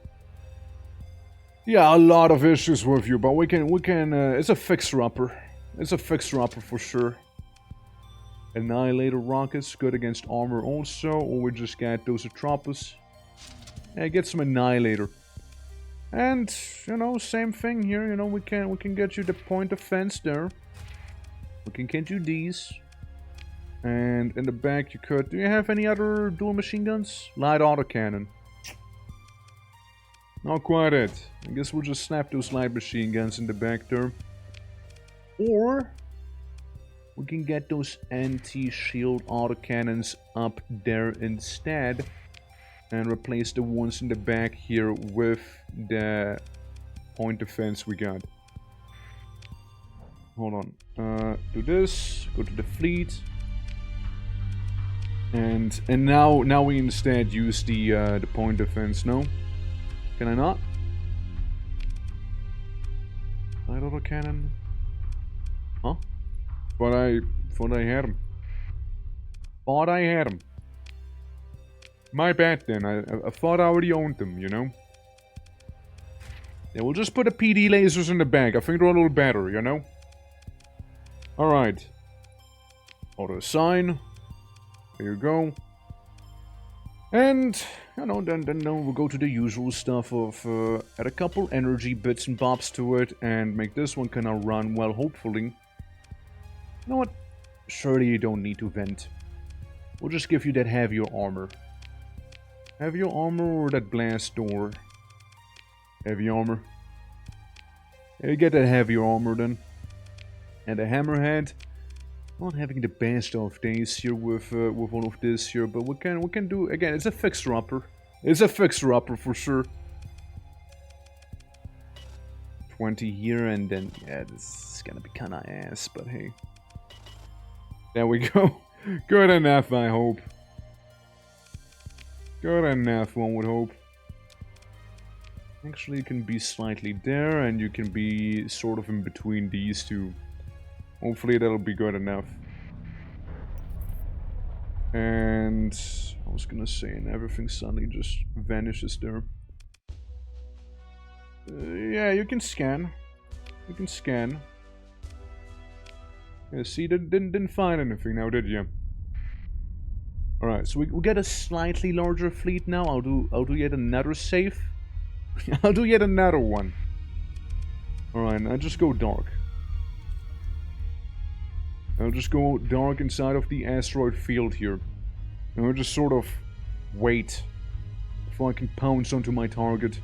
Yeah, a lot of issues with you, but we can, it's a fixer-upper. It's a fixer-upper for sure. Annihilator rockets, good against armor also, or we just get those Atropos. Yeah, get some Annihilator. And, you know, same thing here, you know, we can get you the point defense there. We can get you these. And in the back you could, do you have any other dual machine guns? Light autocannon. Not quite it. I guess we'll just snap those light machine guns in the back there. Or we can get those anti-shield autocannons up there instead. And replace the ones in the back here with the point defense we got. Hold on. Do this. Go to the fleet. And now we instead use the point defense. No? Can I not? Light autocannon. Huh? Thought I had him. Thought I had him. My bad then. I thought I already owned them, you know? Yeah, we'll just put the PD lasers in the back. I think they're a little better, you know? Alright. Auto assign. There you go. And, you know, then we'll go to the usual stuff of add a couple energy bits and bobs to it and make this one kind of run well, hopefully. You know what? Surely you don't need to vent. We'll just give you that heavier armor. Heavier armor or that blast door? Heavy armor. Yeah, you get that heavier armor then. And a hammerhead. Not having the best of days here with all of this here, but we can do again. It's a fixer-upper. It's a fixer-upper for sure. 20 here and then yeah, this is gonna be kind of ass, but hey. There we go. Good enough, I hope. Good enough, one would hope. Actually, you can be slightly there, and you can be sort of in between these two. Hopefully that'll be good enough. And I was gonna say, and everything suddenly just vanishes there. Yeah, you can scan. You can scan. Yeah, see, didn't find anything now, did you? Alright, so we get a slightly larger fleet now. I'll do yet another save. I'll do yet another one. Alright, now just go dark. I'll just go dark inside of the asteroid field here. And I'll just sort of wait before I can pounce onto my target.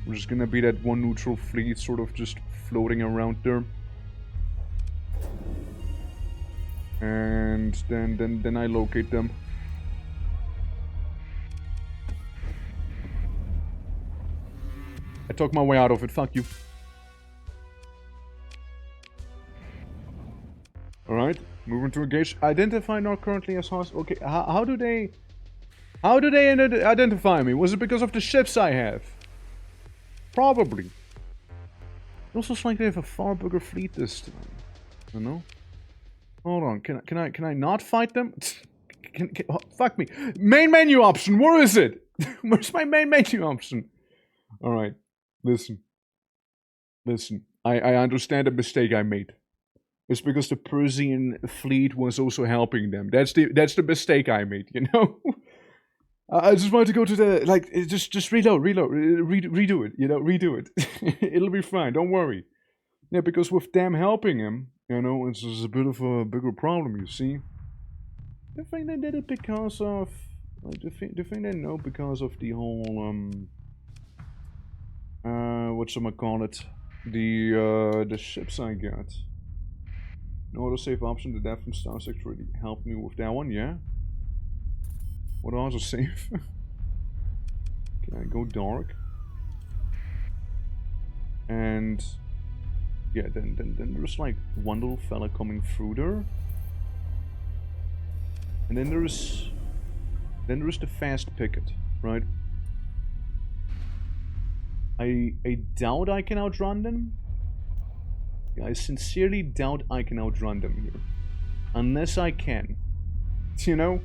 We're just gonna be that one neutral fleet sort of just floating around there. And then I locate them. I took my way out of it, fuck you. Alright, moving to engage. Identify not currently as hostile. Okay, how do they identify me? Was it because of the ships I have? Probably. It also looks like they have a far bigger fleet this time. I don't know. Hold on, can I not fight them? Oh, fuck me. Main menu option, where is it? Where's my main menu option? Alright, listen. Listen, I understand the mistake I made. It's because the Persian fleet was also helping them. That's the mistake I made, you know? I just wanted to go to the, like, just reload, redo it, you know, redo it. It'll be fine, don't worry. Yeah, because with them helping him, you know, it's just a bit of a bigger problem, you see? I think they did it because of, like, do you think they know because of the whole, whatchamacallit, the ships I got. No autosave option, the dev from STARSECTOR really helped me with that one, yeah? What autosave? Can I go dark? And yeah, then there's like one little fella coming through there. And then there's the fast picket, right? I doubt I can outrun them. Yeah, I sincerely doubt I can outrun them here. Unless I can. You know?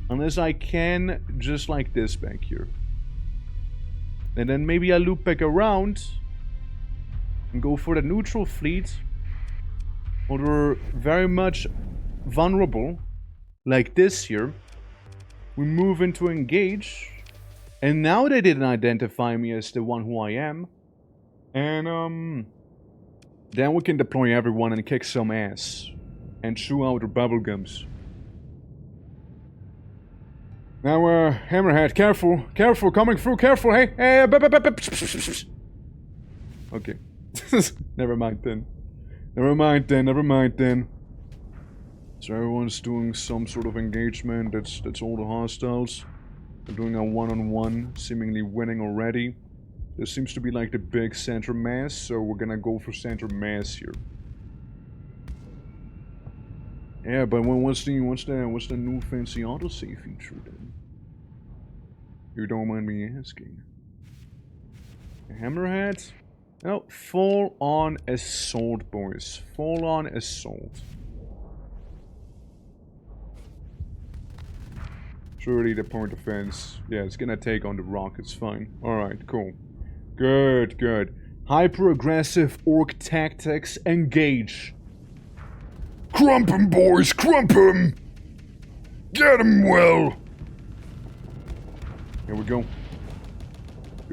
Unless I can, just like this back here. And then maybe I loop back around and go for the neutral fleet. Or they're very much vulnerable, like this here. We move into engage. And now they didn't identify me as the one who I am. And then we can deploy everyone and kick some ass. And chew out their bubblegums. Now, Hammerhead, careful, careful, coming through, careful, hey, hey, okay. Never mind then. Never mind then, never mind then. So everyone's doing some sort of engagement, that's all the hostiles. They're doing a one-on-one, seemingly winning already. This seems to be like the big center mass, so we're gonna go for center mass here. Yeah, but what's the new fancy autosave feature then? You don't mind me asking. Hammerhead? No, full on assault, boys. Full on assault. Surely the point of defense. Yeah, it's gonna take on the rockets, fine. Alright, cool. Good, good. Hyper-aggressive orc tactics, engage. Crump 'em, boys, crump 'em! Get 'em well! Here we go.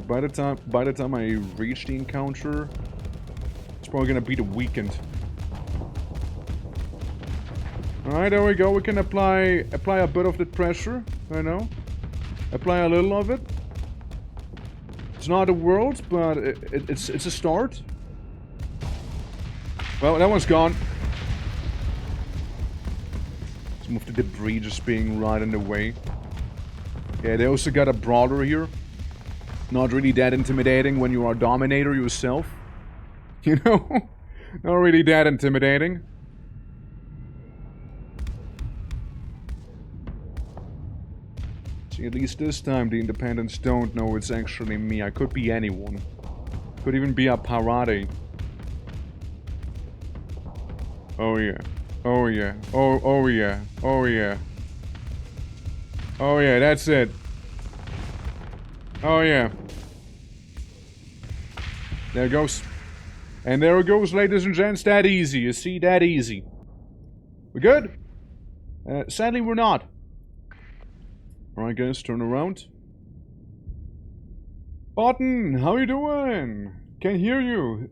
By the time I reach the encounter, it's probably gonna be the weekend. Alright, there we go. We can apply a bit of the pressure, I know. Apply a little of it. It's not the world, but it's a start. Well, that one's gone. Some of the debris just being right in the way. Yeah, they also got a brawler here. Not really that intimidating when you are a dominator yourself. You know? Not really that intimidating. See, at least this time the independents don't know it's actually me. I could be anyone. Could even be a parade. Oh yeah. Oh yeah. Oh yeah. Oh yeah. Oh yeah, that's it. Oh yeah. There it goes. And there it goes, ladies and gents. That easy. You see, that easy. We good? Sadly, we're not. Alright, guys, turn around. Button, how you doing? Can't hear you.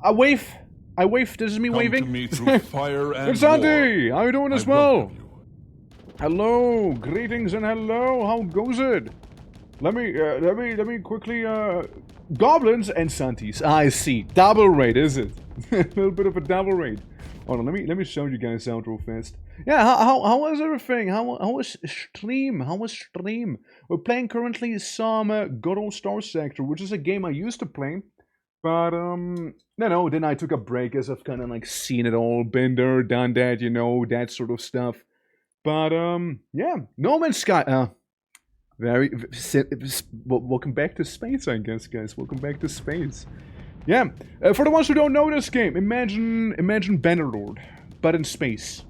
I wave. I wave. This is me waving. Come to me through fire and it's Sandy. war. How you doing as well? Hello, greetings and hello. How goes it? Let me quickly. Goblins and Santis. I see. Double raid, is it? A little bit of a double raid. Hold on. Let me show you guys out real fast. Yeah. How was everything? How was stream? How was stream? We're playing currently some good old STARSECTOR, which is a game I used to play. But, no, then I took a break as I've kind of, like, seen it all, been there, done that, you know, that sort of stuff. But, yeah, No Man's Sky, welcome back to space, I guess, guys, welcome back to space. Yeah, for the ones who don't know this game, imagine Bannerlord, but in space.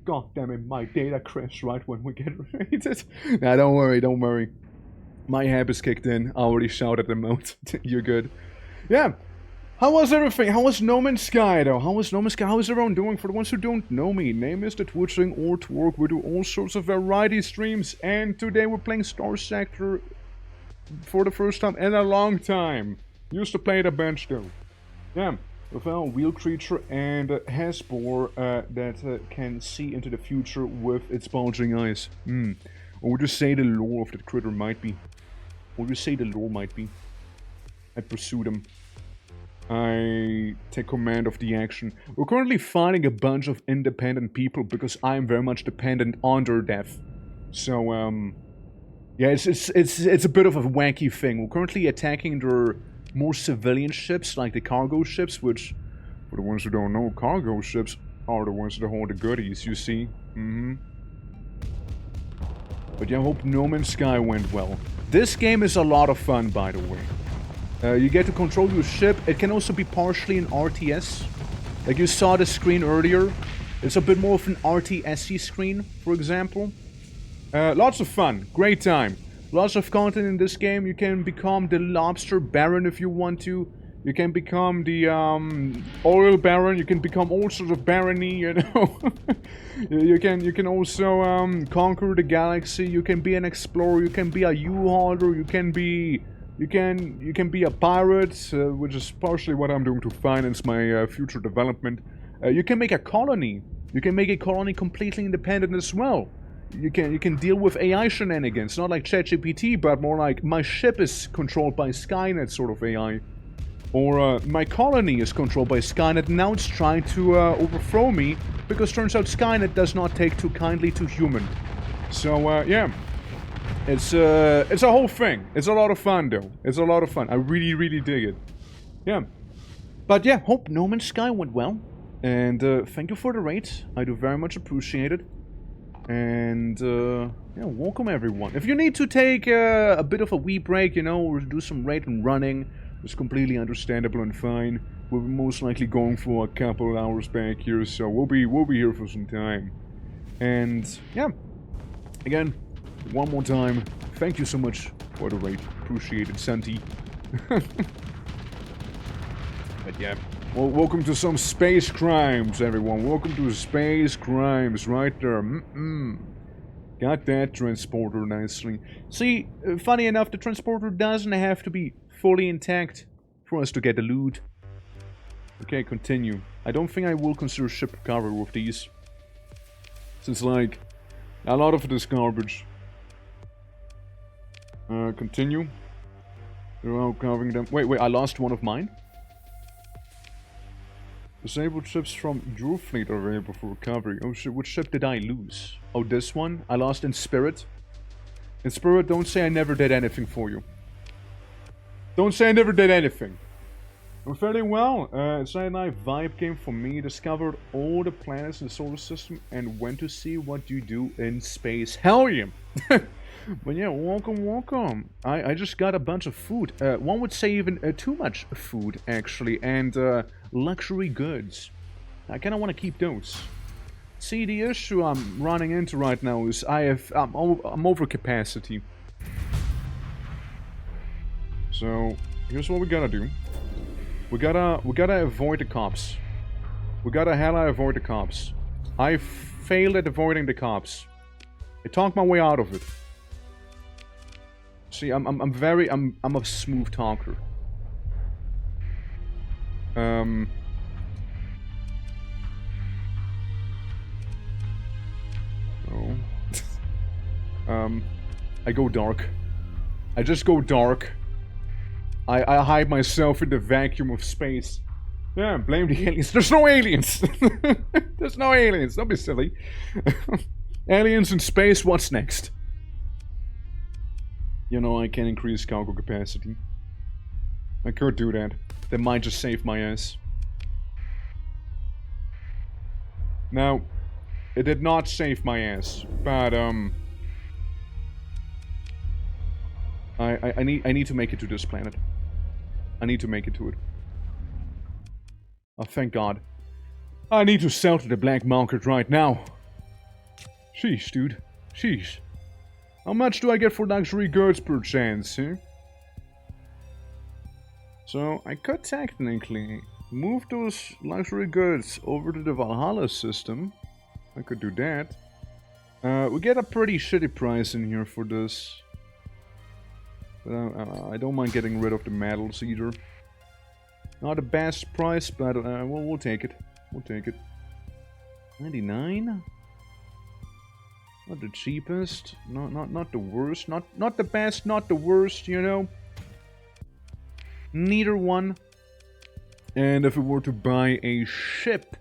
God damn it, my data crashed right when we get rated. Nah, don't worry. My hab is kicked in, I already shouted them out, you're good. Yeah, how was everything? How was No Man's Sky, though? How was No Man's Sky? How is everyone doing? For the ones who don't know me, name is the Twitching or Twerk. We do all sorts of variety streams, and today we're playing STARSECTOR for the first time in a long time. Used to play it a bunch, though. Yeah, with our wheel creature and Hasbor that can see into the future with its bulging eyes. Or would you say the lore of that critter might be? Or would you say the lore might be? I pursue them. I take command of the action. We're currently fighting a bunch of independent people because I'm very much dependent on their death. So, yeah, it's a bit of a wacky thing. We're currently attacking their more civilian ships, like the cargo ships, which, for the ones who don't know, cargo ships are the ones that hold the goodies, you see. But yeah, I hope No Man's Sky went well. This game is a lot of fun, by the way. You get to control your ship. It can also be partially an RTS. Like you saw the screen earlier. It's a bit more of an RTS screen, for example. Lots of fun. Great time. Lots of content in this game. You can become the lobster baron if you want to. You can become the oil baron. You can become all sorts of barony, you know. you can also conquer the galaxy. You can be an explorer. You can be a U-hauler. You can be a pirate, which is partially what I'm doing to finance my future development. You can make a colony. You can make a colony completely independent as well. You can deal with AI shenanigans, not like ChatGPT, but more like my ship is controlled by Skynet sort of AI. Or my colony is controlled by Skynet, and now it's trying to overthrow me, because turns out Skynet does not take too kindly to human. So, yeah. It's a whole thing. It's a lot of fun, though. It's a lot of fun. I really, really dig it. Yeah. But yeah, hope No Man's Sky went well. And thank you for the raid. I do very much appreciate it. And, yeah, welcome everyone. If you need to take a bit of a wee break, you know, or do some raid and running, it's completely understandable and fine. We're most likely going for a couple hours back here, so we'll be here for some time. And yeah, again, one more time, thank you so much for the raid. Appreciate it, Santi. But yeah, well, welcome to some space crimes, everyone. Welcome to space crimes, right there. Got that transporter nicely. See, funny enough, the transporter doesn't have to be fully intact for us to get the loot. Okay, continue. I don't think I will consider ship recovery with these, since like a lot of it is garbage. Continue. Without covering them. Wait, I lost one of mine? Disabled ships from your fleet are available for recovery. Oh shit, which ship did I lose? Oh, this one? I lost in Spirit. In Spirit, don't say I never did anything for you. Don't say I never did anything. I'm fairly well. It's a nice vibe game for me. Discovered all the planets in the solar system and went to see what you do in space. Hell yeah! But yeah, welcome. I just got a bunch of food. One would say even too much food, actually. And luxury goods. I kind of want to keep those. See, the issue I'm running into right now is I'm over capacity. So here's what we gotta do. We gotta avoid the cops. We gotta hella avoid the cops. I failed at avoiding the cops. I talked my way out of it. See, I'm a smooth talker. I go dark. I just go dark. I hide myself in the vacuum of space. Yeah, blame the aliens. There's no aliens! There's no aliens, don't be silly. Aliens in space, what's next? You know, I can increase cargo capacity. I could do that. That might just save my ass. Now, it did not save my ass, but I need to make it to this planet. I need to make it to it. Oh, thank God. I need to sell to the black market right now. Sheesh, dude. Sheesh. How much do I get for luxury goods per chance, huh? So, I could technically move those luxury goods over to the Valhalla system. I could do that. We get a pretty shitty price in here for this. But I don't mind getting rid of the metals either. Not the best price, but we'll take it. We'll take it. 99? Not the cheapest. Not the worst. Not the best. Not the worst. You know. Neither one. And if we were to buy a ship,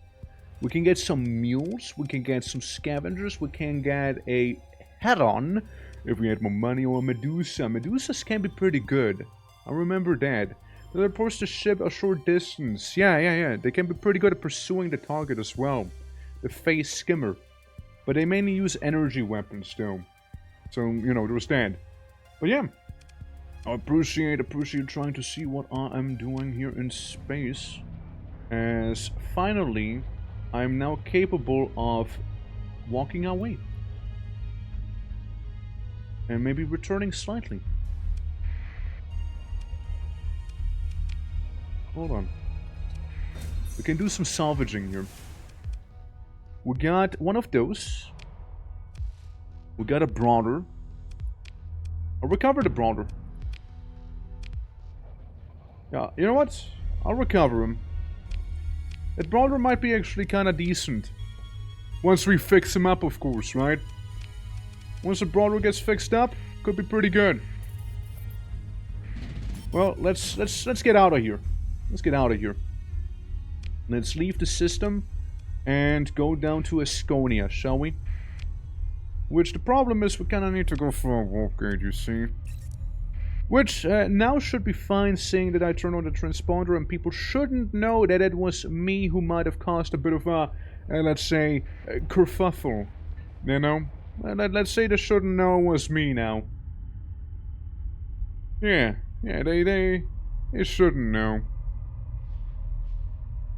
we can get some mules. We can get some scavengers. We can get a head-on. If we had more money, or a Medusa. Medusas can be pretty good. I remember that. They report the ship a short distance. Yeah. They can be pretty good at pursuing the target as well. The face skimmer. But they mainly use energy weapons though. So, you know, there's that. But yeah. I appreciate trying to see what I am doing here in space. As finally, I'm now capable of walking away. And maybe returning slightly. Hold on. We can do some salvaging here. We got one of those. We got a brawler. I'll recover the brawler. Yeah, you know what? I'll recover him. That brawler might be actually kind of decent. Once we fix him up, of course, right? Once the brawler gets fixed up, could be pretty good. Well, let's get out of here. Let's get out of here. Let's leave the system and go down to Estonia, shall we? Which the problem is we kind of need to go for a walk, you see. Which now should be fine, seeing that I turned on the transponder and people shouldn't know that it was me who might have caused a bit of a, let's say, kerfuffle. You know? Let's say they shouldn't know it was me now. Yeah, they shouldn't know.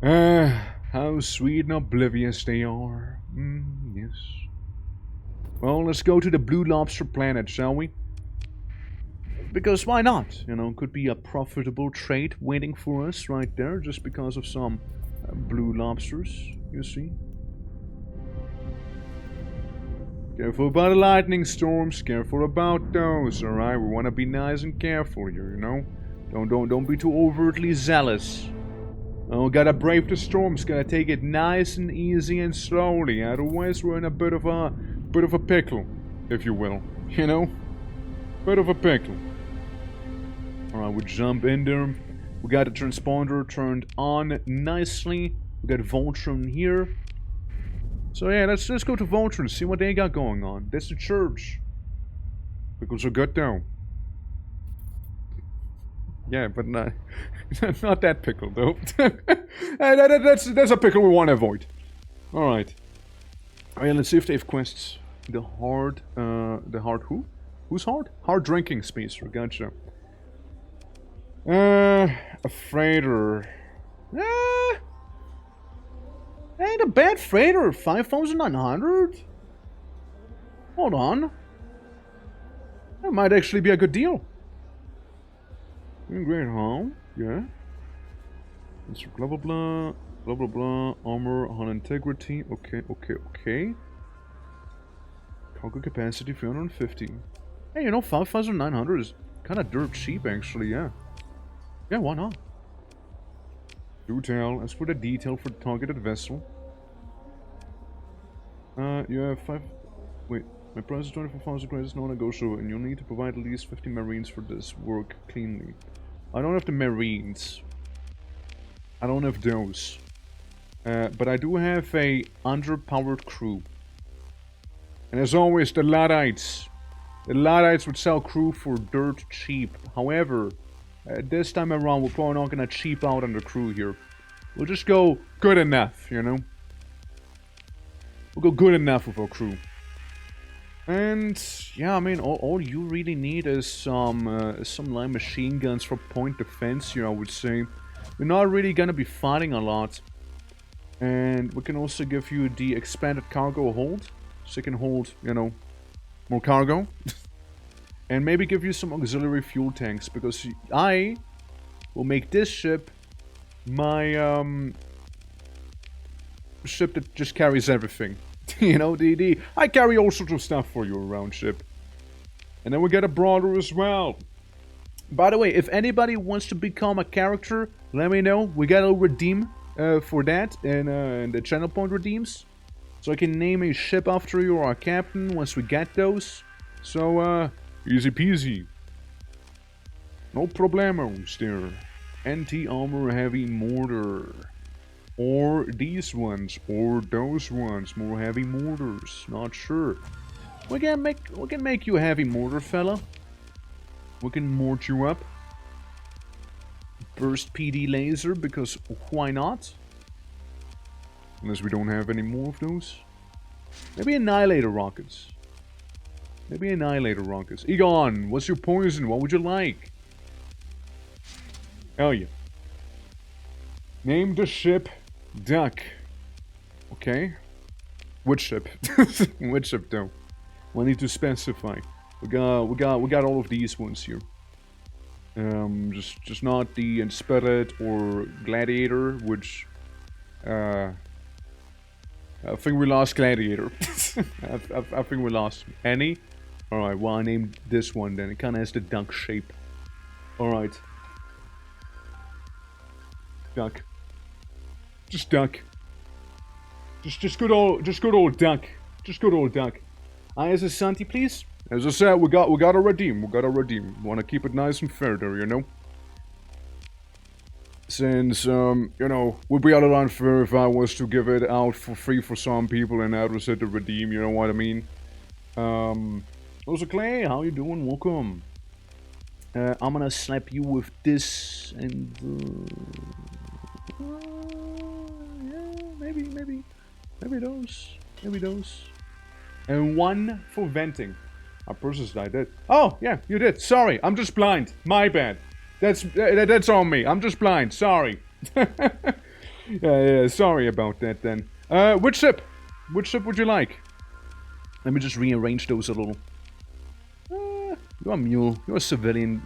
How sweet and oblivious they are. Yes. Well, let's go to the Blue Lobster planet, shall we? Because why not? You know, could be a profitable trade waiting for us right there, just because of some blue lobsters, you see. Careful about the lightning storms, careful about those, alright? We want to be nice and careful here, you know? Don't be too overtly zealous. Oh, gotta brave the storms, gotta take it nice and easy and slowly, otherwise we're in a bit of a pickle, if you will, you know? Bit of a pickle. Alright, we jump in there. We got the transponder turned on nicely. We got Voltron here. So yeah, let's go to Voltron and see what they got going on. That's the church. Pickles are good though. Yeah, but not, not that pickle though. That's a pickle we want to avoid. Alright. Oh yeah, let's see if they have quests. The hard who? Who's hard? Hard drinking spacer, gotcha. A freighter. Ain't a bad freighter. 5,900? Hold on. That might actually be a good deal. Great home, yeah. It's blah blah blah. Blah blah blah. Armor on integrity. Okay. Cargo capacity 350. Hey, you know, 5,900 is kind of dirt cheap, actually, yeah. Yeah, why not? Do tell. As for the detail for the targeted vessel. You have 5... Wait, my price is 24,000 credits, no negotiable, and you'll need to provide at least 50 marines for this work cleanly. I don't have the marines. I don't have those. But I do have a underpowered crew. And as always, the Luddites. The Luddites would sell crew for dirt cheap. However, this time around, we're probably not gonna cheap out on the crew here. We'll just go good enough, you know? We'll go good enough with our crew. And, yeah, I mean, all you really need is some light machine guns for point defense here, I would say. We're not really gonna be fighting a lot. And we can also give you the expanded cargo hold. So you can hold, you know, more cargo. And maybe give you some auxiliary fuel tanks, because I will make this ship my ship that just carries everything. You know, I carry all sorts of stuff for you around ship. And then we get a brawler as well. By the way, if anybody wants to become a character, let me know. We got a redeem for that in the channel point redeems. So I can name a ship after you or a captain once we get those. So, easy peasy. No problemos there. Anti-armor heavy mortar. Or these ones, or those ones, more heavy mortars. Not sure. We can make you a heavy mortar, fella. We can mort you up. Burst PD laser, because why not? Unless we don't have any more of those. Maybe annihilator rockets. Maybe annihilator rockets. Egon, what's your poison? What would you like? Hell yeah. Name the ship Duck. Okay. Which ship? Which ship though? We need to specify. We got all of these ones here. Just not the Inspired or Gladiator, which I think we lost Gladiator. I think we lost Annie. Alright, well I named this one then. It kinda has the duck shape. Alright. Duck. Just duck. Just good old duck. Just good old duck. Is a Santi, please? As I said, we gotta redeem. We gotta redeem. Wanna keep it nice and fair there, you know? Since, you know, would be a little unfair if I was to give it out for free for some people and others to redeem, you know what I mean? Also Clay, how you doing? Welcome. I'm gonna slap you with this and, yeah, maybe those. And one for venting. I processed I did. Oh, yeah, you did. Sorry, I'm just blind. My bad. That's on me. I'm just blind. Sorry. Yeah, sorry about that then. Which ship? Which ship would you like? Let me just rearrange those a little. You're a mule. You're a civilian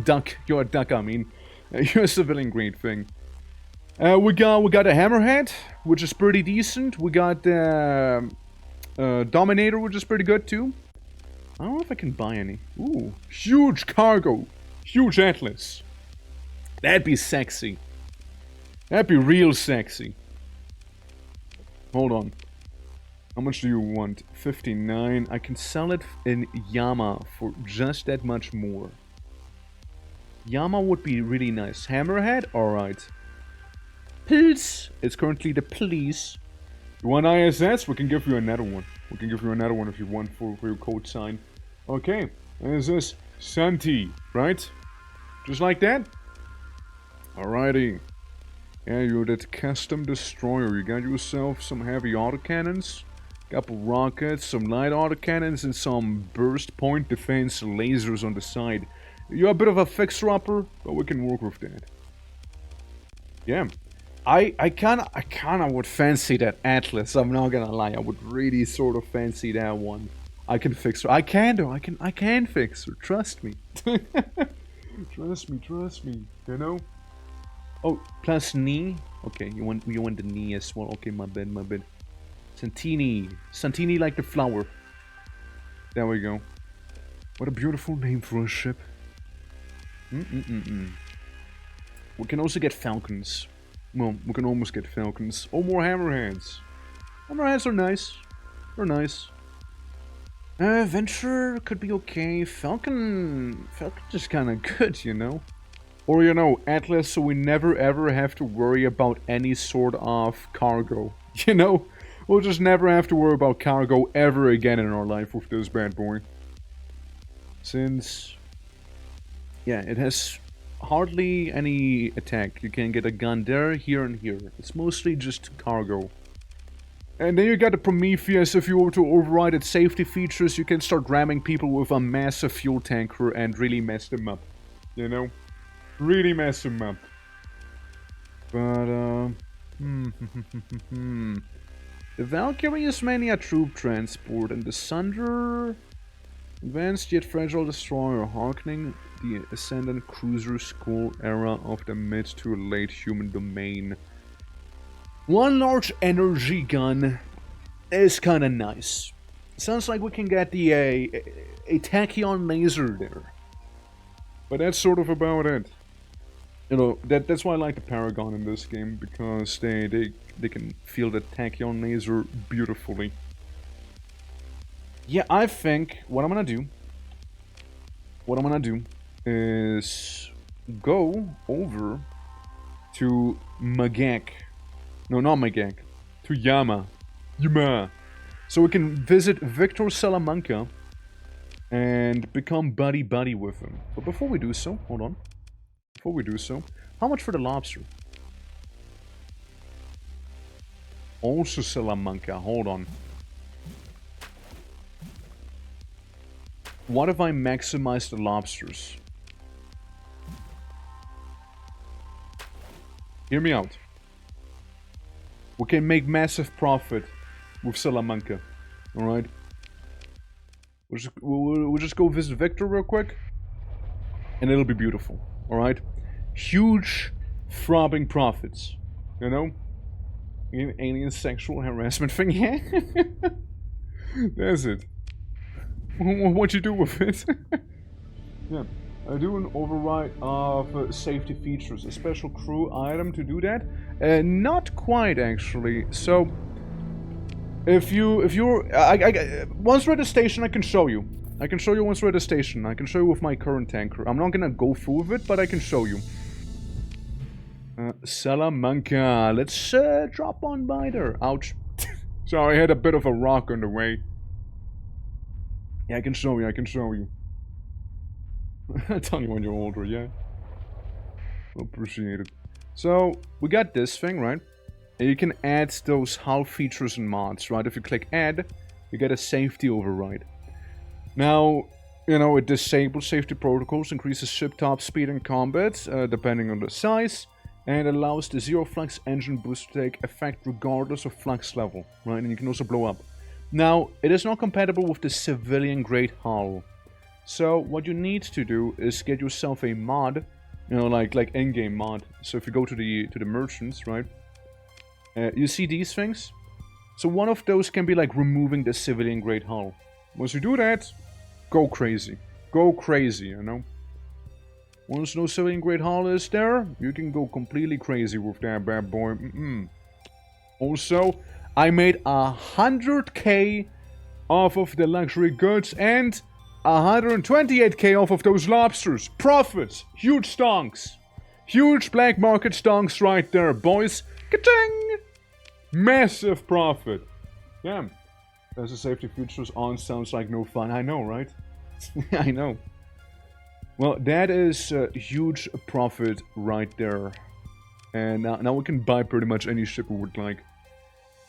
duck. You're a duck, I mean. You're a civilian grade thing. We got a Hammerhead, which is pretty decent. We got Dominator, which is pretty good too. I don't know if I can buy any. Ooh, huge cargo. Huge Atlas. That'd be sexy. That'd be real sexy. Hold on. How much do you want? 59. I can sell it in Yama for just that much more. Yama would be really nice. Hammerhead? Alright. Please. It's currently the please. You want ISS? We can give you another one. We can give you another one if you want for your code sign. Okay. ISS Santi, right? Just like that? Alrighty. Yeah, you're that custom destroyer. You got yourself some heavy autocannons, couple rockets, some light autocannons, and some burst point defense lasers on the side. You're a bit of a fixer-upper, but we can work with that. Yeah. I kinda would fancy that Atlas, I'm not gonna lie. I would really sort of fancy that one. I can fix her. I can though. I can fix her. Trust me. Trust me. You know? Oh, plus knee. Okay, you want the knee as well. Okay, my bad. Santini like the flower. There we go. What a beautiful name for a ship. We can also get falcons. Well, we can almost get falcons. Oh, more hammerheads. Hammerheads are nice. They're nice. Venture could be okay. Falcon is kind of good, you know. Or, you know, Atlas, so we never ever have to worry about any sort of cargo. You know? We'll just never have to worry about cargo ever again in our life with this bad boy. Since, yeah, it has hardly any attack. You can get a gun there, here, and here. It's mostly just cargo. And then you got the Prometheus. If you were to override its safety features, you can start ramming people with a massive fuel tanker and really mess them up. You know? Really mess them up. But, the Valkyrie is mainly a troop transport, and the Sunder... Advanced yet fragile destroyer, harkening the Ascendant Cruiser School era of the mid to late human domain. One large energy gun is kinda nice. Sounds like we can get the a tachyon laser there. But that's sort of about it. You know, that's why I like the Paragon in this game, because they can feel the tachyon laser beautifully. Yeah, I think what I'm gonna do is go over to Magak. No, not Magak. To Yama. So we can visit Victor Salamanca and become buddy-buddy with him. But before we do so, hold on. Before we do so, how much for the lobster? Also Salamanca, hold on. What if I maximize the lobsters? Hear me out. We can make massive profit with Salamanca. Alright? We'll just go visit Victor real quick. And it'll be beautiful. Alright? Huge, throbbing profits. You know? Alien sexual harassment thing, yeah? That's it. What you do with it? Yeah. I do an override of safety features. A special crew item to do that? Not quite, actually. So... If you're... once we're at the station, I can show you. I can show you once we're at the station. I can show you with my current tanker. I'm not gonna go through with it, but I can show you. Salamanca. Let's drop on by there. Ouch. Sorry, I had a bit of a rock on the way. Yeah, I can show you. I can show you. I'll tell you when you're older, yeah? Appreciate it. So, we got this thing, right? And you can add those hull features and mods, right? If you click add, you get a safety override. Now, you know, it disables safety protocols, increases ship top speed in combat, depending on the size, and allows the zero flux engine boost to take effect regardless of flux level, right? And you can also blow up. Now, it is not compatible with the civilian grade hull. So, what you need to do is get yourself a mod, you know, like in-game mod. So if you go to the merchants, right? You see these things? So one of those can be like removing the civilian grade hull. Once you do that, go crazy. Go crazy, you know? Once no civilian grade hull is there, you can go completely crazy with that bad boy. Also, I made 100k off of the luxury goods and 128k off of those lobsters. Profits! Huge stonks. Huge black market stonks right there, boys. Ka-ching! Massive profit. Yeah. As the safety features on sounds like no fun. I know, right? I know. Well, that is a huge profit right there. And now we can buy pretty much any ship we would like.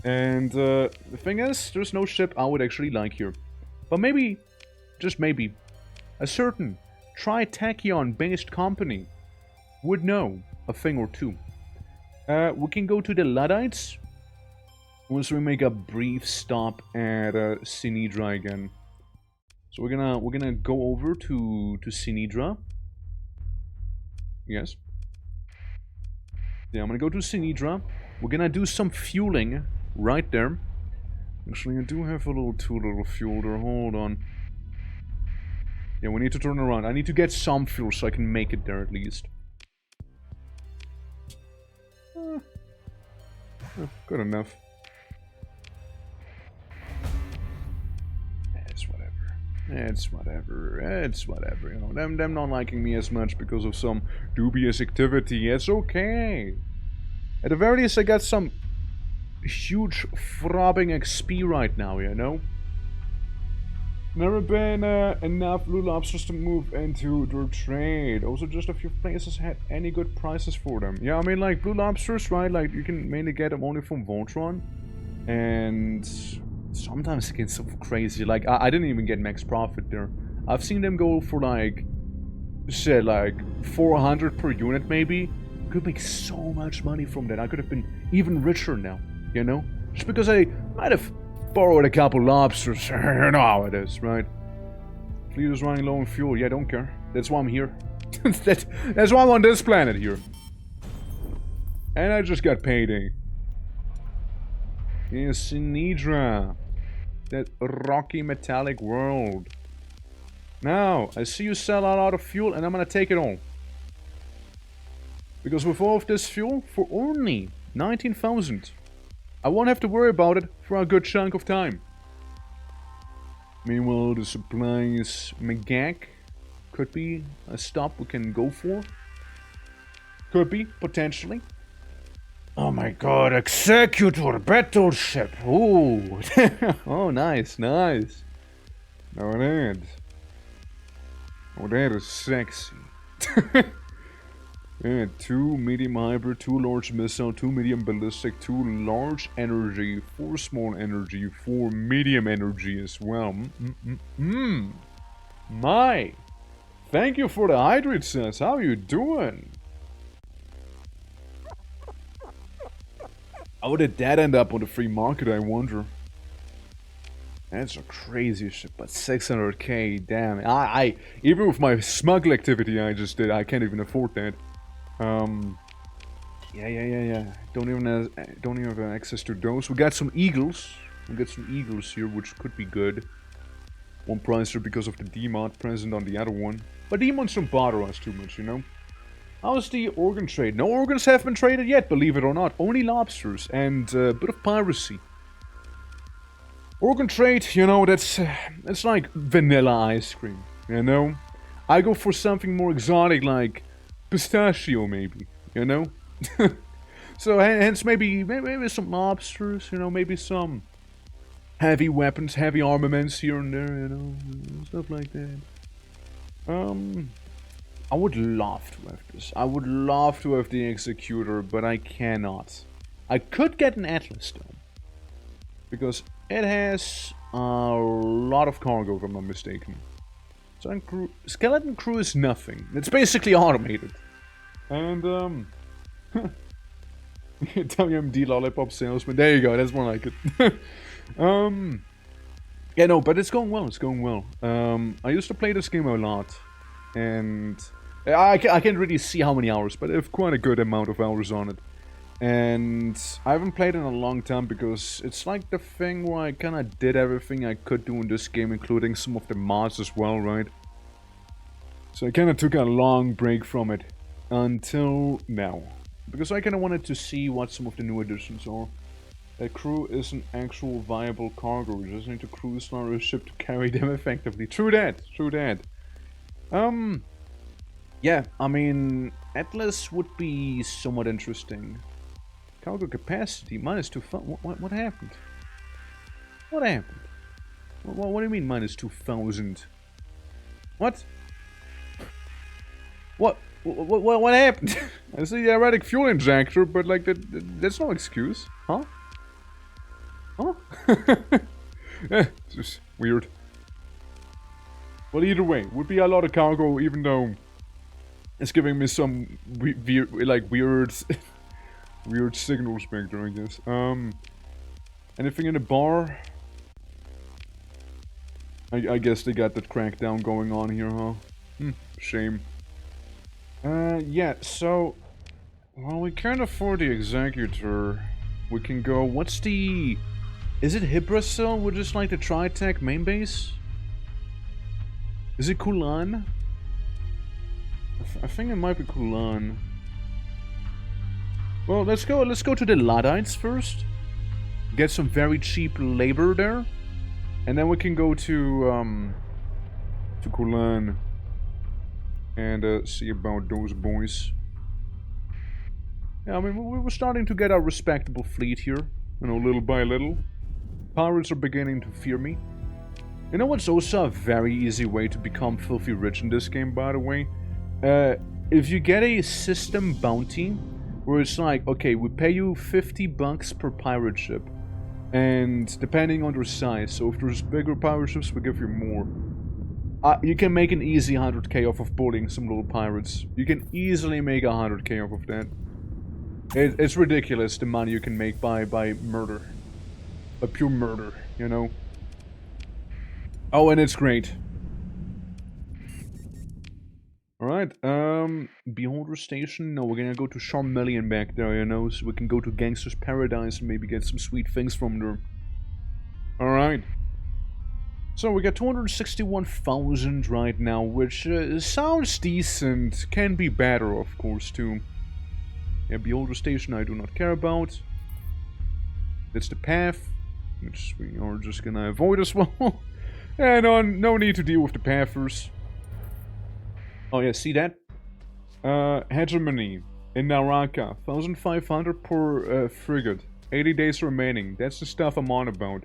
And the thing is, there's no ship I would actually like here. But maybe, just maybe, a certain Tritachyon-based company would know a thing or two. We can go to the Luddites once we make a brief stop at Sinidra again. So we're gonna go over to Sinidra. Yes. Yeah, I'm gonna go to Sinidra. We're gonna do some fueling right there. Actually, I do have too little fuel there. Hold on. Yeah, we need to turn around. I need to get some fuel so I can make it there at least. Good enough. It's whatever, you know. Them not liking me as much because of some dubious activity. It's okay. At the very least, I got some huge throbbing XP right now, you know. Never been enough blue lobsters to move into their trade. Also, just a few places had any good prices for them. Yeah, I mean, like, blue lobsters, right? Like, you can mainly get them only from Voltron. And sometimes it gets so crazy. Like, I didn't even get max profit there. I've seen them go for, like, shit, like, 400 per unit, maybe. Could make so much money from that. I could have been even richer now, you know? Just because I might have borrowed a couple lobsters. You know how it is, right? Fleet is running low on fuel. Yeah, I don't care. That's why I'm here. That's why I'm on this planet here. And I just got payday. Yeah, Sinidra. That rocky metallic world. Now, I see you sell a lot of fuel and I'm gonna take it all. Because with all of this fuel, for only 19,000, I won't have to worry about it for a good chunk of time. Meanwhile, the supplies Megak could be a stop we can go for. Could be, potentially. Oh my god, Executor Battleship! Ooh! Oh, nice, nice. Now that. Oh, that is sexy. Yeah, 2 medium hybrid, 2 large missile, 2 medium ballistic, 2 large energy, 4 small energy, 4 medium energy as well. My! Thank you for the hydrate, sis. How you doing? How did that end up on the free market, I wonder? That's a crazy ship, but 600k, damn. I even with my smuggle activity I just did, I can't even afford that. Yeah. Don't even have access to those. We got some eagles. We got some eagles here, which could be good. One pricer because of the D-mod present on the other one. But D-mods don't bother us too much, you know? How's the organ trade? No organs have been traded yet, believe it or not. Only lobsters and a bit of piracy. Organ trade, you know, it's like vanilla ice cream, you know? I go for something more exotic like pistachio maybe, you know? So hence maybe some lobsters, you know, maybe some heavy weapons, heavy armaments here and there, you know, stuff like that. I would love to have this. I would love to have the executor, but I cannot. I could get an Atlas though, because it has a lot of cargo, if I'm not mistaken. Skeleton crew is nothing. It's basically automated. And WMD lollipop salesman. There you go. That's more like it. Yeah, no, but it's going well. It's going well. I used to play this game a lot, and I can't really see how many hours, but I have quite a good amount of hours on it. And I haven't played in a long time because it's like the thing where I kind of did everything I could do in this game, including some of the mods as well, right? So I kind of took a long break from it until now, because I kind of wanted to see what some of the new additions are. That crew is an actual viable cargo. You just need to cruise on a ship to carry them effectively. True that. True that. Yeah, I mean, Atlas would be somewhat interesting. Cargo capacity, -2. What happened? What happened? What do you mean -2,000? What? What happened? I see the erratic fuel injector, but like that's no excuse, huh? Huh? It's just weird. Well, either way, would be a lot of cargo, even though it's giving me some weird signals back there, I guess. Anything in the bar? I guess they got that crackdown going on here, huh? Shame. Yeah, so well, we can't afford the executor. We can go. What's the? Is it Hybrasil, which is like the Tritech main base? Is it Kulan? I think it might be Kulan. Well, let's go to the Luddites first. Get some very cheap labor there. And then we can go to Kulan and see about those boys. Yeah, I mean, we were starting to get a respectable fleet here, you know, little by little. Pirates are beginning to fear me. You know what's also a very easy way to become filthy rich in this game, by the way? If you get a system bounty, where it's like, okay, we pay you 50 bucks per pirate ship, and depending on their size, so if there's bigger pirate ships, we give you more. You can make an easy 100k off of bullying some little pirates. You can easily make 100k off of that. It's ridiculous the money you can make by murder. A pure murder, you know? Oh, and it's great. Alright, Beholder Station. No, we're gonna go to Charmeleon back there, you know, so we can go to Gangster's Paradise and maybe get some sweet things from there. Alright. So we got 261,000 right now, which sounds decent. Can be better, of course, too. Yeah, Beholder Station I do not care about. That's the path, which we are just gonna avoid as well. And no need to deal with the pathers. Oh yeah, see that? Hegemony in Naraka, 1,500 per frigate, 80 days remaining. That's the stuff I'm on about.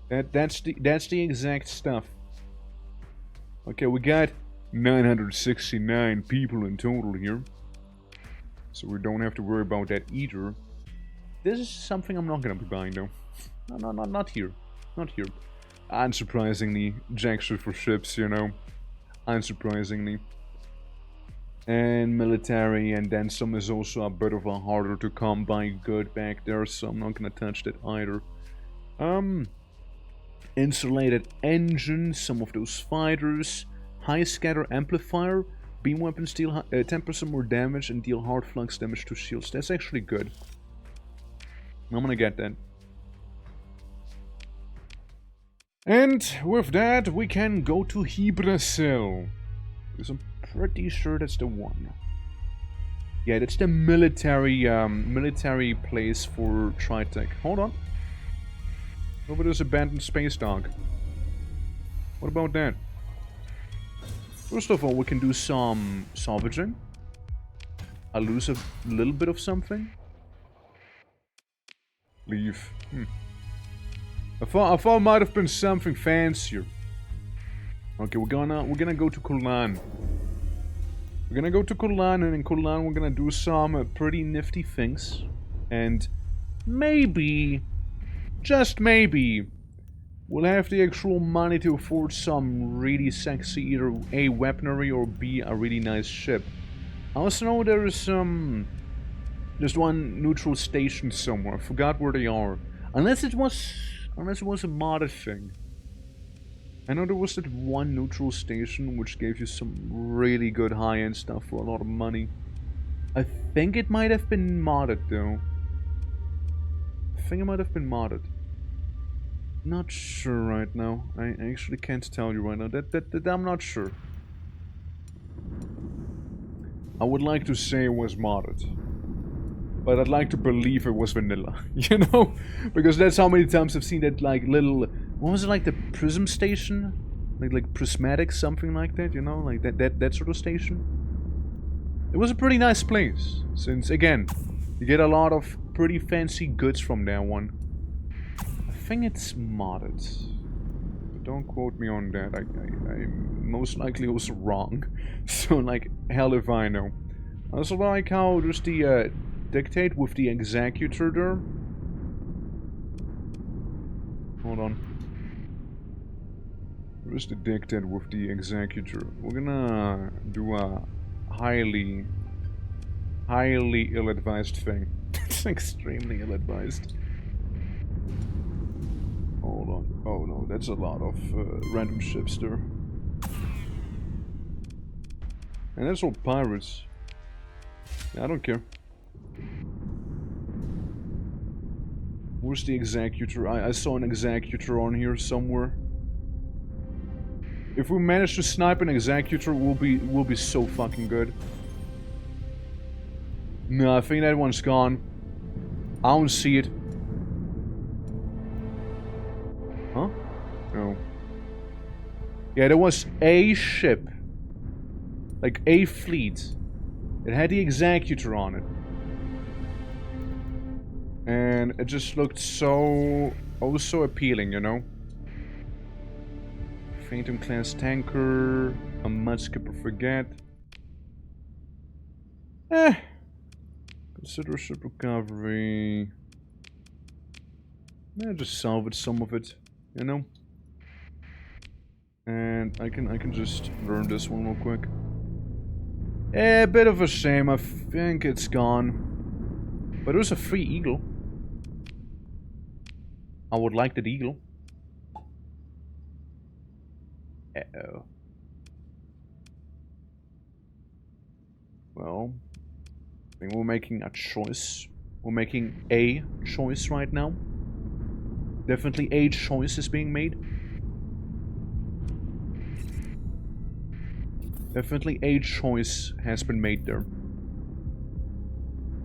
That's the exact stuff. Okay, we got 969 people in total here, so we don't have to worry about that either. This is something I'm not gonna be buying though. No, not here, not here. Unsurprisingly, jackshot for ships, you know. Unsurprisingly. And military, and then some is also a bit of a harder to come by good back there, so I'm not gonna touch that either. Insulated engine, some of those fighters, high scatter amplifier, beam weapons deal 10% more damage and deal hard flux damage to shields. That's actually good. I'm gonna get that. And with that, we can go to Hebrasil. Because I'm pretty sure that's the one. Yeah, that's the military place for Tritech. Hold on. Over this abandoned space dock. What about that? First of all, we can do some salvaging. I lose a little bit of something. Leave. I thought it might have been something fancier. Okay, we're gonna go to Kulan. We're gonna go to Kulan, and in Kulan we're gonna do some pretty nifty things. And maybe, just maybe, we'll have the actual money to afford some really sexy either A, weaponry, or B, a really nice ship. I also know there is there's one neutral station somewhere. I forgot where they are. Unless it was a modded thing. I know there was that one neutral station which gave you some really good high-end stuff for a lot of money. I think it might have been modded though. I think it might have been modded. Not sure right now. I actually can't tell you right now. That I'm not sure. I would like to say it was modded. But I'd like to believe it was vanilla, you know? Because that's how many times I've seen that, like, little... What was it, like, the prism station? Like prismatic, something like that, you know? Like, that sort of station? It was a pretty nice place. Since, again, you get a lot of pretty fancy goods from that one. I think it's modded. But don't quote me on that. I'm most likely also wrong. So, like, hell if I know. I also like how there's the, dictate with the executor there. Hold on. Where's the dictate with the executor? We're gonna do a highly ill-advised thing. It's extremely ill-advised. Hold on. Oh no, that's a lot of random ships there. And that's all pirates. I don't care. Where's the executor? I saw an executor on here somewhere. If we manage to snipe an executor, we'll be so fucking good. No, I think that one's gone. I don't see it. Huh? No. Yeah, there was a ship. Like a fleet. It had the executor on it. And it just looked so... oh, so appealing, you know? Phantom class tanker... a mudskipper frigate... Consider ship recovery... yeah, just salvage some of it, you know? And I can just learn this one real quick. A bit of a shame, I think it's gone. But it was a free eagle. I would like that eagle. Uh-oh. Well, I think we're making a choice. We're making a choice right now. Definitely a choice is being made. Definitely a choice has been made there.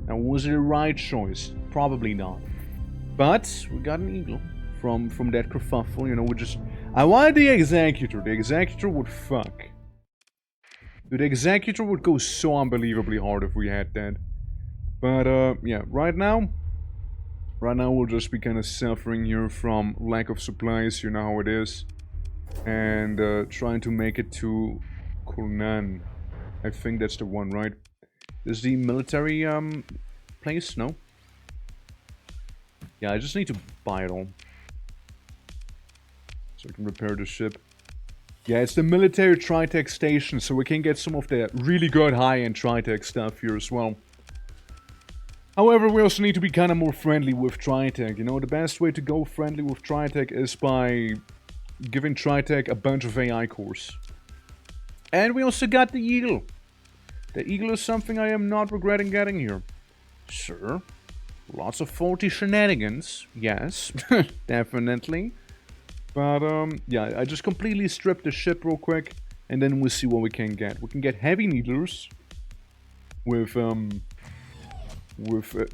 Now, was it the right choice? Probably not. But we got an eagle from that kerfuffle, you know, we just... I wanted the executor. The executor would fuck. Dude, the executor would go so unbelievably hard if we had that. But, yeah, right now we'll just be kind of suffering here from lack of supplies, you know how it is. And, trying to make it to Kurnan. I think that's the one, right? Is the military, place? No? Yeah, I just need to buy it all. So I can repair the ship. Yeah, it's the military Tritech station, so we can get some of the really good high-end Tritech stuff here as well. However, we also need to be kind of more friendly with Tritech. You know, the best way to go friendly with Tritech is by giving Tritech a bunch of AI cores. And we also got the Eagle. The Eagle is something I am not regretting getting here. Sure, lots of faulty shenanigans, yes, definitely. But, yeah, I just completely stripped the ship real quick, and then we'll see what we can get. We can get heavy needlers with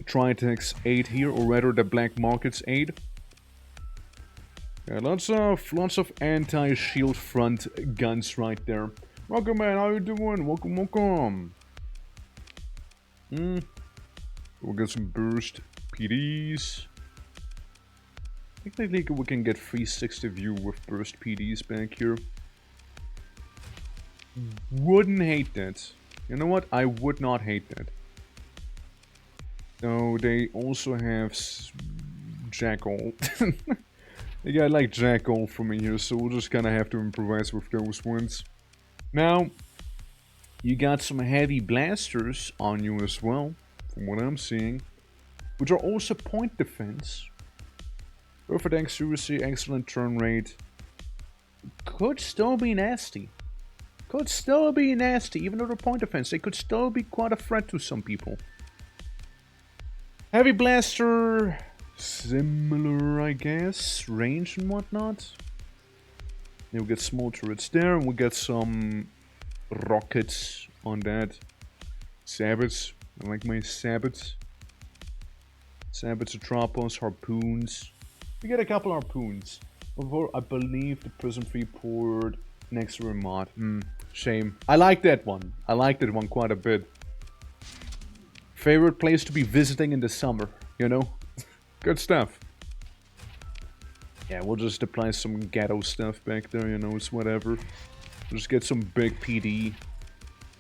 Tritech's aid here, or rather the Black Market's aid. Yeah, lots of anti-shield front guns right there. Welcome, man, how you doing? Welcome, welcome. We'll get some burst PDs. I think we can get 360 view with burst PDs back here. Wouldn't hate that. You know what? I would not hate that. So they also have Jackal. They got like Jackal for me here, so we'll just kind of have to improvise with those ones. Now, you got some heavy blasters on you as well, from what I'm seeing, which are also point defense. Perfect accuracy, excellent turn rate. Could still be nasty. Could still be nasty, even though they're point defense. They could still be quite a threat to some people. Heavy blaster, similar, I guess, range and whatnot. We'll get small turrets there, and we'll get some rockets on that. Sabots, I like my sabots. Sabots, atropos, harpoons. We get a couple harpoons. Although I believe the Prism Freeport next to mod. Shame. I like that one. I like that one quite a bit. Favorite place to be visiting in the summer, you know? Good stuff. Yeah, we'll just apply some ghetto stuff back there, you know, it's whatever. Just get some big PD.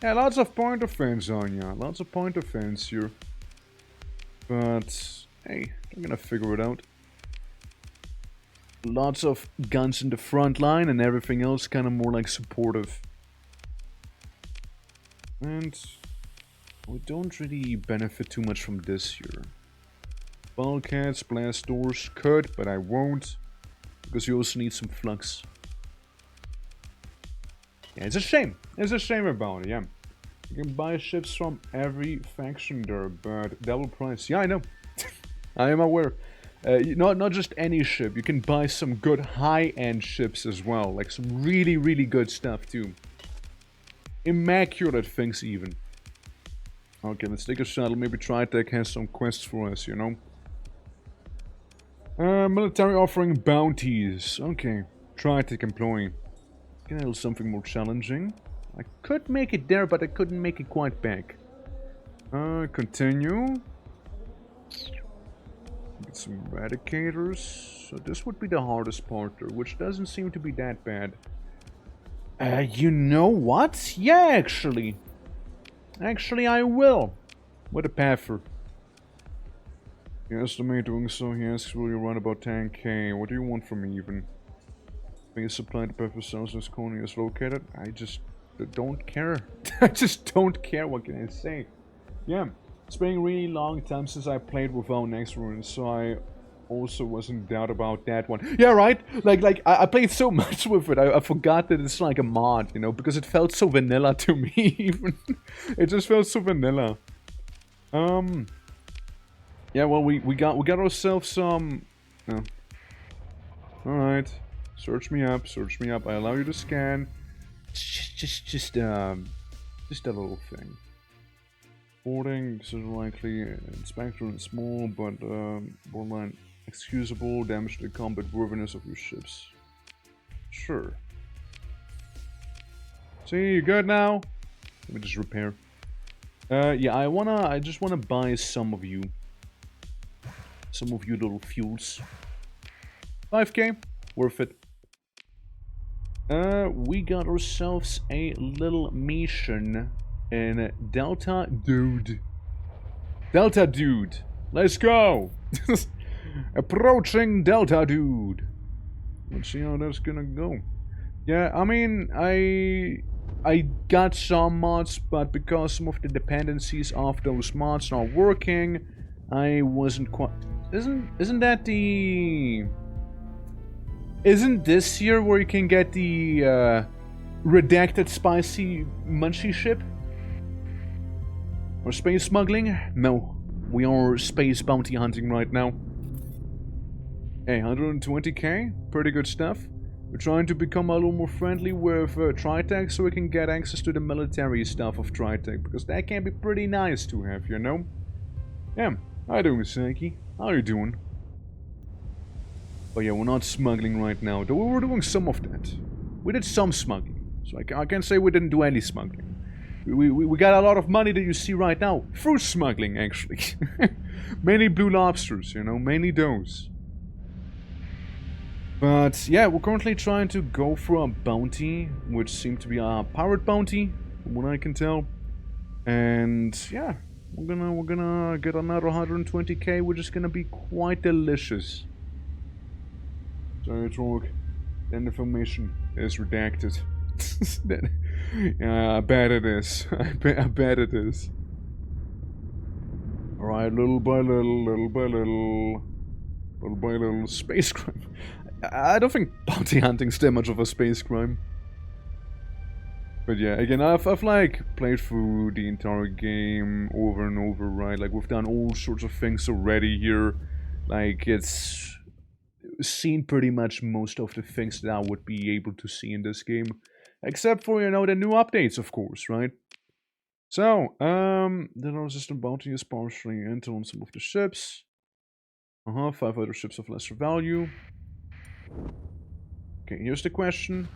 Yeah, lots of point defense on ya. Lots of point defense here. But, hey, I'm gonna figure it out. Lots of guns in the front line and everything else kind of more like supportive. And we don't really benefit too much from this here. Bulkheads, blast doors, could, but I won't. Because you also need some flux. Yeah, it's a shame. It's a shame about it, yeah. You can buy ships from every faction there, but double price. Yeah, I know. I am aware. Not just any ship. You can buy some good high-end ships as well. Like some really, really good stuff too. Immaculate things even. Okay, let's take a shuttle. Maybe Tritech has some quests for us, you know. Military offering bounties. Okay. Tritech employee. Can handle something more challenging. I could make it there, but I couldn't make it quite back. Continue. Get some eradicators. So this would be the hardest part there, which doesn't seem to be that bad. You know what? Yeah, actually. Actually, I will. What a paffer. He estimates doing so. He asks, will you run about 10k? What do you want from me even? Base supply to pepper cells this colony is located. I just don't care. I just don't care. What can I say? Yeah. It's been a really long time since I played with our next rune, so I also was in doubt about that one. Yeah, right? Like I played so much with it, I forgot that it's like a mod, you know, because it felt so vanilla to me, even. It just felt so vanilla. Yeah, well, we got ourselves some... No. Alright. Search me up, search me up. I allow you to scan. Just a little thing. Boarding, this is likely inspector and small, but borderline excusable, damage to the combat worthiness of your ships. Sure. See, you good now? Let me just repair. Yeah, I just wanna buy some of you. Some of you little fuels. 5k, worth it. We got ourselves a little mission. And Delta Dude. Delta Dude. Let's go. Approaching Delta Dude. Let's see how that's gonna go. Yeah, I mean, I got some mods, but because some of the dependencies of those mods are working, I wasn't quite... Isn't that the... Isn't this here where you can get the redacted spicy munchie ship? Or space smuggling? No. We are space bounty hunting right now. Hey, 120k? Pretty good stuff. We're trying to become a little more friendly with Tritech so we can get access to the military stuff of Tritech, because that can be pretty nice to have, you know? Yeah, how you doing, Saki? How you doing? But yeah, we're not smuggling right now, though we were doing some of that. We did some smuggling, so I can't say we didn't do any smuggling. We got a lot of money that you see right now, through smuggling, actually. Mainly blue lobsters, you know, mainly those. But yeah, we're currently trying to go for a bounty, which seemed to be a pirate bounty, from what I can tell. And yeah, we're gonna get another 120k, which is gonna be quite delicious. Sorry, talk. Then the information is redacted. Yeah, I bet it is. I bet it is. Alright, little by little, space crime. I don't think bounty hunting's that much of a space crime. But yeah, again, I've like played through the entire game over and over, right? Like, we've done all sorts of things already here. Like, it's seen pretty much most of the things that I would be able to see in this game. Except for, you know, the new updates, of course, right? So, the Node system bounty is partially entered on some of the ships. 5 other ships of lesser value. Okay, here's the question.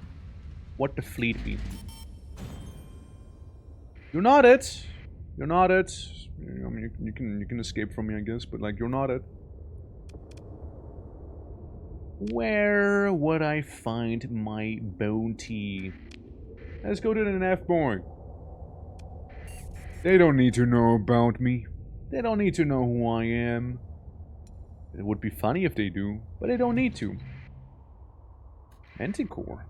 What the fleet be? You're not it. You're not it. I mean, you can escape from me, I guess, but like, you're not it. Where would I find my bounty? Let's go to the NF boy. They don't need to know about me. They don't need to know who I am. It would be funny if they do, but they don't need to. Manticore.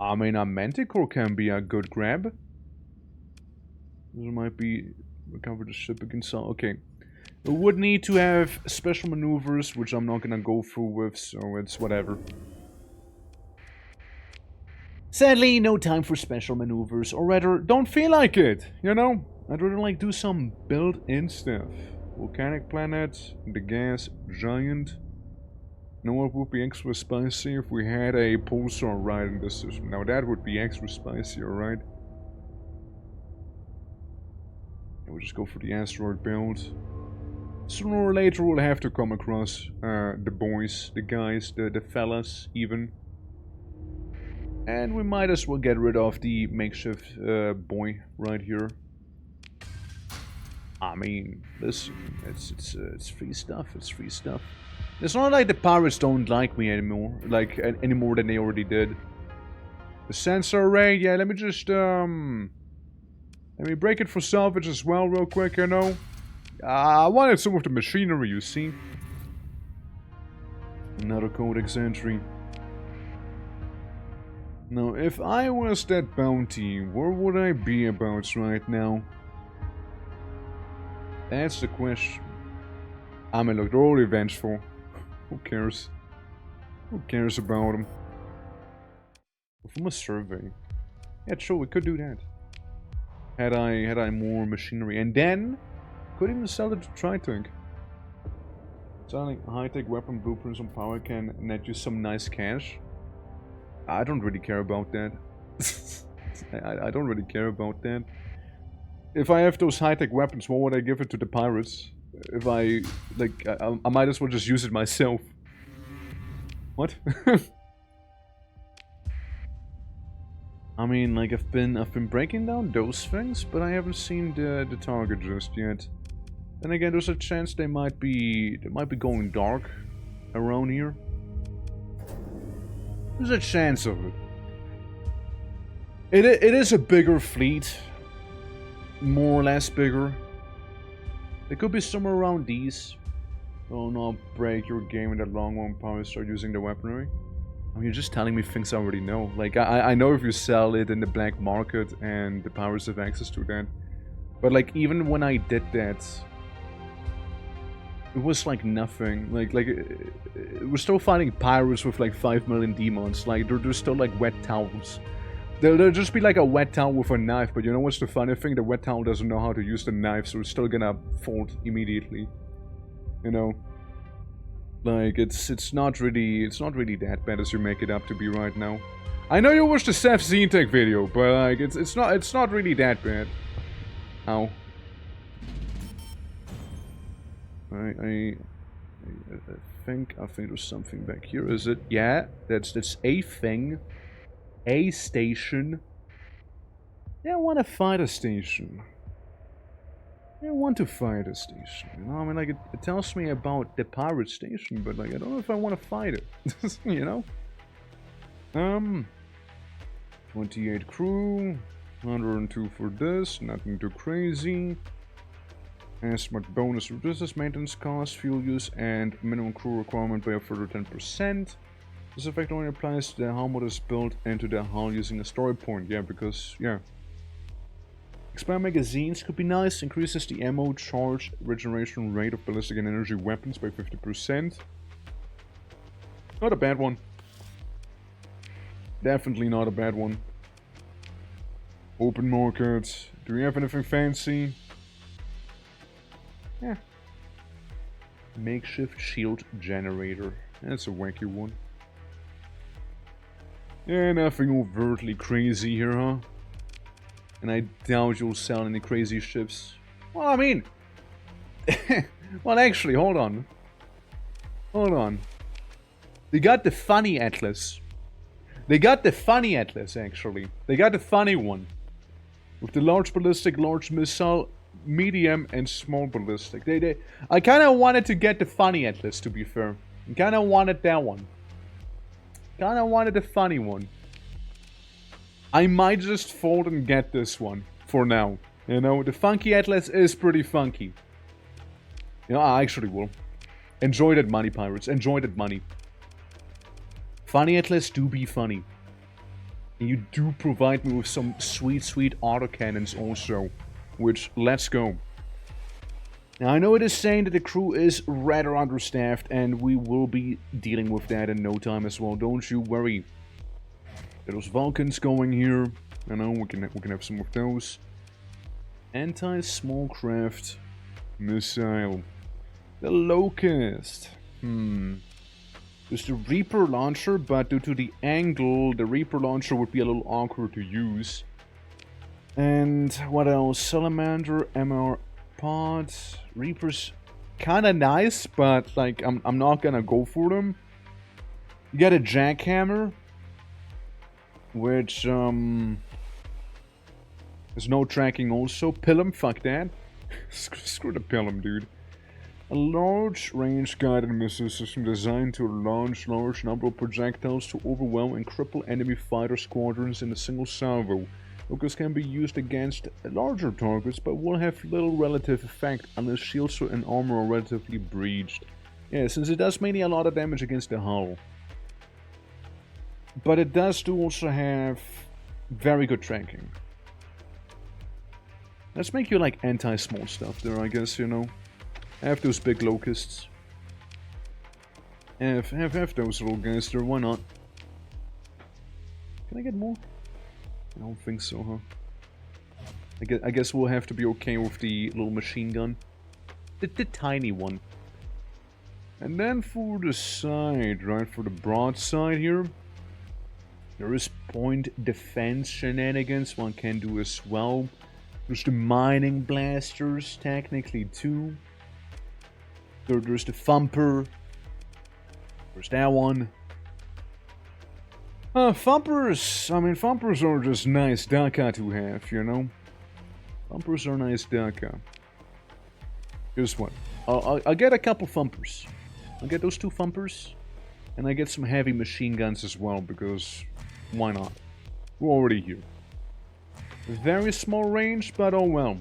I mean, a Manticore can be a good grab. There might be... Recover the ship against... Okay. We would need to have special maneuvers, which I'm not gonna go through with, so it's whatever. Sadly, no time for special maneuvers, or rather, don't feel like it, you know? I'd rather like do some built-in stuff. Volcanic planet, the gas giant. You know what would be extra spicy if we had a pulsar ride in this system? Now that would be extra spicy, alright? We'll just go for the asteroid build. Sooner or later we'll have to come across the boys, the guys, the fellas even. And we might as well get rid of the makeshift boy right here. I mean, listen, it's free stuff, it's free stuff. It's not like the pirates don't like me anymore, like any more than they already did. The sensor array, yeah, let me just let me break it for salvage as well real quick, you know. I wanted some of the machinery, you see. Another codex entry. Now, if I was that bounty, where would I be about right now? That's the question. I mean, look, they're all vengeful. Who cares? Who cares about them? From a survey. Yeah, sure, we could do that. Had I more machinery. And then, could even sell it to Tritech. Selling high-tech weapon blueprints on power can net you some nice cash. I don't really care about that. I don't really care about that. If I have those high-tech weapons, why would I give it to the pirates? If I, like, I might as well just use it myself. What? I mean, like, I've been breaking down those things, but I haven't seen the target just yet. Then again, there's a chance they might be going dark around here. There's a chance of it. It is a bigger fleet. More or less bigger. It could be somewhere around these. Oh no, break your game in the long run, power start using the weaponry. I mean, you're just telling me things I already know. Like, I know if you sell it in the black market and the pirates have access to that. But like even when I did that, it was like nothing. Like we're still fighting pirates with like 5 million demons. Like they're still like wet towels. There'll just be like a wet towel with a knife, but you know what's the funny thing? The wet towel doesn't know how to use the knife, so it's still gonna fold immediately. You know? Like it's not really that bad as you make it up to be right now. I know you watched the Seth Zentek video, but like it's not really that bad. Ow. I think there's something back here. Is it? Yeah, that's a thing. A station. Yeah, I want to fight a station. I want to fight a station. You know, I mean, like it tells me about the pirate station, but like I don't know if I want to fight it. You know. 28 crew, 102 for this. Nothing too crazy. And smart bonus reduces maintenance cost, fuel use, and minimum crew requirement by a further 10%. This effect only applies to the hull mod is built into the hull using a story point. Yeah, because, yeah. Expand magazines could be nice. Increases the ammo charge regeneration rate of ballistic and energy weapons by 50%. Not a bad one. Definitely not a bad one. Open market. Do we have anything fancy? Yeah. Makeshift shield generator. That's a wacky one. Yeah, nothing overtly crazy here, huh? And I doubt you'll sell any crazy ships. Well, I mean... well, actually, hold on. Hold on. They got the funny Atlas. They got the funny Atlas, actually. They got the funny one. With the large ballistic, large missile, medium, and small ballistic. I kind of wanted to get the funny Atlas, to be fair. I kind of wanted that one. Kind of wanted the funny one. I might just fold and get this one for now. You know, the funky Atlas is pretty funky. You know, I actually will. Enjoy that money, pirates. Enjoy that money. Funny Atlas do be funny. And you do provide me with some sweet, sweet autocannons also. Which, let's go. Now, I know it is saying that the crew is rather understaffed, and we will be dealing with that in no time as well. Don't you worry. There's Vulcans going here. I know we can have some of those. Anti-small craft missile. The Locust. There's the Reaper launcher, but due to the angle, the Reaper launcher would be a little awkward to use. And what else? Salamander, MR pods, Reapers, kind of nice, but like I'm not gonna go for them. You got a jackhammer, which there's no tracking. Also, Pilum, fuck that. Screw the Pilum, dude. A large range guided missile system designed to launch large number of projectiles to overwhelm and cripple enemy fighter squadrons in a single salvo. Focus can be used against larger targets, but will have little relative effect unless shields and armor are relatively breached. Yeah, since it does mainly a lot of damage against the hull. But it does also have very good tracking. Let's make you like anti-small stuff there, I guess, you know. Have those big locusts. Have those little guys there, why not? Can I get more? I don't think so, huh? I guess we'll have to be okay with the little machine gun. The tiny one. And then for the side, right? For the broadside here. There is point defense shenanigans one can do as well. There's the mining blasters, technically too. There's the thumper. There's that one. Thumpers, I mean, thumpers are just nice DACA to have, you know? Thumpers are nice DACA. Here's what. I'll get a couple thumpers. I'll get those 2 thumpers. And I get some heavy machine guns as well, because why not? We're already here. Very small range, but oh well.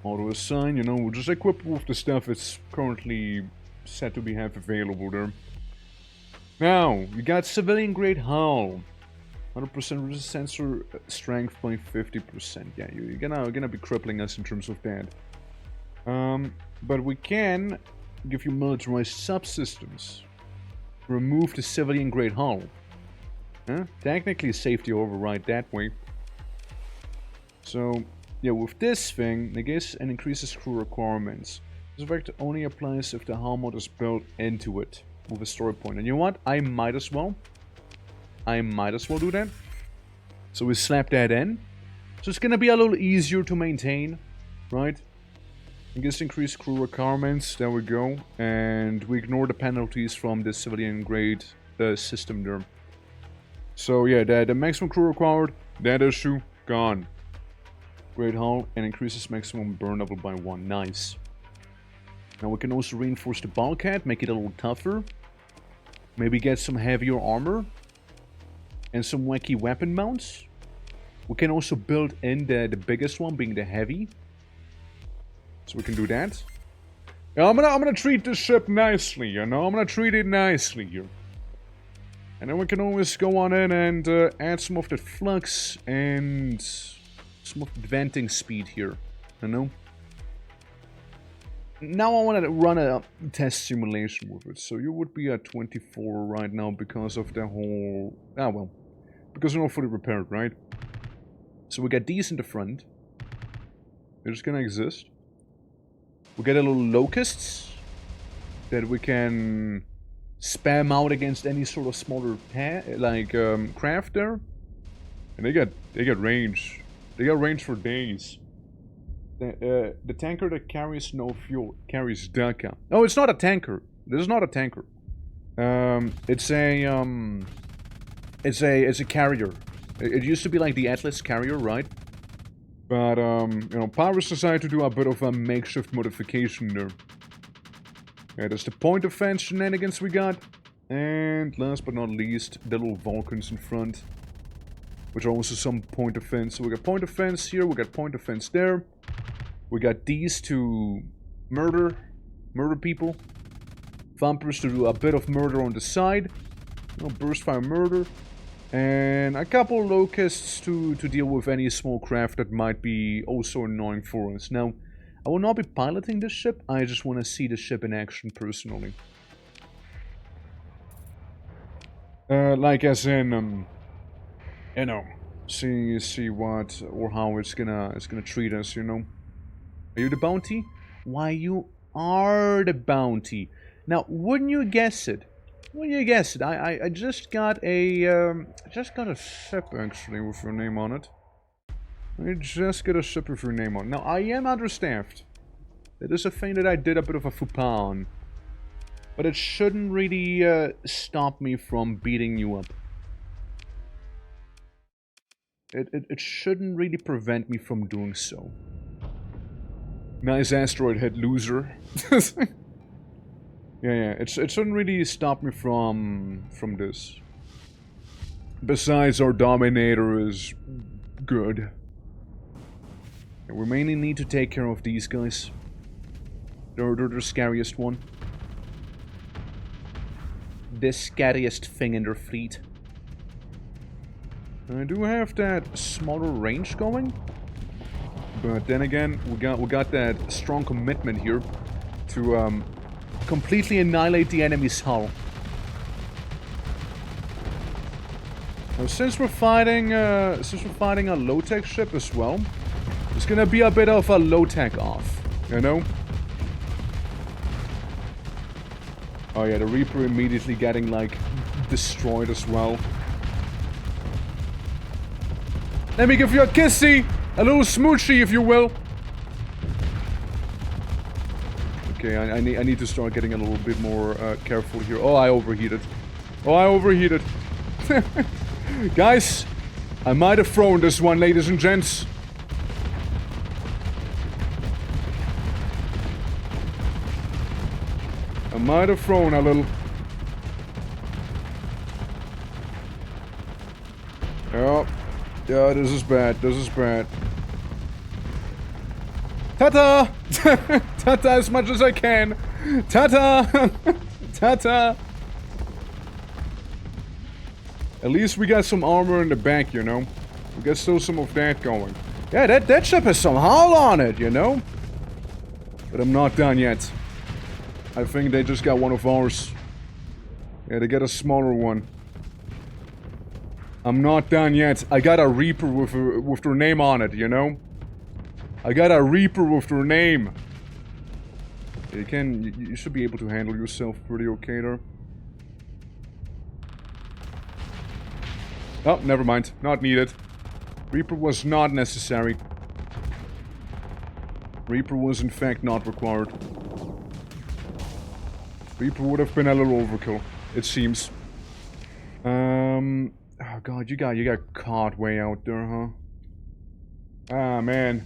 Auto assign, you know, we'll just equip with the stuff that's currently set to be available there. Now, we got civilian grade hull. 100% sensor strength by 50%. Yeah, you're gonna be crippling us in terms of that. But we can give you militarized subsystems. Remove the civilian grade hull. Technically safety override that way. So, yeah, with this thing, negates and increases crew requirements. This effect only applies if the hull mod is built into it with a story point. And you know what? I might as well do that. So we slap that in. So it's gonna be a little easier to maintain, right? I guess increase crew requirements, there we go. And we ignore the penalties from the civilian grade system there. So yeah, the maximum crew required, that issue, gone. Great hull and increases maximum burn level by 1, nice. Now we can also reinforce the bulkhead, make it a little tougher. Maybe get some heavier armor. And some wacky weapon mounts. We can also build in the biggest one, being the heavy. So we can do that. Yeah, I'm gonna treat this ship nicely, you know? I'm gonna treat it nicely here. And then we can always go on in and add some of the flux and some of the venting speed here, you know? Now I want to run a test simulation with it. So you would be at 24 right now because of the whole... Ah, well. Because we're not fully repaired, right? So we got these in the front. They're just gonna exist. We get a little locusts that we can spam out against any sort of smaller craft there. And they get range. They got range for days. The tanker that carries no fuel carries Dhaka. Oh, it's not a tanker. This is not a tanker. It's a carrier. It used to be like the Atlas carrier, right? But you know, Pirates decided to do a bit of a makeshift modification there. Yeah, that's the point defense shenanigans we got. And last but not least, the little Vulcans in front, which are also some point defense. So we got point defense here, we got point defense there. We got these to murder people. Vampires to do a bit of murder on the side. You know, burst fire murder. And a couple locusts to deal with any small craft that might be also annoying for us. Now, I will not be piloting this ship. I just want to see the ship in action personally. Like as in, you know, see what or how it's gonna treat us, you know. Are you the bounty? Why, you are the bounty. Now, wouldn't you guess it? Wouldn't you guess it? I just got a ship actually with your name on it. I just got a ship with your name on it. Now, I am understaffed. It is a thing that I did a bit of a faux pas on. But it shouldn't really stop me from beating you up. It shouldn't really prevent me from doing so. Nice asteroid head, loser. Yeah, it shouldn't really stop me from this. Besides, our Dominator is good. And we mainly need to take care of these guys. They're the scariest one. The scariest thing in their fleet. I do have that smaller range going. But then again, we got that strong commitment here to completely annihilate the enemy's hull. Now, since we're fighting a low-tech ship as well, it's gonna be a bit of a low-tech off, you know? Oh yeah, the Reaper immediately getting like destroyed as well. Let me give you a kissy, a little smoochy, if you will. Okay, I need to start getting a little bit more careful here. Oh, I overheated. Oh, I overheated. Guys, I might have thrown this one, ladies and gents. I might have thrown a little. Oh, yeah, this is bad. This is bad. Ta-ta! Ta-ta as much as I can. Ta-ta! Ta-ta! At least we got some armor in the back, you know? We got still some of that going. Yeah, that ship has some hull on it, you know? But I'm not done yet. I think they just got one of ours. Yeah, they got a smaller one. I'm not done yet. I got a Reaper with their name on it, you know? I got a Reaper with their name. You should be able to handle yourself pretty okay there. Oh, never mind. Not needed. Reaper was not necessary. Reaper was in fact not required. Reaper would have been a little overkill, it seems. Oh god, you got caught way out there, huh? Ah, man.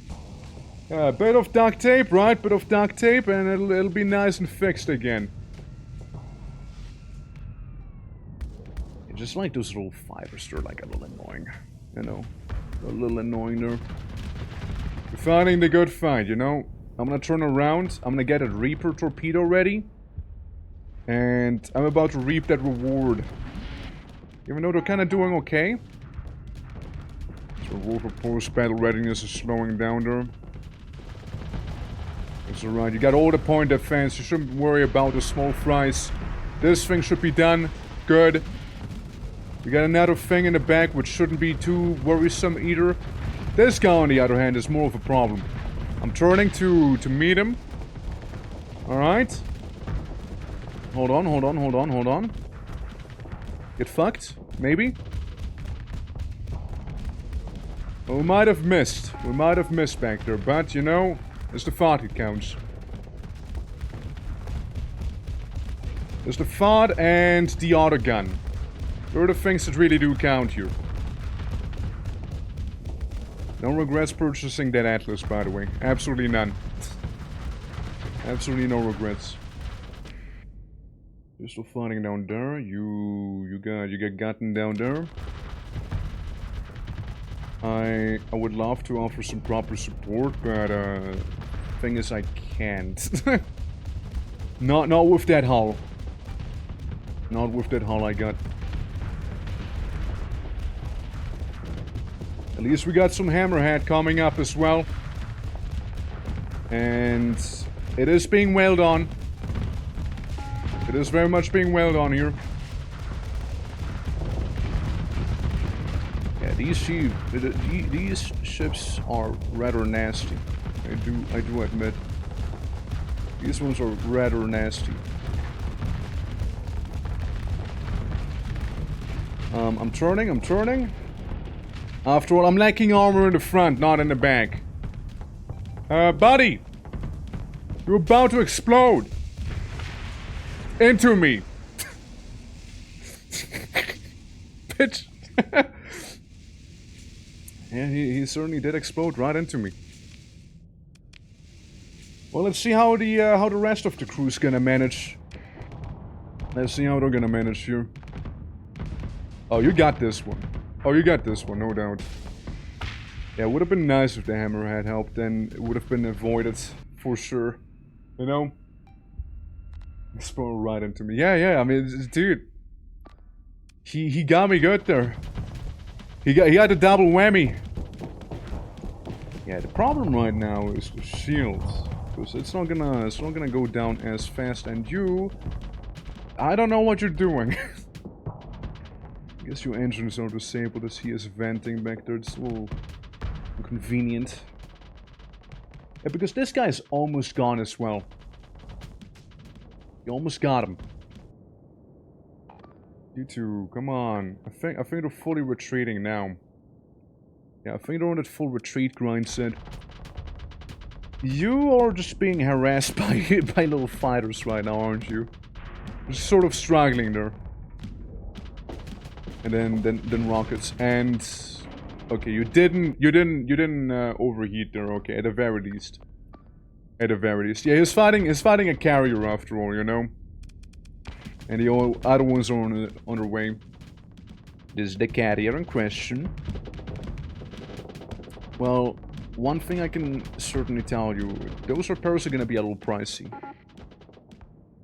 A bit of duct tape, right? Bit of duct tape, and it'll be nice and fixed again. Just like those little fibers, they're like a little annoying. You know? A little annoying there. We're fighting the good fight, you know? I'm gonna turn around, I'm gonna get a Reaper torpedo ready. And I'm about to reap that reward. Even though they're kinda doing okay. So Wolfer post-battle readiness is slowing down there. It's alright, you got all the point defense, you shouldn't worry about the small fries. This thing should be done. Good. We got another thing in the back which shouldn't be too worrisome either. This guy on the other hand is more of a problem. I'm turning to meet him. Alright. Hold on. Get fucked? Maybe? Well, we might have missed. We might have missed back there, but you know, it's the thought that counts. There's the thought and the auto gun. They're the things that really do count here. No regrets purchasing that Atlas, by the way. Absolutely none. Absolutely no regrets. You're still fighting down there. You get gotten down there. I would love to offer some proper support, but thing is I can't. Not with that hull. Not with that hull I got. At least we got some Hammerhead coming up as well. And it is being wailed on. It is very much being wailed on here. Yeah, these ships are rather nasty. I do admit. These ones are rather nasty. I'm turning. After all, I'm lacking armor in the front, not in the back. Buddy! You're about to explode! Into me! Bitch! Yeah, he certainly did explode right into me. Well, let's see how the rest of the crew's gonna manage. Let's see how they're gonna manage here. Oh, you got this one. Oh, you got this one, no doubt. Yeah, it would have been nice if the Hammerhead helped, then it would have been avoided, for sure. You know? Explode right into me. Yeah, I mean, dude. He got me good there. He got a double whammy. Yeah, the problem right now is the shields. Because it's not gonna go down as fast, and you... I don't know what you're doing. I guess your engines are disabled as he is venting back there. It's a little inconvenient. Yeah, because this guy's almost gone as well. You almost got him. You two, come on. I think they're fully retreating now. Yeah, I think they're on that full retreat grind set. You are just being harassed by little fighters right now, aren't you? Just sort of struggling there. And then rockets, and okay, you didn't overheat there. Okay, at the very least, yeah, he's fighting a carrier after all, you know. And the other ones are on their way. This is the carrier in question. Well, one thing I can certainly tell you, those repairs are gonna be a little pricey.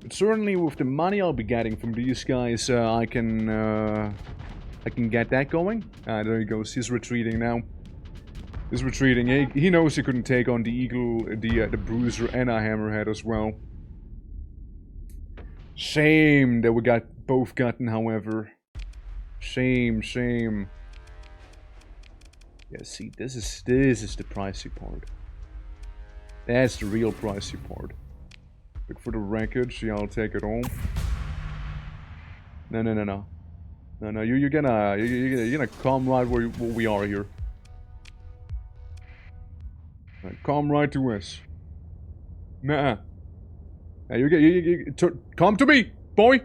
But certainly with the money I'll be getting from these guys, I can I can get that going. There he goes. He's retreating now. He's retreating. He knows he couldn't take on the Eagle, the Bruiser, and a Hammerhead as well. Shame that we got both gotten, however. Shame, shame. Yeah, see, this is the pricey part. That's the real pricey part. Look for the wreckage. Yeah, I'll take it all. No, no, no, no. No, no, you're gonna come right where we are here. Right, come right to us. Nah. Now come to me, boy.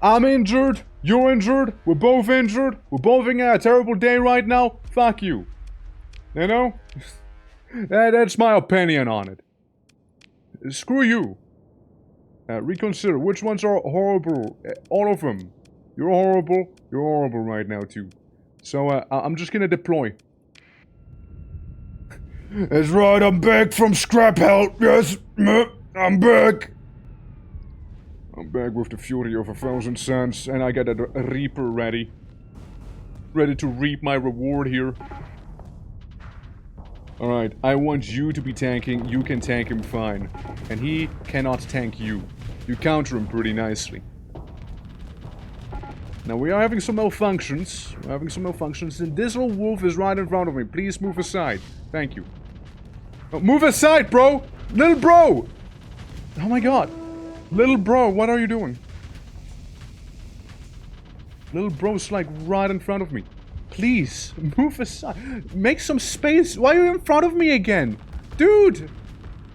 I'm injured. You're injured. We're both injured. We're both having a terrible day right now. Fuck you. You know? That's my opinion on it. Screw you. Reconsider. Which ones are horrible? All of them. You're horrible. You're horrible right now, too. So, I'm just gonna deploy. That's right, I'm back from scrap hell. Yes, I'm back. I'm back with the fury of 1,000 suns, and I got a Reaper ready. Ready to reap my reward here. Alright, I want you to be tanking. You can tank him fine. And he cannot tank you. You counter him pretty nicely. Now we are having some malfunctions. We're having some malfunctions, and this little wolf is right in front of me. Please move aside. Thank you. Oh, move aside, bro! Little bro! Oh my god. Little bro, what are you doing? Little bro's like right in front of me. Please, move aside. Make some space. Why are you in front of me again? Dude!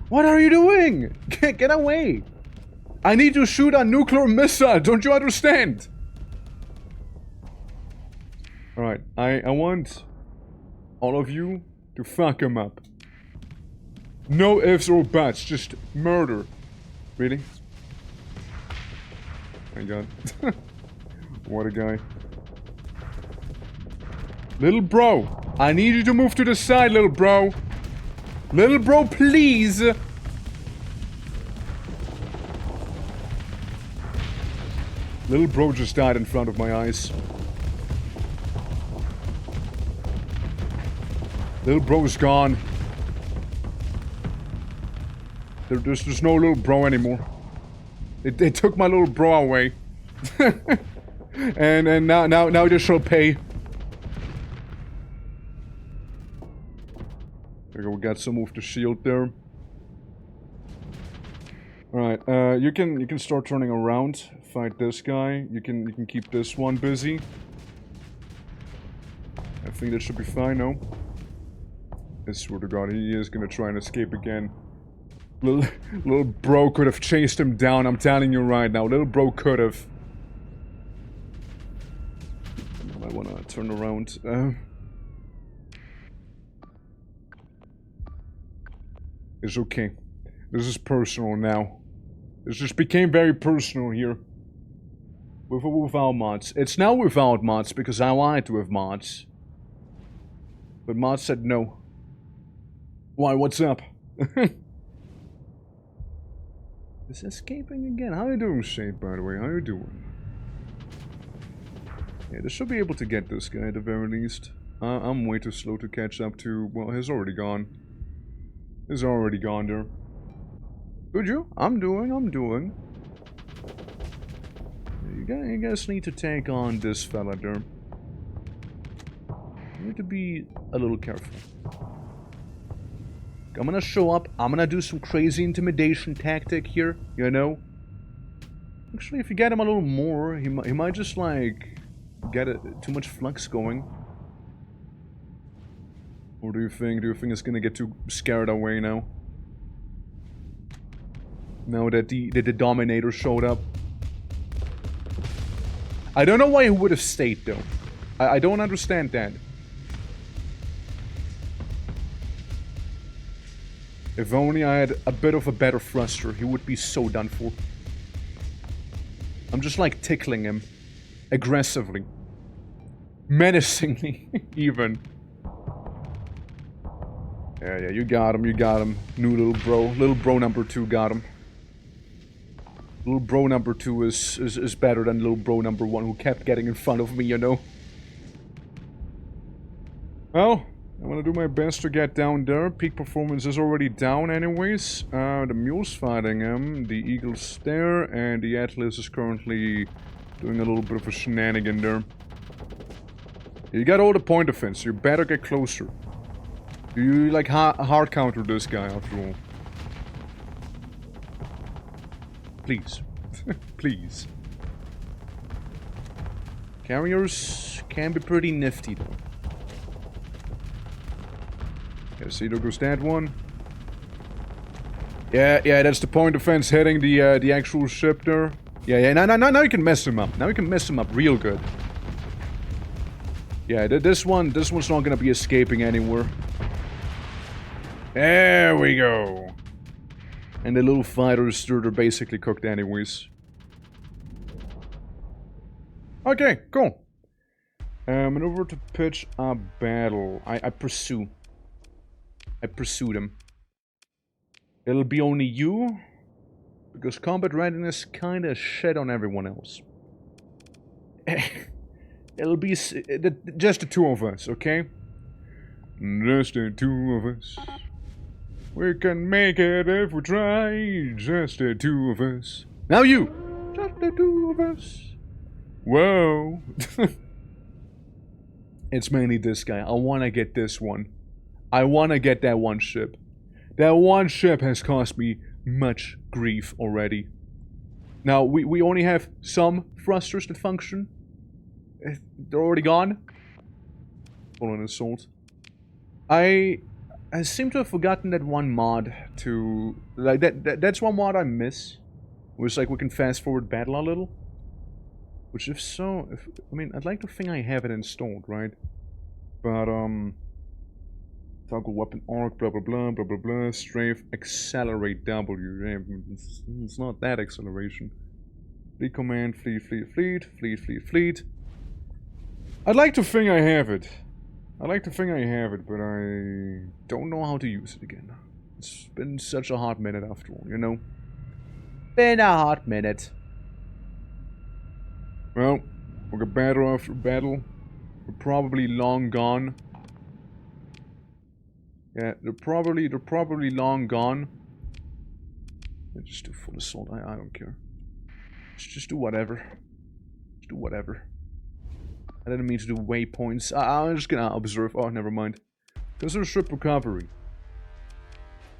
What are you doing? Get away. I need to shoot a nuclear missile. Don't you understand? Alright, I want all of you to fuck him up. No ifs or buts, just murder. Really? My god. What a guy. Little bro, I need you to move to the side, little bro. Little bro, please. Little bro just died in front of my eyes. Little bro's gone. There's no little bro anymore. They took my little bro away. and now they shall pay. There we go, we got some of the shield there. Alright, you can start turning around, fight this guy. You can keep this one busy. I think that should be fine, no? I swear to god, he is gonna try and escape again. Little bro could have chased him down, I'm telling you right now. Little bro could have. I wanna turn around. It's okay. This is personal now. This just became very personal here. With or without mods. It's now without mods because I wanted to have mods. But mods said no. Why, what's up? Is escaping again? How are you doing, Shade, by the way? How are you doing? Yeah, they should be able to get this guy at the very least. I'm way too slow to catch up to... Well, he's already gone. He's already gone there. Could you? I'm doing. You guys need to take on this fella there. You need to be a little careful. I'm gonna show up, I'm gonna do some crazy intimidation tactic here, you know? Actually, if you get him a little more, he might just, like, get too much flux going. Or do you think it's gonna get too scared away now? Now that the Dominator showed up. I don't know why he would have stayed, though. I don't understand that. If only I had a bit of a better thruster, he would be so done for. I'm just like tickling him. Aggressively. Menacingly, even. Yeah, you got him. New little bro. Little bro number 2 got him. Little bro number 2 is better than little bro number 1 who kept getting in front of me, you know? Well, I'm gonna do my best to get down there. Peak performance is already down anyways. The mule's fighting him, the eagle's there, and the atlas is currently doing a little bit of a shenanigan there. You got all the point defense, you better get closer. You like hard counter this guy after all. Please. Please. Carriers can be pretty nifty though. Okay, see, there goes that one. Yeah, that's the point defense hitting the actual ship there. Yeah, now you can mess him up. Now you can mess him up real good. Yeah, this one's not gonna be escaping anywhere. There we go. And the little fighters, they're basically cooked anyways. Okay, cool. And over to pitch a battle. I pursue. I pursue them. It'll be only you, because combat readiness kinda shit on everyone else. It'll be just the two of us, okay? Just the two of us. We can make it if we try. Just the two of us. Now you! Just the two of us. Whoa. It's mainly this guy. I wanna get this one. I wanna get that one ship. That one ship has caused me much grief already. Now, we only have some thrusters that function. They're already gone. Full on assault. I seem to have forgotten that one mod to... Like, that's one mod I miss. Where it's like we can fast forward battle a little. Which if so... I mean, I'd like to think I have it installed, right? But, toggle weapon arc, blah blah blah, blah blah blah, strafe, accelerate W. It's not that acceleration. Fleet command, fleet. I'd like to think I have it. I'd like to think I have it, but I don't know how to use it again. It's been such a hot minute after all, you know? Been a hot minute. Well, we got battle after battle. We're probably long gone. Yeah, they're probably long gone. Yeah, just do full assault. I don't care. Just do whatever. Just do whatever. I didn't mean to do waypoints. I'm just gonna observe. Oh, never mind. Consider ship recovery.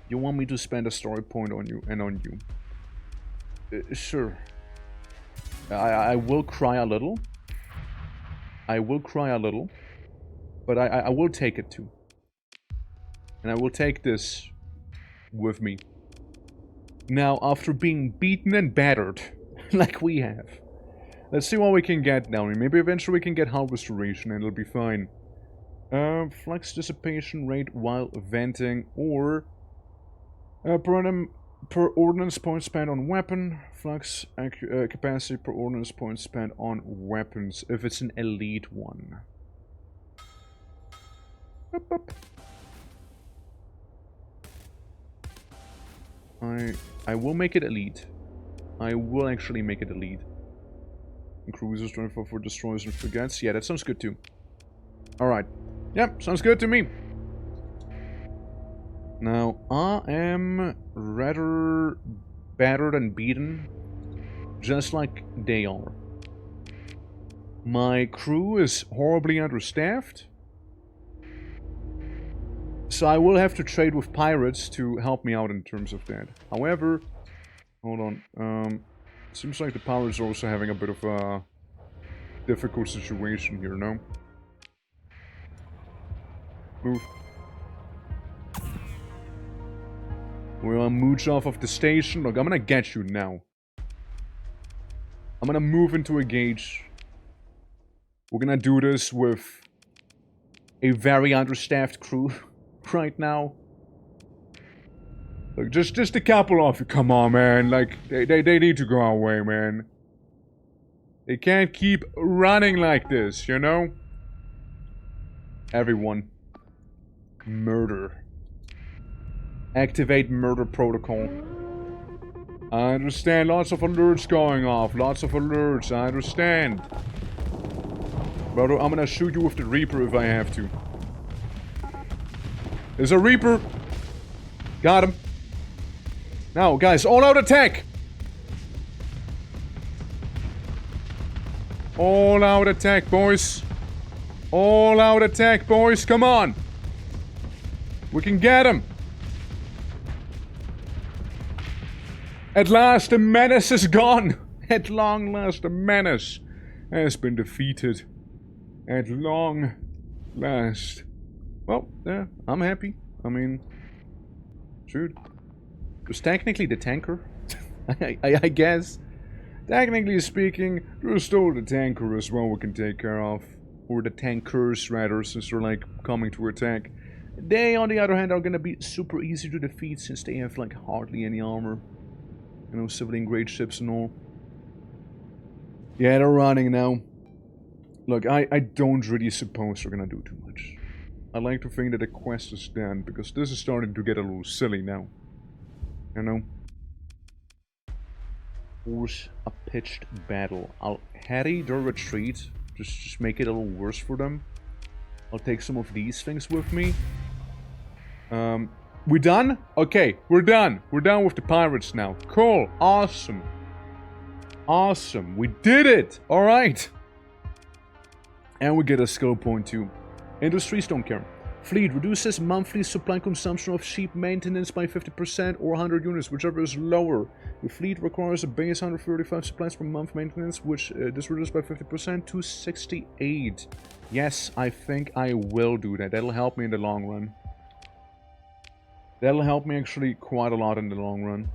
You want me to spend a story point on you and on you? Sure. I will cry a little. I will cry a little. But I will take it too. And I will take this with me. Now, after being beaten and battered, like we have, let's see what we can get down. Maybe eventually we can get hull restoration and it'll be fine. Flux dissipation rate while venting, or per ordnance point spent on weapon. Flux capacity per ordnance point spent on weapons, if it's an elite one. Up. I will make it elite. I will actually make it elite. And cruisers 24 for destroyers and frigates. Yeah, that sounds good too. Alright. Yep, sounds good to me. Now, I am rather battered and beaten, just like they are. My crew is horribly understaffed. So I will have to trade with pirates to help me out in terms of that. However, hold on. Seems like the pirates are also having a bit of a difficult situation here, no? Move. We'll mooch off of the station. Look, I'm gonna get you now. I'm gonna move into a gauge. We're gonna do this with a very understaffed crew. Right now. Look, just a couple of you. Come on, man. Like, they need to go away, man. They can't keep running like this, you know? Everyone. Murder. Activate murder protocol. I understand. Lots of alerts going off. Lots of alerts. I understand. Brother, I'm gonna shoot you with the Reaper if I have to. There's a Reaper. Got him. Now, guys, all out attack. All out attack, boys. All out attack, boys. Come on. We can get him. At last, the menace is gone. At long last, the menace has been defeated. At long last. Well, yeah, I'm happy. I mean, shoot. It was technically the tanker. I guess. Technically speaking, there's still the tanker as well we can take care of. Or the tankers, rather, since they're, like, coming to attack. They, on the other hand, are gonna be super easy to defeat since they have, like, hardly any armor. You know, civilian grade ships and all. Yeah, they're running now. Look, I don't really suppose they're gonna do too much. I like to think that the quest is done, because this is starting to get a little silly now. You know? Force a pitched battle. I'll harry their retreat. Just make it a little worse for them. I'll take some of these things with me. We done? Okay, we're done. We're done with the pirates now. Cool. Awesome. Awesome. We did it. Alright. And we get a skill point too. Industries don't care. Fleet reduces monthly supply consumption of ship maintenance by 50% or 100 units, whichever is lower. The fleet requires a base 135 supplies per month maintenance, which this reduced by 50% to 68. Yes, I think I will do that. That'll help me in the long run. That'll help me actually quite a lot in the long run.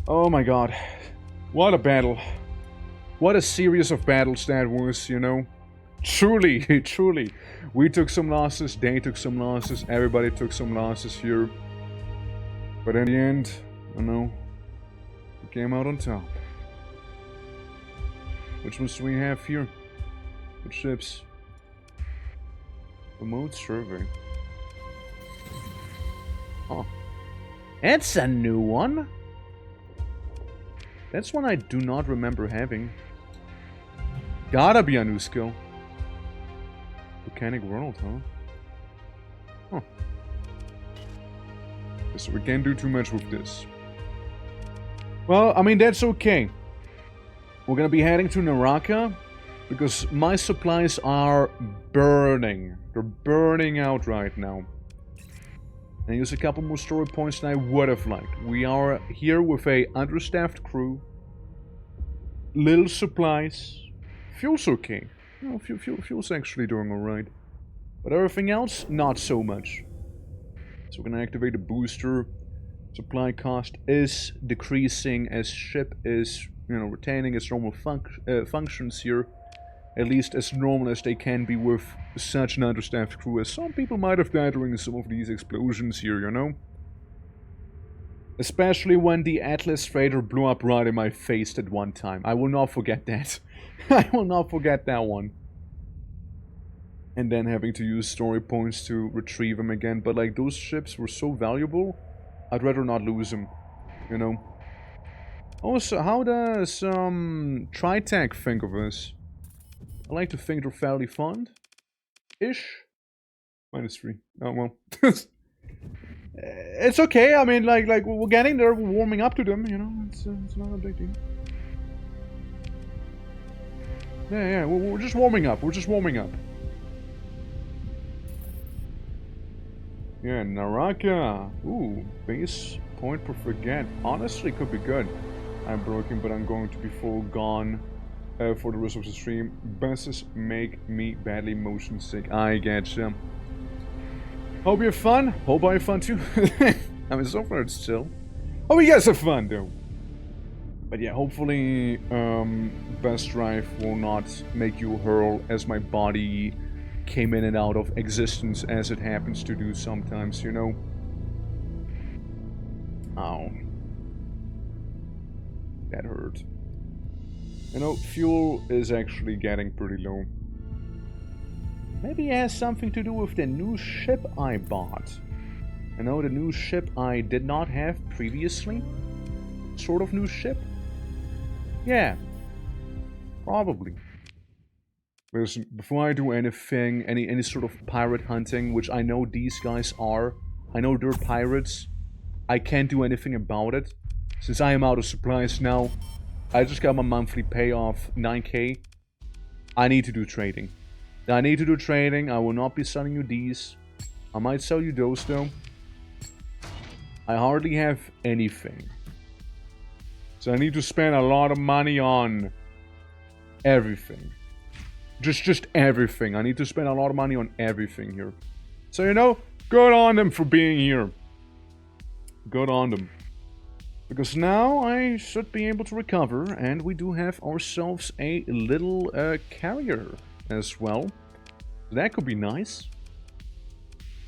Oh my god. What a battle. What a series of battles that was, you know. Truly, truly. We took some losses, they took some losses, everybody took some losses here. But in the end, you know, we came out on top. Which ones do we have here? What ships? Remote survey. Oh. That's a new one. That's one I do not remember having. Gotta be a new skill. Volcanic World, huh? So we can't do too much with this. Well, I mean, that's okay. We're gonna be heading to Naraka, because my supplies are burning. They're burning out right now. And use a couple more story points than I would have liked. We are here with a understaffed crew. Little supplies. Fuel's okay. No, fuel's actually doing alright. But everything else, not so much. So we're gonna activate the booster. Supply cost is decreasing as ship is, you know, retaining its normal functions here. At least as normal as they can be with such an understaffed crew, as some people might have died during some of these explosions here, you know? Especially when the Atlas freighter blew up right in my face at one time. I will not forget that. I will not forget that one. And then having to use story points to retrieve them again. But like, those ships were so valuable, I'd rather not lose them, you know? Also, how does Tritech think of us? I like to think they're fairly fond. Ish. -3. Oh, well. It's okay. I mean, like we're getting there. We're warming up to them, you know. It's not a big deal. Yeah. We're just warming up. We're just warming up. Yeah, Naraka. Ooh, base point per frigate. Honestly, could be good. I'm broken, but I'm going to be full gone. For the rest of the stream. Buses make me badly motion sick. I getcha. Hope you have fun. Hope I have fun too. I mean, so far it's chill. Hope you guys have fun though. But yeah, hopefully bus drive will not make you hurl as my body came in and out of existence as it happens to do sometimes, you know. Ow. That hurt. You know, fuel is actually getting pretty low. Maybe it has something to do with the new ship I bought. You know, the new ship I did not have previously. sort of new ship? Yeah. Probably. Listen, before I do anything, any sort of pirate hunting, which I know these guys are, I know they're pirates, I can't do anything about it. Since I am out of supplies now, I just got my monthly payoff, 9k. I need to do trading. I need to do trading. I will not be selling you these. I might sell you those though. I hardly have anything. So I need to spend a lot of money on everything. Just everything. I need to spend a lot of money on everything here. So, you know, good on them for being here. Good on them. Because now I should be able to recover, and we do have ourselves a little carrier as well. That could be nice.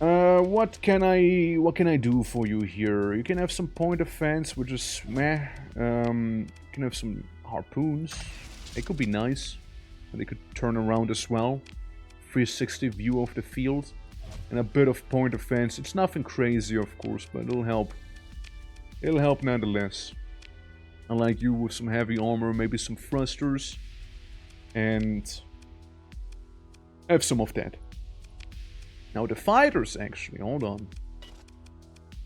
What can I do for you here? You can have some point defense, which is meh. You can have some harpoons. It could be nice. And they could turn around as well. 360 view of the field. And a bit of point defense. It's nothing crazy, of course, but it'll help. It'll help nonetheless. I like you with some heavy armor, maybe some thrusters. And have some of that. Now the fighters, actually, hold on.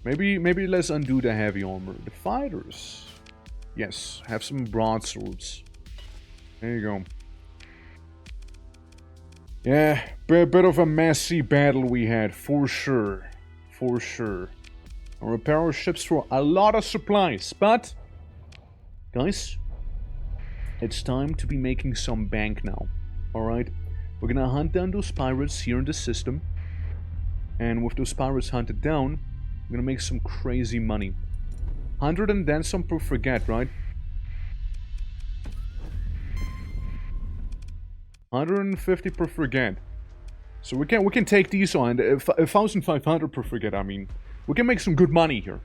Maybe let's undo the heavy armor. The fighters. Yes, have some broadswords. There you go. Yeah, bit of a messy battle we had, for sure. For sure. I'll repair our ships for a lot of supplies, but... guys, it's time to be making some bank now. Alright? We're gonna hunt down those pirates here in the system. And with those pirates hunted down, we're gonna make some crazy money. 100 and then some per frigate, right? 150 per frigate. So we can take these on. 1,500 per frigate, I mean. We can make some good money here.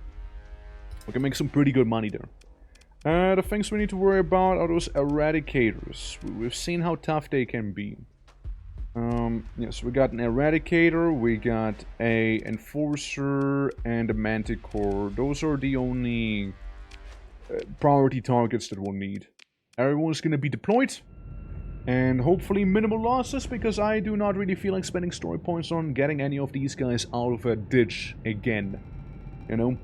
We can make some pretty good money there. The things we need to worry about are those eradicators. We've seen how tough they can be. Yes, we got an eradicator, we got a enforcer, and a manticore. Those are the only priority targets that we'll need. Everyone's gonna be deployed. And hopefully minimal losses, because I do not really feel like spending story points on getting any of these guys out of a ditch again. You know?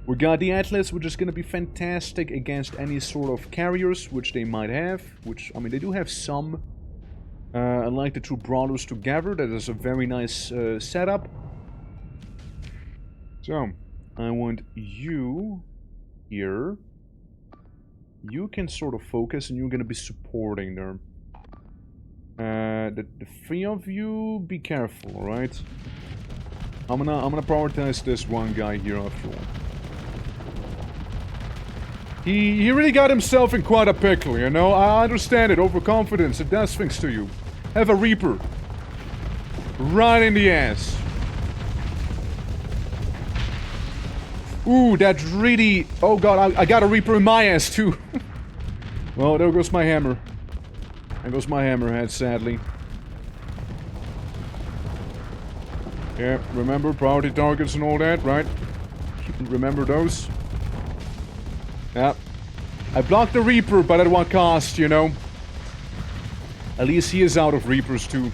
We got the Atlas, which is going to be fantastic against any sort of carriers, which they might have. Which, I mean, they do have some. I like the two brawlers together. That is a very nice setup. So, I want you here. You can sort of focus, and you're gonna be supporting them. The three of you, be careful, alright? I'm gonna prioritize this one guy here after all. He really got himself in quite a pickle, you know? I understand it, overconfidence, it does things to you. Have a Reaper. Right in the ass. Ooh, that's really... oh god, I got a Reaper in my ass too. Well, there goes my hammer. There goes my hammerhead, sadly. Yeah, remember priority targets and all that, right? Remember those? Yeah. I blocked the Reaper, but at what cost, you know? At least he is out of Reapers too.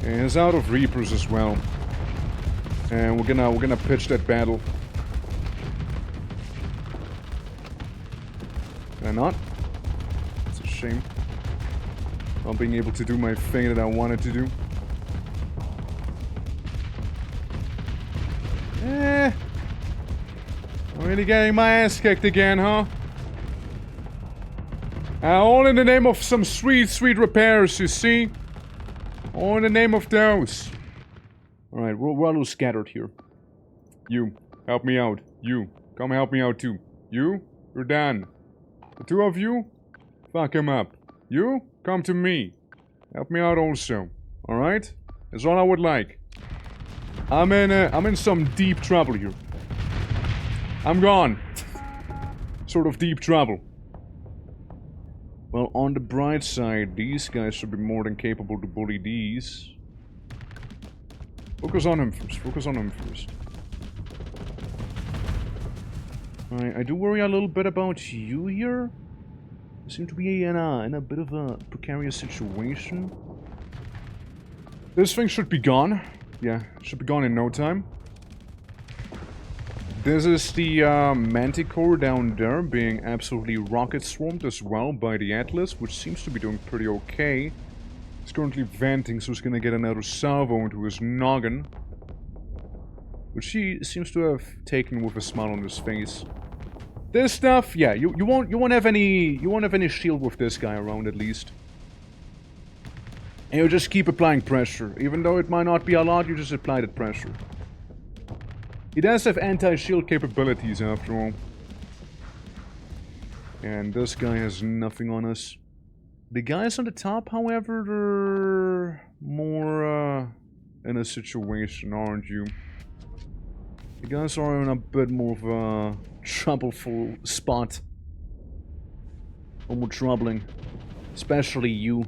And he's out of Reapers as well. And we're gonna pitch that battle. Can I not? It's a shame. Not being able to do my thing that I wanted to do. I'm really getting my ass kicked again, huh? All in the name of some sweet, sweet repairs, you see? All in the name of those. Alright, we're a little scattered here. You, help me out. You, come help me out too. You, you're done. The two of you, fuck him up. You, come to me. Help me out also. Alright? That's all I would like. I'm in some deep trouble here. I'm gone. Sort of deep trouble. Well, on the bright side, these guys should be more than capable to bully these. Focus on him first. Focus on him first. I do worry a little bit about you here. You seem to be in a bit of a precarious situation. This thing should be gone. Yeah, should be gone in no time. This is the Manticore down there being absolutely rocket swarmed as well by the Atlas, which seems to be doing pretty okay. He's currently venting, so he's gonna get another salvo into his noggin, which he seems to have taken with a smile on his face. This stuff, yeah, you won't have any shield with this guy around at least. And you just keep applying pressure, even though it might not be a lot. You just apply that pressure. He does have anti-shield capabilities after all. And this guy has nothing on us. The guys on the top, however, they're more in a situation, aren't you? The guys are in a bit more of a troubleful spot. Or more troubling. Especially you.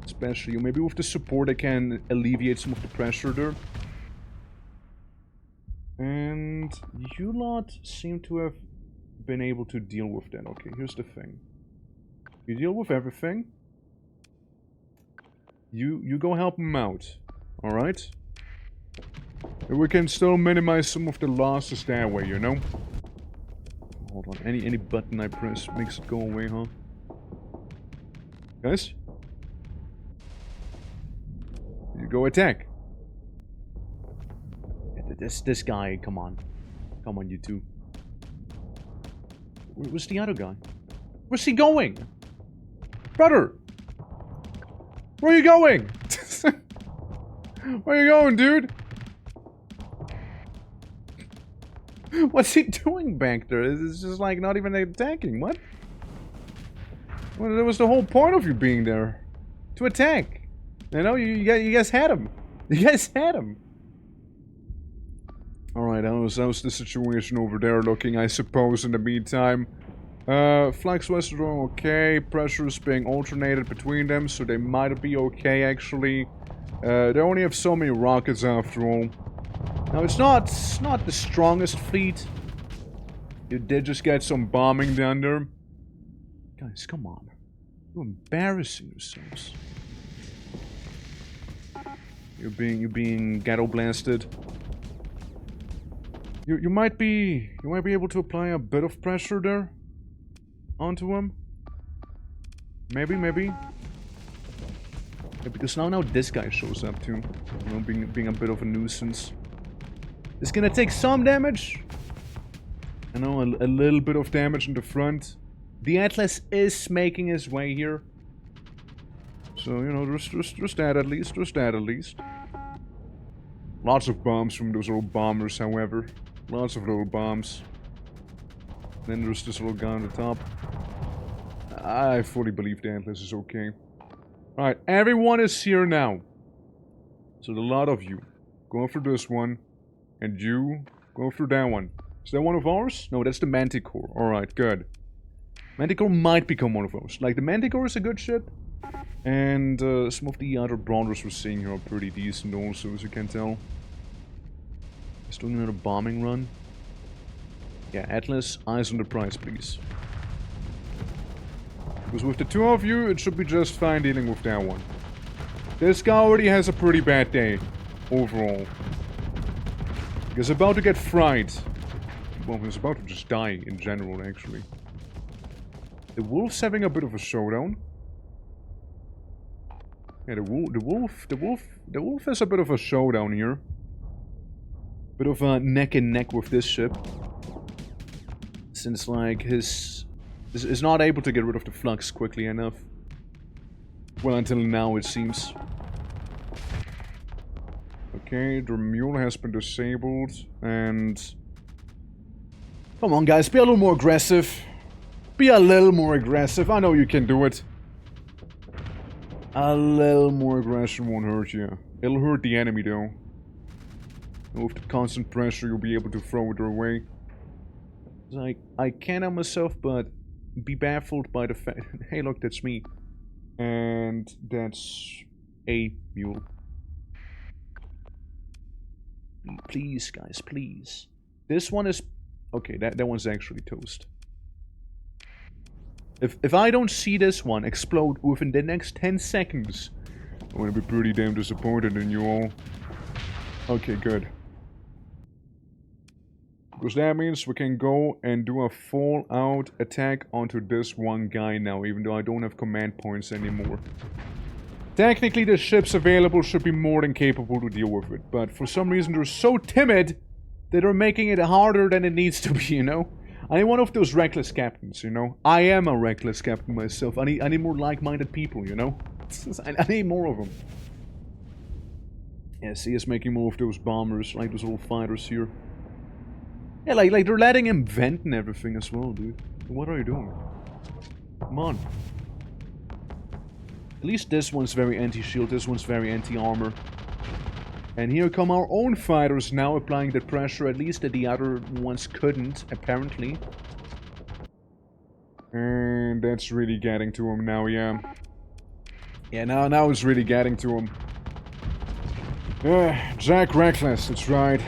Especially you. Maybe with the support I can alleviate some of the pressure there. And you lot seem to have been able to deal with that. Okay, here's the thing. You deal with everything. You go help him out. Alright? And we can still minimize some of the losses that way, you know? Hold on, any button I press makes it go away, huh? Guys? You go attack. This guy, come on. Come on, you two. Where's the other guy? Where's he going? Brother! Where are you going? Where are you going, dude? What's he doing back there? It's just like not even attacking. What? Well, that was the whole point of you being there. To attack. You know, you guys had him. You guys had him. Alright, how's the situation over there looking, I suppose, in the meantime? Flex West are okay, pressure is being alternated between them, so they might be okay, actually. They only have so many rockets, after all. Now, it's not the strongest fleet. You did just get some bombing down there. Guys, come on. You're embarrassing yourselves. You're being ghetto blasted. You might be able to apply a bit of pressure there onto him. Maybe. Yeah, because now this guy shows up too. You know, being a bit of a nuisance. It's gonna take some damage. I know, a little bit of damage in the front. The Atlas is making his way here. So, you know, there's that at least. There's that at least. Lots of bombs from those little bombers, however. Lots of little bombs. Then there's this little guy on the top. I fully believe the Atlas is okay. Alright, everyone is here now. So the lot of you go for this one. And you go for that one. Is that one of ours? No, that's the Manticore. Alright, good. Manticore might become one of those. Like, the Manticore is a good ship. And some of the other brawlers we're seeing here are pretty decent also, as you can tell. He's doing another bombing run. Yeah, Atlas, eyes on the prize, please. Because with the two of you, it should be just fine dealing with that one. This guy already has a pretty bad day, overall. He's about to get fried. Well, he's about to just die in general, actually. The wolf's having a bit of a showdown. Yeah, the wolf has a bit of a showdown here. Bit of a neck and neck with this ship. Since, like, his is not able to get rid of the flux quickly enough. Well, until now, it seems. Okay, the mule has been disabled, and... Come on, guys, be a little more aggressive. Be a little more aggressive. I know you can do it. A little more aggression won't hurt you. It'll hurt the enemy, though. With the constant pressure, you'll be able to throw it their way. Like, I can't help myself but be baffled by the fact... Hey, look, that's me. And that's a mule. Please, guys, please. This one is... Okay, that one's actually toast. If I don't see this one explode within the next 10 seconds, I'm gonna be pretty damn disappointed in you all. Okay, good. Because that means we can go and do a full-out attack onto this one guy now, even though I don't have command points anymore. Technically, the ships available should be more than capable to deal with it, but for some reason they're so timid that they're making it harder than it needs to be, you know? I need one of those reckless captains, you know? I am a reckless captain myself. I need more like-minded people, you know? I need more of them. Yeah, see us making more of those bombers, like those little fighters here. Yeah, like they're letting him vent and everything as well, dude. What are you doing? Come on. At least this one's very anti-shield, this one's very anti-armor. And here come our own fighters now applying the pressure, at least that the other ones couldn't, apparently. And that's really getting to him now, yeah. Yeah, now it's really getting to him. Jack Reckless, that's right.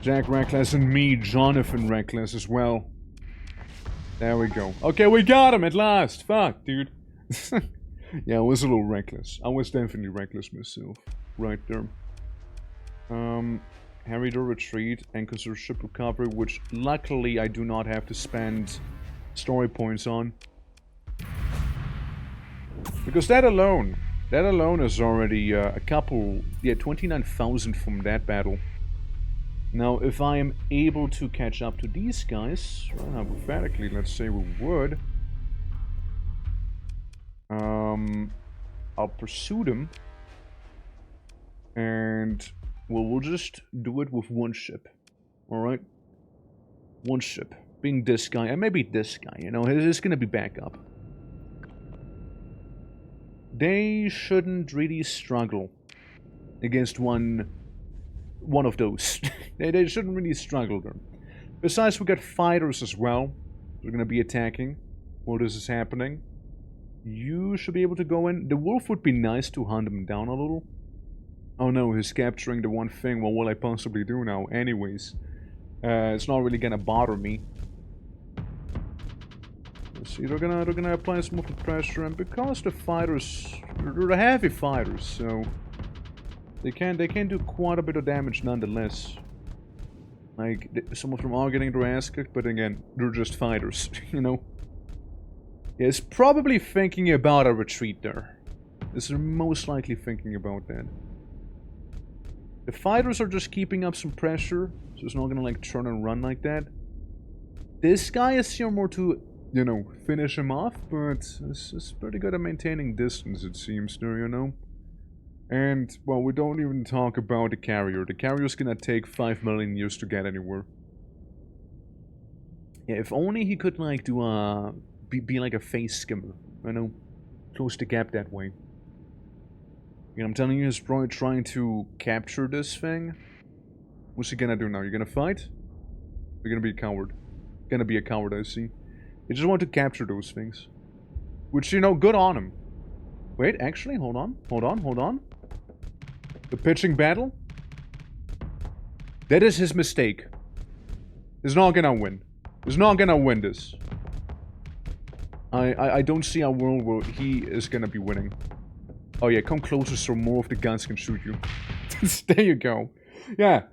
Jack Reckless and me, Jonathan Reckless as well. There we go. Okay, we got him at last! Fuck, dude. Yeah, I was a little reckless. I was definitely reckless myself. Right there. Harry the retreat and consider ship recovery, which luckily I do not have to spend story points on. Because that alone is already a couple, yeah, 29,000 from that battle. Now, if I am able to catch up to these guys, well, hypothetically, let's say we would, I'll pursue them, and we'll just do it with one ship, alright? One ship, being this guy, and maybe this guy, you know, it's gonna be backup. They shouldn't really struggle against one of those. they shouldn't really struggle there. Besides, we got fighters as well. They're gonna be attacking while this is happening. You should be able to go in. The wolf would be nice to hunt him down a little. Oh no, he's capturing the one thing. Well, what will I possibly do now? Anyways, it's not really gonna bother me. Let's see, they're gonna apply some of the pressure, and because the fighters, they're heavy fighters, so they can do quite a bit of damage nonetheless. Like, some of them are getting their ass kicked, but again, they're just fighters, you know? Yeah, it's probably thinking about a retreat there. It's most likely thinking about that. The fighters are just keeping up some pressure, so it's not gonna like turn and run like that. This guy is here more to, you know, finish him off, but it's pretty good at maintaining distance, it seems there, you know? And, well, we don't even talk about the carrier. The carrier's gonna take 5 million years to get anywhere. Yeah, if only he could, like, do a... Be like a face skimmer, you know? Close the gap that way. You know, I'm telling you, he's probably trying to capture this thing. What's he gonna do now? You're gonna fight? You're gonna be a coward. Gonna be a coward, I see. You just want to capture those things. Which, you know, good on him. Wait, actually, hold on. The pitching battle? That is his mistake. He's not gonna win. He's not gonna win this. I don't see a world where he is gonna be winning. Oh yeah, come closer so more of the guns can shoot you. There you go. Yeah.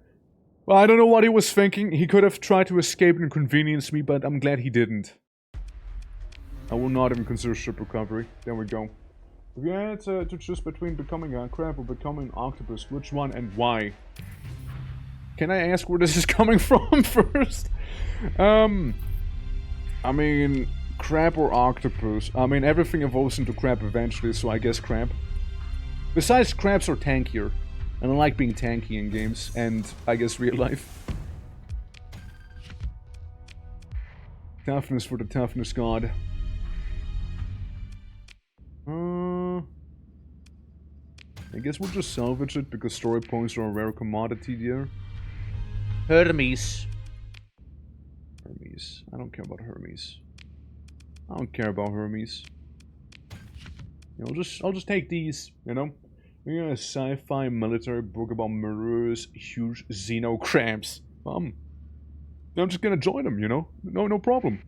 Well, I don't know what he was thinking. He could have tried to escape and inconvenience me, but I'm glad he didn't. I will not even consider ship recovery. There we go. If you had to choose between becoming a crab or becoming an octopus, which one and why? Can I ask where this is coming from first? I mean, crab or octopus? I mean, everything evolves into crab eventually, so I guess crab. Besides, crabs are tankier. And I like being tanky in games, and I guess real life. Toughness for the toughness god. I guess we'll just salvage it, because story points are a rare commodity there. Hermes. Hermes. I don't care about Hermes. I don't care about Hermes. You know, I'll just take these, you know? Yeah, a sci-fi military book about murderers, huge xenocrabs. I'm just gonna join them, you know? No problem.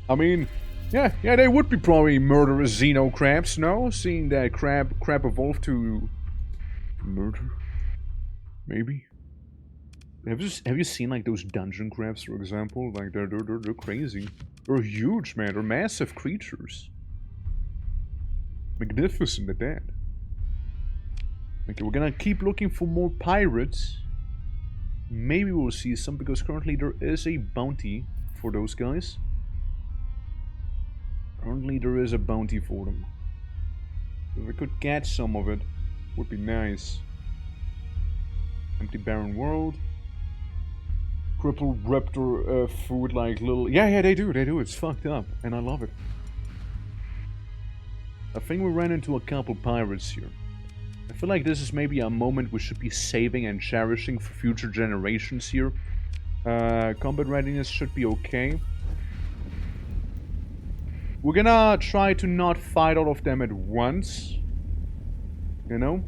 I mean, yeah, they would be probably murderous xenocrabs, no? Seeing that crab evolve to murder? Maybe? Have you seen, like, those dungeon crabs, for example? Like, they're crazy. They're huge, man. They're massive creatures. Magnificent at that. Okay, we're gonna keep looking for more pirates. Maybe we'll see some, because currently there is a bounty for those guys. Currently there is a bounty for them. If we could get some of it, would be nice. Empty barren world. Crippled raptor food, like little... Yeah, they do. It's fucked up, and I love it. I think we ran into a couple pirates here. I feel like this is maybe a moment we should be saving and cherishing for future generations here. Combat readiness should be okay. We're gonna try to not fight all of them at once. You know?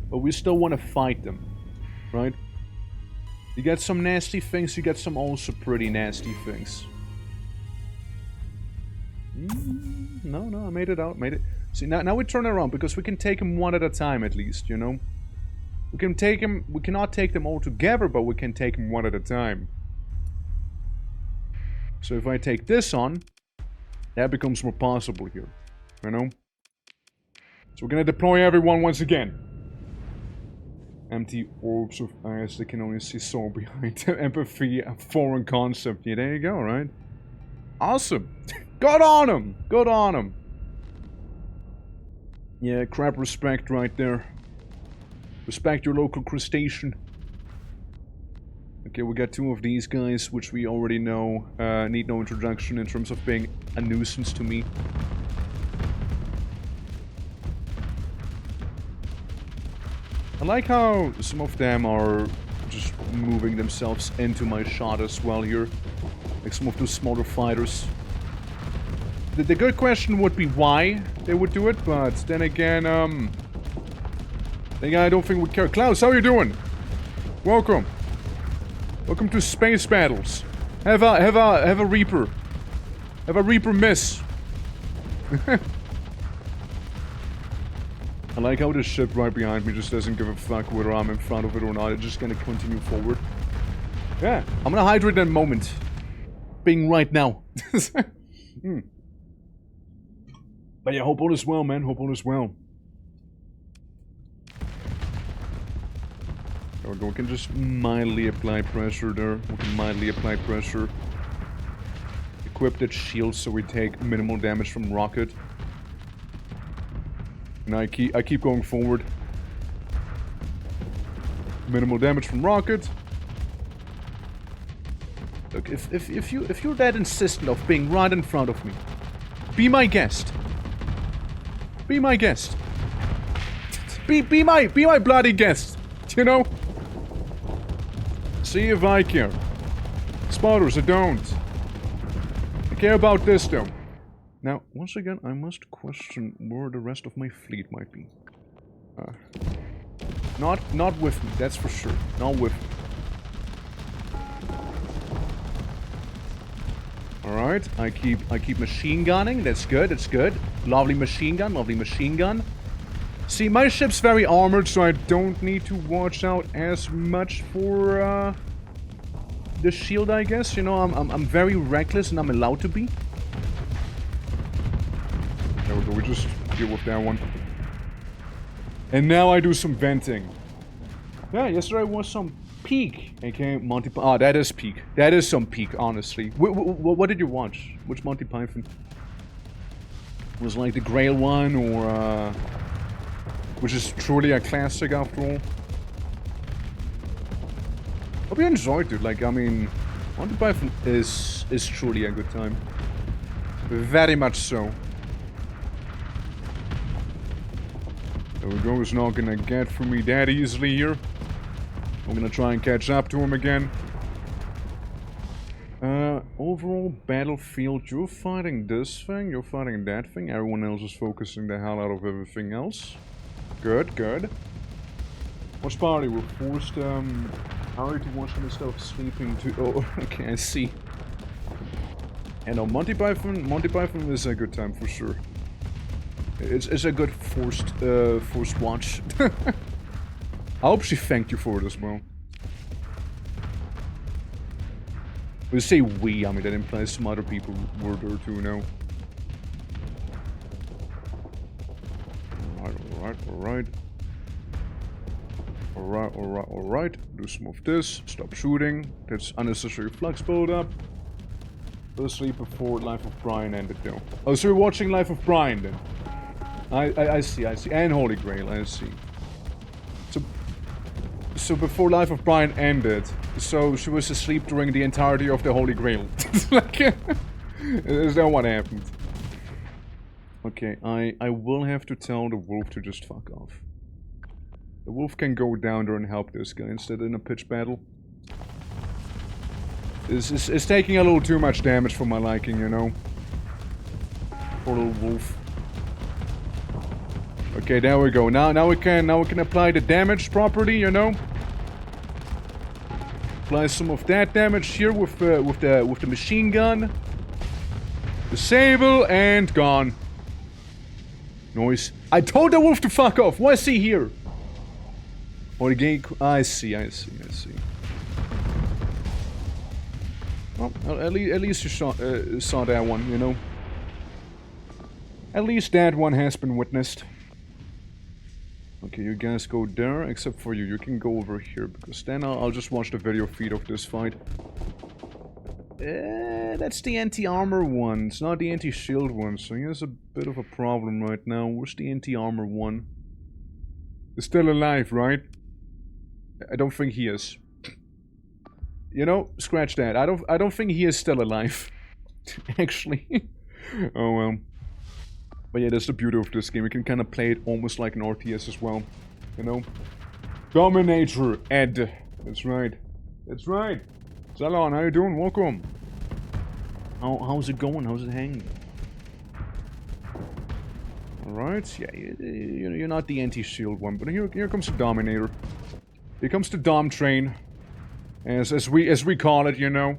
But we still want to fight them. Right? You get some nasty things, you get some also pretty nasty things. No, I made it out, See, now we turn around, because we can take them one at a time at least, you know? We cannot take them all together, but we can take them one at a time. So if I take this on, that becomes more possible here, you know? So we're gonna deploy everyone once again. Empty orbs of eyes that can only see soul behind. Empathy, a foreign concept. Yeah, there you go, right? Awesome! Good on him! Good on him! Yeah, crab respect right there. Respect your local crustacean. Okay, we got two of these guys, which we already know. Need no introduction in terms of being a nuisance to me. I like how some of them are just moving themselves into my shot as well here. Like some of those smaller fighters. The good question would be why they would do it, but then again, I don't think we care. Klaus, how are you doing? Welcome. Welcome to Space Battles. Have a Reaper. Have a Reaper miss. I like how this ship right behind me just doesn't give a fuck whether I'm in front of it or not. It's just gonna continue forward. Yeah, I'm gonna hydrate that moment. Being right now. But yeah, hope all is well, man. Hope all is well. There we go. We can just mildly apply pressure there. We can mildly apply pressure. Equip that shield so we take minimal damage from rocket. And I keep going forward. Minimal damage from rocket. Look, if you're that insistent of being right in front of me, be my guest. Be my guest. Be my bloody guest. You know? See if I care. Spotters, I don't. I care about this though. Now, once again, I must question where the rest of my fleet might be. Not with me, that's for sure. Not with me. Alright, I keep machine gunning, that's good, that's good. Lovely machine gun, lovely machine gun. See, my ship's very armored, so I don't need to watch out as much for, the shield, I guess. You know, I'm very reckless and I'm allowed to be. There we go, we just deal with that one. And now I do some venting. Yeah, yesterday was some peak, aka Monty Python. Ah, that is peak. That is some peak, honestly. What did you watch? Which Monty Python? Was it like the Grail one, or which is truly a classic after all? Hope you enjoyed it. Like, I mean, Monty Python is truly a good time. Very much so. There we go, he's not gonna get through me that easily here. I'm gonna try and catch up to him again. All overall battlefield, you're fighting this thing, you're fighting that thing, everyone else is focusing the hell out of everything else. Good, good. Watch party, we're forced, Harry to watch him stuff sleeping to... Oh, okay, I see. And no, Monty Python is a good time for sure. It's a good forced watch. I hope she thanked you for it as well. We say we, I mean that implies some other people were there too, no? Alright. Alright. Do some of this. Stop shooting. That's unnecessary flux build-up. Go to sleep before Life of Brian ended though. Oh, so you're watching Life of Brian then? I see. And Holy Grail, I see. So before Life of Brian ended, so she was asleep during the entirety of the Holy Grail. Like, is that what happened? Okay, I will have to tell the wolf to just fuck off. The wolf can go down there and help this guy instead in a pitch battle. It's taking a little too much damage for my liking, you know. Poor little wolf. Okay, there we go. Now we can apply the damage properly, you know. Apply some of that damage here with the machine gun. Disable and gone. Noise. I told the wolf to fuck off. Why is he here? Or the game. I see. Well, at least you saw that one, you know. At least that one has been witnessed. Okay, you guys go there, except for you. You can go over here, because then I'll just watch the video feed of this fight. That's the anti-armor one. It's not the anti-shield one, so he has a bit of a problem right now. Where's the anti-armor one? He's still alive, right? I don't think he is. You know, scratch that. I don't think he is still alive. Actually. Oh well. But yeah, that's the beauty of this game. You can kind of play it almost like an RTS as well. You know? Dominator Ed. That's right. That's right. Salon, how you doing? Welcome. How's it going? How's it hanging? Alright, yeah, you're not the anti-shield one, but here comes the Dominator. Here comes the Dom train. As we call it, you know.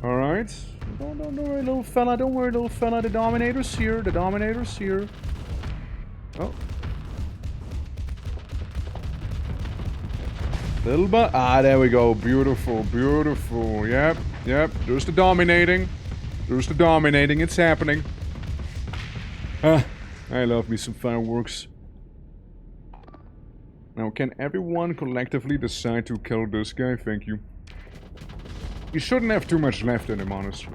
Alright. Don't worry, little fella. Don't worry, little fella. The Dominator's here. The Dominator's here. Oh. Little bit. Ah, there we go. Beautiful, beautiful. Yep. There's the dominating. It's happening. Ah, I love me some fireworks. Now, can everyone collectively decide to kill this guy? Thank you. You shouldn't have too much left in him, honestly.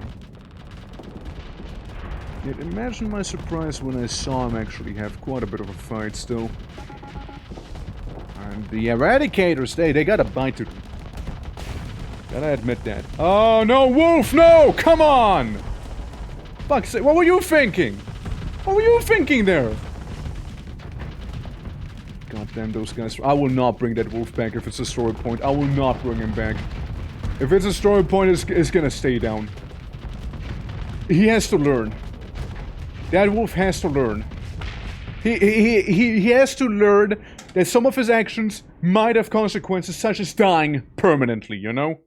Yet imagine my surprise when I saw him actually have quite a bit of a fight still. And the Eradicators, they got a bite to them. Gotta admit that. Oh, no, Wolf, no! Come on! Fuck's sake, what were you thinking? What were you thinking there? God damn those guys. I will not bring that wolf back if it's a story point. I will not bring him back. If it's a story point, it's gonna stay down. He has to learn. That wolf has to learn. He has to learn that some of his actions might have consequences, such as dying permanently, you know?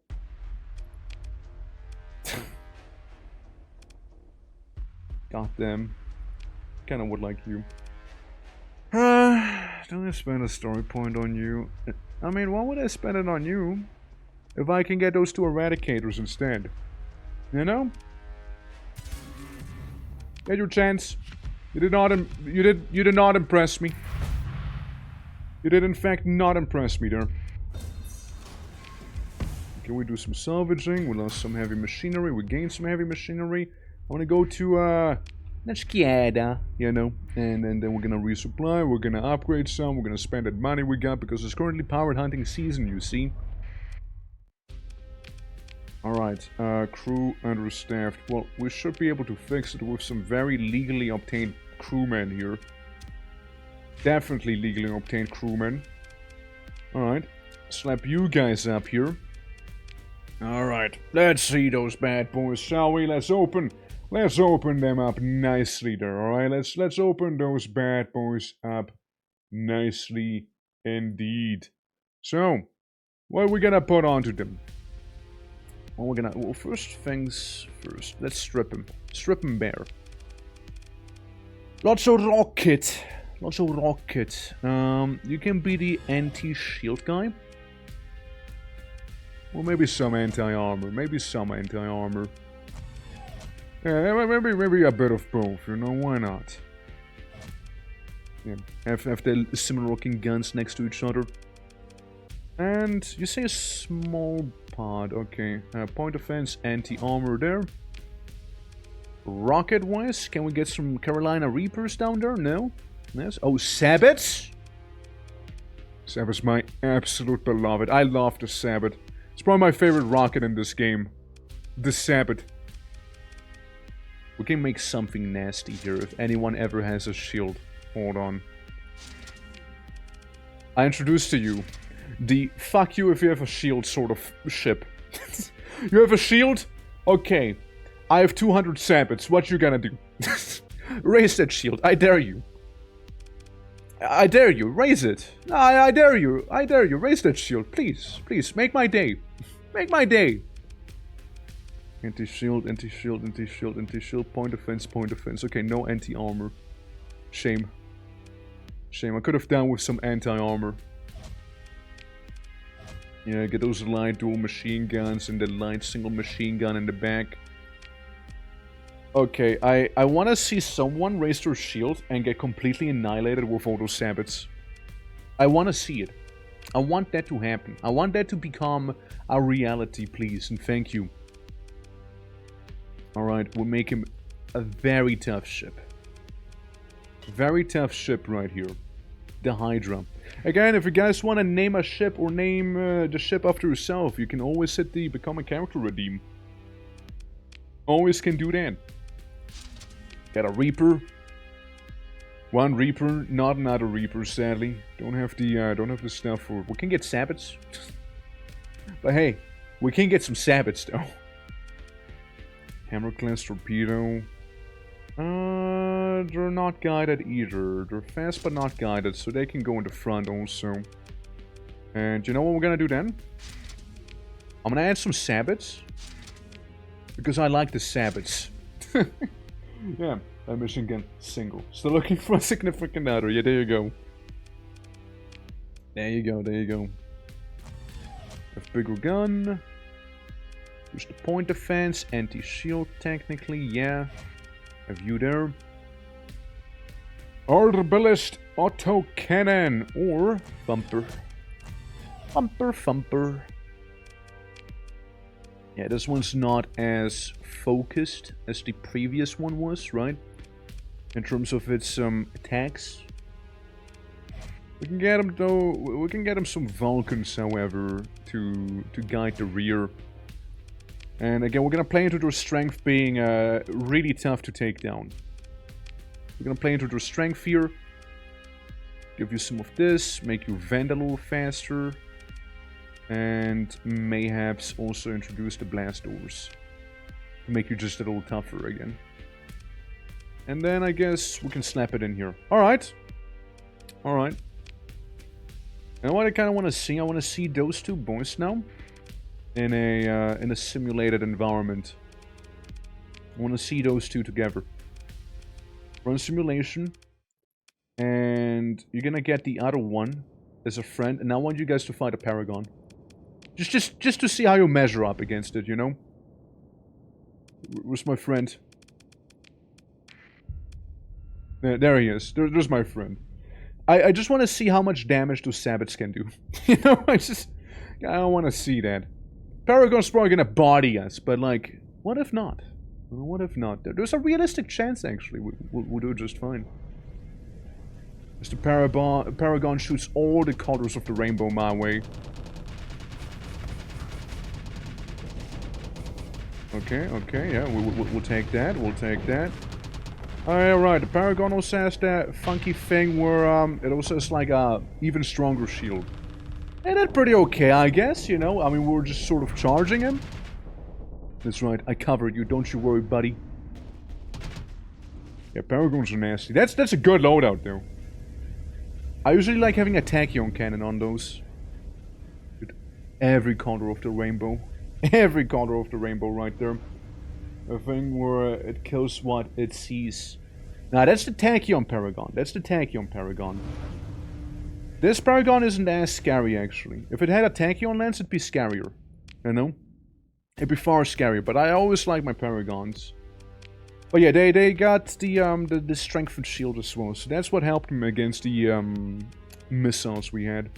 God damn. Kinda would like you. Don't I spend a story point on you? I mean, why would I spend it on you? If I can get those two Eradicators instead. You know? Get your chance. You did not impress me. You did in fact not impress me there. Can we do some salvaging? We lost some heavy machinery. We gained some heavy machinery. I want to go to La Scheda, you know, and then we're gonna resupply, we're gonna upgrade some, we're gonna spend that money we got, because it's currently powered hunting season, you see. Alright, crew understaffed. Well, we should be able to fix it with some very legally obtained crewmen here. Definitely legally obtained crewmen. Alright, slap you guys up here. Alright, let's see those bad boys, shall we? Let's open them up nicely there, alright? Let's open those bad boys up nicely indeed. So, what are we gonna put onto them? Well, first things first. Let's strip him. Strip him bare. Lots of rocket. You can be the anti-shield guy. Or maybe some anti-armor. Yeah, maybe a bit of both, you know, why not? Yeah, have the similar looking guns next to each other. And you say a small pod, okay. Point defense, anti-armor there. Rocket-wise, can we get some Carolina Reapers down there? No? Yes? Oh, Sabbats? Sabbats, my absolute beloved. I love the Sabbat. It's probably my favorite rocket in this game. The Sabbat. We can make something nasty here if anyone ever has a shield. Hold on. I introduce to you the fuck you if you have a shield sort of ship. You have a shield? Okay. I have 200 Sabbats. What you gonna do? Raise that shield. I dare you. I dare you. Raise it. I dare you. I dare you. Raise that shield. Please. Please. Make my day. Make my day. Anti-shield, anti-shield, anti-shield, anti-shield. Point defense, point defense. Okay, no anti-armor. Shame. Shame. I could have done with some anti-armor. Yeah, get those light dual machine guns and the light single machine gun in the back. Okay, I want to see someone raise their shield and get completely annihilated with all those Sabbats. I want to see it. I want that to happen. I want that to become a reality, please, and thank you. Alright, we'll make him a very tough ship. Very tough ship right here. The Hydra. Again, if you guys want to name a ship or name the ship after yourself, you can always hit the Become a Character redeem. Always can do that. Got a Reaper. One Reaper, not another Reaper, sadly. Don't have the stuff for it. We can get Sabbats. But hey, we can get some Sabbats though. Hammer Class Torpedo. They're not guided either. They're fast but not guided, so they can go in the front also. And you know what we're gonna do then? I'm gonna add some Sabbats. Because I like the Sabbats. Yeah, that mission gun single. Still looking for a significant other. Yeah, there you go. There you go, there you go. Have bigger gun. Use the point defense, anti-shield technically, yeah. Have you there. Arbalist auto cannon or thumper. Thumper. Yeah, this one's not as focused as the previous one was, right? In terms of its attacks. We can get him though. We can get him some Vulcans, however, to guide the rear. And again, we're gonna play into their strength being really tough to take down. We're gonna play into their strength here. Give you some of this, make you vent a little faster. And mayhaps also introduce the blast doors. To make you just a little tougher again. And then I guess we can slap it in here. Alright. Alright. And what I kind of want to see, I want to see those two boys now. In a simulated environment. I want to see those two together. Run simulation. And you're gonna get the other one as a friend. And I want you guys to fight a Paragon. Just to see how you measure up against it, you know? Where's my friend? There he is. There's my friend. I just want to see how much damage those Sabbats can do. You know, I want to see that. Paragon's probably gonna body us, but like, what if not? What if not? There's a realistic chance, actually, we'll do just fine. As the Paragon shoots all the colors of the rainbow my way. Okay, yeah, we'll take that, Alright, the Paragon also has that funky thing where, it also has like a even stronger shield. And that's pretty okay, I guess, you know? I mean, we're just sort of charging him. That's right, I covered you, don't you worry, buddy. Yeah, Paragons are nasty. That's a good loadout, though. I usually like having a tachyon cannon on those. With every color of the rainbow. Every color of the rainbow right there. A thing where it kills what it sees. Now, that's the tachyon Paragon. That's the tachyon Paragon. This Paragon isn't as scary, actually. If it had a tachyon lens, it'd be scarier. You know? It'd be far scarier, but I always like my Paragons. But yeah, they got the strength and shield as well, so that's what helped them against the missiles we had.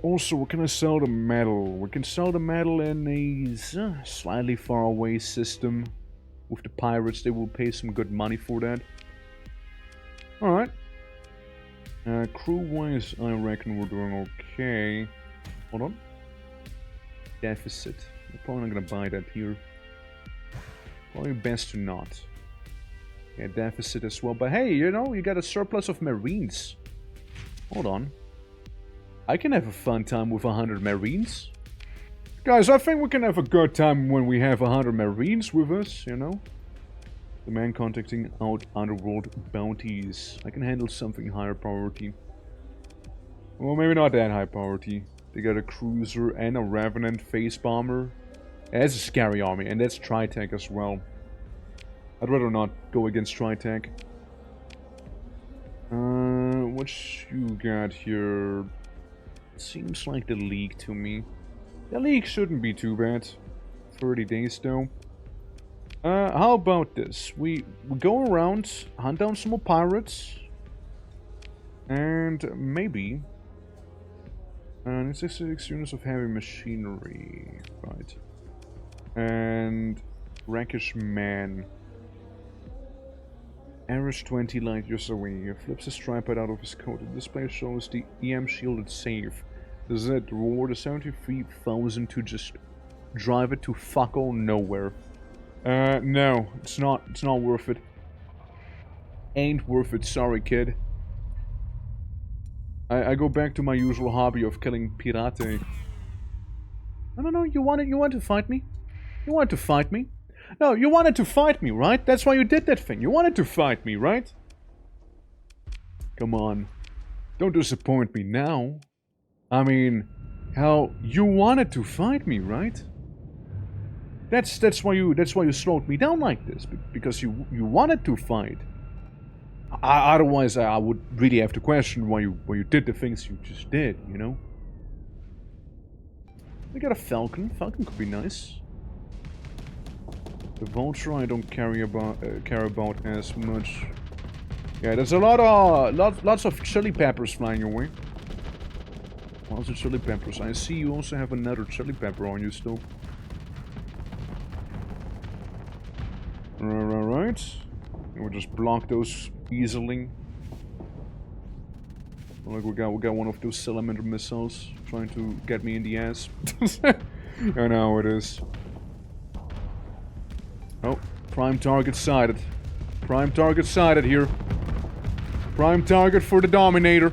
Also, we can sell the metal. We can sell the metal in a slightly far away system. With the pirates, they will pay some good money for that. Alright. Crew-wise, I reckon we're doing okay. Hold on. Deficit. I'm probably not gonna buy that here. Probably best to not. Yeah, deficit as well. But hey, you know, you got a surplus of marines. Hold on. I can have a fun time with 100 marines. Guys, I think we can have a good time when we have 100 marines with us, you know. The man contacting out underworld bounties. I can handle something higher priority. Well, maybe not that high priority. They got a cruiser and a revenant face bomber. That's a scary army, and that's Tritech as well. I'd rather not go against Tritech. What you got here? Seems like the League to me. The League shouldn't be too bad. 30 days though. How about this? We go around, hunt down some more pirates. And maybe... it's 66 units of heavy machinery. Right. And Rakish Man. Arish 20 light years away. He flips his tripod out of his coat. The display shows the EM shielded save. Does that reward a 73,000 to just drive it to fuck all nowhere? No, it's not worth it. Ain't worth it, sorry kid. I go back to my usual hobby of killing pirate. No, you wanted to fight me? You wanted to fight me? No, you wanted to fight me, right? That's why you did that thing. You wanted to fight me, right? Come on. Don't disappoint me now. I mean, hell, you wanted to fight me, right? That's why you slowed me down like this, because you wanted to fight. Otherwise, I would really have to question why you did the things you just did, you know? We got a Falcon. Falcon could be nice. The Vulture I don't care about as much. Yeah, there's a lots of chili peppers flying away. Lots of chili peppers. I see you also have another chili pepper on you still. Alright. We'll just block those easily. Like we got one of those salamander missiles trying to get me in the ass. I know how it is. Oh, prime target sighted. Prime target sighted here. Prime target for the Dominator.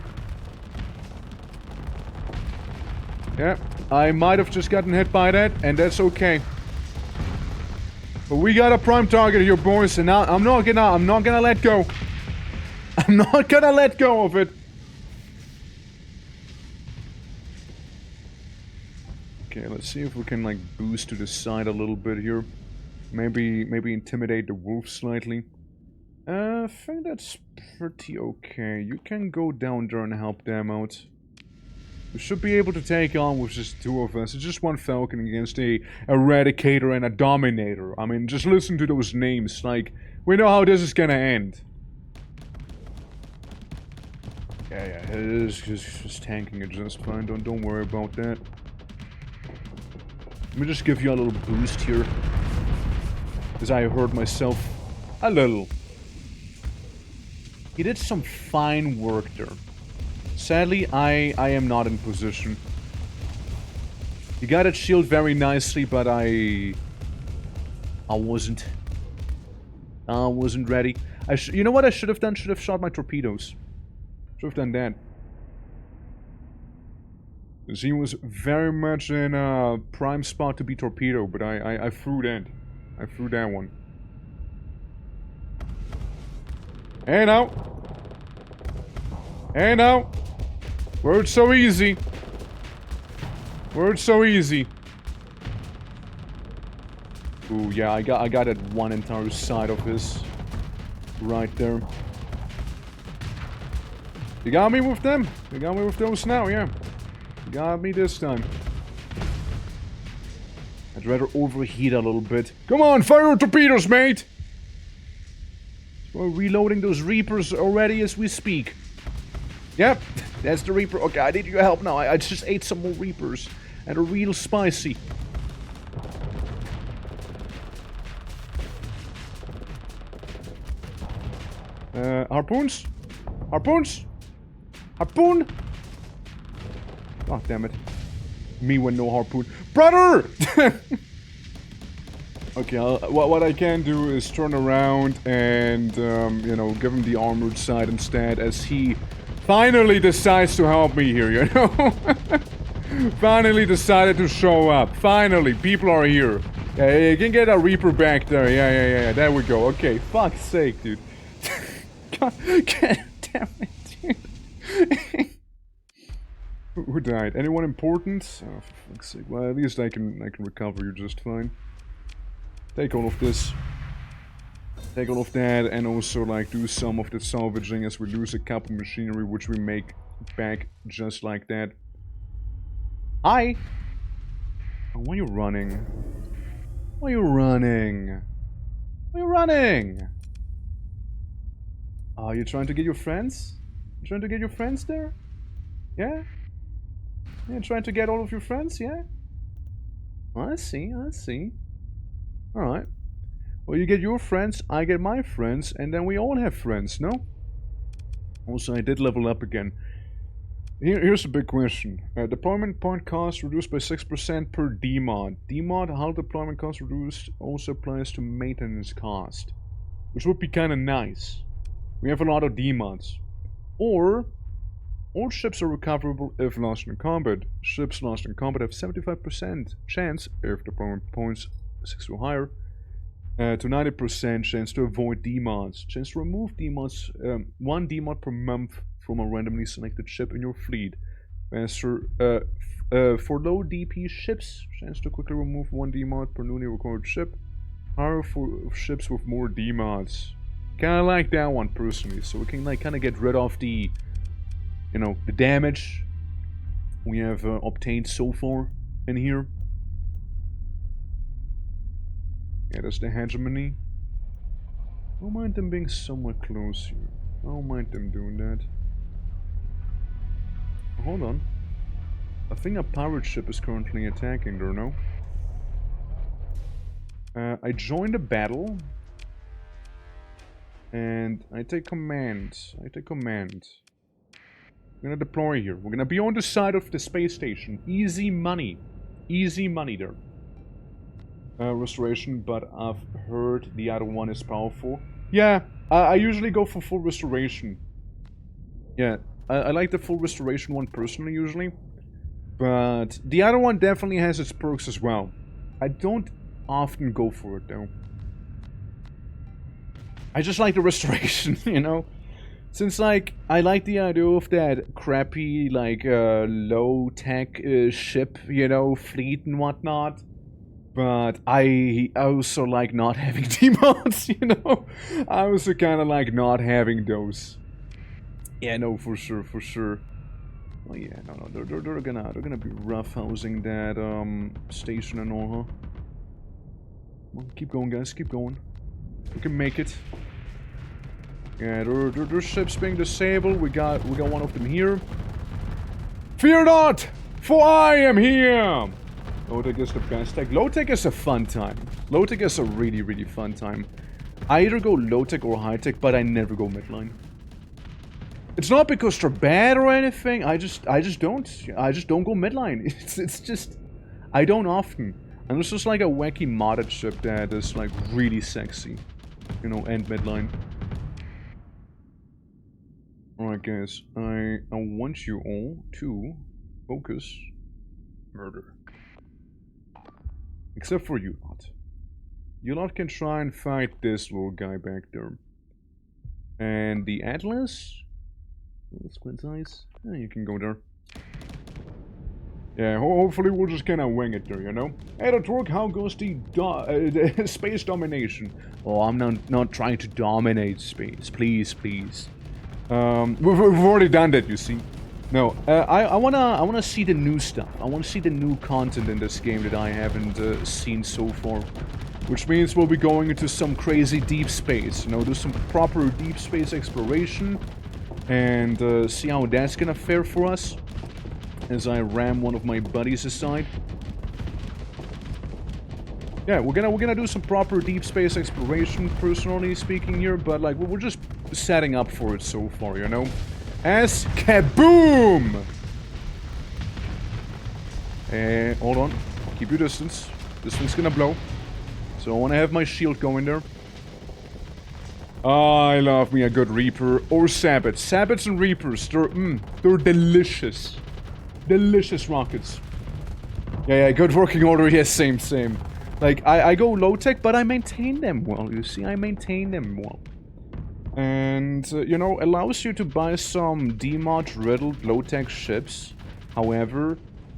Yeah, I might have just gotten hit by that, and that's okay. But we got a prime target here, boys, and now I'm not gonna let go. I'm not gonna let go of it. Okay, let's see if we can like boost to the side a little bit here. Maybe intimidate the wolf slightly. I think that's pretty okay. You can go down there and help them out. We should be able to take on with just two of us. It's just one Falcon against a Eradicator and a Dominator. I mean, just listen to those names. Like, we know how this is gonna end. Yeah, it is just tanking it just fine. Don't worry about that. Let me just give you a little boost here. Because I hurt myself a little. He did some fine work there. Sadly, I am not in position. He got it shield very nicely, but I wasn't. I wasn't ready. You know what I should have done? Should have shot my torpedoes. Should have done that. Because he was very much in a prime spot to be torpedoed, but I threw that. I threw that one. And out! And out! Where it's so easy. Where it's so easy. Ooh, yeah, I got it one entire side of this. Right there. You got me with them? You got me with those now, yeah. You got me this time. I'd rather overheat a little bit. Come on, fire your torpedoes, mate! We're reloading those Reapers already as we speak. Yep, that's the Reaper. Okay, I need your help now. I just ate some more Reapers. And they're real spicy. Harpoons? Harpoons? Harpoon? God damn it. Me with no harpoon. Brother! Okay, what I can do is turn around and, you know, give him the armored side instead as he finally decides to help me here, you know? Finally decided to show up. Finally, people are here. Yeah, you can get a Reaper back there. Yeah, there we go. Okay, fuck's sake, dude. God damn it, dude. Who died? Anyone important? Oh, for fuck's sake. Well, at least I can recover you just fine. Take all of this. Take all of that, and also, like, do some of the salvaging as we lose a couple machinery, which we make back just like that. Hi! Oh, why are you running? Why are you running? Why are you running? Oh, you're trying to get your friends? You trying to get your friends there? Yeah? Yeah, trying to get all of your friends, yeah? I see, I see. Alright. Well, you get your friends, I get my friends, and then we all have friends, no? Also, I did level up again. Here's the big question. Deployment point cost reduced by 6% per DMod. DMod, how deployment cost reduced, also applies to maintenance cost. Which would be kinda nice. We have a lot of DMods. Or, all ships are recoverable if lost in combat. Ships lost in combat have 75% chance, if deployment points 6 or higher, to 90% chance to avoid DMods. Chance to remove DMods, 1 DMod per month from a randomly selected ship in your fleet. For low DP ships, chance to quickly remove 1 DMod per newly recorded ship. Higher for ships with more DMods. Kinda like that one personally, so we can like kinda get rid of the, you know, the damage we have obtained so far in here. Yeah, that's the hegemony. I don't mind them being somewhat close here. I don't mind them doing that. Hold on. I think a pirate ship is currently attacking there, no? I joined the battle. And I take command. I take command. We're gonna deploy here. We're gonna be on the side of the space station. Easy money. Easy money there. Restoration, but I've heard the other one is powerful. Yeah, I usually go for full restoration. Yeah, I like the full restoration one personally, usually. But the other one definitely has its perks as well. I don't often go for it, though. I just like the restoration, you know? Since, like, I like the idea of that crappy, like, low-tech ship, you know, fleet and whatnot. But I also like not having demods, you know? I also kind of like not having those. Yeah, no, for sure, for sure. Oh yeah, no, they're gonna be roughhousing that station and all, huh? Well, keep going, guys, keep going. We can make it. Yeah, their ships being disabled. We got one of them here. Fear not, for I am here. Low-tech is the best tech. Low-tech is a fun time. Low-tech is a really, really fun time. I either go low-tech or high-tech, but I never go midline. It's not because they're bad or anything. I just don't go midline. It's just I don't often. And it's just like a wacky modded ship that is like really sexy, you know, and midline. Alright, guys. I want you all to focus murder. Except for you lot. You lot can try and fight this little guy back there. And the Atlas? Squint eyes? Yeah, you can go there. Yeah, hopefully we'll just kind of wing it there, you know? Hey, Dork, how goes the space domination? Oh, I'm not trying to dominate space. Please, please. We've already done that, you see. No, I wanna see the new stuff. I wanna see the new content in this game that I haven't seen so far. Which means we'll be going into some crazy deep space, you know, do some proper deep space exploration. And see how that's gonna fare for us. As I ram one of my buddies aside. Yeah, we're gonna do some proper deep space exploration, personally speaking here, but like we're just setting up for it so far, you know? As kaboom! And hold on, keep your distance. This thing's gonna blow. So I wanna have my shield going there. I love me a good Reaper or Sabbath. Sabbaths and Reapers, they're delicious. Delicious rockets. Yeah, good working order, yes, same. Like, I go low-tech, but I maintain them well, you see, I maintain them well. And, you know, allows you to buy some demod-riddled low-tech ships. However,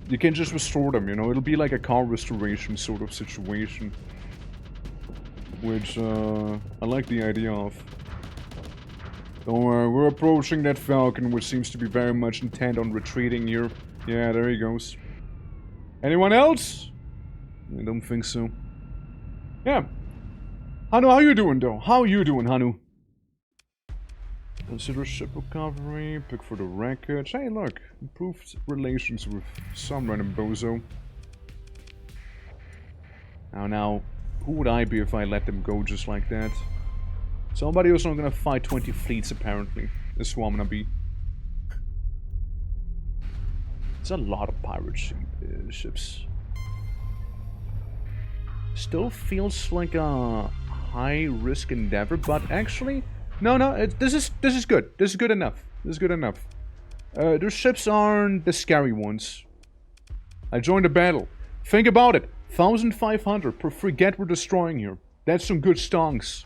you can just restore them, you know, it'll be like a car restoration sort of situation. Which, I like the idea of. So, we're approaching that Falcon, which seems to be very much intent on retreating here. Yeah, there he goes. Anyone else? I don't think so. Yeah. Hanu, how you doing, though? How you doing, Hanu? Consider ship recovery, pick for the wreckage. Hey, look. Improved relations with some random bozo. Now, who would I be if I let them go just like that? Somebody who's not gonna fight 20 fleets, apparently. That's who I'm gonna be. It's a lot of pirate ships. Still feels like a high-risk endeavor, but actually... No, this is good. This is good enough. This is good enough. Their ships aren't the scary ones. I joined the battle. Think about it. 1,500 per frigate we're destroying here. That's some good stonks.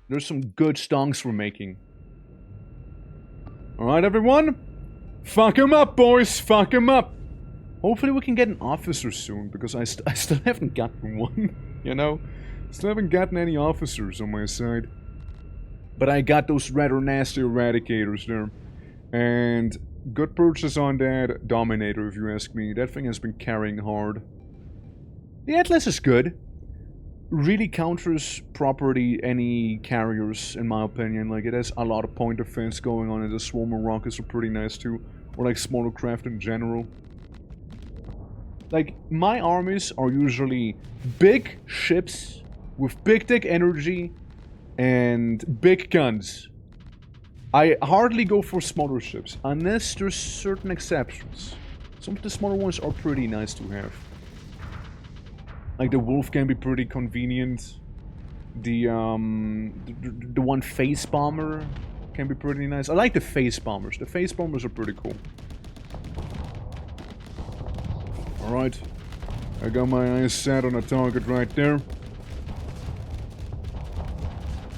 There's some good stonks we're making. Alright, everyone? Fuck him up, boys! Fuck him up! Hopefully we can get an officer soon, because I still haven't gotten one, you know? Still haven't gotten any officers on my side. But I got those rather nasty eradicators there. And good purchase on that Dominator, if you ask me. That thing has been carrying hard. The Atlas is good. Really counters properly any carriers, in my opinion. Like, it has a lot of point defense going on, and the swarmer rockets are pretty nice too. Or like smaller craft in general. Like, my armies are usually big ships with big dick energy and big guns. I hardly go for smaller ships, unless there's certain exceptions. Some of the smaller ones are pretty nice to have. Like the Wolf can be pretty convenient. The one Face Bomber can be pretty nice. I like the Face Bombers. The Face Bombers are pretty cool. Alright. I got my eyes set on a target right there.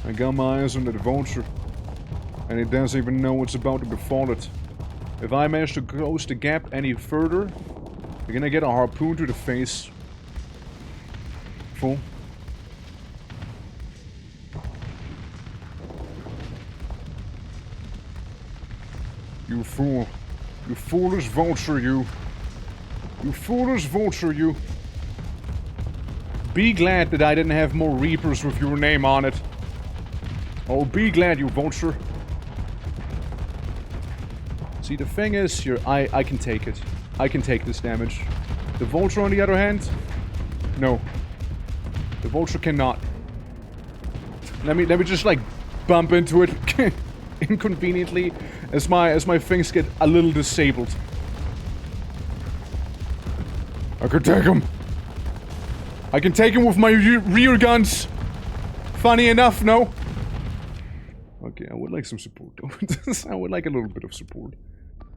I got my eyes on that vulture. And it doesn't even know what's about to befall it. If I manage to close the gap any further, you're gonna get a harpoon to the face. Fool. You fool. You foolish vulture, you. You foolish vulture, you. Be glad that I didn't have more Reapers with your name on it. Oh, be glad, you vulture. See, the thing is, I can take it. I can take this damage. The vulture, on the other hand, no. The vulture cannot. Let me just like bump into it inconveniently as my things get a little disabled. I can take him. I can take him with my rear guns. Funny enough, no? Okay, I would like some support though. I would like a little bit of support.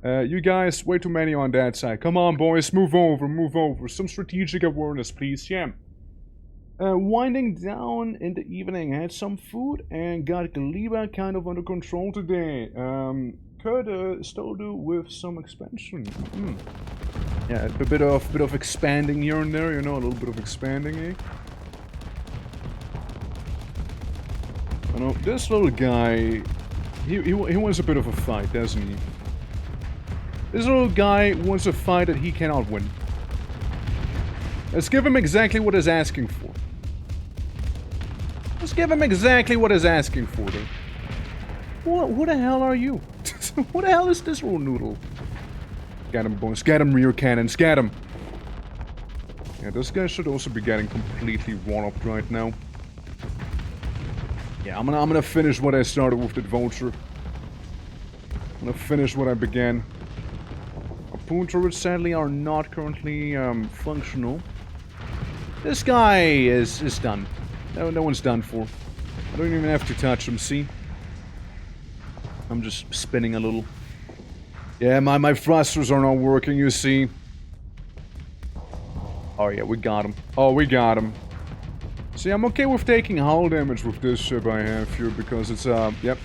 You guys, way too many on that side. Come on, boys, move over, move over. Some strategic awareness, please, yeah. Winding down in the evening, had some food and got Gleba kind of under control today. Could still do with some expansion. Yeah, a bit of expanding here and there, you know, a little bit of expanding, eh? You know, this little guy, he wants a bit of a fight, doesn't he? This little guy wants a fight that he cannot win. Let's give him exactly what he's asking for. Let's give him exactly what he's asking for, though. Who the hell are you? Who the hell is this little noodle? Get him, boys. Get him, rear cannons. Get him. Yeah, this guy should also be getting completely walloped right now. Yeah, I'm gonna finish what I started with that vulture. I'm gonna finish what I began. Harpoon turrets sadly are not currently functional. This guy is done. No one's done for. I don't even have to touch him, see? I'm just spinning a little. Yeah, my thrusters are not working, you see. Oh yeah, we got him. Oh, we got him. See, I'm okay with taking hull damage with this ship I have here, because it's, yep.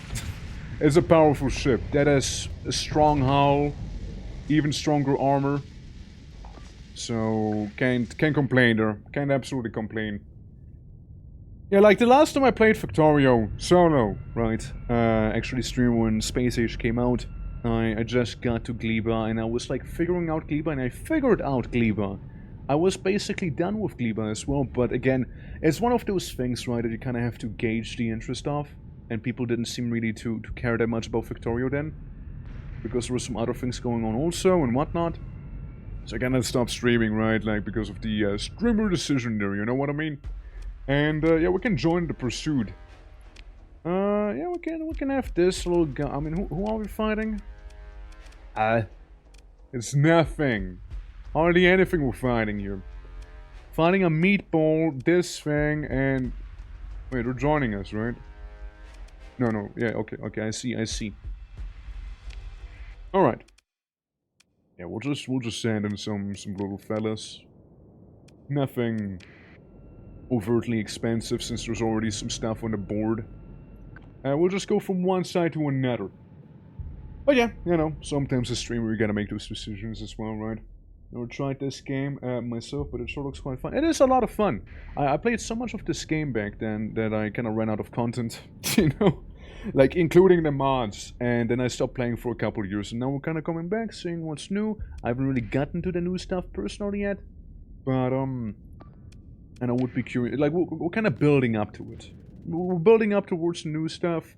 It's a powerful ship. That has a strong hull, even stronger armor. So, can't complain there. Can't absolutely complain. Yeah, like the last time I played Factorio solo, right? Actually stream when Space Age came out. I just got to Gleba and I was like figuring out Gleba, and I figured out Gleba. I was basically done with Gleba as well, but again, it's one of those things, right, that you kind of have to gauge the interest of, and people didn't seem really to care that much about Factorio then, because there were some other things going on also and whatnot. So I kind of stopped streaming, right, like because of the streamer decision there, you know what I mean? And yeah, we can join the pursuit. Yeah, we can have this little guy. I mean, who are we fighting? It's nothing. Hardly anything we're fighting here. Fighting a meatball, this thing, and... Wait, they're joining us, right? No, yeah, okay, I see. Alright. Yeah, we'll just send in some little fellas. Nothing overtly expensive, since there's already some stuff on the board. We'll just go from one side to another. But yeah, you know, sometimes as a streamer you gotta make those decisions as well, right? Never tried this game myself, but it sure looks quite fun. It is a lot of fun. I played so much of this game back then that I kind of ran out of content, you know? Like, including the mods. And then I stopped playing for a couple of years, and now we're kind of coming back, seeing what's new. I haven't really gotten to the new stuff personally yet. But, and I would be curious. Like, we're kind of building up to it. We're building up towards the new stuff.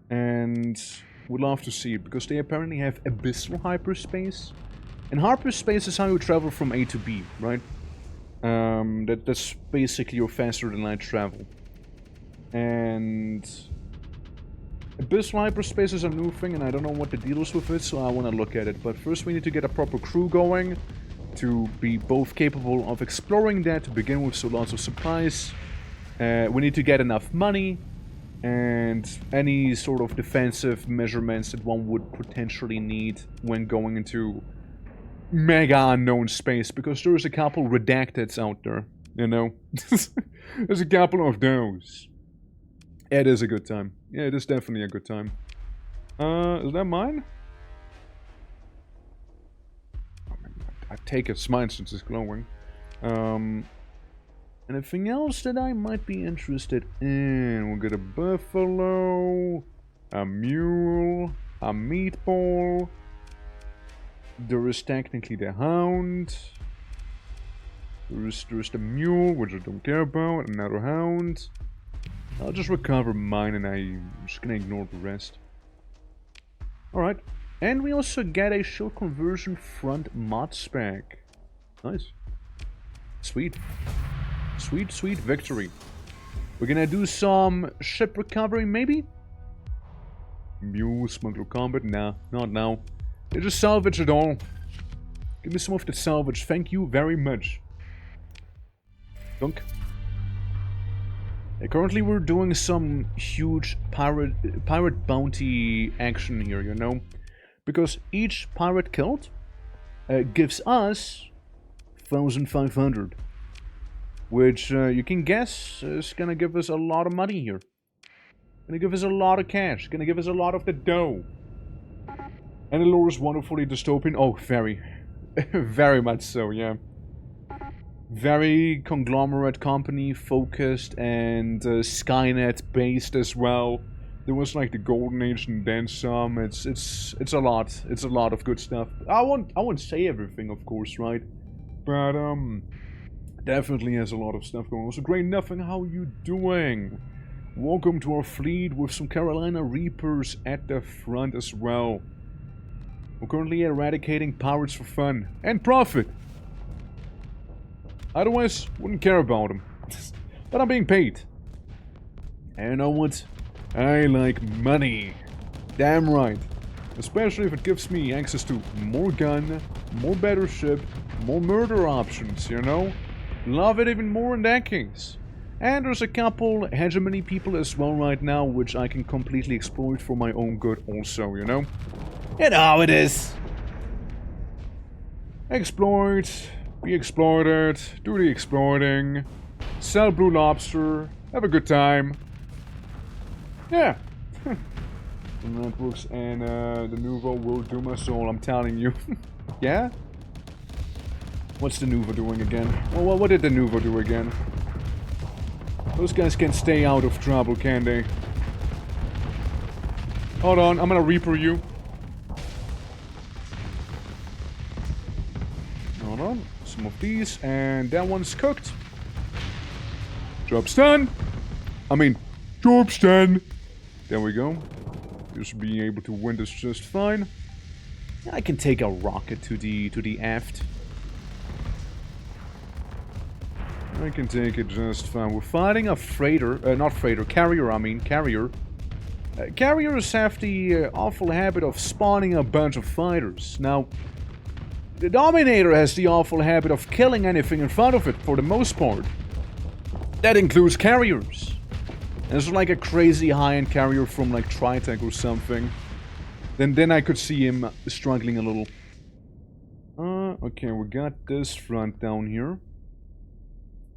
And we'd love to see it, because they apparently have abyssal hyperspace. And hyperspace is how you travel from A to B, right? That's basically your faster than light travel. And abyssal hyperspace is a new thing, and I don't know what the deal is with it, so I want to look at it. But first we need to get a proper crew going to be both capable of exploring that to begin with, so lots of supplies. We need to get enough money and any sort of defensive measurements that one would potentially need when going into mega unknown space, because there's a couple redacteds out there, you know? There's a couple of those. It is a good time. Yeah, it is definitely a good time. Is that mine? I take it's mine since it's glowing. Anything else that I might be interested in? We'll get a buffalo, a mule, a meatball. There is technically the hound. There's the mule, which I don't care about. Another hound. I'll just recover mine, and I'm just gonna ignore the rest. Alright. And we also get a shield conversion front mod spec. Nice. Sweet. Sweet victory. We're gonna do some ship recovery, maybe? Mule, smuggler combat? Nah, not now. They just salvage it all. Give me some of the salvage. Thank you very much. Dunk. Currently we're doing some huge pirate bounty action here, you know? because each pirate killed gives us 1,500, which you can guess is gonna give us a lot of money here. Gonna give us a lot of cash. Gonna give us a lot of the dough. And the lore is wonderfully dystopian. Oh, very. Very much so, yeah. Very conglomerate company focused and Skynet based as well. There was like the Golden Age and then some. It's a lot. It's a lot of good stuff. I won't say everything, of course, right? But definitely has a lot of stuff going on. So Grey Nothing, how you doing? Welcome to our fleet with some Carolina Reapers at the front as well. We're currently eradicating pirates for fun and profit. Otherwise, wouldn't care about them. But I'm being paid. And you know what? I like money. Damn right. Especially if it gives me access to more gun, more better ship, more murder options, you know? Love it even more in that case. And there's a couple hegemony people as well right now, which I can completely exploit for my own good also, you know? You know how it is. Exploit, be exploited, do the exploiting, sell Blue Lobster, have a good time. Yeah. The networks and the Nouveau will do my soul, I'm telling you. Yeah? What's the Nouveau doing again? Well, what did the Nouveau do again? Those guys can stay out of trouble, can they? Hold on, I'm gonna Reaper you. Hold on, some of these, and that one's cooked. Job's done. I mean, job's done. There we go. You should be able to win this just fine. I can take a rocket to the aft. I can take it just fine. We're fighting a freighter, not freighter, carrier, I mean, carrier. Carriers have the awful habit of spawning a bunch of fighters. Now, the Dominator has the awful habit of killing anything in front of it, for the most part. That includes carriers. And it's like a crazy high-end carrier from like Tritech or something. Then I could see him struggling a little. Okay, we got this front down here.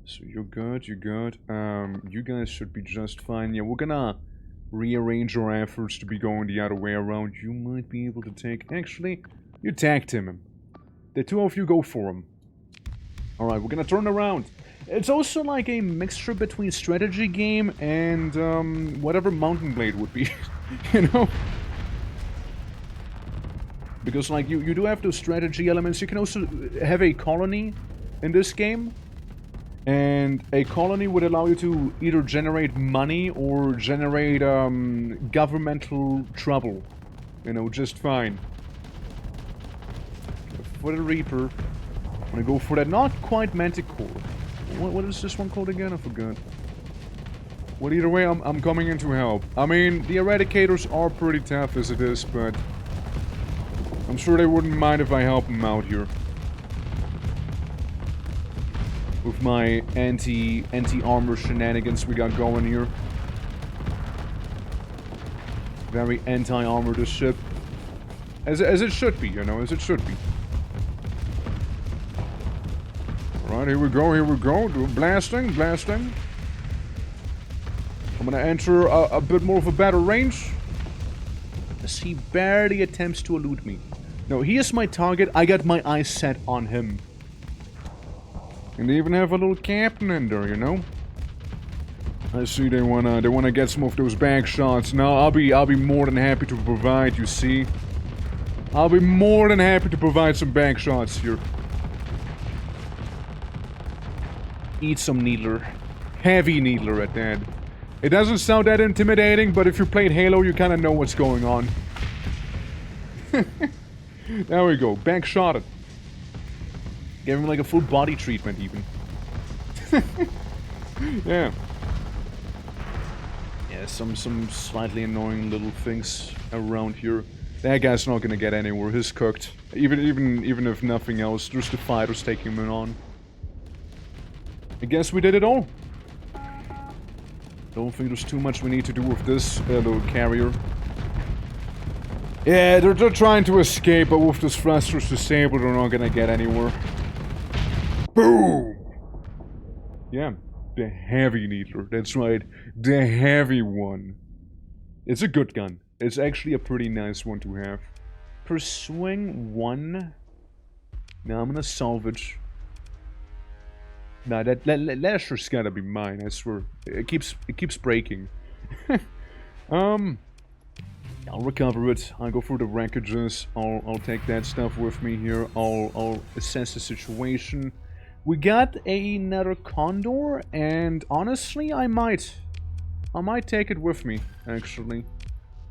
So you're good, you're good. You guys should be just fine. Yeah, we're gonna rearrange our efforts to be going the other way around. You might be able to take... Actually, you tag team him. The two of you go for him. Alright, we're gonna turn around. It's also like a mixture between strategy game and whatever Mountain Blade would be. You know? Because like you do have those strategy elements. You can also have a colony in this game. And a colony would allow you to either generate money or generate governmental trouble. You know, just fine. For the Reaper, I'm gonna go for that not quite Manticore. What is this one called again? I forgot. Well, either way, I'm coming in to help. I mean, the Eradicators are pretty tough as it is, but I'm sure they wouldn't mind if I help them out here. With my anti-armor shenanigans we got going here. Very anti-armor this ship. As it should be, you know, as it should be. Alright, here we go. Do blasting. I'm gonna enter a bit more of a better range. As he barely attempts to elude me. No, he is my target. I got my eyes set on him. And they even have a little captain in there, you know? I see they wanna get some of those back shots. Now I'll be more than happy to provide, you see? I'll be more than happy to provide some back shots here. Eat some Needler. Heavy Needler at that. It doesn't sound that intimidating, but if you played Halo, you kinda know what's going on. There we go, back shotted. Gave him like a full body treatment even. Yeah. Yeah, some slightly annoying little things around here. That guy's not gonna get anywhere, he's cooked. Even if nothing else, there's the fighters taking him on. I guess we did it all. Don't think there's too much we need to do with this little carrier. Yeah, they're trying to escape, but with those thrusters disabled, they're not gonna get anywhere. Boom! Yeah, the heavy needler. That's right, the heavy one. It's a good gun. It's actually a pretty nice one to have. Per swing 1. Now I'm gonna salvage. Nah, that sure's gotta be mine, I swear. It keeps breaking. I'll recover it. I'll go through the wreckages. I'll take that stuff with me here. I'll assess the situation. We got another Condor, and honestly, I might take it with me, actually.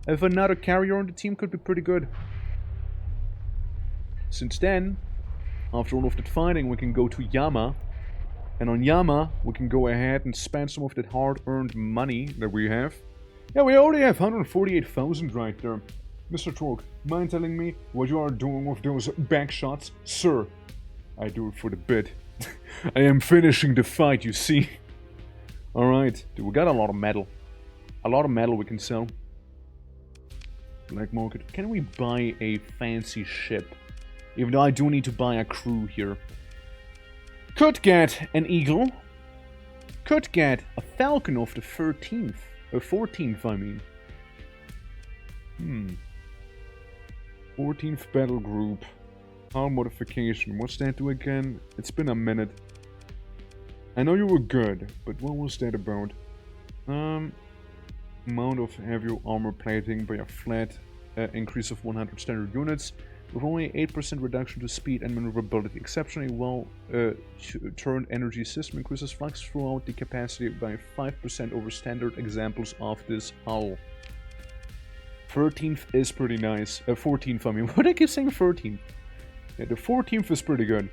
If another carrier on the team could be pretty good. Since then, after all of that fighting, we can go to Yama. And on Yama, we can go ahead and spend some of that hard-earned money that we have. Yeah, we already have 148,000 right there. Mr. Torque, mind telling me what you are doing with those back shots? Sir, I do it for the bit. I am finishing the fight, you see. Alright, dude, we got a lot of metal. A lot of metal we can sell. Black market. Can we buy a fancy ship? Even though I do need to buy a crew here. Could get an Eagle. Could get a Falcon of the 13th. 14th, I mean. 14th battle group. Hull modification. What's that do again? It's been a minute. I know you were good, but what was that about? Amount of heavy armor plating by a flat increase of 100 standard units. With only 8% reduction to speed and maneuverability. Exceptionally well turned energy system increases flux throughout the capacity by 5% over standard examples of this hull. 13th is pretty nice. 14th, I mean. What did I keep saying 13th? Yeah, the 14th is pretty good.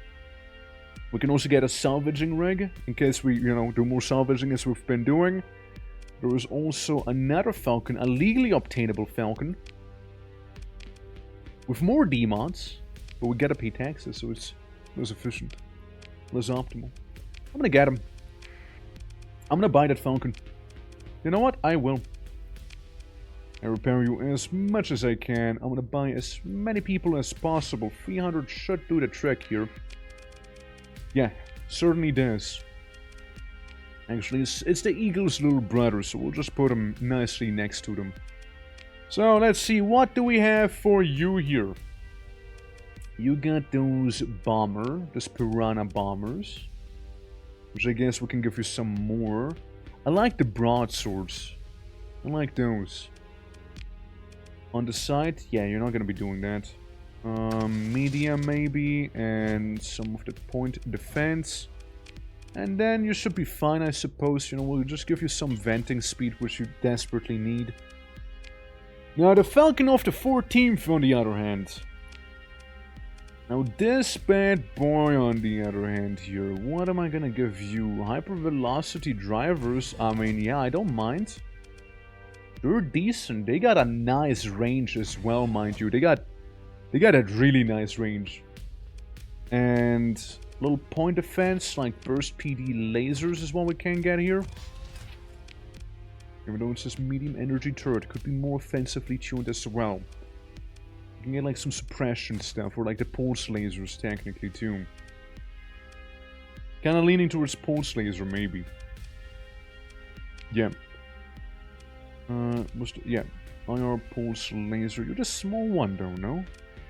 We can also get a salvaging rig, in case we, do more salvaging as we've been doing. There is also another Falcon, a legally obtainable Falcon. With more D-mods, but we gotta pay taxes, so it's less efficient. Less optimal. I'm gonna get him. I'm gonna buy that Falcon. You know what? I will. I repair you as much as I can. I'm gonna buy as many people as possible. 300 should do the trick here. Yeah, certainly does. Actually, it's the Eagle's little brother, so we'll just put him nicely next to them. So, let's see, what do we have for you here? You got those Piranha bombers. Which I guess we can give you some more. I like the broadswords. I like those. On the side, yeah, you're not gonna be doing that. Medium maybe, and some of the point defense. And then you should be fine, I suppose. We'll just give you some venting speed, which you desperately need. Now, the Falcon of the 14th, on the other hand. Now, this bad boy, on the other hand here. What am I gonna give you? Hypervelocity drivers? I mean, yeah, I don't mind. They're decent. They got a nice range as well, mind you. They got a really nice range. And little point defense, like burst PD lasers is what we can get here. Even though it says medium energy turret, could be more offensively tuned as well. You can get like some suppression stuff, or like the pulse lasers technically too. Kinda leaning towards pulse laser maybe. Yeah. Yeah. IR pulse laser. You're the small one though, no?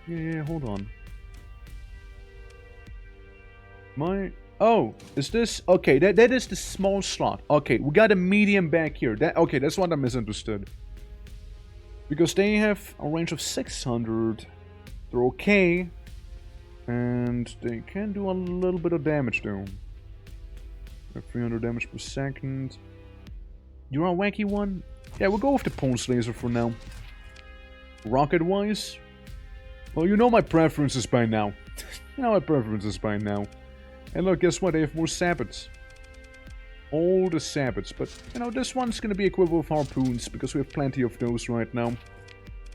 Yeah, hold on. Oh, is this... Okay, that is the small slot. Okay, we got a medium back here. Okay, that's what I misunderstood. Because they have a range of 600. They're okay. And they can do a little bit of damage though. 300 damage per second. You're a wacky one? Yeah, we'll go with the pulse laser for now. Rocket-wise? Well, you know my preferences by now. And look, guess what? They have more sabots. All the sabots. But, this one's gonna be equipped with harpoons, because we have plenty of those right now.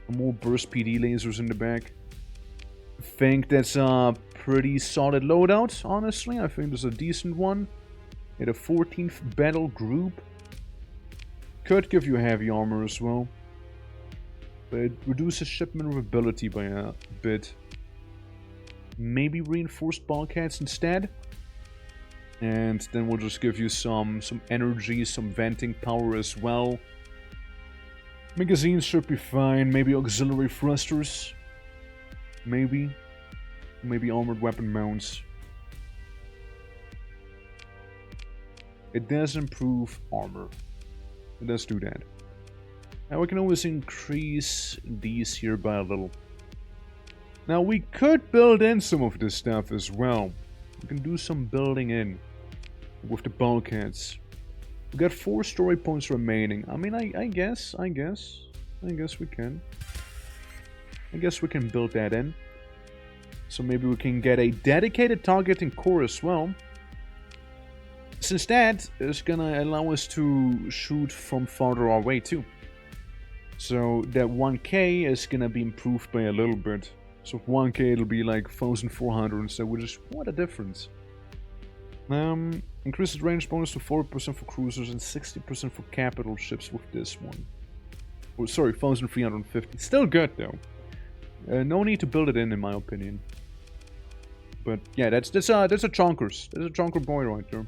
And more burst PD lasers in the back. I think that's a pretty solid loadout, honestly. I think there's a decent one. Yeah, the 14th battle group. Could give you heavy armor as well. But it reduces ship maneuverability by a bit. Maybe reinforced bulkheads instead. And then we'll just give you some energy, some venting power as well. Magazines should be fine. Maybe auxiliary thrusters. Maybe armored weapon mounts. It does improve armor. It does do that. Now we can always increase these here by a little. Now we could build in some of this stuff as well. We can do some building in with the bulkheads. We got 4 story points remaining. I mean, I guess we can. I guess we can build that in. So maybe we can get a dedicated targeting core as well. Since that is gonna allow us to shoot from farther away too. So that 1k is gonna be improved by a little bit. So 1k it'll be like 1400 instead, which is what a difference. Increases range bonus to 40% for cruisers and 60% for capital ships with this one. Oh, sorry, 1350. Still good though. No need to build it in my opinion. But yeah, that's a chonkers. That's a chonker boy right there.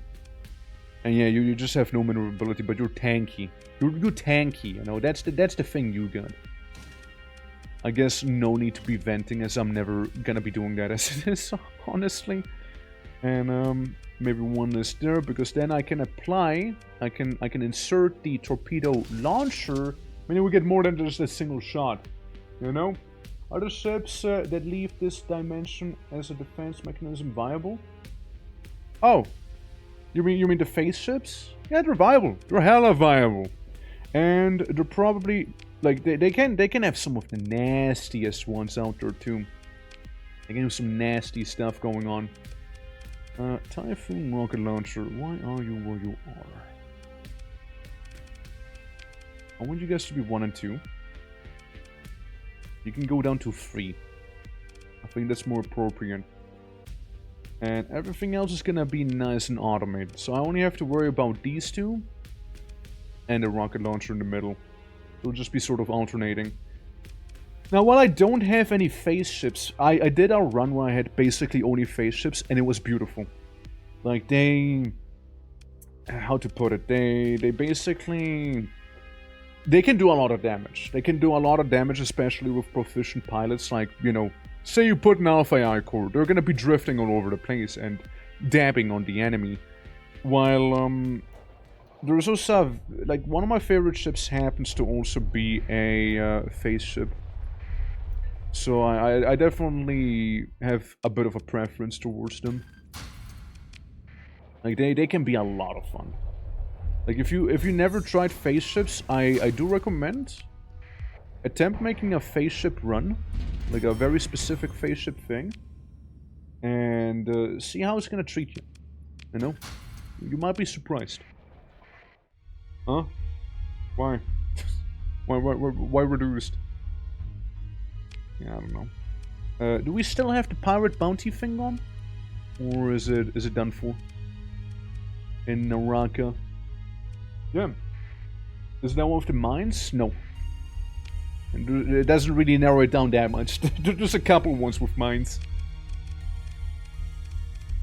And yeah, you just have no maneuverability, but you're tanky. You're tanky, you know. That's the thing you got. I guess no need to be venting, as I'm never gonna be doing that as it is, honestly. And maybe one is there, because then I can apply. I can insert the torpedo launcher. I mean, we get more than just a single shot. You know. Are the ships that leave this dimension as a defense mechanism viable? Oh. You mean the phase ships? Yeah, they're viable. They're hella viable. And they're probably like they can have some of the nastiest ones out there too. They can have some nasty stuff going on. Typhoon rocket launcher, why are you where you are? I want you guys to be 1 and 2. You can go down to 3. I think that's more appropriate. And everything else is gonna be nice and automated. So I only have to worry about these 2. And the rocket launcher in the middle. It'll just be sort of alternating. Now, while I don't have any phase ships, I did a run where I had basically only phase ships, and it was beautiful. Like, they... How to put it? They basically... They can do a lot of damage. They can do a lot of damage, especially with proficient pilots. Like, you know, say you put an Alpha AI core, they're gonna be drifting all over the place and dabbing on the enemy. While, there's also, like, one of my favorite ships happens to also be a phase ship. So I definitely have a bit of a preference towards them. Like, they can be a lot of fun. Like, if you never tried phase ships, I do recommend attempt making a phase ship run. Like, a very specific phase ship thing. And see how it's gonna treat you. You know? You might be surprised. Huh? Why? why reduced? Yeah, I don't know. Do we still have the pirate bounty thing on? Or is it done for? In Naraka? Yeah. Is that one of the mines? No. And it doesn't really narrow it down that much. There's a couple ones with mines.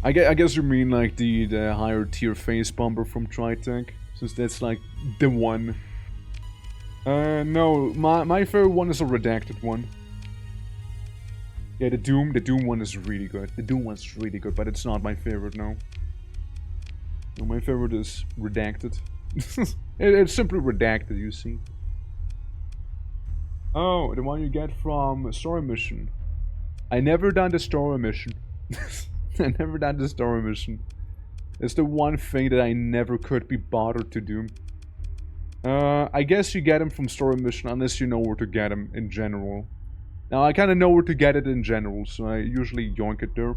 I guess you mean like the higher tier phase bomber from Tritech, since that's like the one. No, my favorite one is a redacted one. Yeah, the Doom one is really good. The Doom one's really good, but it's not my favorite, no. No, my favorite is redacted. It's simply redacted, you see. Oh, the one you get from Story Mission. I never done the Story Mission. I never done the Story Mission. It's the one thing that I never could be bothered to do. I guess you get them from Story Mission unless you know where to get them in general. Now, I kind of know where to get it in general, so I usually yoink it there.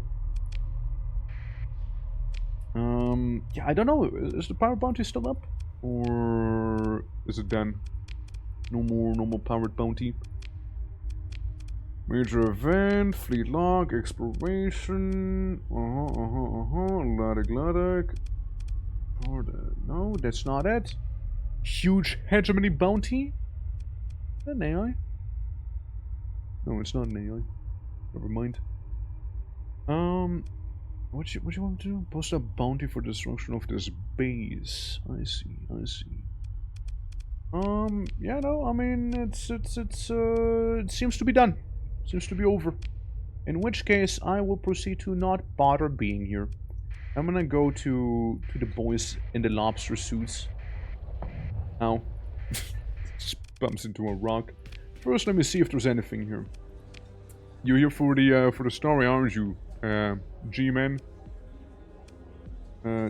Yeah, I don't know. Is the Pirate Bounty still up? Or is it done? No more Pirate Bounty. Major event, fleet log, exploration. Ladek. No, that's not it. Huge hegemony bounty. An AI. No, it's not an AI. Never mind. What you want to do? Post a bounty for destruction of this base. I see. Yeah, no, I mean, it seems to be done. Seems to be over. In which case, I will proceed to not bother being here. I'm gonna go to the boys in the lobster suits. Ow. Just bumps into a rock. First, let me see if there's anything here. You're here for the story, aren't you? G-Man.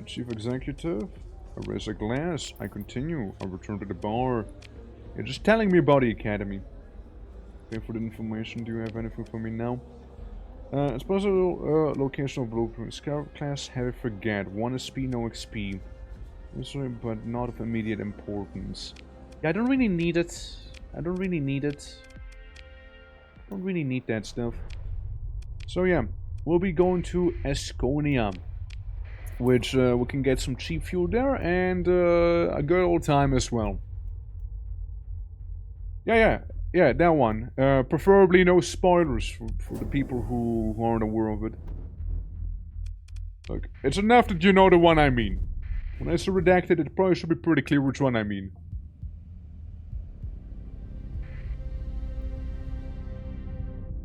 Chief Executive. I raise a glass. I continue. I return to the bar. You're just telling me about the academy. Okay, for the information, do you have anything for me now? It's possible location of blueprint. Scout class heavy forget. 1 SP, no XP. Sorry, but not of immediate importance. Yeah, I don't really need it. I don't really need that stuff. So yeah, we'll be going to Estonia, which we can get some cheap fuel there and a good old time as well. Yeah, that one. Preferably no spoilers for the people who aren't aware of it. Look, it's enough that you know the one I mean. When I say redacted, it probably should be pretty clear which one I mean.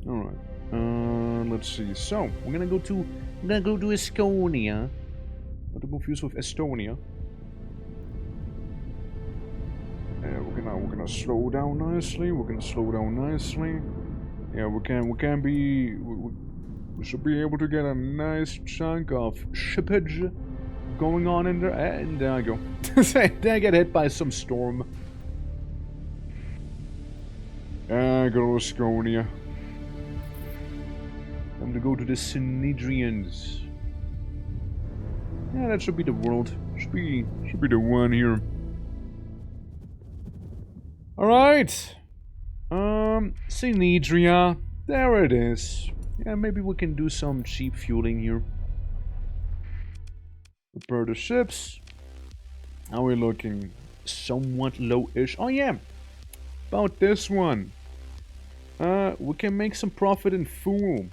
Alright. Let's see. So, we're gonna go to Estonia. Not to confuse with Estonia. We're gonna slow down nicely. Yeah, we should be able to get a nice chunk of shippage going on in there. And there I go. Then I get hit by some storm. Go to Estonia. I'm gonna go to the Synedrians. Yeah, that should be the world. Should be the one here. Alright. Synedria. There it is. Yeah, maybe we can do some cheap fueling here. Repair the ships. How are we looking? Somewhat low-ish. Oh yeah. About this one. We can make some profit in fuel.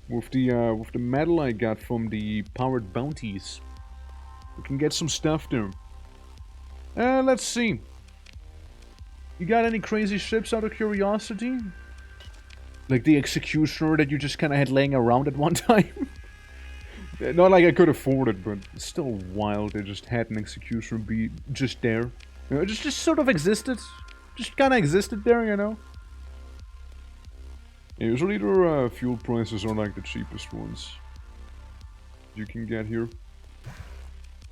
With the metal I got from the powered bounties. We can get some stuff there. Let's see. You got any crazy ships out of curiosity? Like the Executioner that you just kind of had laying around at one time? Not like I could afford it, but it's still wild. They just had an Executioner be just there. You know, just sort of existed. Just kind of existed there, you know? Usually their fuel prices are like the cheapest ones you can get here.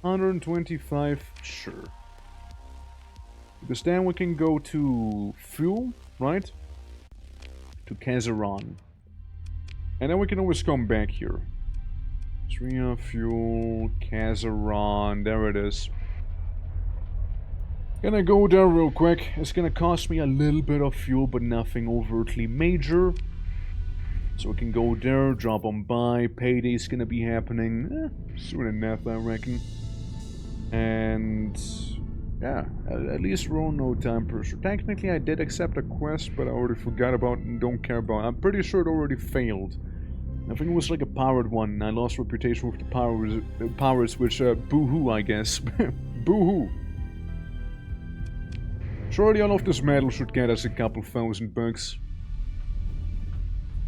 125, sure. Because then we can go to fuel, right? To Kazaran. And then we can always come back here. Sria, fuel, Kazaran, there it is. Gonna go there real quick. It's gonna cost me a little bit of fuel, but nothing overtly major. So we can go there, drop on by. Payday's gonna be happening soon enough, I reckon. And yeah, at least we're on no time pressure. Technically, I did accept a quest, but I already forgot about it and don't care about it. I'm pretty sure it already failed. I think it was like a powered one, and I lost reputation with the powers, which, boo-hoo, I guess. Boo-hoo. Surely all of this metal should get us a couple $1,000.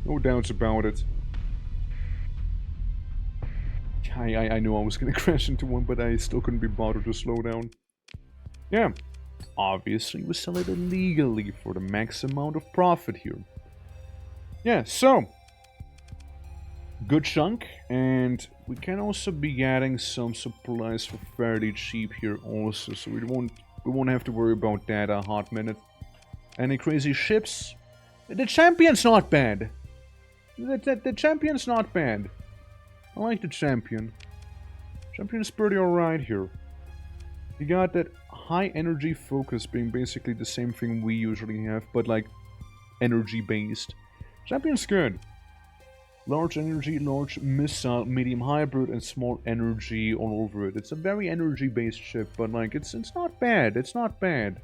No doubts about it. I knew I was gonna crash into one, but I still couldn't be bothered to slow down. Yeah. Obviously, we sell it illegally for the max amount of profit here. Yeah, so. Good chunk, and we can also be getting some supplies for fairly cheap here also, so we won't have to worry about that a hot minute. Any crazy ships? The champion's not bad. The champion's not bad. I like the champion. Champion's pretty alright here. You got that high energy focus being basically the same thing we usually have, but like energy based. Champion's good. Large energy, large missile, medium hybrid, and small energy all over it. It's a very energy based ship, but like it's not bad. It's not bad.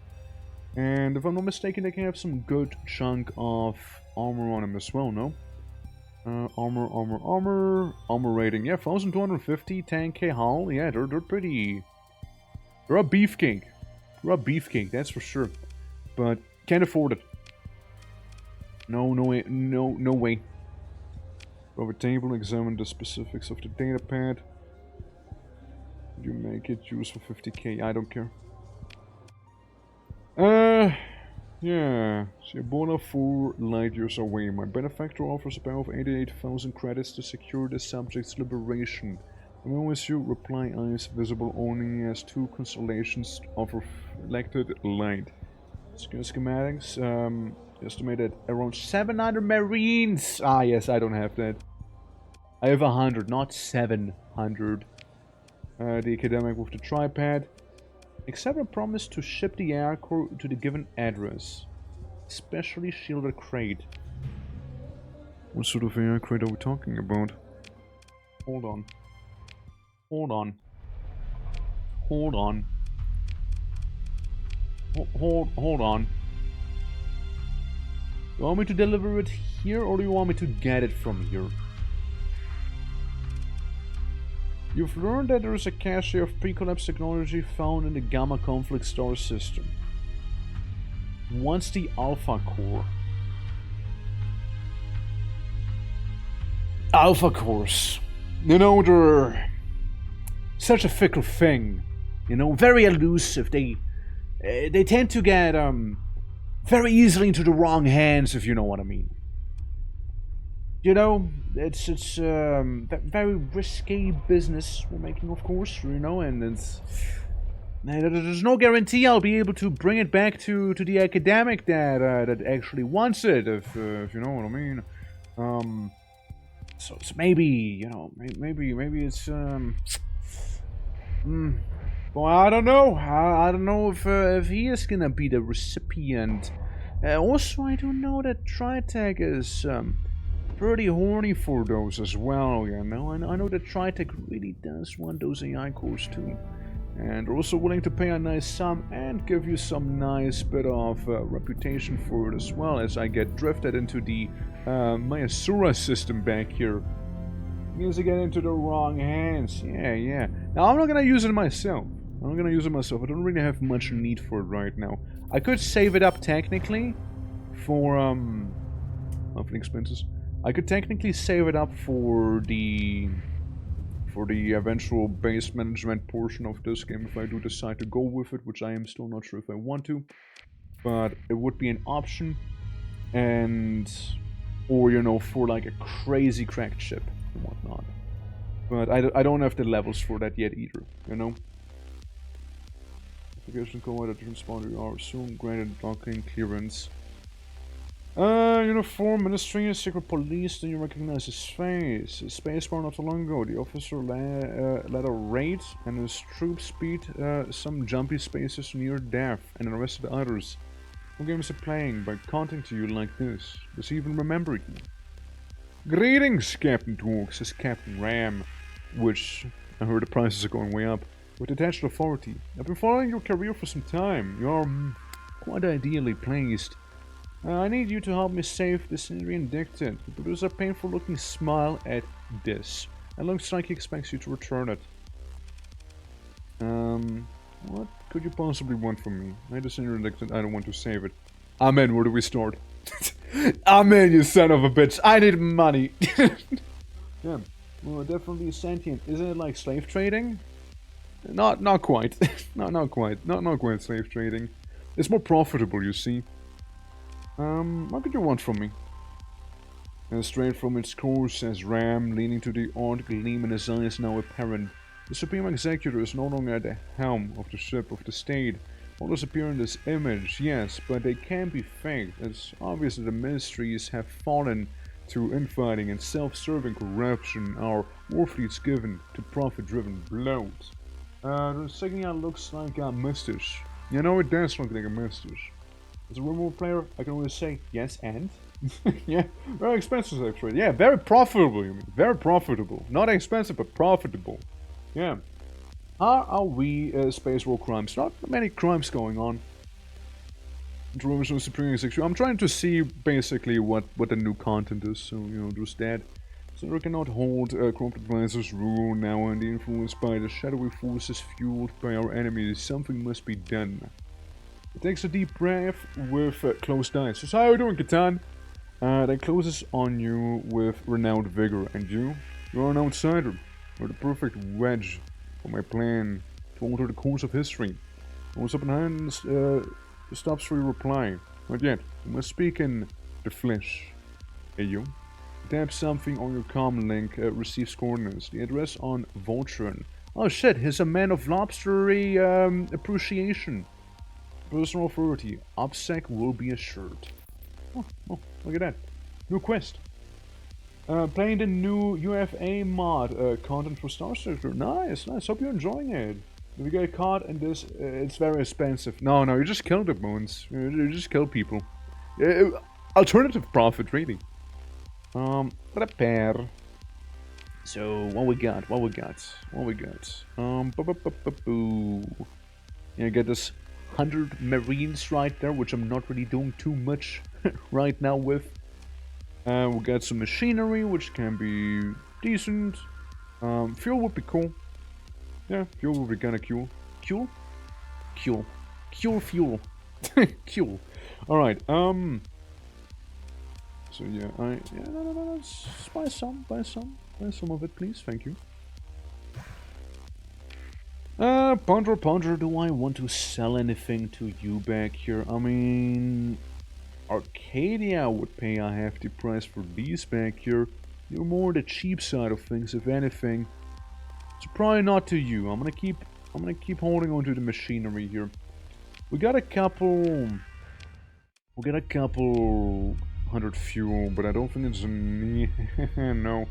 And if I'm not mistaken, they can have some good chunk of armor on them as well, no? Armor rating. Yeah, 1250, 10k hull. Yeah, they're pretty... They're a beefcake. They're a beefcake, that's for sure. But can't afford it. No way. Over table, examine the specifics of the data pad. You make it use for 50k, I don't care. Yeah. So Ebola 4 light years away. My benefactor offers a payout of 88,000 credits to secure the subject's liberation. The moment you reply eyes visible only as 2 constellations of reflected light. Schematics, estimated around 700 marines. Ah yes, I don't have that. I have 100, not 700. The academic with the tripod. Accept a promise to ship the aircore to the given address. Specially shielded crate. What sort of air crate are we talking about? Hold on. Hold on. Hold on. Hold on. You want me to deliver it here, or do you want me to get it from here? You've learned that there is a cache of pre-collapse technology found in the Gamma Conflict star system. Once the Alpha Core. Alpha Cores. You know, they're such a fickle thing. You know, very elusive. They tend to get very easily into the wrong hands, if you know what I mean. You know, it's very risky business we're making, of course, you know, and there's no guarantee I'll be able to bring it back to the academic that actually wants it, if you know what I mean. So maybe, you know, maybe it's well, I don't know. I don't know if he is gonna be the recipient. Also, I don't know that Tritech is pretty horny for those as well, you know. I know that Tritech really does want those AI cores too. And they're also willing to pay a nice sum and give you some nice bit of reputation for it as well, as I get drifted into the Mayasura system back here. Because I get into the wrong hands. Yeah. Now, I'm not gonna use it myself. I don't really have much need for it right now. I could save it up technically for monthly expenses. I could technically save it up for the eventual base management portion of this game if I do decide to go with it, which I am still not sure if I want to. But it would be an option, or you know, for like a crazy cracked ship and whatnot. But I don't have the levels for that yet either, you know. Application code at transponder are soon granted docking clearance. Uniform, ministry, secret police, then you recognize his face. Spacebar not too long ago, the officer led a raid and his troops beat some jumpy spaces near death and arrested others. What games are playing by contacting you like this? Does he even remember you? Greetings, Captain Torque, says Captain Ram, which I heard the prices are going way up. With detached authority. I've been following your career for some time. You're quite ideally placed. I need you to help me save the Syrian dictator. He produces a painful looking smile at this. It looks like he expects you to return it. What could you possibly want from me? I the Syrian dictator, I don't want to save it. Amen, where do we start? Amen, you son of a bitch, I need money! Yeah, well, definitely sentient. Isn't it like slave trading? Not quite. not quite slave trading. It's more profitable, you see. What could you want from me? And straight from its course, says Ram, leaning to the odd gleam in his eyes now apparent. The Supreme Executor is no longer at the helm of the ship of the state. Others appear in this image, yes, but they can't be faked. It's obvious that the ministries have fallen to infighting and self-serving corruption, our warfleet's given to profit-driven bloat. The insignia looks like a mustache. You know, it does look like a mustache. As a remote player, I can only say yes and. Yeah, very expensive actually. Yeah, very profitable, you mean. Very profitable. Not expensive, but profitable. Yeah. How are we space war crimes? Not many crimes going on. Intervention Supreme Execution. I'm trying to see basically what the new content is, so you know, just that. Sender cannot hold corrupt advisors rule now and influenced by the shadowy forces fueled by our enemies. Something must be done. It takes a deep breath with closed eyes. So how are you doing, Catan? Then closes on you with renewed vigor. And you're an outsider. You're the perfect wedge for my plan to alter the course of history. Once up in hands, stops for your reply. Not yet. You must speak in the flesh. Hey, you. Tap something on your comm link, receives coordinates. The address on Voltron. Oh shit, he's a man of lobstery appreciation. Personal authority. OPSEC will be assured. Oh, look at that. New quest. Playing the new UFA mod, content for STARSECTOR. Nice. Hope you're enjoying it. If you get caught in this, it's very expensive. No, you just kill the boons. You just kill people. Alternative profit, really. Prepare. So, what we got? Yeah, get this 100 Marines right there, which I'm not really doing too much right now with. We'll get some machinery, which can be decent. Fuel would be cool. Yeah, fuel would be kinda cool. Fuel. Fuel. Alright, so yeah, no, let's buy some of it, please, thank you. Ponder, do I want to sell anything to you back here? I mean, Arcadia would pay a hefty price for these back here. You're more the cheap side of things, if anything. So probably not to you. I'm gonna keep holding on to the machinery here. We got a couple 100 fuel, but I don't think it's me. No.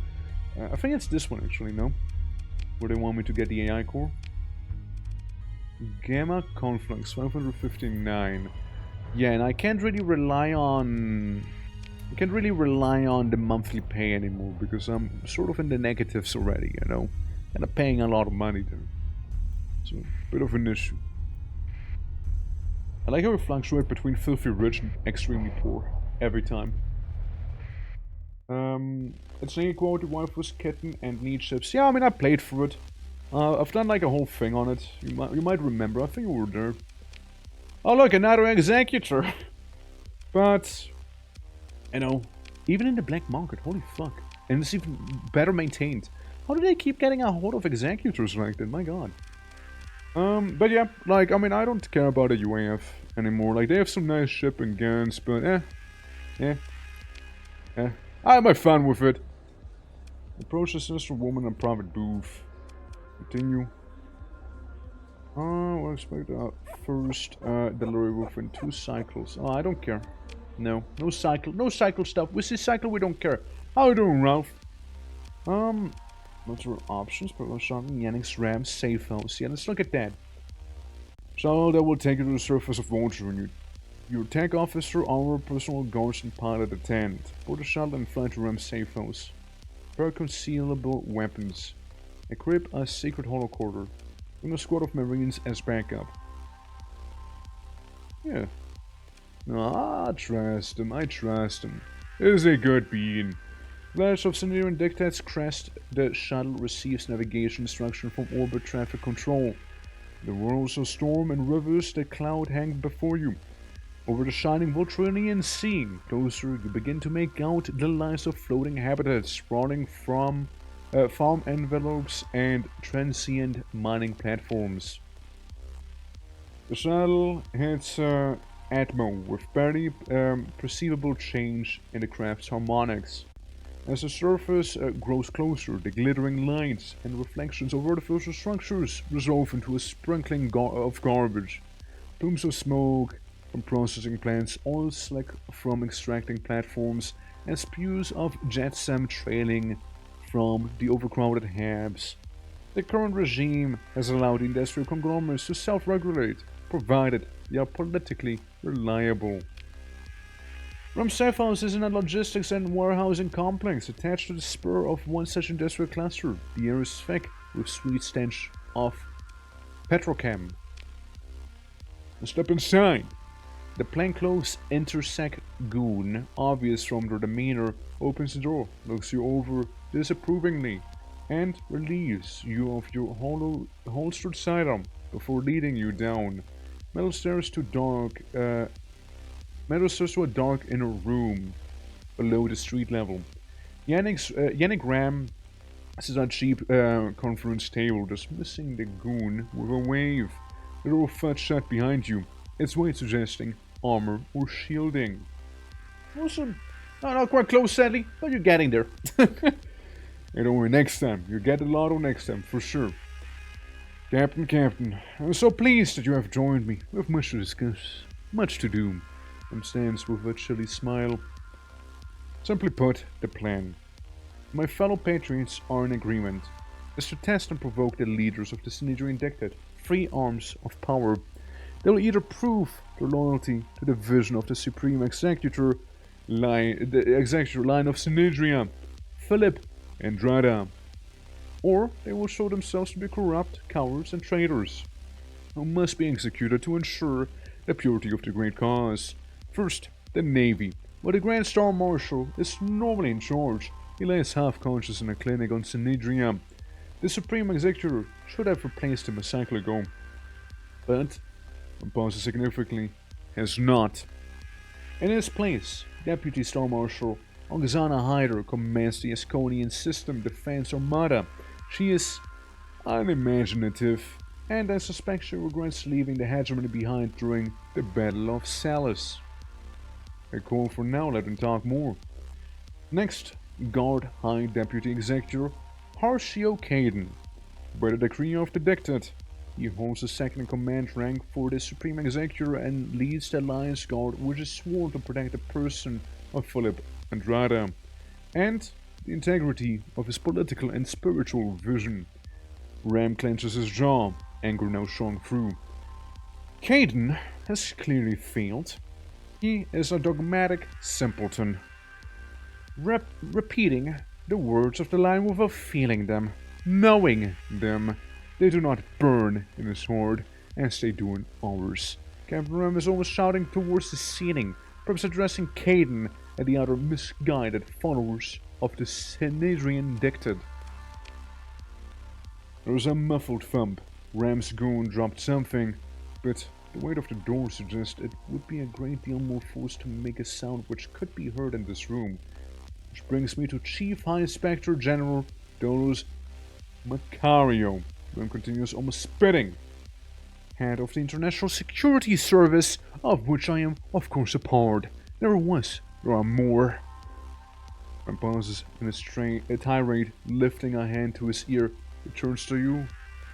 I think it's this one actually, no? Where they want me to get the AI core. Gamma Conflux, 559. Yeah, and I can't really rely on the monthly pay anymore because I'm sort of in the negatives already, you know? And I'm paying a lot of money there. So, a bit of an issue. I like how we fluctuate between filthy rich and extremely poor. Every time. It's an equality waifus, kitten, and need chips. Yeah, I mean, I played for it. I've done like a whole thing on it. You might remember. I think you were there. Oh look, another executor. But, you know, even in the black market, holy fuck. And it's even better maintained. How do they keep getting a hold of executors like that? My god. But yeah, like, I mean, I don't care about a UAF anymore. Like, they have some nice ship and guns, but I have my fun with it. Approach the sinister woman in private booth. Continue. We'll expect first delivery within 2 cycles. Oh, I don't care. No cycle stuff. With this cycle, we don't care. How you doing, Ralph? Multiple options, but we're showing Yanning's RAM safe house. Yeah, let's look at that. So that will take you to the surface of Voltron. Your tech officer, our personal ghost and pilot attend. Board the shuttle and fly to RAM safe house. Prepare concealable weapons. Equip a secret holocorder. Bring a squad of Marines as backup. Yeah. No, I trust him. Is a good being. Flash of Sendirian dictates crest. The shuttle receives navigation instruction from orbit traffic control. The whirls of storm and rivers that cloud hang before you. Over the shining Voltronian sea, closer you begin to make out the lines of floating habitats sprawling from farm envelopes and transient mining platforms. The shuttle hits Atmo with barely perceivable change in the craft's harmonics. As the surface grows closer, the glittering lights and reflections of artificial structures resolve into a sprinkling of garbage. Plumes of smoke from processing plants, oil slick from extracting platforms, and spews of jetsam trailing from the overcrowded habs. The current regime has allowed industrial conglomerates to self-regulate, provided they are politically reliable. RAM Safe House is in a logistics and warehousing complex attached to the spur of one such industrial cluster. The air is thick with sweet stench of petrochem. Let's step inside. The plainclothes intersect goon, obvious from their demeanor, opens the door, looks you over disapprovingly, and relieves you of your holstered sidearm before leading you down. Metal stairs to a dark inner room below the street level. Yannick Ram sits at a cheap conference table, dismissing the goon with a wave. The door thuds shut behind you, its weight suggesting armor or shielding. Awesome. Not quite close, sadly, but you're getting there. And don't worry, next time. You get the lotto next time, for sure. Captain, I'm so pleased that you have joined me. We have much to discuss, much to do. Sam stands with a chilly smile. Simply put, the plan. My fellow patriots are in agreement. Is to test and provoke the leaders of the Synedrian Dictate, three arms of power. They will either prove their loyalty to the vision of the Supreme Executor line of Synedria, Philip Andrada, or they will show themselves to be corrupt, cowards, and traitors, who must be executed to ensure the purity of the great cause. First, the Navy. While the Grand Star Marshal is normally in charge, he lies half-conscious in a clinic on Synedria. The Supreme Executor should have replaced him a cycle ago, but, and pauses significantly, has not. In his place, Deputy Star Marshal Oksana Hyder commands the Asconian System Defense Armada. She is unimaginative, and I suspect she regrets leaving the hegemony behind during the Battle of Salis. I call for now, let him talk more. Next, Guard High Deputy Executor Harshio Caden. By the decree of the Dictate, he holds the second-in-command rank for the Supreme Executor and leads the Alliance Guard, which is sworn to protect the person of Philip Andrada and the integrity of his political and spiritual vision. Ram clenches his jaw, anger now showing through. Caden has clearly failed. He is a dogmatic simpleton, repeating the words of the line without feeling them, knowing them. They do not burn in his heart as they do in ours. Captain Ram is almost shouting towards the ceiling, perhaps addressing Caden and the other misguided followers of the Synedrian Dictate. There was a muffled thump. Ram's goon dropped something, but the weight of the door suggests it would be a great deal more force to make a sound which could be heard in this room. Which brings me to Chief High Inspector General Dolores Macario. Ram continues, almost spitting. Head of the International Security Service, of which I am, of course, a part. There are more. Ram pauses in a tirade, lifting a hand to his ear. He turns to you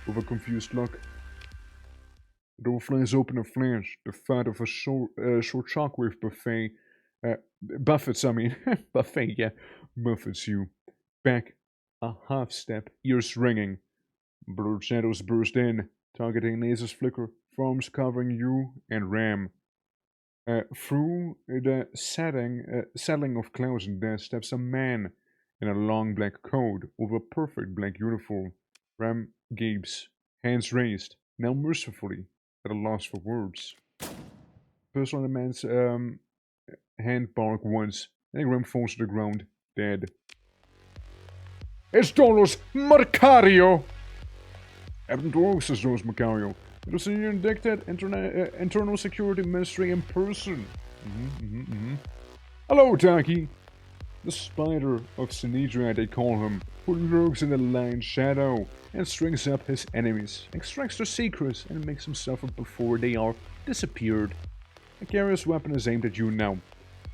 with a confused look. The door flies open a flash. The fat of a short shockwave buffets you. Back a half step, ears ringing. Blurred shadows burst in, targeting lasers flicker, forms covering you and Ram. Through the settling of clouds and dust steps a man in a long black coat over a perfect black uniform. Ram gapes, hands raised, now mercifully at a loss for words. First on the man's hand bark once, and Ram falls to the ground, dead. It's Dolores Macario! Captain Dwarf, says Dolores Macario. It was an Dictate Internal Security Ministry in person. Hello, Taki. The Spider of Synedria, they call him, who lurks in the lion's shadow and strings up his enemies, extracts their secrets, and makes them suffer before they are disappeared. A carrier's weapon is aimed at you now.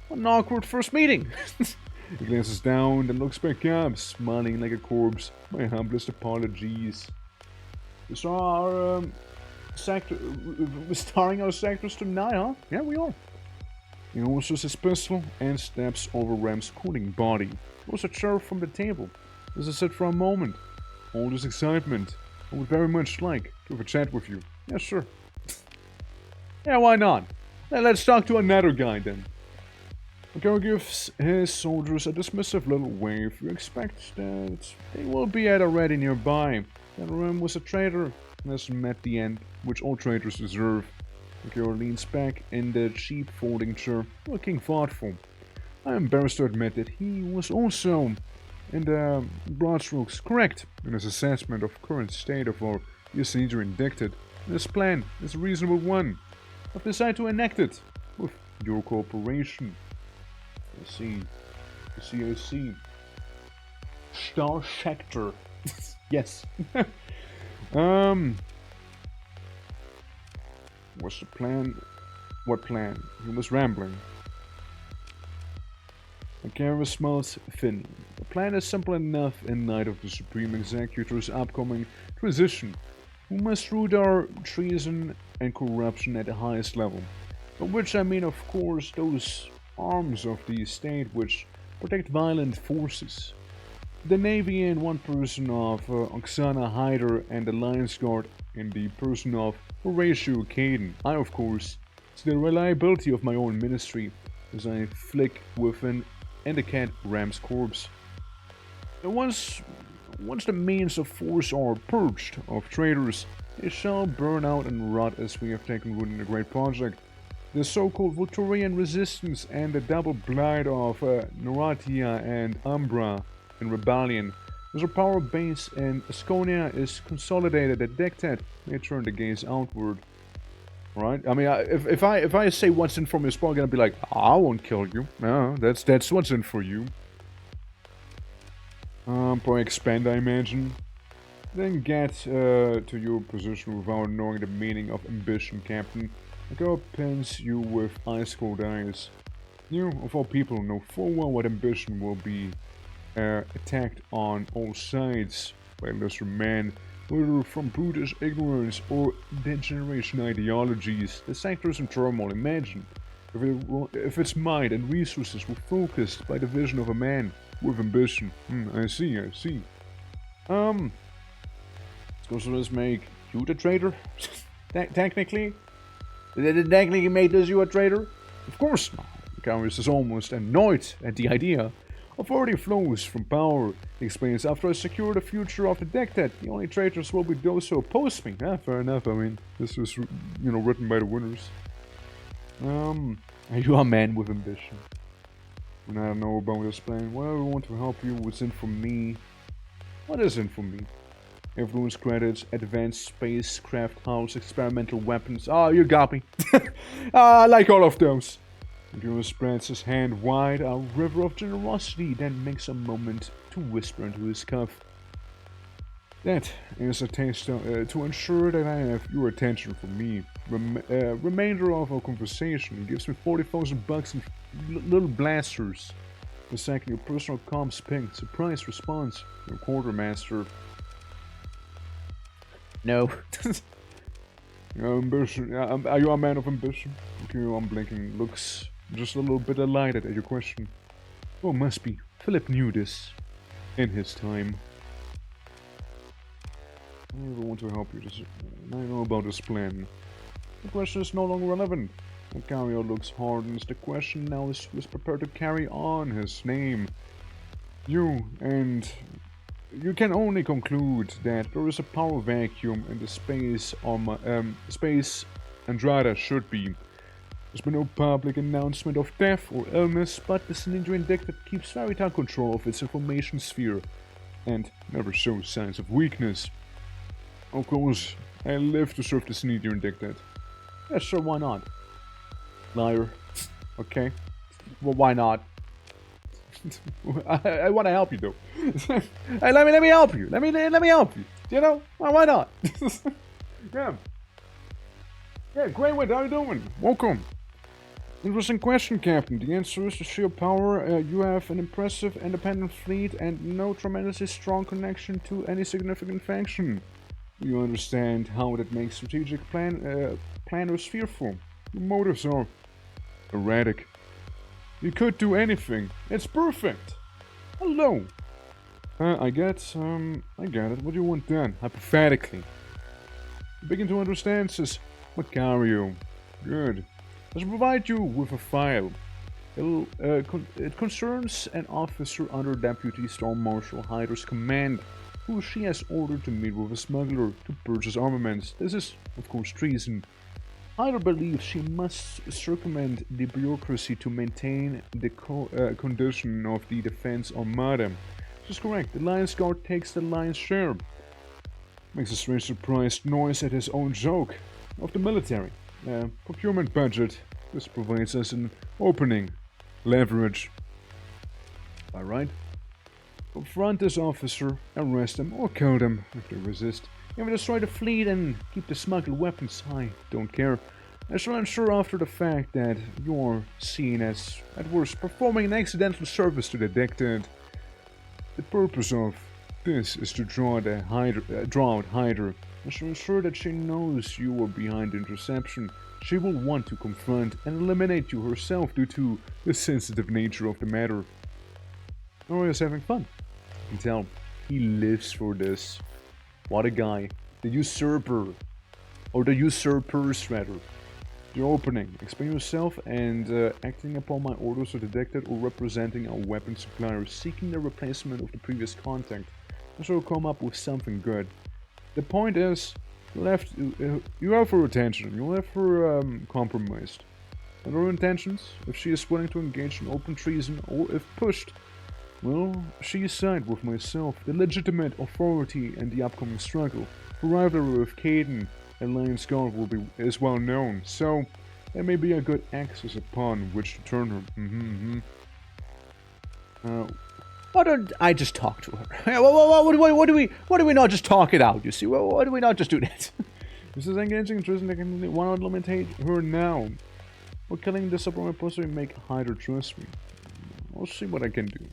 What an awkward first meeting! He glances down, then looks back up, smiling like a corpse. My humblest apologies. We saw our starring our sectors tonight, huh? Yeah, we are. He holsters his pistol and steps over Ram's cooling body. Pulls a chair from the table. Does sit for a moment. All this excitement. I would very much like to have a chat with you. Yeah, sure. Yeah, why not? Let's talk to another guy then. Macario gives his soldiers a dismissive little wave. You expect that they will be at a ready nearby. That Ram was a traitor and has met the end which all traitors deserve. Mikhail leans back in the cheap folding chair, looking thoughtful. I am embarrassed to admit that he was also, in the broad strokes, correct in his assessment of current state of our procedure indicted. This plan is a reasonable one. I've decided to enact it with your cooperation. I see. STARSECTOR. Yes. What's the plan? What plan? He was rambling. Akira smiles thinly. The plan is simple enough in light of the Supreme Executor's upcoming transition, who must root our treason and corruption at the highest level. By which I mean, of course, those arms of the state which protect violent forces. The Navy in one person of Oksana Hyder and the Lions Guard in the person of Horatio Caden. I, of course, see the reliability of my own ministry as I flick with an indicate Ram's corpse. And once the means of force are purged of traitors, they shall burn out and rot as we have taken root in the great project. The so-called Victorian resistance and the double blight of Noratia and Umbra in rebellion. As our power base in Asconia is consolidated, the dictate may turn the gaze outward. Right? I mean, if I say what's in for me, it's probably gonna be like, I won't kill you. No, that's what's in for you. Probably expand, I imagine. Then get to your position without knowing the meaning of ambition, Captain. The girl pins you with ice-cold eyes. You, of all people, know full well what ambition will be attacked on all sides by lesser men, whether from brutish ignorance or degeneration ideologies. The sector is in turmoil. Imagine if its mind and resources were focused by the vision of a man with ambition. I see. So let's make you the traitor? Technically? Did it technically make this you a traitor? Of course not. Congress is almost annoyed at the idea. Authority flows from power, he explains. After I secure the future of the dictate, the only traitors will be those who oppose me. Fair enough. I mean, this was, written by the winners. Are you a man with ambition? And I don't know about this plan. Well, I want to help you. What's in for me? What is in for me? Influence credits, advanced spacecraft house, experimental weapons. Oh, you got me. I like all of those. Guru spreads his hand wide, a river of generosity, then makes a moment to whisper into his cuff. That is a taste to ensure that I have your attention for me. Remainder of our conversation gives me 40,000 bucks in little blasters. The second, your personal comms ping, surprise response, your quartermaster. No. Ambition. Are you a man of ambition? Okay, I'm blinking. Looks just a little bit delighted at your question. Oh, must be. Philip knew this in his time. I want to help you. I know about this plan. The question is no longer relevant. Macario looks hard as the question now is prepared to carry on his name. You can only conclude that there is a power vacuum in the space Andrada should be. There's been no public announcement of death or illness, but the Sinindra Indicted keeps very tight control of its information sphere and never shows signs of weakness. Of course, I live to serve the Sinindra Indicted. Yeah, sure, why not? Liar. Okay. Well, why not? I want to help you though. Hey, let me help you. Let me help you. You know? Why not? Yeah. Yeah, great. How are you doing? Welcome. Interesting question, Captain. The answer is the sheer power. You have an impressive independent fleet and no tremendously strong connection to any significant faction. You understand how that makes strategic planners fearful. Your motives are erratic. You could do anything. It's perfect. Hello. I get it. What do you want then? Hypothetically. You begin to understand, says Macario. Good. Let's provide you with a file. It concerns an officer under Deputy Storm Marshal Hyder's command, who she has ordered to meet with a smuggler to purchase armaments. This is, of course, treason. Hyder believes she must circumvent the bureaucracy to maintain the condition of the defense armada. She's correct. The Lion's Guard takes the lion's share. Makes a strange surprised noise at his own joke of the military. Procurement budget. This provides us an opening. Leverage. Alright. Confront this officer, arrest him, or kill them if they resist. Even destroy the fleet and keep the smuggled weapons. I don't care. I shall ensure after the fact that you're seen as, at worst, performing an accidental service to the dictator. The purpose of this is to draw out Hyder. I shall ensure that she knows you are behind interception. She will want to confront and eliminate you herself due to the sensitive nature of the matter. Nori is having fun. You can tell he lives for this. What a guy. The usurper. Or the usurpers, rather. The opening. Explain yourself and acting upon my orders are detected or representing a weapon supplier seeking the replacement of the previous contact. I shall come up with something good. The point is, you have her attention. You have her compromised. And her intentions, if she is willing to engage in open treason or if pushed, well, she is side with myself, the legitimate authority in the upcoming struggle. The rivalry with Caden and Lion's Guard is well known, so that may be a good axis upon which to turn her. Why don't I just talk to her? What do we not just talk it out, you see? Why do we not just do that? This is engaging in treason. Why not eliminate her now? Or killing this subordinate person and make Hyder trust me. I'll see what I can do.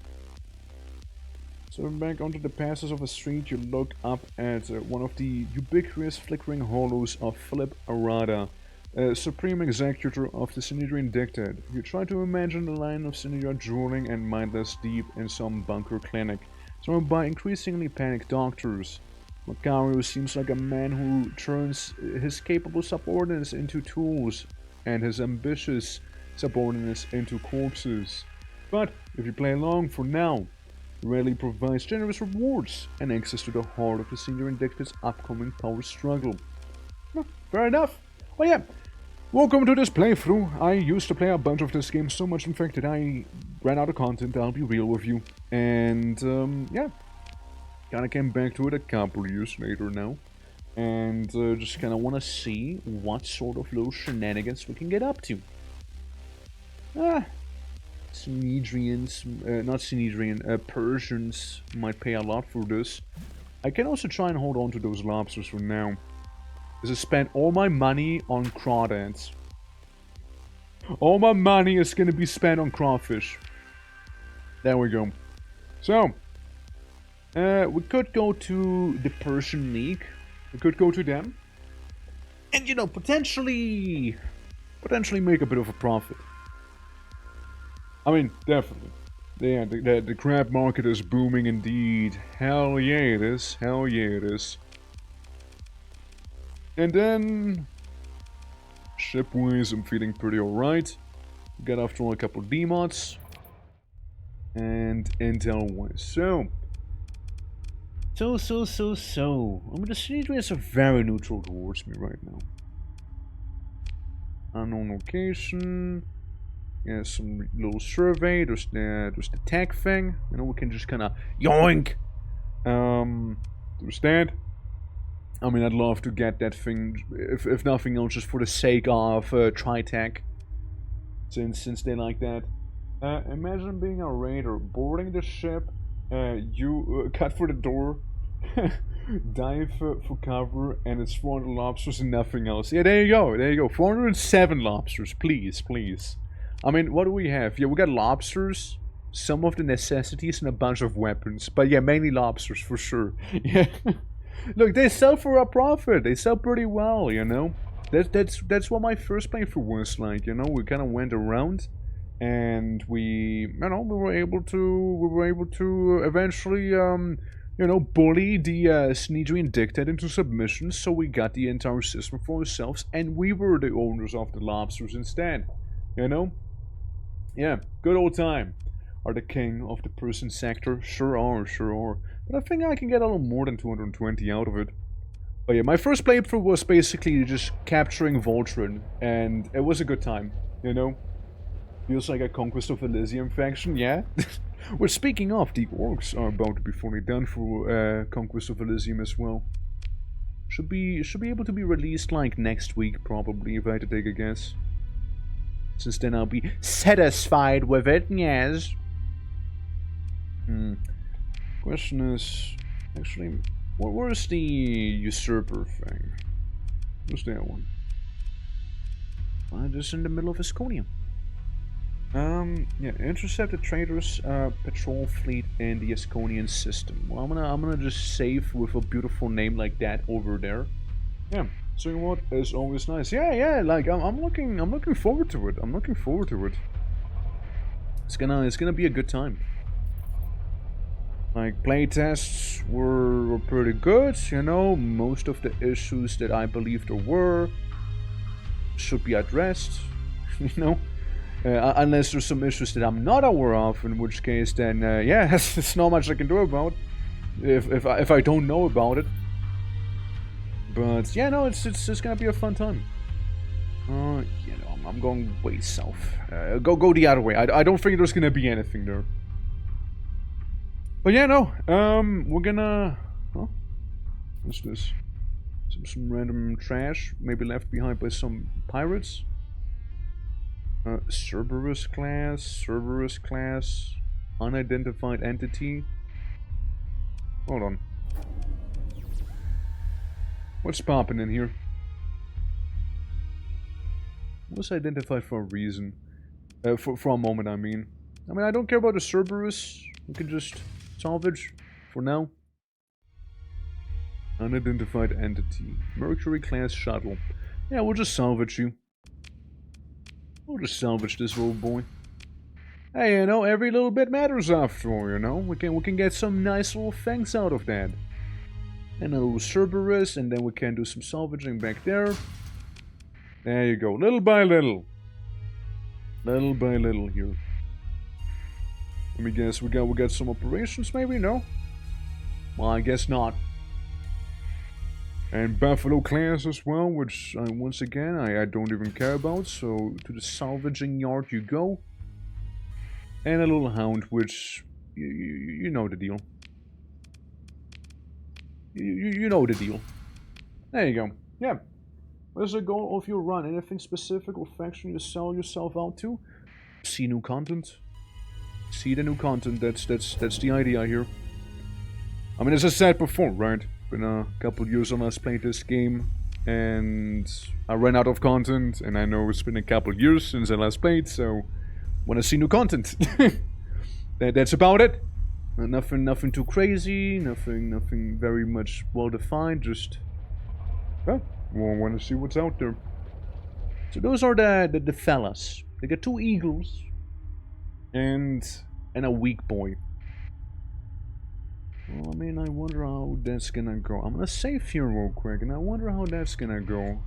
So back onto the passes of a street, you look up at one of the ubiquitous flickering hollows of Philip Arada, Supreme Executor of the Synedrian Dictate. You try to imagine the line of Synedria drooling and mindless deep in some bunker clinic, surrounded by increasingly panicked doctors. Macario seems like a man who turns his capable subordinates into tools, and his ambitious subordinates into corpses. But, if you play along for now, rarely provides generous rewards and access to the heart of the Synedrian Dictate's upcoming power struggle. Fair enough. Well, yeah. Welcome to this playthrough. I used to play a bunch of this game, so much in fact that I ran out of content, I'll be real with you. And, yeah. Kinda came back to it a couple years later now. And just kinda wanna see what sort of little shenanigans we can get up to. Synedrians, not Synedrian, Persians might pay a lot for this. I can also try and hold on to those lobsters for now. Is I spent all my money on crawdads. All my money is gonna be spent on crawfish. There we go. So, we could go to the Persian League. We could go to them. And, you know, potentially make a bit of a profit. I mean, definitely. Yeah, the crab market is booming indeed. Hell yeah it is. Hell yeah it is. And then, ship-wise, I'm feeling pretty alright. Got after all a couple of demods. And intel-wise. So. I mean, the Synedrians are very neutral towards me right now. Unknown location. Yeah, some little survey. There's the tag thing. You know, we can just kind of yoink. There's that. I mean, I'd love to get that thing, if nothing else, just for the sake of Tritech. Since they like that. Imagine being a raider, boarding the ship. You cut for the door, dive for cover, and it's 400 lobsters and nothing else. Yeah, there you go. There you go. 407 lobsters, please, please. I mean, what do we have? Yeah, we got lobsters, some of the necessities, and a bunch of weapons. But yeah, mainly lobsters for sure. Yeah. Look, they sell for a profit. They sell pretty well, you know. That's what my first playthrough was like. You know, we kind of went around, and we were able to eventually you know, bully the Synedrian Dictate into submission. So we got the entire system for ourselves, and we were the owners of the lobsters instead. You know. Yeah, good old time. Are the king of the Persian sector? Sure are, sure are. But I think I can get a little more than 220 out of it. But yeah, my first playthrough was basically just capturing Voltron, and it was a good time, you know? Feels like a Conquest of Elysium faction, yeah? Well, speaking of, the orcs are about to be fully done for Conquest of Elysium as well. Should be able to be released like next week, probably, if I had to take a guess. Since then I'll be satisfied with it, yes. Question is, actually, where's the usurper thing? Where's that one? Just in the middle of Asconia. Yeah, intercept the traitors' patrol fleet in the Asconian system. Well, I'm gonna just save with a beautiful name like that over there. Yeah, so you know what? It's always nice. Yeah, like I'm looking forward to it. I'm looking forward to it. It's gonna be a good time. Like, playtests were pretty good, you know. Most of the issues that I believe there were should be addressed, you know. Unless there's some issues that I'm not aware of, in which case then, yeah, there's not much I can do about if I don't know about it. But yeah, no, it's gonna be a fun time. You know, I'm going way south. Go the other way. I don't think there's gonna be anything there. But yeah, no, we're gonna... Huh? What's this? Some random trash, maybe left behind by some pirates. Cerberus class, unidentified entity. Hold on. What's popping in here? Was identified for a reason. For a moment, I mean. I don't care about the Cerberus. We can just salvage for now. Unidentified entity. Mercury class shuttle. Yeah, we'll just salvage you. We'll just salvage this old boy. Hey, you know, every little bit matters after all, you know. We can get some nice little things out of that. And a little Cerberus, and then we can do some salvaging back there. There you go, little by little. Little by little here. Let me guess, we got some operations maybe? No? Well, I guess not. And Buffalo class as well, which once again I don't even care about. So to the salvaging yard you go. And a little hound, which you know the deal. You know the deal. There you go. Yeah. What is the goal of your run? Anything specific or faction you sell yourself out to? See new content. See the new content. That's the idea here. I mean, as I said before, right? Been a couple years on us playing this game, and I ran out of content, and I know it's been a couple years since I last played, so want to see new content. That's about it. Nothing too crazy, nothing very much well defined. Just, well, want to see what's out there. So those are the fellas. They got 2 eagles and a weak boy. Well, I mean, I wonder how that's gonna go. I'm gonna save here real quick, and I wonder how that's gonna go.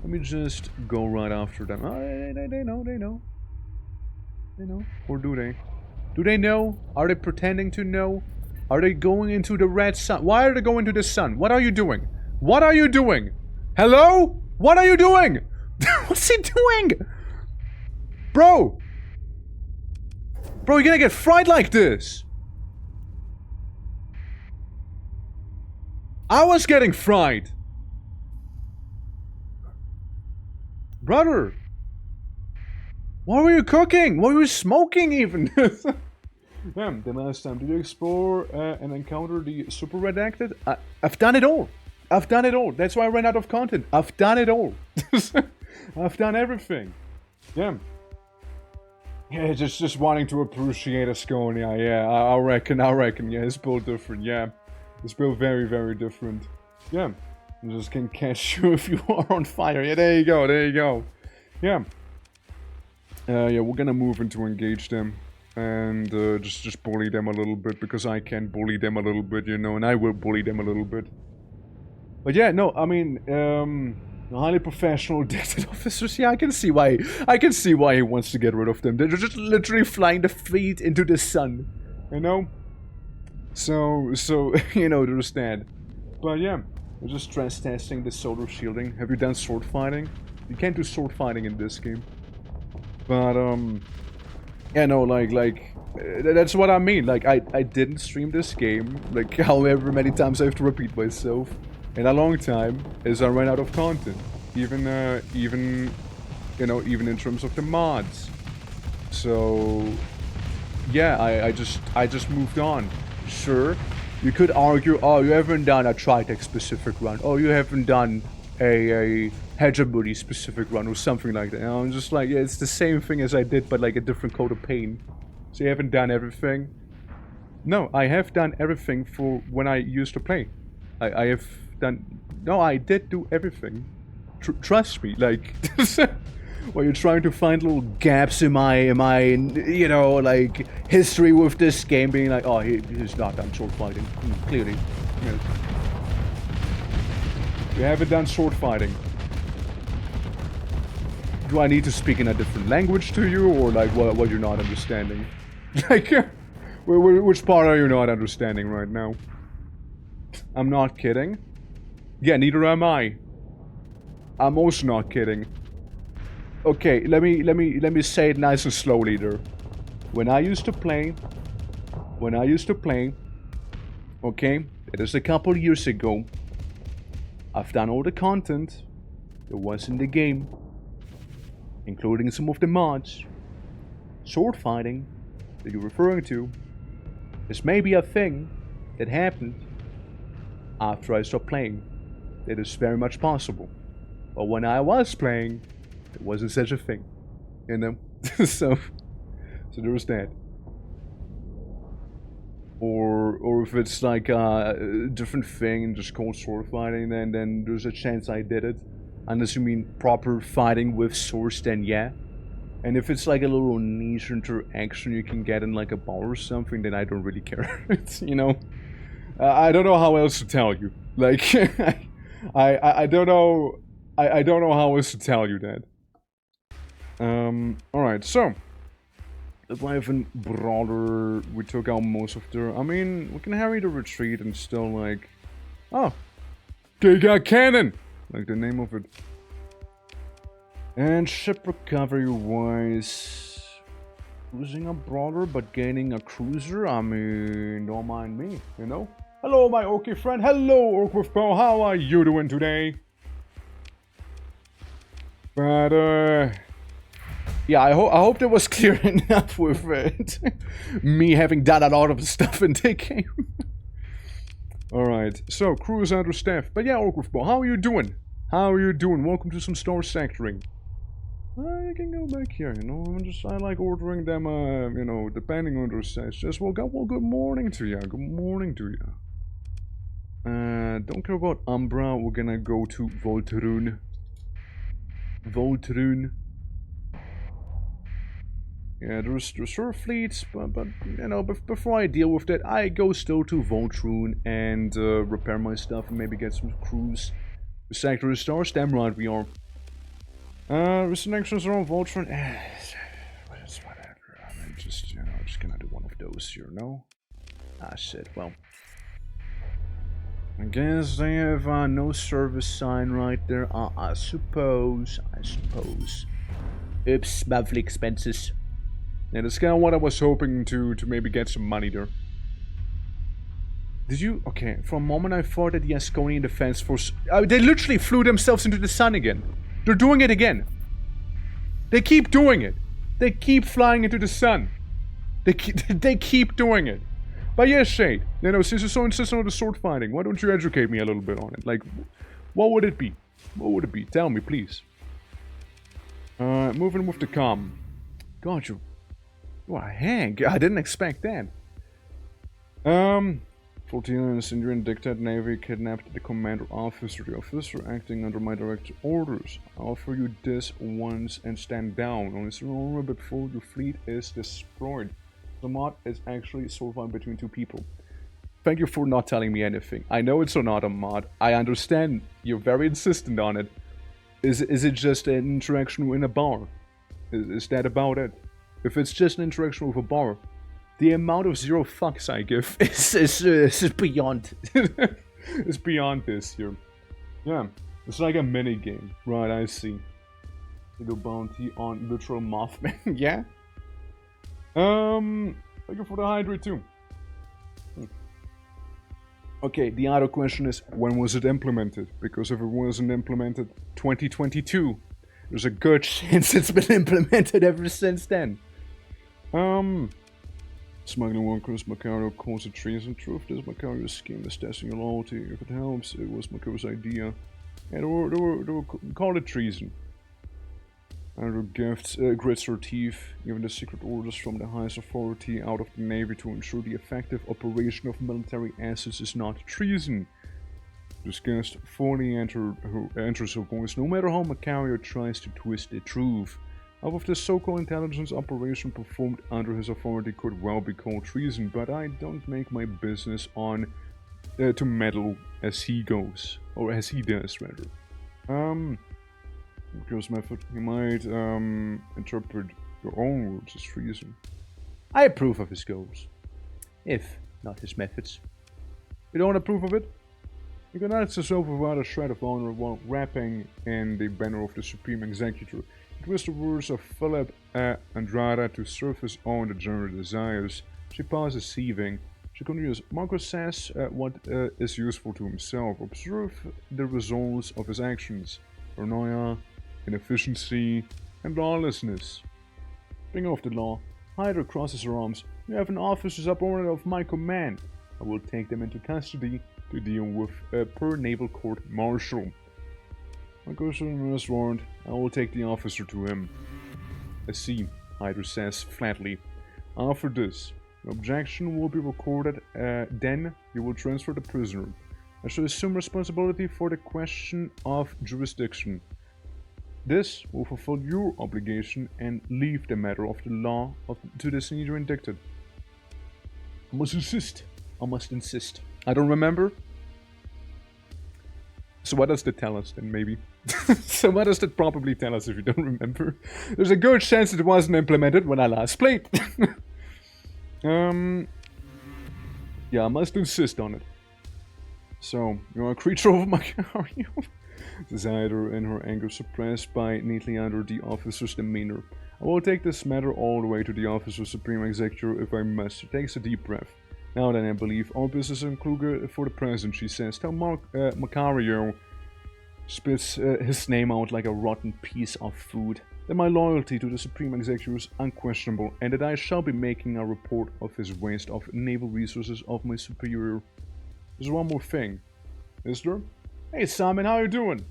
Let me just go right after them. Oh, they know. They know. Or do they? Do they know? Are they pretending to know? Are they going into the red sun? Why are they going to the sun? What are you doing? What are you doing? Hello? What are you doing? What's he doing? Bro! Bro, you're gonna get fried like this! I was getting fried! Brother! What were you cooking? What were you smoking even? Damn, the last time. Did you explore and encounter the super redacted? I've done it all! I've done it all! That's why I ran out of content. I've done it all! I've done everything. Yeah. Yeah, just wanting to appreciate Asconia, yeah, I reckon, yeah, it's built different, yeah. It's built very, very different. Yeah. I just can catch you if you are on fire. Yeah, there you go. Yeah. Yeah, we're gonna move in to engage them. And just bully them a little bit, because I can bully them a little bit, you know, and I will bully them a little bit. But yeah, no, I mean, highly professional desert officers. Yeah, I can see why he wants to get rid of them. They're just literally flying the fleet into the sun, you know. So, you know, there's that. But yeah, we're just stress testing the solar shielding. Have you done sword fighting? You can't do sword fighting in this game. But, yeah, no, that's what I mean. Like, I didn't stream this game, like, however many times I have to repeat myself, in a long time, as I ran out of content. Even, you know, even in terms of the mods. So, yeah, I just moved on. Sure, you could argue, oh, you haven't done a Tritech specific run. Oh, you haven't done a Hegemony specific run or something like that. And I'm just like, yeah, it's the same thing as I did, but like a different coat of paint. So you haven't done everything? No, I have done everything for when I used to play. I have done... No, I did do everything. Trust me, like... Well, you're trying to find little gaps in my, you know, like, history with this game, being like, oh, he's not done sword fighting. Clearly. Yes. You haven't done sword fighting. Do I need to speak in a different language to you, or, like, what you're not understanding? Like, which part are you not understanding right now? I'm not kidding. Yeah, neither am I. I'm also not kidding. Okay, let me say it nice and slowly there. When I used to play, okay, it is a couple years ago, I've done all the content there was in the game, including some of the mods. Sword fighting that you're referring to is maybe a thing that happened after I stopped playing. It is very much possible. But when I was playing, it wasn't such a thing, you know. so there was that. Or if it's like a different thing, just called sword fighting, then there's a chance I did it. Unless you mean proper fighting with swords, then yeah. And if it's like a little niche interaction you can get in like a bar or something, then I don't really care. It's, you know, I don't know how else to tell you. Like, I don't know. I don't know how else to tell you that. Alright, so if I have a brawler, we took out most of their... I mean, we can hurry the retreat and still like... Oh! Giga Cannon! Like the name of it. And ship recovery wise... Losing a brawler but gaining a cruiser? I mean, don't mind me, you know? Hello my Orky friend, hello Orc with Bow, how are you doing today? But yeah, I hope that was clear enough with it. Me having done a lot of the stuff in the game. Alright, so crew is understaffed. But yeah, Orc with Bow, how are you doing? How are you doing? Welcome to some star sectoring. I can go back here, you know. I like ordering them, you know, depending on their size. Just well, good morning to you. Good morning to you. Don't care about Umbra. We're gonna go to Voltruun. Yeah, there's reserve fleets, but you know, before I deal with that, I go still to Voltruun and repair my stuff and maybe get some crews. The sector is stars, damn right we are. Restrictions around Voltruun. It's whatever. I mean, just, you know, just gonna do one of those here, no? Ah, shit, well. I guess they have no service sign right there. I suppose. Oops, monthly expenses. Yeah, that's kind of what I was hoping to maybe get some money there. Did you? Okay, for a moment I thought that the Asconian Defense Force... they literally flew themselves into the sun again. They're doing it again. They keep doing it. They keep flying into the sun. They keep doing it. But yes, Shade, you know, since you're so insistent on the sword fighting, why don't you educate me a little bit on it? Like, what would it be? What would it be? Tell me, please. Moving with the comm. God, you are Hank. I didn't expect that. 14 Syrian dictator navy kidnapped the commander officer. The officer acting under my direct orders. I offer you this once and stand down. Only surrender before your fleet is destroyed. The mod is actually survived between two people. Thank you for not telling me anything. I know it's not a mod. I understand you're very insistent on it. Is it just an interaction in a bar? Is that about it? If it's just an interaction with a bar, the amount of zero fucks I give is beyond. It's beyond this here. Yeah, it's like a mini game. Right, I see. Single bounty on literal Mothman. Yeah. Thank you for the hydrate too. Okay, the other question is, when was it implemented? Because if it wasn't implemented 2022, there's a good chance it's been implemented ever since then. Smuggling one across Macario calls it treason. Truth, this Macario's scheme is testing your loyalty. If it helps, it was Macario's idea. And they were call it treason. Andrew gifts, grits her teeth, given the secret orders from the highest authority out of the Navy to ensure the effective operation of military assets is not treason. This guest fully enters her voice, no matter how Macario tries to twist the truth. Half of the so-called intelligence operation performed under his authority could well be called treason, but I don't make my business on to meddle as he goes, or as he does rather. Macario's method, he might interpret your own words as treason. I approve of his goals, if not his methods. You don't approve of it? You can ask yourself without a shred of honor while wrapping in the banner of the Supreme Executor. It was the words of Philip Andrade to serve his own general desires. She pauses, seething. She continues, Marcos says what is useful to himself. Observe the results of his actions. Paranoia, inefficiency, and lawlessness. Speaking of the law, Hydra crosses her arms. You have an officer subordinate of my command. I will take them into custody to deal with per naval court martial. Marcos is warned. I will take the officer to him. I see, Hydra says flatly. After this, the objection will be recorded, then you will transfer the prisoner. I shall assume responsibility for the question of jurisdiction. This will fulfill your obligation and leave the matter of the law to the senior indicted. I must insist. I must insist. I don't remember. So what does that tell us then, maybe? So what does that probably tell us if you don't remember? There's a good chance it wasn't implemented when I last played. Yeah, I must insist on it. So, you're a creature of Macario. Says Hydra in her anger suppressed by neatly under the officer's demeanor. I will take this matter all the way to the officer's Supreme Executor if I must. She takes a deep breath. Now then, I believe all business in Kruger for the present, she says. Tell Macario spits his name out like a rotten piece of food. That my loyalty to the Supreme Executor is unquestionable, and that I shall be making a report of his waste of naval resources of my superior. There's one more thing. Is there? Hey Simon, how you doing?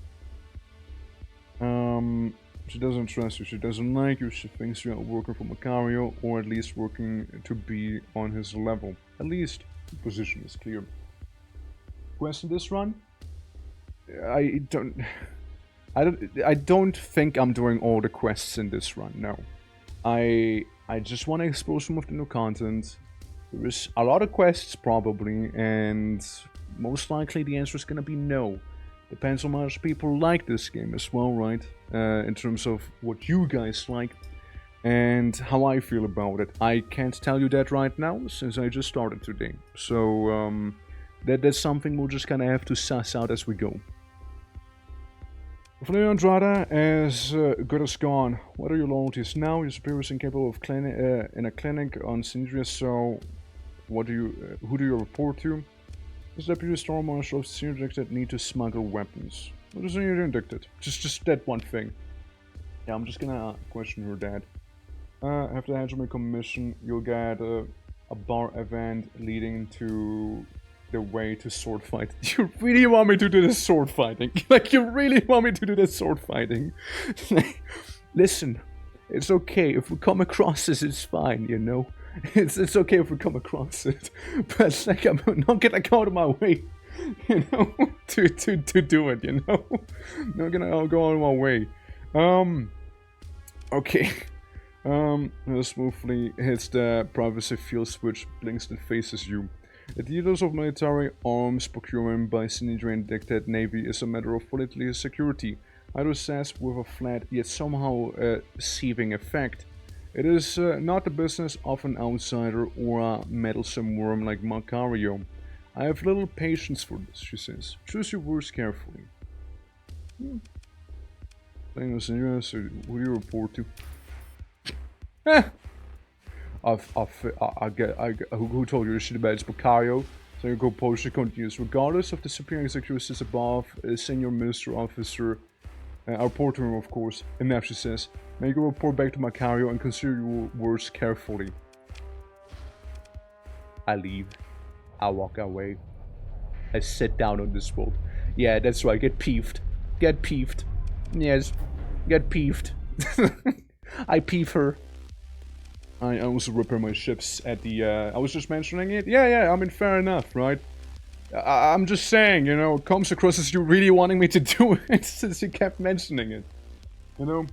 She doesn't trust you, she doesn't like you, she thinks you are working for Macario, or at least working to be on his level. At least, the position is clear. Quest in this run? I don't think I'm doing all the quests in this run, no. I just want to expose some of the new content. There is a lot of quests probably, and most likely the answer is gonna be no. Depends on how much people like this game as well, right? In terms of what you guys like and how I feel about it. I can't tell you that right now since I just started today. So that's something we'll just kind of have to suss out as we go. Flavio Andrade is good as gone. What are your loyalties now? Your superior is incapable of in a clinic on Sindria, so who do you report to? This deputy Star Marshal of senior indicted need to smuggle weapons. What is senior indicted? Just that one thing. Yeah, I'm just gonna question her dad. After the Hedgeman commission, you'll get a bar event leading to the way to sword fight. You really want me to do this sword fighting? Like, you really want me to do this sword fighting? Listen, it's okay if we come across this, it's fine, you know? It's okay if we come across it, but like I'm not gonna go out of my way, you know, to do it, you know. Not gonna go out of my way. Okay. Smoothly hits the privacy field switch, blinks and faces you. The details of military arms procurement by Sinidrian dictated navy is a matter of political security. Hydra says with a flat yet somehow seething effect. It is not the business of an outsider or a meddlesome worm like Macario. I have little patience for this, she says. Choose your words carefully. Things in US, who do you report to? Who told you this shit about Macario? So you go post it continues. Regardless of the superior executives above, senior minister officer, our reporter room, of course, and now she says, make a report back to Macario and consider your words carefully. I leave. I walk away. I sit down on this boat. Yeah, that's right, get peeved. Get peeved. Yes, get peeved. I peeve her. I also repair my ships at the, I was just mentioning it. Yeah, I mean, fair enough, right? I'm just saying, you know, it comes across as you really wanting me to do it since you kept mentioning it. You know?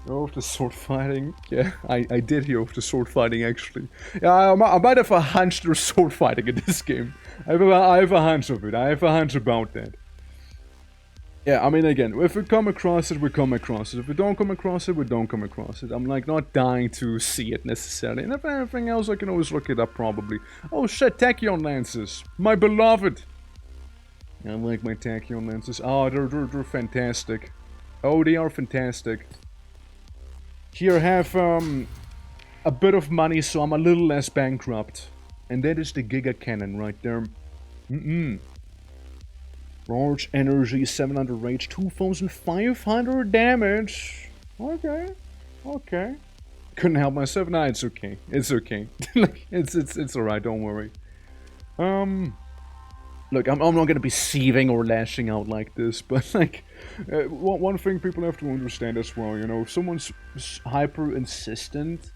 Oh, the sword fighting. Yeah, I did hear of the sword fighting, actually. Yeah, I might have a hunch there's sword fighting in this game. I have a hunch of it. I have a hunch about that. Yeah, I mean, again, if we come across it, we come across it. If we don't come across it, we don't come across it. I'm, like, not dying to see it, necessarily. And if anything else, I can always look it up, probably. Oh, shit, Tachyon lenses. My beloved. I like my Tachyon lenses. Oh, they're fantastic. Oh, they are fantastic. Here, have, a bit of money, so I'm a little less bankrupt. And that is the Giga Cannon right there. Large energy, 700 rage, 2500 damage. Okay. Couldn't help myself. Nah, it's okay. It's okay. it's alright, don't worry. Look, I'm not gonna be seething or lashing out like this, but like, one thing people have to understand as well, you know, if someone's hyper insistent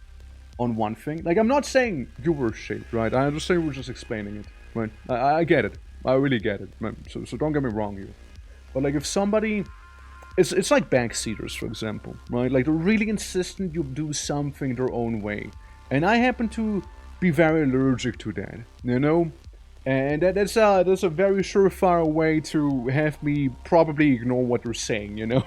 on one thing, like, I'm not saying you were shaped, right? I'm just saying we're just explaining it, right? I get it. I really get it, man. So don't get me wrong here. But like if somebody, it's like backseaters, for example, right? Like they're really insistent you do something their own way. And I happen to be very allergic to that, you know? And that's a very surefire way to have me probably ignore what they're saying, you know?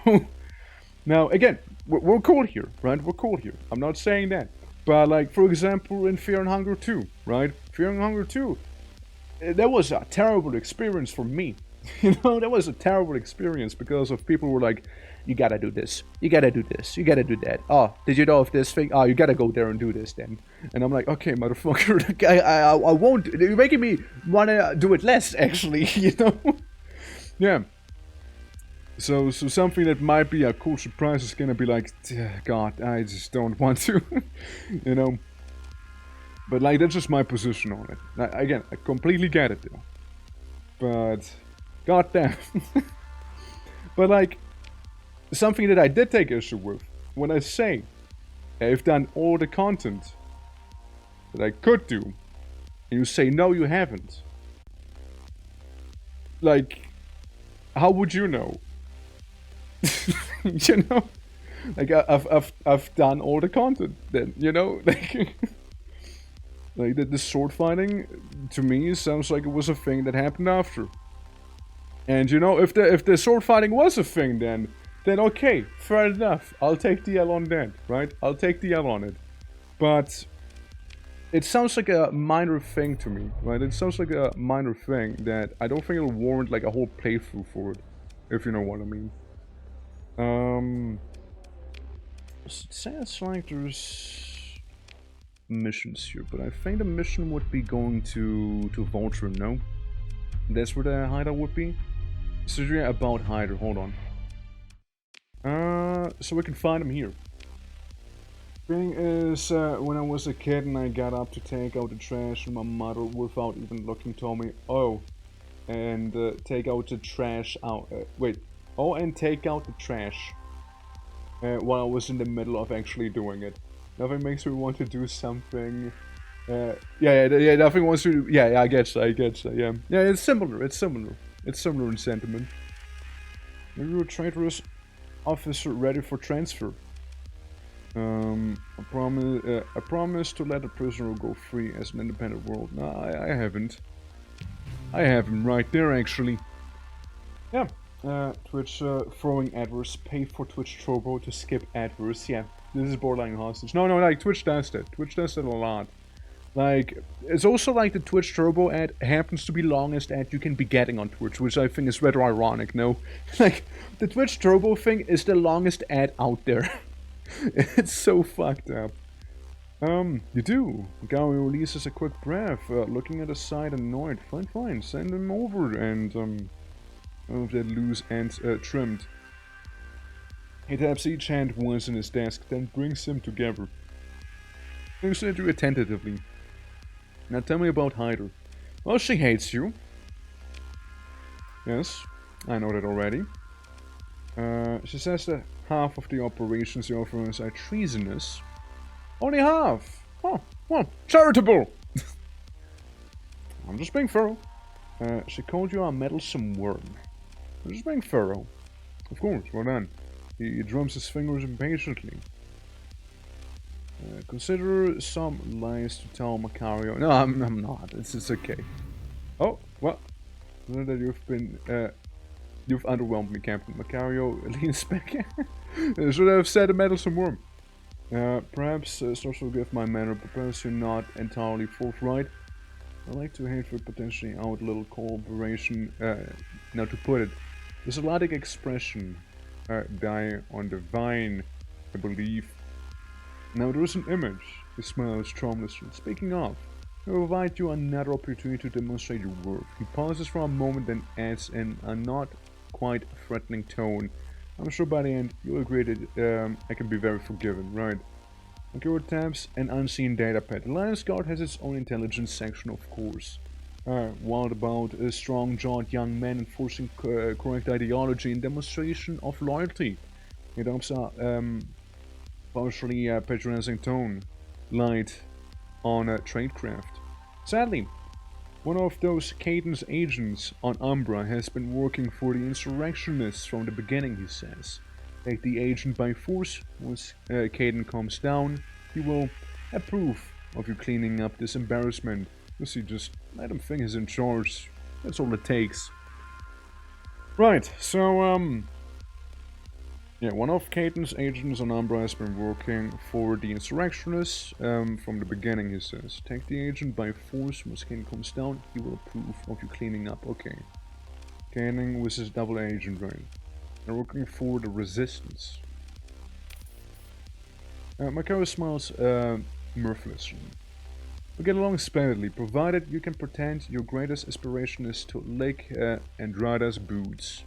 Now, again, we're cool here, right? We're cool here. I'm not saying that. But like, for example, in Fear and Hunger 2, right? Fear and Hunger 2, that was a terrible experience for me. You know, that was a terrible experience because of people who were like, you gotta do this, you gotta do this, you gotta do that. Oh, did you know of this thing? Oh, you gotta go there and do this then. And I'm like, okay, motherfucker, I won't. You're making me wanna do it less, actually, you know? Yeah. So something that might be a cool surprise is gonna be like, God, I just don't want to, you know? But like, that's just my position on it. Again, I completely get it though. But, goddamn. But like, something that I did take issue with, when I say I've done all the content that I could do, and you say no, you haven't. Like, how would you know? You know, like I've done all the content. Then, you know, like. Like, the sword fighting, to me, sounds like it was a thing that happened after. And, you know, if the sword fighting was a thing then okay, fair enough. I'll take the L on that, right? I'll take the L on it. But it sounds like a minor thing to me, right? It sounds like a minor thing that I don't think it'll warrant, like, a whole playthrough for it, if you know what I mean. It sounds like there's missions here, but I think the mission would be going to Vulture, no? That's where the hideout would be? So yeah, about hideout, hold on. So we can find him here. Thing is, when I was a kid and I got up to take out the trash, and my mother, without even looking, told me, oh, and take out the trash out, and take out the trash, while I was in the middle of actually doing it. Nothing makes me want to do something. Yeah. Nothing wants to. Yeah. I get that. Yeah. It's similar. It's similar in sentiment. Maybe you're a traitorous officer ready for transfer. I promise to let the prisoner go free as an independent world. No, I haven't. I have him right there, actually. Yeah. Twitch throwing adverse. Pay for Twitch Turbo to skip adverse. Yeah. This is borderline hostage. No, like, Twitch does that. Twitch does that a lot. Like, it's also like the Twitch Turbo ad happens to be longest ad you can be getting on Twitch, which I think is rather ironic, no? Like, the Twitch Turbo thing is the longest ad out there. It's so fucked up. You do. Gary releases a quick breath, looking at the side annoyed. Fine, send him over and, of that loose ends trimmed. He taps each hand once in his desk, then brings them together. Looks at you attentively. Now tell me about Hyder. Well, she hates you. Yes, I know that already. She says that half of the operations you offer are treasonous. Only half? Oh, well, charitable! I'm just being thorough. She called you a meddlesome worm. I'm just being thorough. Of course, well done. He drums his fingers impatiently. Consider some lies to tell Macario. No, I'm not. It's okay. Oh, well. Know that you've been, you've underwhelmed me, Captain. Macario leans back. Should I have said a meddlesome worm? Perhaps, Stars forgive my manner, but perhaps you're not entirely forthright. I like to hate for potentially out little cooperation. Now to put it, there's a Latin expression, die on the vine, I believe. Now there's an image. He smiles charmlessly. Speaking of, I will provide you another opportunity to demonstrate your worth. He pauses for a moment, then adds in a not quite threatening tone. I'm sure by the end you'll agree that I can be very forgiving, right? Makiro taps an unseen datapad. The Lion's Guard has its own intelligence section, of course. Wild about a strong-jawed young man enforcing correct ideology and demonstration of loyalty. It adopts a partially patronizing tone, light on tradecraft. Sadly, one of those Caden's agents on Umbra has been working for the insurrectionists from the beginning, he says. Take the agent by force. Once Caden calms down, he will approve of you cleaning up this embarrassment. You see, just let him think he's in charge. That's all it takes. Right, so, yeah, one of Caden's agents on Umbra has been working for the insurrectionists from the beginning, he says. Take the agent by force. Once Caden comes down, he will approve of you cleaning up. Okay. Caden was his double agent, right? They're working for the resistance. Makaro smiles mirthlessly. We get along splendidly, provided you can pretend your greatest aspiration is to lick Andrada's boots.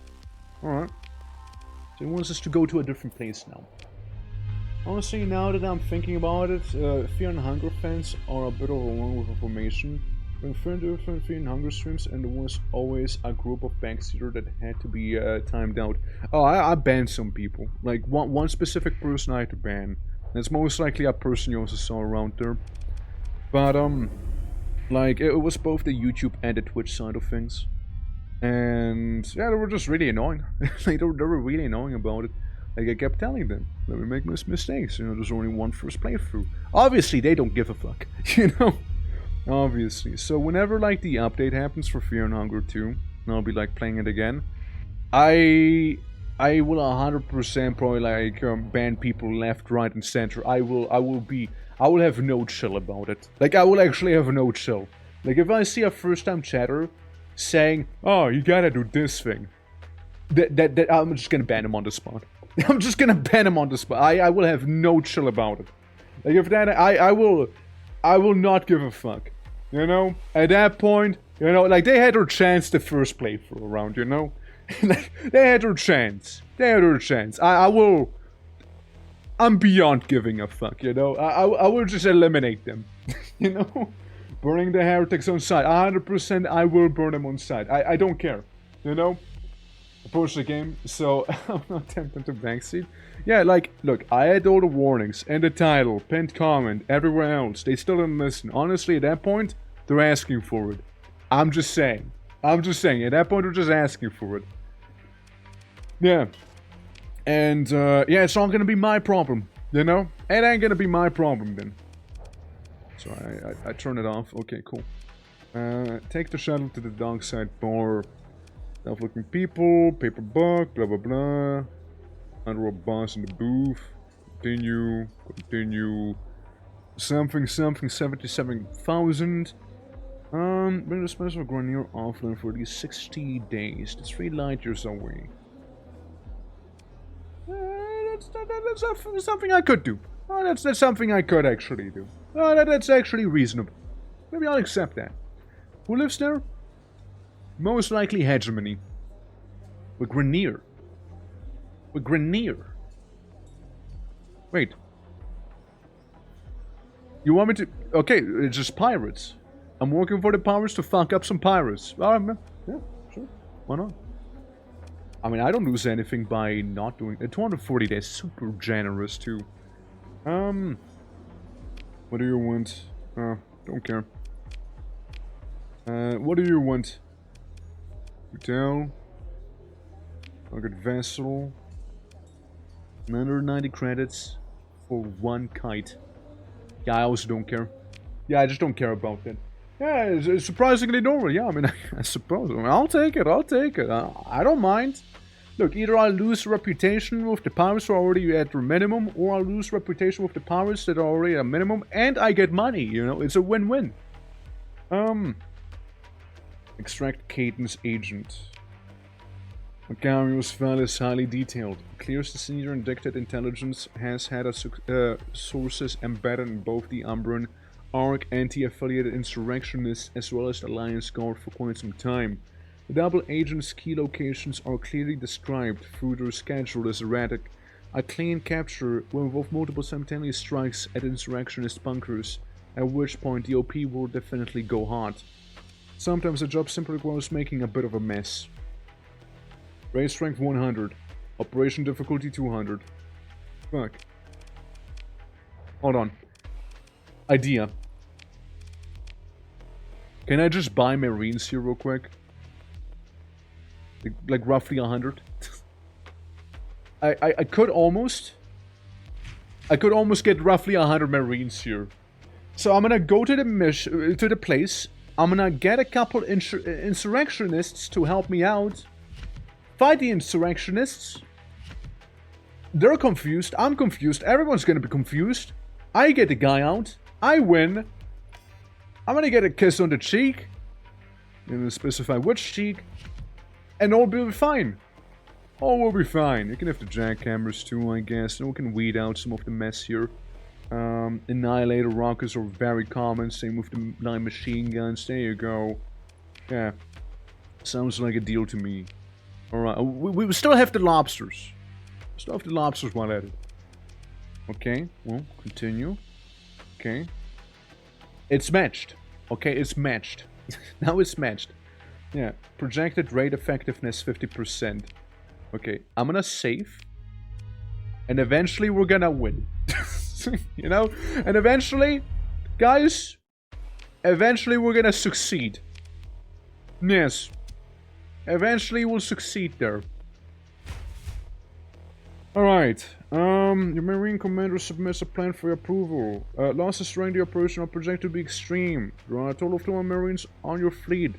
Alright. So he wants us to go to a different place now. Honestly, now that I'm thinking about it, Fear and Hunger fans are a bit overwhelmed with information. When different Fear and Hunger streams, and there was always a group of backseater that had to be timed out. Oh, I banned some people. Like, one specific person I had to ban. That's most likely a person you also saw around there. But, like, it was both the YouTube and the Twitch side of things. And, yeah, they were just really annoying. Like, they were really annoying about it. Like, I kept telling them, let me make mistakes. You know, there's only one first playthrough. Obviously, they don't give a fuck. You know? Obviously. So, whenever, like, the update happens for Fear and Hunger 2, and I'll be, like, playing it again, I will 100% probably, like, ban people left, right, and center. I will have no chill about it. Like, I will actually have no chill. Like, if I see a first-time chatter saying, oh, you gotta do this thing, that I'm just gonna ban him on the spot. I'm just gonna ban him on the spot. I will have no chill about it. Like, if that, I will not give a fuck. You know? At that point, you know, like, they had their chance the first playthrough around, you know? Like, they had their chance. They had their chance. I'm beyond giving a fuck, you know? I will just eliminate them. You know? Burning the heretics on site. 100% I will burn them on site. I don't care. You know? Approach the game, so I'm not tempted to backseat. Yeah, like, look, I had all the warnings, and the title, pinned comment, everywhere else. They still didn't listen. Honestly, at that point, they're asking for it. I'm just saying. At that point, they're just asking for it. Yeah. And, yeah, it's not gonna be my problem, you know? It ain't gonna be my problem, then. So I turn it off. Okay, cool. Take the shuttle to the dockside bar. Tough-looking people, paper buck, blah blah blah. Under a boss in the booth. Continue. Continue. Something, 77,000. Bring the special Grenier offline for these 60 days. That's 3 light years away. That's something I could do. That's something I could actually do. That's actually reasonable. Maybe I'll accept that. Who lives there? Most likely Hegemony. With Grenier. With Grenier. Wait. You want me to... Okay, it's just pirates. I'm working for the pirates to fuck up some pirates. Yeah, sure. Why not? I mean, I don't lose anything by not doing it. 240 days, super generous too. What do you want? Don't care. What do you want? Hotel. Target vessel. 990 credits for 1 kite. Yeah, I also don't care. Yeah, I just don't care about that. Yeah, it's surprisingly normal. Yeah, I mean, I suppose. I mean, I'll take it. I'll take it. I don't mind. Look, either I lose reputation with the pirates who are already at their minimum, or I lose reputation with the pirates that are already at a minimum, and I get money, you know? It's a win-win. Extract Cadence Agent. Macario's file is highly detailed. Clears the senior indicted intelligence has had sources embedded in both the Umbran ARC anti-affiliated insurrectionists as well as the Alliance Guard for quite some time. The double agent's key locations are clearly described through their schedule as erratic. A clean capture will involve multiple simultaneous strikes at insurrectionist bunkers, at which point the OP will definitely go hard. Sometimes the job simply requires making a bit of a mess. Raid strength 100. Operation difficulty 200. Fuck. Hold on. Idea. Can I just buy Marines here real quick? Like roughly 100? I could almost... I could almost get roughly 100 Marines here. So I'm gonna go to the place. I'm gonna get a couple insurrectionists to help me out. Fight the insurrectionists. They're confused. I'm confused. Everyone's gonna be confused. I get the guy out. I win. I'm gonna get a kiss on the cheek. I'm gonna specify which cheek. And all will be fine. All will be fine. You can have the jackhammers too, I guess. And we can weed out some of the mess here. Annihilator rockets are very common. Same with the light machine guns. There you go. Yeah. Sounds like a deal to me. Alright. We still have the lobsters. Still have the lobsters while at it. Okay. Well, continue. Okay. It's matched. Okay, it's matched. Now it's matched. Yeah. Projected rate effectiveness 50%. Okay. I'm gonna save. And eventually we're gonna win. You know? And eventually, guys, eventually we're gonna succeed. Yes. Eventually we'll succeed there. Alright. Your Marine Commander submits a plan for your approval. Losses during the operation are projected to be extreme. There are a total of 200 Marines on your fleet.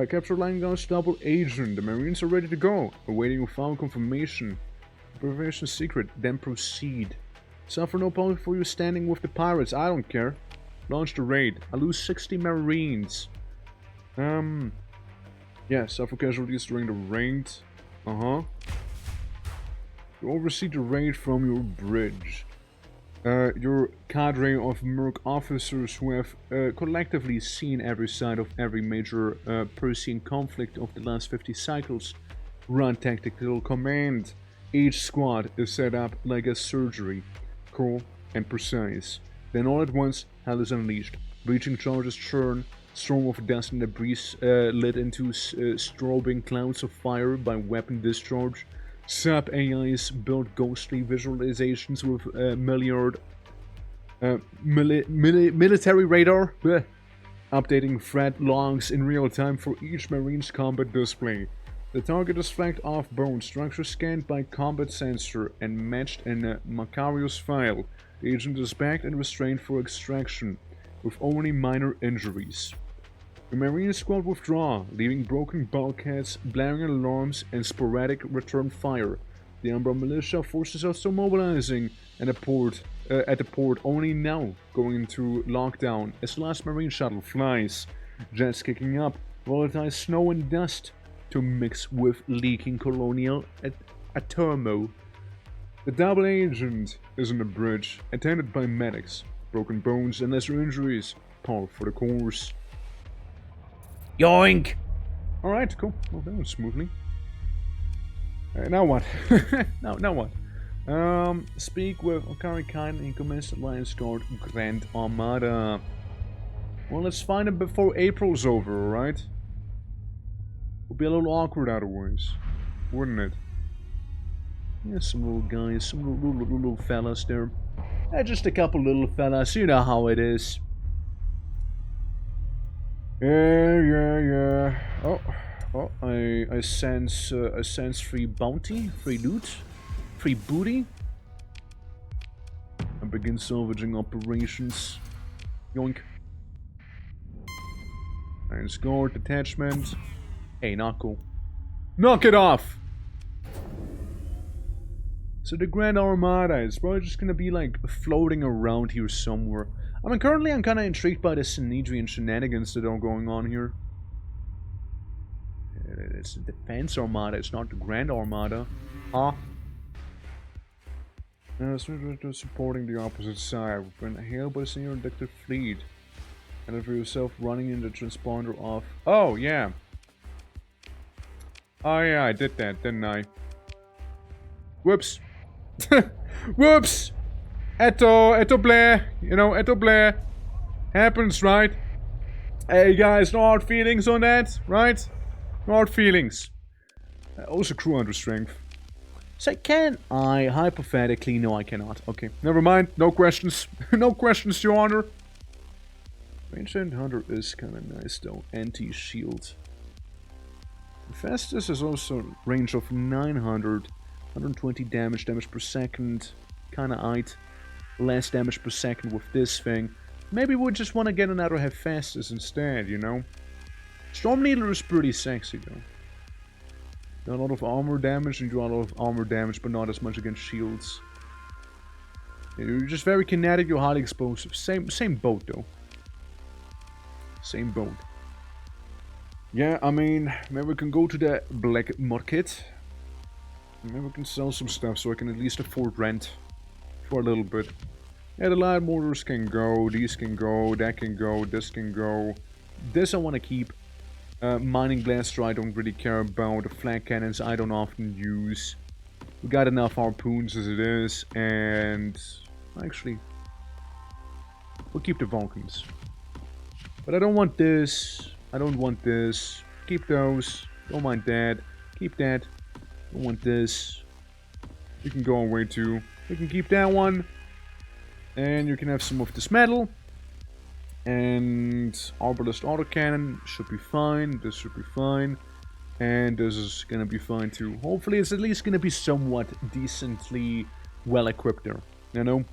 Capture Line Guard's double agent. The Marines are ready to go. Awaiting your final confirmation. Operation secret. Then proceed. Suffer no penalty for you standing with the pirates. I don't care. Launch the raid. I lose 60 Marines. Yeah, suffer casualties during the raid. You oversee the raid from your bridge. Your cadre of merc officers who have collectively seen every side of every major Persian conflict of the last 50 cycles run tactical command. Each squad is set up like a surgery. Cool and precise. Then all at once, hell is unleashed. Breaching charges churn, storm of dust and debris lit into strobing clouds of fire by weapon discharge. Sub AIs build ghostly visualizations with military radar, updating threat logs in real time for each Marine's combat display. The target is flagged off-bone, structure scanned by combat sensor and matched in a Macario's file. The agent is bagged and restrained for extraction, with only minor injuries. The Marine squad withdraw, leaving broken bulkheads, blaring alarms, and sporadic return fire. The Umbra militia forces are still mobilizing, and at the port only now, going into lockdown as the last marine shuttle flies, jets kicking up, volatile snow and dust to mix with leaking colonial atomo. The double agent is on the bridge, attended by medics, broken bones and lesser injuries, par for the course. Yoink! Alright, cool. Well, that went smoothly. Now what? now what? Speak with Okari Kaiden and commence Alliance Guard Grand Armada. Well, let's find him before April's over, alright? Would be a little awkward otherwise, wouldn't it? Yeah, some little guys, some little fellas there. Just a couple little fellas, you know how it is. Yeah. Oh, I sense free bounty, free loot, free booty. I begin salvaging operations. Yoink. Alliance Guard detachment. Hey, not cool. Knock it off! So the Grand Armada is probably just gonna be like floating around here somewhere. I mean, currently I'm kinda intrigued by the Sanhedrian shenanigans that are going on here. It's the Defense Armada, it's not the Grand Armada. Huh? Supporting the opposite side. When hailed by the senior inducted fleet. And for yourself running in the transponder off. Oh, yeah. Oh, yeah, I did that, didn't I? Whoops. Whoops! Eto Blair. You know, Eto Blair. Happens, right? Hey, guys, no hard feelings on that, right? No hard feelings. Also crew under strength. So can I hypothetically... No, I cannot. Okay, never mind. No questions. No questions, Your Honor. Ancient Hunter is kind of nice, though. Anti-shield. Fastest is also range of 900. 120 damage per second. Kinda aight. Less damage per second with this thing. Maybe we just want to get another Hephaestus instead, you know? Storm Needler is pretty sexy, though. Do a lot of armor damage and do a lot of armor damage, but not as much against shields. Yeah, you're just very kinetic, you're highly explosive. Same boat, though. Same boat. Yeah, I mean, maybe we can go to the black market. Maybe we can sell some stuff so I can at least afford rent. For a little bit. Yeah, the light mortars can go, these can go, that can go, this can go. This I want to keep. Mining blaster I don't really care about. The flag cannons I don't often use. We got enough harpoons as it is, and actually we'll keep the Vulcans. But I don't want this. I don't want this. Keep those. Don't mind that. Keep that. Don't want this. You can go away too. You can keep that one. And you can have some of this metal. And Arbalest autocannon should be fine. This should be fine. And this is gonna be fine too. Hopefully it's at least gonna be somewhat decently well equipped there. You know?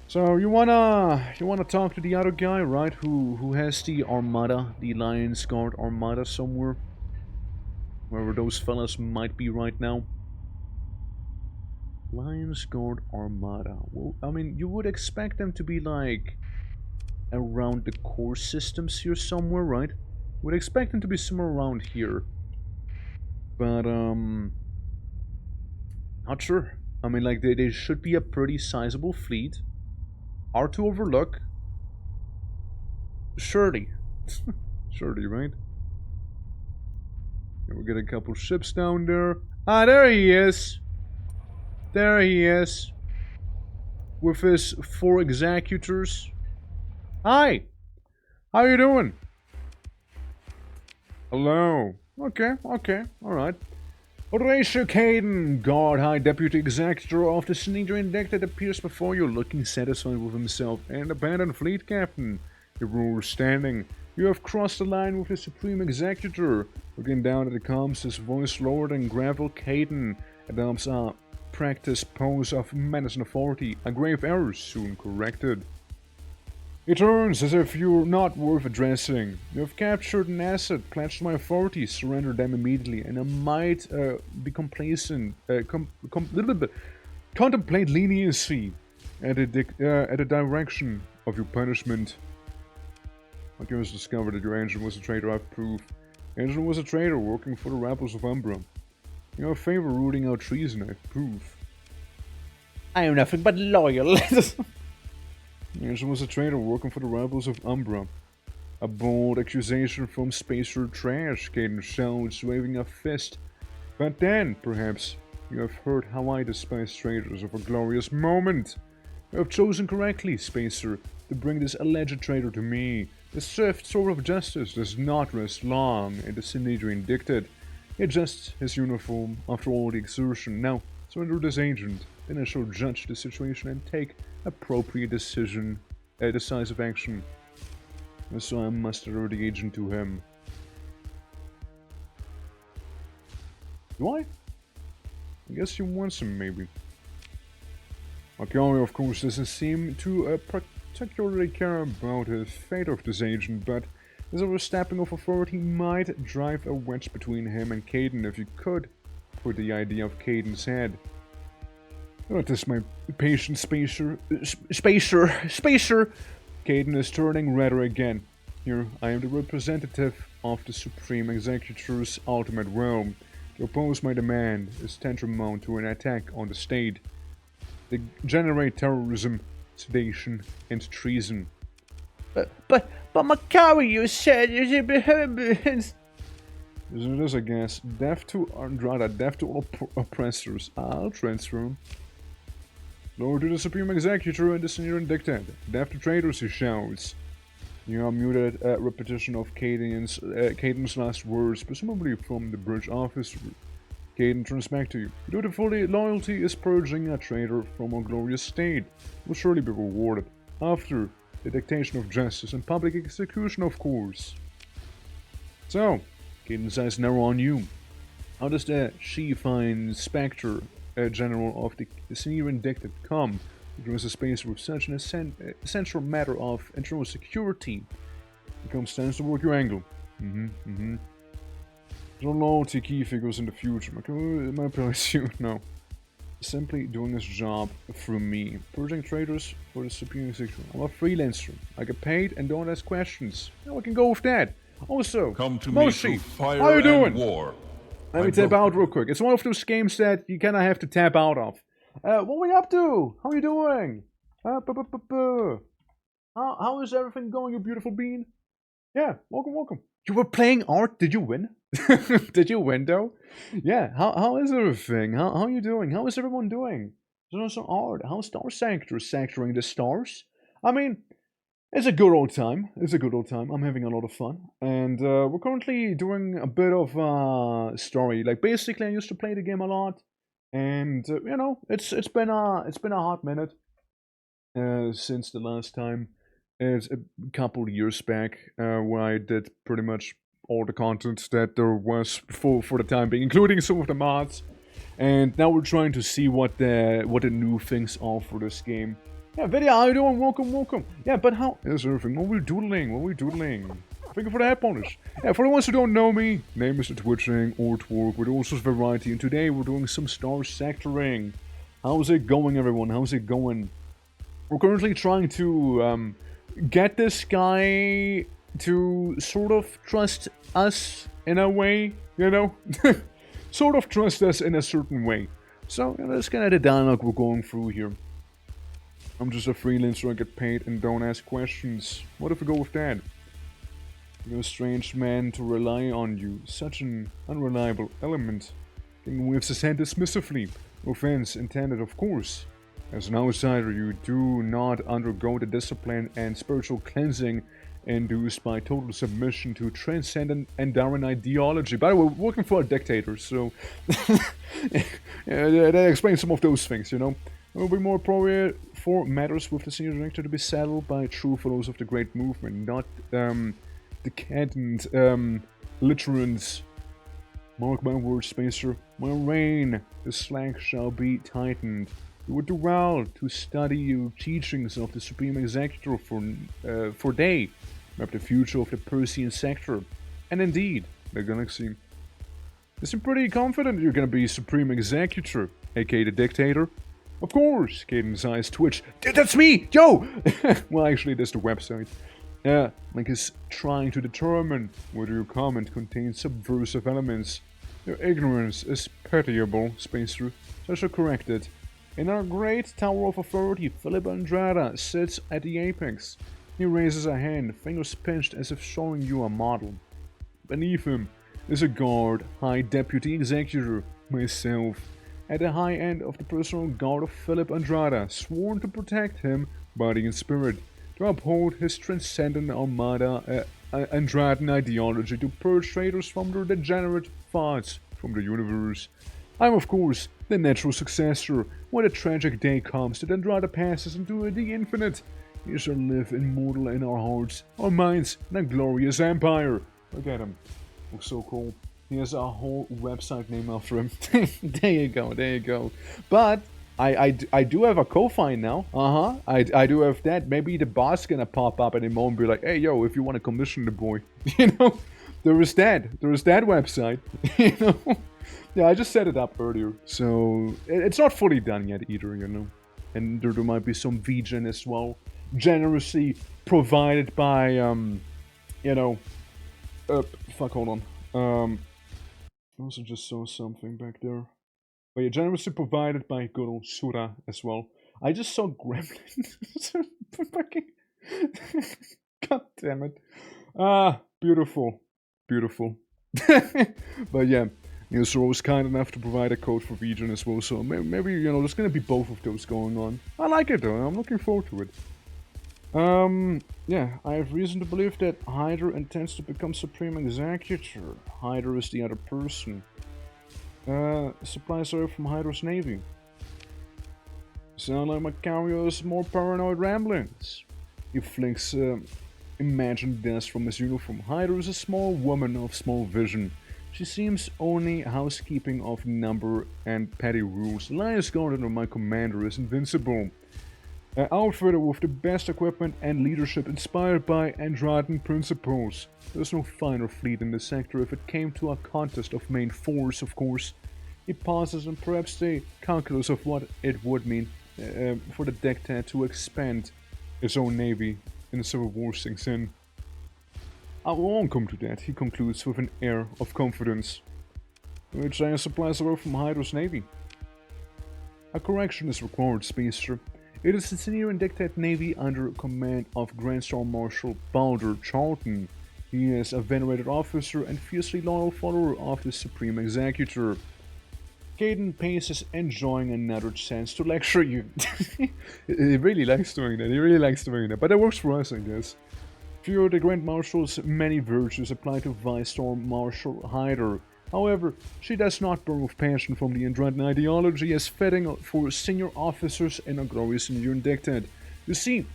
So you wanna talk to the other guy, right? Who has the Armada, the Alliance Guard Armada somewhere? Wherever those fellas might be right now. Alliance Guard Armada. Well, I mean, you would expect them to be like around the core systems here somewhere, right? Would expect them to be somewhere around here. But not sure. I mean, like they should be a pretty sizable fleet. Hard to overlook. Surely. Surely, right? And we get a couple ships down there. Ah, there he is. There he is. With his 4 executors. Hi! How you doing? Hello. Okay, alright. Horatio Caden, Guard High Deputy Executor of the Sanhedrian deck that appears before you, looking satisfied with himself, and abandoned fleet captain. Your ruler standing. You have crossed the line with the Supreme Executor. Looking down at the comms, his voice lower than gravel. Caden adopts a practice pose of menace and authority. A grave error soon corrected. He turns as if you're not worth addressing. You have captured an asset, pledged to my authority, surrender them immediately, and I might be complacent. Contemplate leniency at the direction of your punishment. Archaeologists discovered that your engine was a traitor. I have proof. Engine was a traitor working for the rebels of Umbra. You have favor rooting out treason. I have proof. I am nothing but loyal. Engine was a traitor working for the rebels of Umbra. A bold accusation from Spacer Trash, Caden shouts, waving a fist. But then, perhaps, you have heard how I despise traitors of a glorious moment. You have chosen correctly, Spacer, to bring this alleged traitor to me. The swift sword of justice does not rest long in the Synedrian dictate. It adjusts his uniform after all the exertion. Now, surrender this agent, then I shall judge the situation and take appropriate decisive action. So I must deliver the agent to him. Do I? I guess he wants him, maybe. Archaeology, of course, doesn't seem to particularly care about the fate of this agent, but his overstepping of authority might drive a wedge between him and Caden if you could put the idea of Caden's head. What is my patient, Spacer? Caden is turning redder again. Here, I am the representative of the Supreme Executor's ultimate realm. To oppose my demand is tantamount to an attack on the state. They generate terrorism, sedation, and treason. But Macari, you said it behaves. Isn't it, I guess? Deaf to Andrada, deaf to all oppressors. I'll transfer him. Lord to the Supreme Executor and the Synedrian Dictate. Deaf to traitors, he shouts. You are muted at repetition of Caden's last words, presumably from the bridge officer. Caden turns back to you. Dutifully, loyalty is purging a traitor from a glorious state. Will surely be rewarded. After the dictation of justice and public execution, of course. So, Caden's eyes narrow on you. How does the she-fine Spectre, General of the Synedrian Dictate, come to address a space with such an essential matter of internal security? Become stands to work your angle. No loyalty key figures in the future. My place, you know. Simply doing his job through me. Purging traitors for the Supreme Executor. I'm a freelancer. I get paid and don't ask questions. Now I can go with that. Also, come to Moshi, me through fire how you doing? And war. Let me tap out real quick. It's one of those games that you kinda have to tap out of. What are we up to? How are you doing? How is everything going, you beautiful bean? Yeah, welcome. You were playing art? Did you win? Did you win though? Yeah, how is everything? How are you doing? How is everyone doing? There's some art. How's STARSECTOR sectoring the stars? I mean, it's a good old time. I'm having a lot of fun. And we're currently doing a bit of story. Like basically I used to play the game a lot. And you know, it's been a hot minute since the last time. It's a couple years back where I did pretty much all the content that there was for the time being, including some of the mods. And now we're trying to see what the new things are for this game. Yeah, Vidya, how you doing? Welcome. Yeah, but how is everything? What are we doodling? Thank you for the head bonus. Yeah, for the ones who don't know me, name is Twitching or Twerk with all sorts of variety, and today we're doing some STARSECTOring. How's it going, everyone? How's it going? We're currently trying to get this guy to sort of trust us in a way, you know? Sort of trust us in a certain way. So, you know, that's kind of the dialogue we're going through here. I'm just a freelancer, I get paid and don't ask questions. What if we go with that? You're a strange man to rely on you. Such an unreliable element. King waves his hand dismissively. No offense intended, of course. As an outsider, you do not undergo the discipline and spiritual cleansing induced by total submission to transcendent Andaran ideology. By the way, we're working for a dictator, so yeah, that explains some of those things, you know. It will be more appropriate for matters with the senior director to be settled by true fellows of the great movement, not decadent literans. Mark my words, Spacer. My reign, the slack shall be tightened. You would do well to study your teachings of the Supreme Executor for they map the future of the Persian sector, and indeed, the galaxy. You seem pretty confident you're gonna be Supreme Executor, aka the Dictator. Of course, Caden's eyes twitch. That's me! Yo! Well, actually, that's the website. Link is trying to determine whether your comment contains subversive elements. Your ignorance is pitiable, Spacer, so I shall correct it. In our great tower of authority, Philip Andrada sits at the apex. He raises a hand, fingers pinched as if showing you a model. Beneath him is a guard, High Deputy Executor, myself, at the high end of the personal guard of Philip Andrada, sworn to protect him, body and spirit, to uphold his transcendent Armada Andradan ideology, to purge traitors from their degenerate thoughts from the universe. I am, of course, the natural successor. When the tragic day comes that Andrada passes into the infinite, he shall live immortal in our hearts, our minds, and a glorious empire. Look at him. Looks so cool. He has a whole website named after him. There you go, there you go. But I do have a Ko-Fi now. I do have that. Maybe the boss gonna pop up at a moment and be like, hey, yo, if you want to commission the boy. You know? There is that. There is that website. You know? Yeah, I just set it up earlier. So, it's not fully done yet either, you know? And there might be some VGen as well. Generously provided by, you know... fuck, hold on. I also just saw something back there. But yeah, generously provided by good old Sura as well. I just saw Gremlins. Fucking... God damn it. Ah, beautiful. Beautiful. But yeah, you know, Sura was kind enough to provide a code for VGen as well, so maybe, you know, there's gonna be both of those going on. I like it though, I'm looking forward to it. Yeah, I have reason to believe that Hydra intends to become Supreme Executor. Hydra is the other person. Supplies are from Hydra's Navy. Sound like Macario's more paranoid ramblings. He flicks imagined dust from his uniform. Hydra is a small woman of small vision. She seems only housekeeping of number and petty rules. Elias Gordon, my commander, is invincible. Outfitted with the best equipment and leadership inspired by Andradan principles. There's no finer fleet in the sector if it came to a contest of main force, of course. He pauses and perhaps the calculus of what it would mean for the Dectat to expand its own navy in the Civil War sinks in. I won't come to that, he concludes with an air of confidence. Which supplies are from Hydra's Navy. A correction is required, Spacer. It is the senior and Dectat Navy under command of Grand Star Marshal Baldur Charlton. He is a venerated officer and fiercely loyal follower of the Supreme Executor. Caden paces, enjoying another chance to lecture you. He really likes doing that, he really likes doing that, but that works for us, I guess. Few of the Grand Marshal's many virtues apply to Vice Storm Marshal Hyder. However, she does not burn with passion from the Andradan ideology as fitting for senior officers in a glorious new Dectat. You see,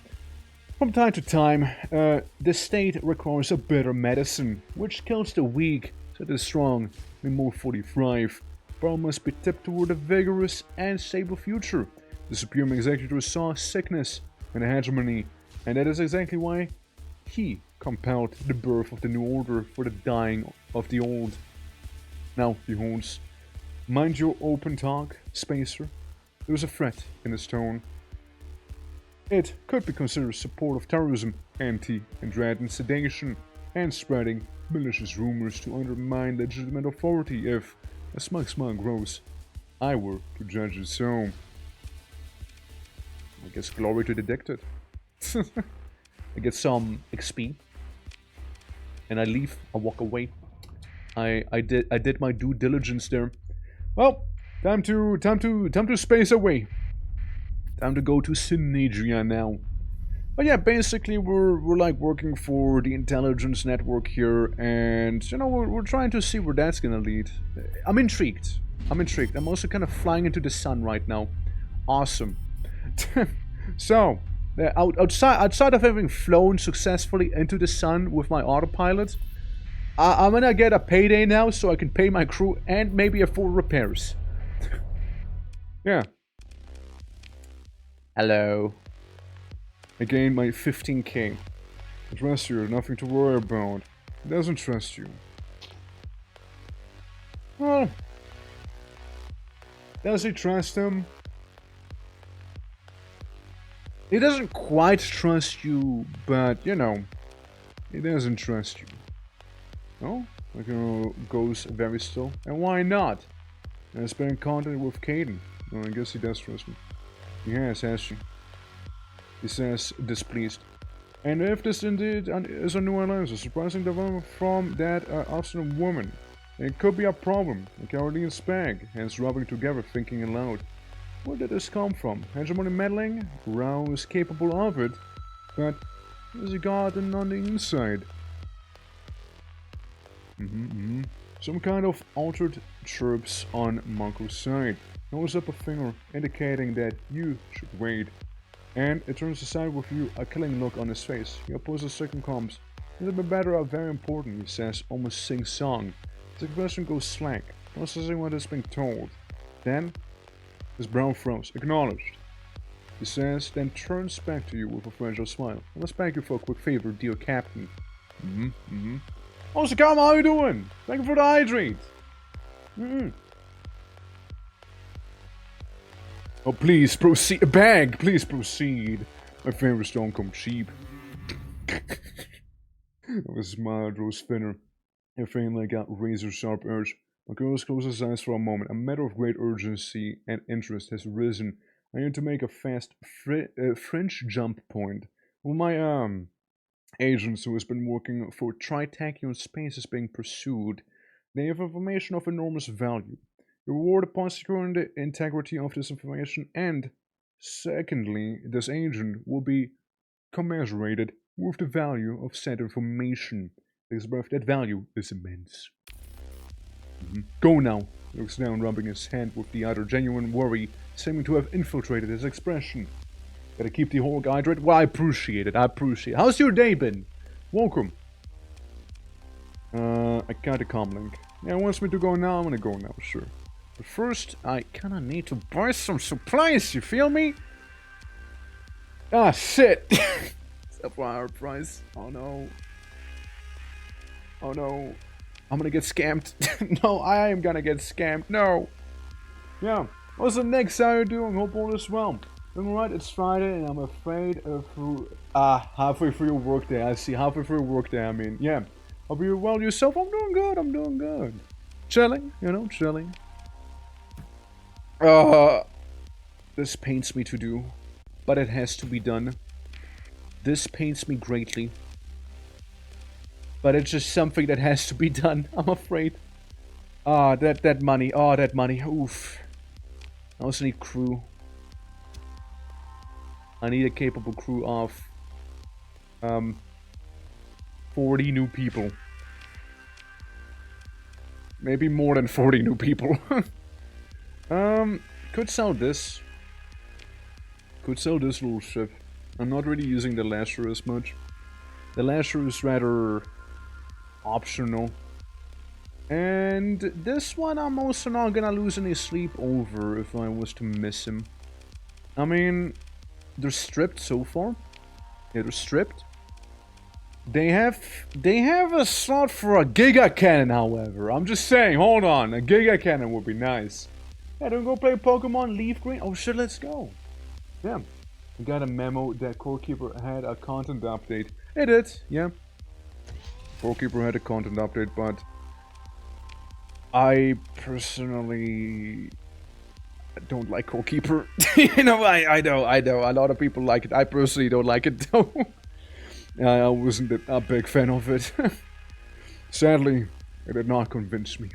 from time to time, the state requires a better medicine, which kills the weak, so the strong may more fully thrive. Power must be tipped toward a vigorous and stable future. The Supreme Executor saw sickness and hegemony, and that is exactly why he compelled the birth of the new order for the dying of the old. Now, beholds, mind your open talk, Spacer. There is a threat in his tone. It could be considered support of terrorism, anti-Andradan sedation, and spreading malicious rumors to undermine legitimate authority if, as smug grows, I were to judge it so. I guess glory to the Dectat. I get some XP, and I leave, I walk away. I did my due diligence there. Well, time to space away. Time to go to Synedria now. But yeah, basically we're like working for the intelligence network here, and you know we're trying to see where that's gonna lead. I'm intrigued. I'm also kind of flying into the sun right now. Awesome. So outside of having flown successfully into the sun with my autopilot, I'm gonna get a payday now so I can pay my crew and maybe afford repairs. Yeah. Hello. I gained my 15k. I trust you, nothing to worry about. He doesn't trust you. Well, does he trust him? He doesn't quite trust you, but, you know, he doesn't trust you. No? Like, goes very still. And why not? I've been in contact with Caden. Well, I guess he does trust me. He has he? He says, displeased. And if this indeed is a new alliance, a surprising development from that obstinate woman, it could be a problem. Like Caroline Spag, hands rubbing together, thinking aloud. Where did this come from? Hegemony meddling? Rouse capable of it, but there's a garden on the inside. Some kind of altered chirps on Monko's side. Holds up a finger, indicating that you should wait. And it turns aside with you, a killing look on his face. He opposes second comms. It'll be better or very important, he says, almost sing-song. His expression goes slack, processing what is being told. Then, his brow froze, acknowledged. He says, then turns back to you with a fragile smile. I must beg you for a quick favor, dear Captain. Oh, Sakama, how you doing? Thank you for the hydrate. Oh, please proceed. A bag, please proceed. My favors don't come cheap. A smile grows thinner. A feeling like a razor-sharp urge. My girl closes his eyes for a moment. A matter of great urgency and interest has risen. I need to make a fast French jump point. Well, my agents who has been working for Tritachyon Space is being pursued. They have information of enormous value. The reward upon securing the integrity of this information, and secondly, this agent will be commensurated with the value of said information. Because that value is immense. Go now. He looks down, rubbing his hand with the other, genuine worry seeming to have infiltrated his expression. Gotta keep the Hulk hydrated? Well, I appreciate it, How's your day been? Welcome. I got a comm link. Yeah, it wants me to go now, I'm gonna go now, sure. But first, I kinda need to buy some supplies, you feel me? Ah, shit! Supplier price. Oh no. Oh no. I'm gonna get scammed. No, I am gonna get scammed. No. Yeah. What's the next? How you doing? Hope all is well. Doing alright, it's Friday and I'm afraid halfway through your workday. I see, halfway through your workday, I mean, yeah. Hope you're well yourself. I'm doing good. Chilling, you know, chilling. This pains me to do, but it has to be done. This pains me greatly. But it's just something that has to be done, I'm afraid. That money, oof. I also need crew. I need a capable crew of 40 new people. Maybe more than 40 new people. Could sell this. Could sell this little ship. I'm not really using the Lasher as much. The Lasher is rather optional. And this one I'm also not gonna lose any sleep over if I was to miss him. I mean, they're stripped so far. Yeah, they're stripped. They have a slot for a Giga Cannon, however. I'm just saying, hold on, a Giga Cannon would be nice. Yeah, don't go play Pokemon Leaf Green. Oh shit, let's go. Yeah. We got a memo that Core Keeper had a content update. It did, yeah. Core Keeper had a content update, but I personally don't like Core Keeper. You know, I know. A lot of people like it. I personally don't like it, though. I wasn't a big fan of it. Sadly, it did not convince me.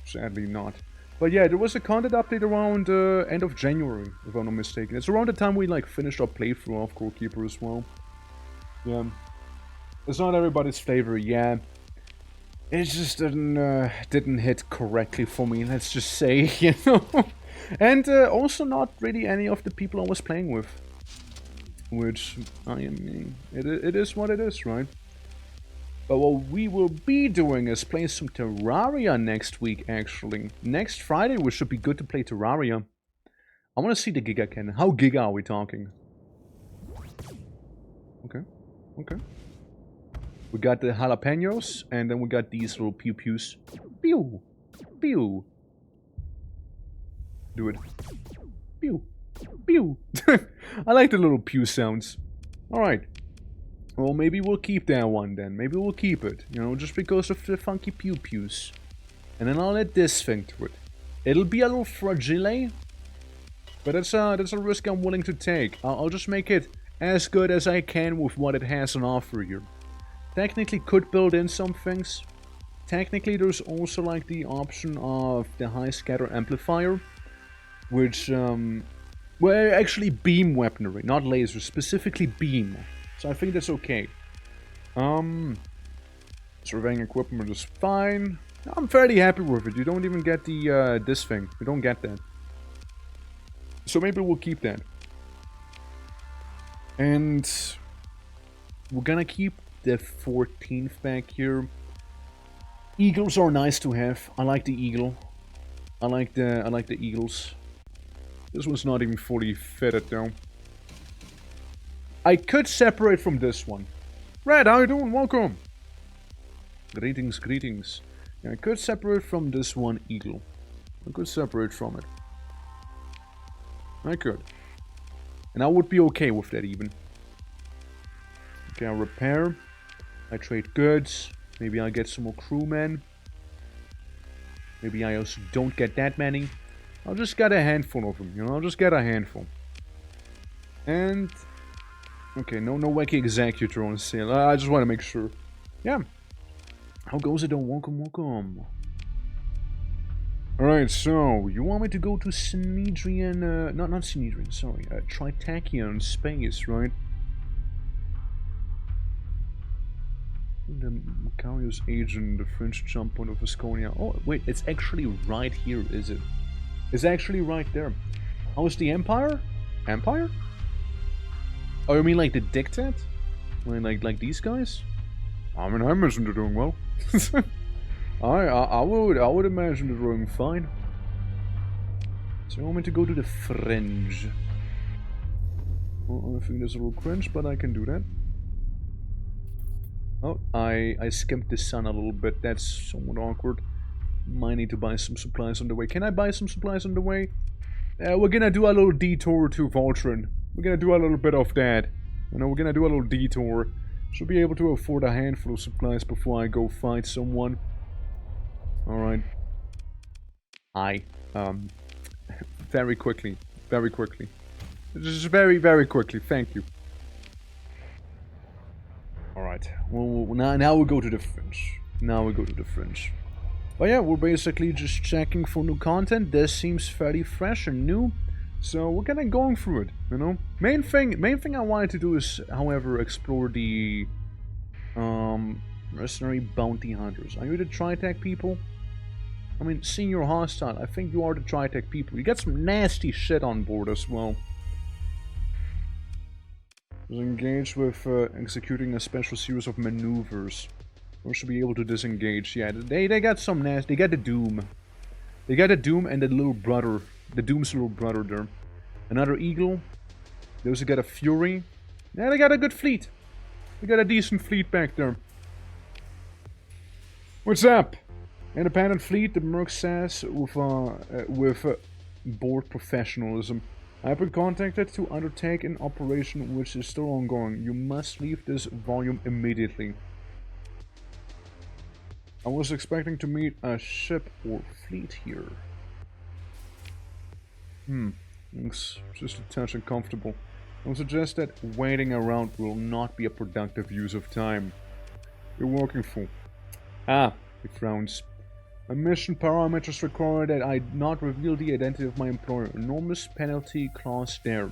Sadly not. But yeah, there was a content update around end of January, if I'm not mistaken. It's around the time we like finished our playthrough of Core Keeper as well. Yeah. It's not everybody's flavor, yeah. It just didn't hit correctly for me, let's just say, you know. And also not really any of the people I was playing with. Which, I mean, it is what it is, right? But what we will be doing is playing some Terraria next week, actually. Next Friday, we should be good to play Terraria. I want to see the Giga Cannon. How giga are we talking? Okay, okay. We got the jalapenos, and then we got these little pew-pews. Pew! Pew! Do it. Pew! Pew! I like the little pew sounds. Alright. Well, maybe we'll keep that one then. Maybe we'll keep it. You know, just because of the funky pew-pews. And then I'll add this thing to it. It'll be a little fragile. But that's a risk I'm willing to take. I'll just make it as good as I can with what it has on offer here. Technically could build in some things. Technically there's also like the option of the high scatter amplifier. Which, well, actually beam weaponry, not laser, specifically beam. So I think that's okay. Surveying equipment is fine. I'm fairly happy with it. You don't even get the, this thing. You don't get that. So maybe we'll keep that. And we're gonna keep the 14th back here. Eagles are nice to have. I like the eagle. I like the eagles. This one's not even fully fitted though. I could separate from this one. Red, how you doing? Welcome. Greetings, greetings. Yeah, I could separate from this one eagle. I could separate from it. I could. And I would be okay with that even. Okay, I'll repair. I trade goods. Maybe I'll get some more crewmen. Maybe I also don't get that many. I'll just get a handful of them, you know, I'll just get a handful. And... okay, no wacky executor on sale. I just want to make sure. Yeah. How goes it? Welcome, welcome. Alright, so, you want me to go to Synedrian, not Synedrian, sorry, Tritachian space, right? The Macarius agent, the French jump on the Visconia. Oh, wait, it's actually right here, is it? It's actually right there. How is the Empire? Empire? Oh, you mean like the Dictate? Like these guys? I mean, I imagine they're doing well. I would imagine they're doing fine. So you want me to go to the fringe? Well, I think there's a little cringe, but I can do that. Oh, I skimped the sun a little bit. That's somewhat awkward. Might need to buy some supplies on the way. Can I buy some supplies on the way? We're gonna do a little detour to Voltron. We're gonna do a little bit of that. You know, we're gonna do a little detour. Should be able to afford a handful of supplies before I go fight someone. Alright. Very quickly. Very quickly. Just very, very quickly. Thank you. Alright. Well, now we go to the fringe. Now we go to the fringe. But yeah, we're basically just checking for new content. This seems fairly fresh and new. So we're kind of going through it, you know. Main thing I wanted to do is, however, explore the mercenary bounty hunters. Are you the Tritech people? I mean, senior hostile. I think you are the Tritech people. You get some nasty shit on board as well. Was engaged with executing a special series of maneuvers. Or should be able to disengage. Yeah, they got some nasty. They got the Doom. They got the Doom and the little brother. The Doom's little brother there. Another Eagle. They also got a Fury. Yeah, they got a good fleet. They got a decent fleet back there. What's up? Independent fleet, the Merc says, with board professionalism. I have been contacted to undertake an operation which is still ongoing. You must leave this volume immediately. I was expecting to meet a ship or fleet here. It's just a touch uncomfortable. I would suggest that waiting around will not be a productive use of time. You're working for... Ah, he frowns. My mission parameters require that I not reveal the identity of my employer. Enormous penalty clause there.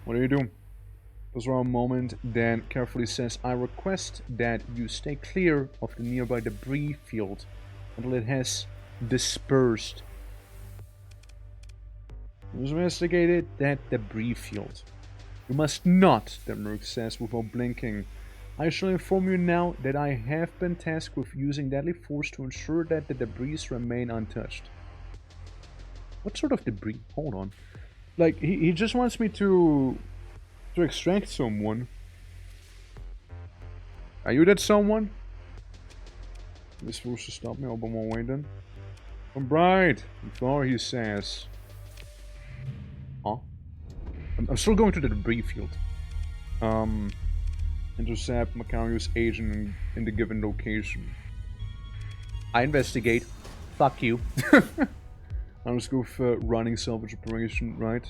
What do you do? Goes for a moment, then carefully says, I request that you stay clear of the nearby debris field until it has dispersed. Investigated that debris field. You must not, the Merc says without blinking. I shall inform you now that I have been tasked with using deadly force to ensure that the debris remain untouched. What sort of debris? Hold on. Like, he just wants me to extract someone. Are you that someone? This force to stop me, I'll be my way then. I'm bright. Before he says. Huh? I'm still going to the debris field. Intercept Macario's agent in the given location. I investigate. Fuck you. Now let's go for running salvage operation, right?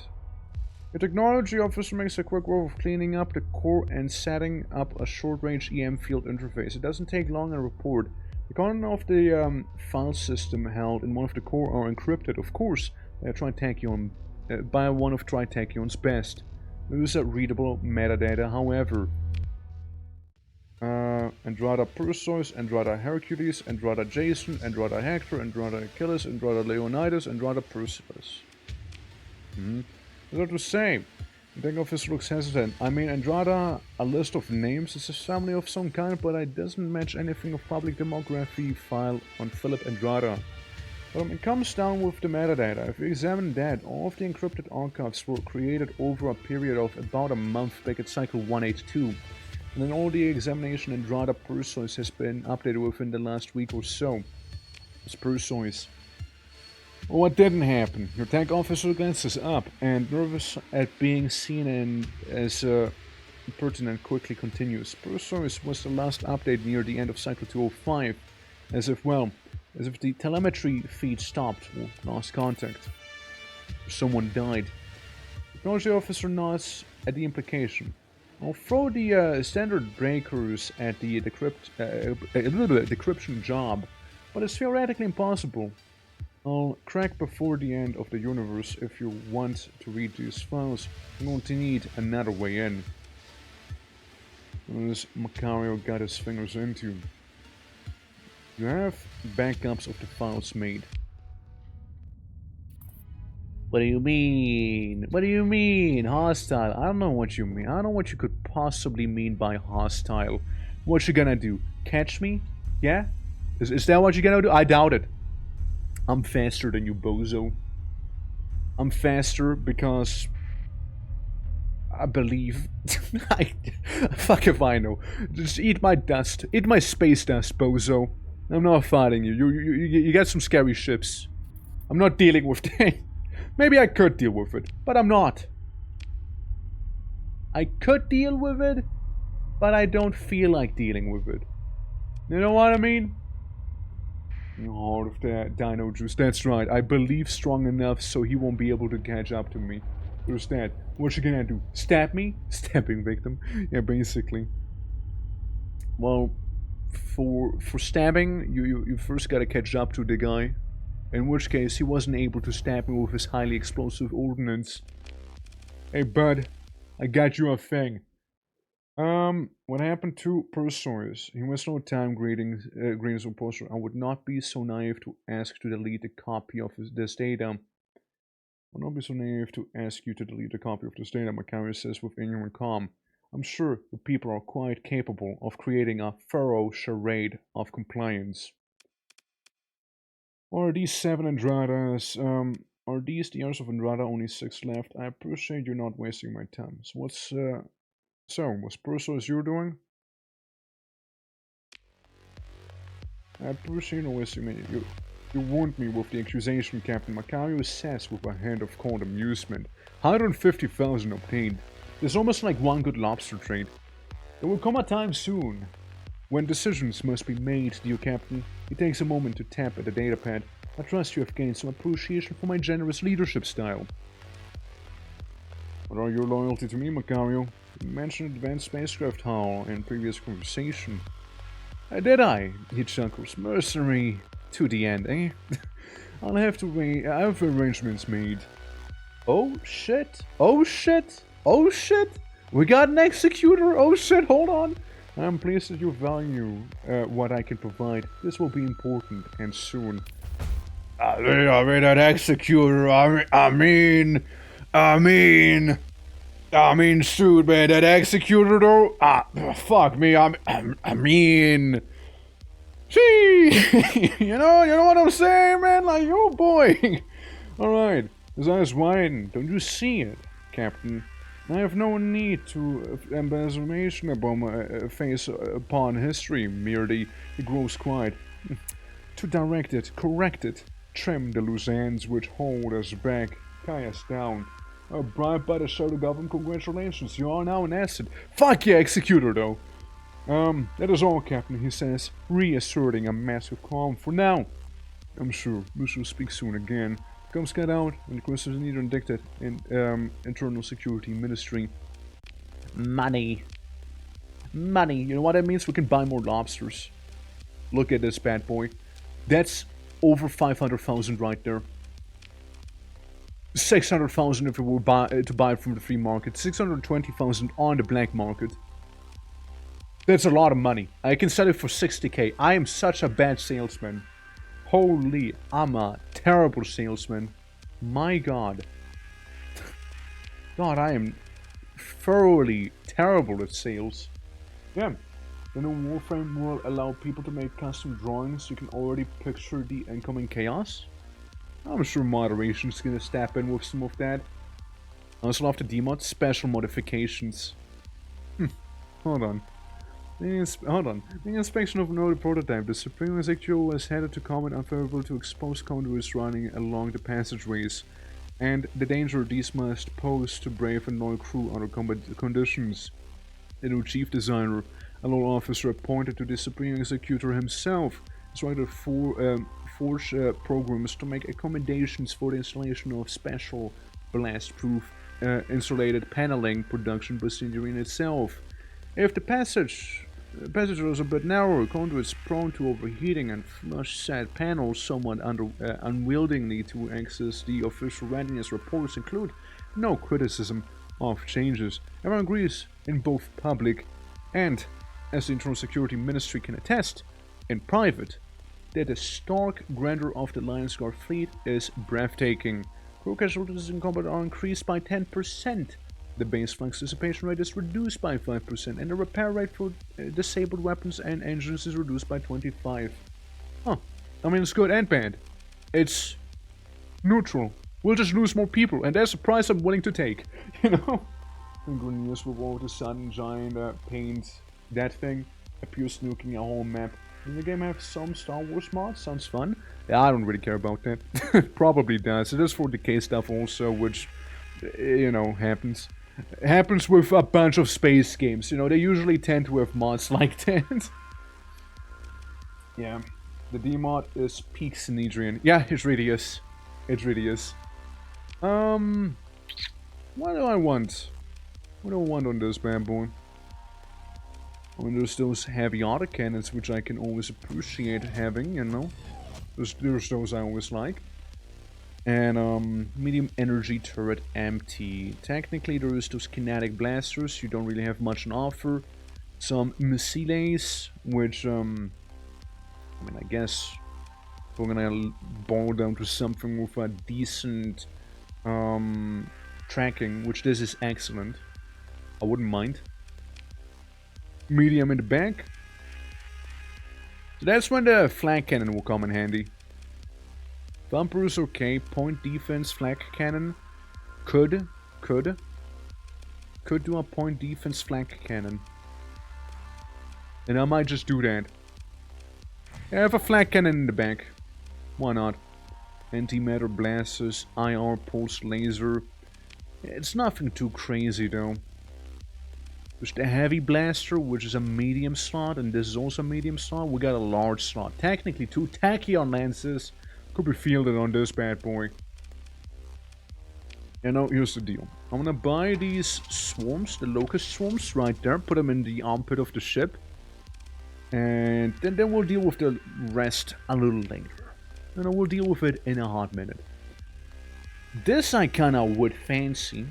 The technology officer makes a quick work of cleaning up the core and setting up a short-range EM field interface. It doesn't take long to report. The content of the file system held in one of the core are encrypted, of course, by one of Tritachion's best. Those are readable metadata, however. Andrada Perseus, Andrada Hercules, Andrada Jason, Andrada Hector, Andrada Achilles, Andrada Leonidas, Andrada Perseus. What to say? The deck officer looks hesitant. I mean, Andrada, a list of names, is a family of some kind, but it doesn't match anything of public demography file on Philip Andrada. It comes down with the metadata. If you examine that, all of the encrypted archives were created over a period of about a month back at cycle 182. And then all the examination Andrada Perseus has been updated within the last week or so. It's Perseus. Well, what didn't happen? Your tank officer glances up and, nervous at being seen as pertinent, quickly continues. Perseus was the last update near the end of cycle 205, as if the telemetry feed stopped or lost contact. Someone died. Technology officer nods at the implication. I'll throw the standard breakers at the decryption job, but it's theoretically impossible. I'll crack before the end of the universe if you want to read these files. I'm going to need another way in. As Macario got his fingers into. You have backups of the files made. What do you mean? What do you mean? Hostile? I don't know what you mean. I don't know what you could possibly mean by hostile. What you gonna do? Catch me? Yeah? Is that what you're gonna do? I doubt it. I'm faster than you, bozo. I'm faster because I believe. Fuck if I know. Just eat my dust. Eat my space dust, bozo. I'm not fighting you. You got some scary ships. I'm not dealing with that. Maybe I could deal with it, but I'm not. I could deal with it, but I don't feel like dealing with it. You know what I mean? Heart of that dino juice. That's right. I believe strong enough so he won't be able to catch up to me. There's that. What you gonna do? Stab me? Stabbing victim. Yeah, basically. Well, for stabbing, you first gotta catch up to the guy. In which case, he wasn't able to stab me with his highly explosive ordnance. Hey, bud. I got you a thing. What happened to Perseus? He was no time greetings or poster. I would not be so naive to ask to delete a copy of this data. I would not be so naive to ask you to delete a copy of this data, Macario says with inhuman calm. I'm sure the people are quite capable of creating a thorough charade of compliance. Or are these 7 Andradas? Are these the heirs of Andrada? Only 6 left. I appreciate you not wasting my time. So what's Perseus you're doing? I appreciate you not wasting me. You warned me with the accusation, Captain. Macario says with a hand of cold amusement. 150,000 obtained. It's almost like one good lobster trade. There will come a time soon when decisions must be made, dear Captain. It takes a moment to tap at the datapad. I trust you have gained some appreciation for my generous leadership style. What are your loyalty to me, Macario? You mentioned advanced spacecraft hull in previous conversation. Did I? He chuckles. Mercenary to the end, eh? I'll have to wait. I have arrangements made. Oh shit! Oh shit! Oh shit! We got an executor! Oh shit, hold on! I'm pleased that you value what I can provide. This will be important and soon. I mean that executor. I mean, shoot, man, that executor though. Fuck me. I mean, gee, you know what I'm saying, man? Like, oh boy. All right, his eyes widen. Don't you see it, Captain? I have no need to embezzlement upon my face upon history, merely it grows quiet. To direct it, correct it, trim the loose ends which hold us back, tie us down. Bribed by the shadow government, congratulations, you are now an asset. Fuck yeah, Executor, though. That is all, Captain, he says, reasserting a massive calm for now. I'm sure we shall speak soon again. Come scout out, and the questions need indicted in Internal Security Ministry. Money. Money, you know what that means? We can buy more lobsters. Look at this bad boy. That's over 500,000 right there. 600,000 if we were to buy it from the free market. 620,000 on the black market. That's a lot of money. I can sell it for 60k. I am such a bad salesman. Holy, I'm a terrible salesman. My god. God, I am thoroughly terrible at sales. Yeah. The new Warframe will allow people to make custom drawings. You can already picture the incoming chaos. I'm sure moderation's gonna step in with some of that. I also love the demod special modifications. Hold on. The inspection of an early prototype. The Supreme Executive was headed to comment unfavorable to exposed conduits running along the passageways, and the danger these must pose to brave and loyal crew under combat conditions. The new chief designer, a law officer appointed to the Supreme Executor himself, is writing forge programs to make accommodations for the installation of special blast-proof insulated paneling production machinery in itself. If the passage is a bit narrower, conduits prone to overheating, and flush-set panels somewhat unwieldingly to access, the official readiness reports include no criticism of changes. Everyone agrees in both public and, as the Internal Security Ministry can attest, in private, that the stark grandeur of the Lions Guard fleet is breathtaking. Crew casualties in combat are increased by 10%. The base flux dissipation rate is reduced by 5%, and the repair rate for disabled weapons and engines is reduced by 25%. Huh. I mean, it's good and bad. It's neutral. We'll just lose more people, and that's a price I'm willing to take, you know? And Greniers will all of a sudden giant paint that thing appears nuking a whole map. Does the game have some Star Wars mods? Sounds fun. Yeah, I don't really care about that. Probably does. It is for decay stuff also, which, you know, happens. Happens with a bunch of space games. You know, they usually tend to have mods like that. Yeah. The D-mod is peak Synedrian. Yeah, it really is. It really is. What do I want? What do I want on this bad boy? I mean, there's those heavy autocannons, which I can always appreciate having, you know. There's those I always like. And, medium energy turret empty. Technically, there's those kinetic blasters. You don't really have much on offer. Some missiles, which, I mean, I guess we're gonna boil down to something with a decent, tracking, which this is excellent. I wouldn't mind. Medium in the back. So that's when the flag cannon will come in handy. Bumper is okay. Point defense flag cannon. Could do a point defense flag cannon. And I might just do that. I have a flag cannon in the back. Why not? Antimatter blasters, IR pulse laser. It's nothing too crazy though. There's the heavy blaster, which is a medium slot, and this is also a medium slot. We got a large slot. Technically, 2 tachyon lances could be fielded on this bad boy. And now, here's the deal. I'm gonna buy these swarms, the locust swarms, right there. Put them in the armpit of the ship. And then we'll deal with the rest a little later. And then we'll deal with it in a hot minute. This I kinda would fancy.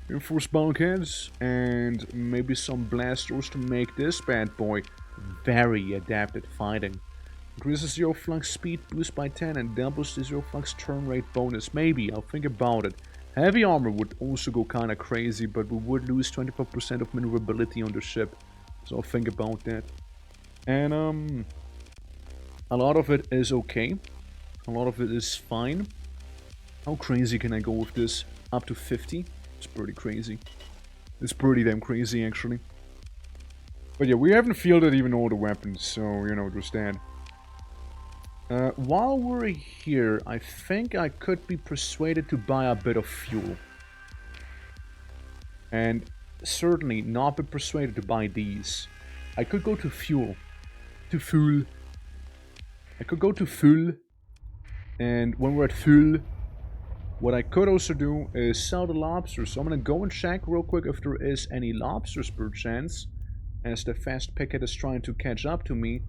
Reinforce bulkheads and maybe some blasters to make this bad boy very adept at fighting. Increases zero flux speed boost by 10 and doubles the zero flux turn rate bonus. Maybe, I'll think about it. Heavy armor would also go kinda crazy, but we would lose 25% of maneuverability on the ship. So I'll think about that. And a lot of it is okay. A lot of it is fine. How crazy can I go with this? Up to 50? It's pretty crazy. It's pretty damn crazy, actually. But yeah, we haven't fielded even all the weapons, so, you know, there's that. While we're here, I think I could be persuaded to buy a bit of fuel. and certainly not be persuaded to buy these. I could go to fuel. To fuel. I could go to fuel, and when we're at fuel, what I could also do is sell the lobsters. So I'm gonna go and check real quick if there is any lobsters per chance, as the fast picket is trying to catch up to me.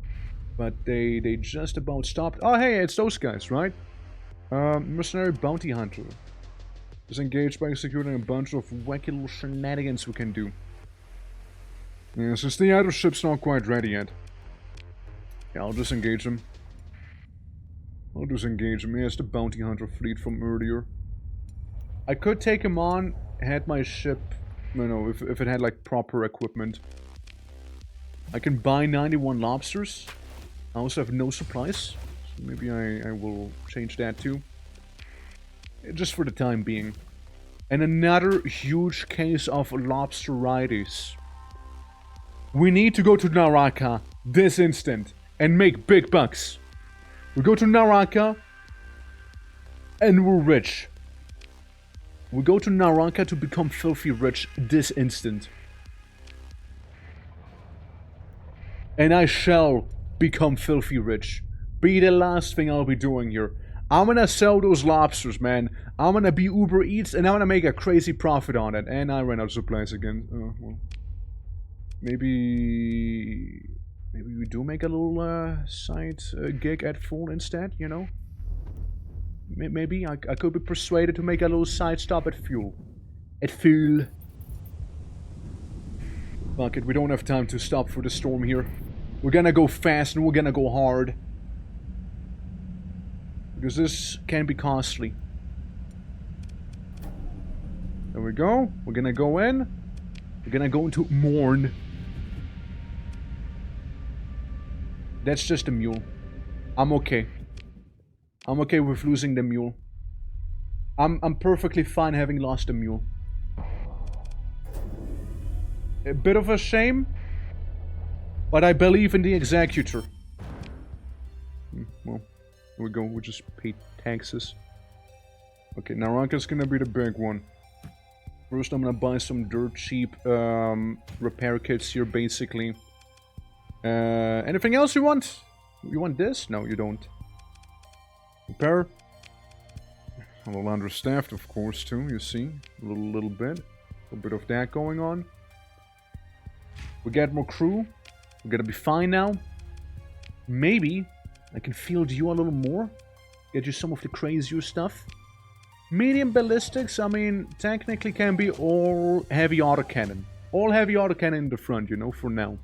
But they just about stopped. Oh hey, it's those guys, right? Mercenary bounty hunter. Is engaged by executing a bunch of wacky little shenanigans we can do. Yeah, since the other ship's not quite ready yet. Yeah, I'll just engage him. He has the bounty hunter fleet from earlier. I could take him on, had my ship, you know, if it had like proper equipment. I can buy 91 lobsters. I also have no supplies, so maybe I will change that too. Just for the time being. And another huge case of lobsteritis. We need to go to Naraka this instant and make big bucks. We go to Naraka and we're rich. We go to Naraka to become filthy rich this instant. And I shall become filthy rich. Be the last thing I'll be doing here. I'm gonna sell those lobsters, man. I'm gonna be Uber Eats and I'm gonna make a crazy profit on it. And I ran out of supplies again. Well. Maybe we do make a little side gig at full instead, you know? Maybe I could be persuaded to make a little side stop at fuel. At fuel. Fuck it, we don't have time to stop for the storm here. We're gonna go fast and we're gonna go hard. Because this can be costly. There we go. We're gonna go in. We're gonna go into Morn. That's just a mule. I'm okay. I'm okay with losing the mule. I'm perfectly fine having lost a mule. A bit of a shame, but I believe in the executor. Well, here we go. We just pay taxes. Okay, Naraka's gonna be the big one. First, I'm gonna buy some dirt cheap repair kits here, basically. Anything else you want? You want this? No, you don't. Repair. A little understaffed, of course, too, you see. A little bit. A bit of that going on. We get more crew. We're gonna be fine now. Maybe I can field you a little more. Get you some of the crazier stuff. Medium ballistics, I mean, technically can be all heavy autocannon. All heavy autocannon in the front, you know, for now.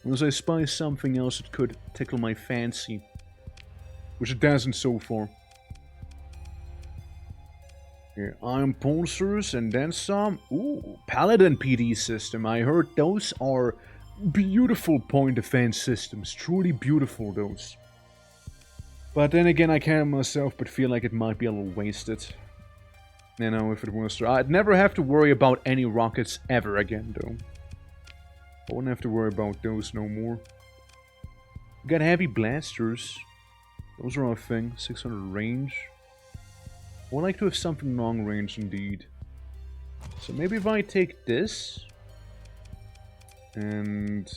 Unless I spy something else that could tickle my fancy. Which it doesn't so far. Yeah, iron pulsers and then some. Ooh, Paladin PD system. I heard those are beautiful point defense systems. Truly beautiful, those. But then again, I can't myself but feel like it might be a little wasted. You know, if it was... I'd never have to worry about any rockets ever again, though. I wouldn't have to worry about those no more. We got heavy blasters. Those are our thing. 600 range. I would like to have something long range indeed. So maybe if I take this... And...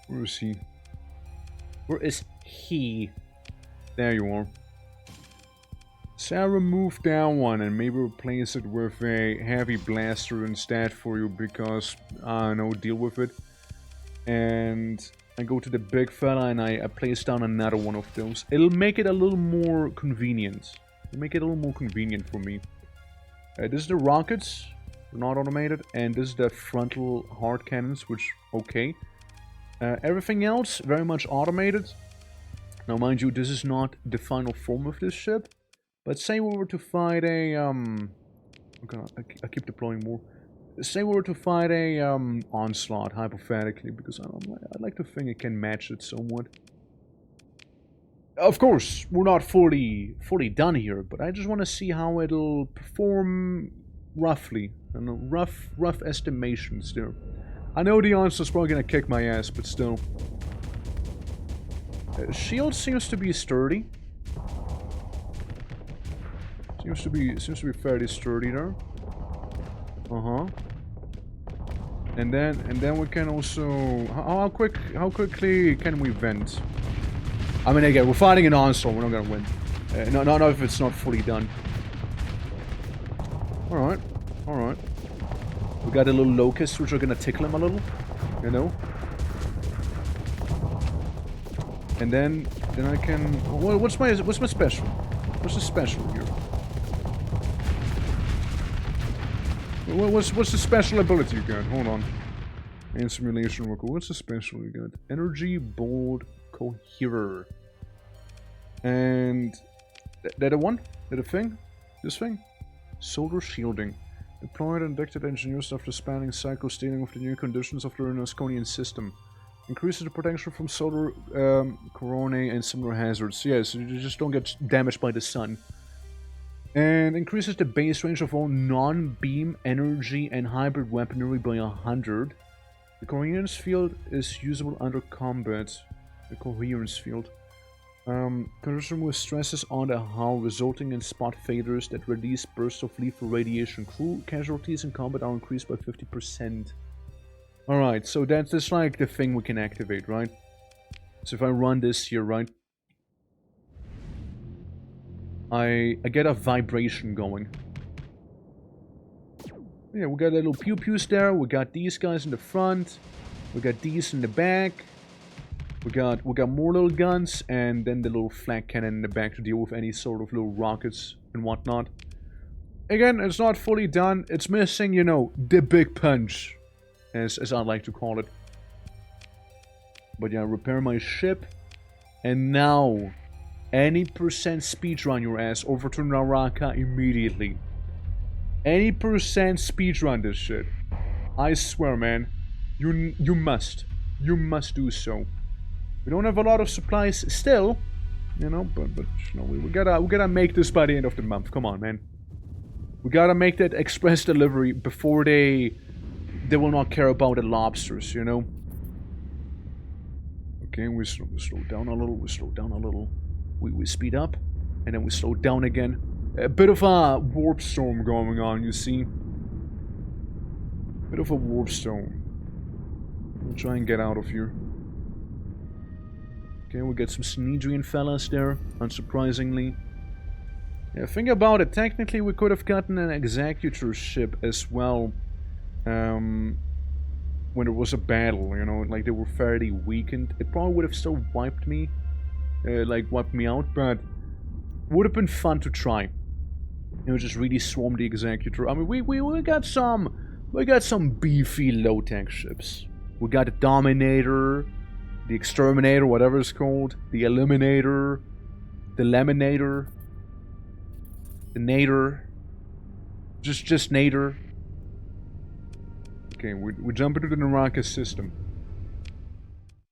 Where is he? Where is he? There you are. So I remove that one and maybe replace it with a heavy blaster instead for you because, I don't know, deal with it. And I go to the big fella and I place down another one of those. It'll make it a little more convenient. It'll make it a little more convenient for me. This is the rockets, not automated, and this is the frontal hard cannons, which, okay. Everything else, very much automated. Now, mind you, this is not the final form of this ship. But say we were to fight a, okay, I keep deploying more. Say we were to fight a, onslaught, hypothetically, because I'd like to think it can match it somewhat. Of course, we're not fully done here, but I just want to see how it'll perform roughly. I don't know, rough estimations there. I know the onslaught's probably gonna kick my ass, but still. Shield seems to be sturdy. Seems to be fairly sturdy there. Uh-huh. And then we can also... How quickly can we vent? I mean, again, we're fighting an onslaught. We're not gonna win. Not if it's not fully done. Alright. Alright. We got a little locust, which are gonna tickle him a little. You know? And then I can... What's my special? What's the special here? What's the special ability you got? Hold on. And simulation record. What's the special you got? Energy Bolt Coherer. And... That a one? That a thing? This thing? Solar Shielding. Deployed and inducted engineers after spanning cycles dealing with the new conditions of the Rusconian system. Increases the protection from solar coronae and similar hazards. Yeah, so you just don't get damaged by the sun. And increases the base range of all non-beam, energy, and hybrid weaponry by 100. The coherence field is usable under combat. The coherence field. Condition with stresses on the hull, resulting in spot failures that release bursts of lethal radiation. Crew casualties in combat are increased by 50%. Alright, so that's like the thing we can activate, right? So if I run this here, right? I get a vibration going. Yeah, we got a little pew-pews there. We got these guys in the front. We got these in the back. We got more little guns, and then the little flak cannon in the back to deal with any sort of little rockets and whatnot. Again, it's not fully done. It's missing, you know, the big punch, as I like to call it. But yeah, repair my ship. And now, any percent speedrun your ass over to Naraka immediately. Any percent speedrun this shit. I swear, man. You must. You must do so. We don't have a lot of supplies still, you know, but you know, we gotta make this by the end of the month. Come on, man. We gotta make that express delivery before they will not care about the lobsters, you know. Okay, we slow down a little. We slow down a little. We speed up, and then we slow down again. A bit of a warp storm going on, you see. Bit of a warp storm. We'll try and get out of here. Okay, we got some Snedrian fellas there, unsurprisingly. Yeah, think about it. Technically, we could have gotten an Executor ship as well. When there was a battle, you know, like they were fairly weakened. It probably would have still wiped me. Wiped me out, but would have been fun to try. You know, just really swarm the Executor. I mean, we got some beefy low-tech ships. We got the Dominator, the Exterminator, whatever it's called, the Eliminator, the Lemonator, the Nader, just Nader. Okay, we jump into the Naraka system.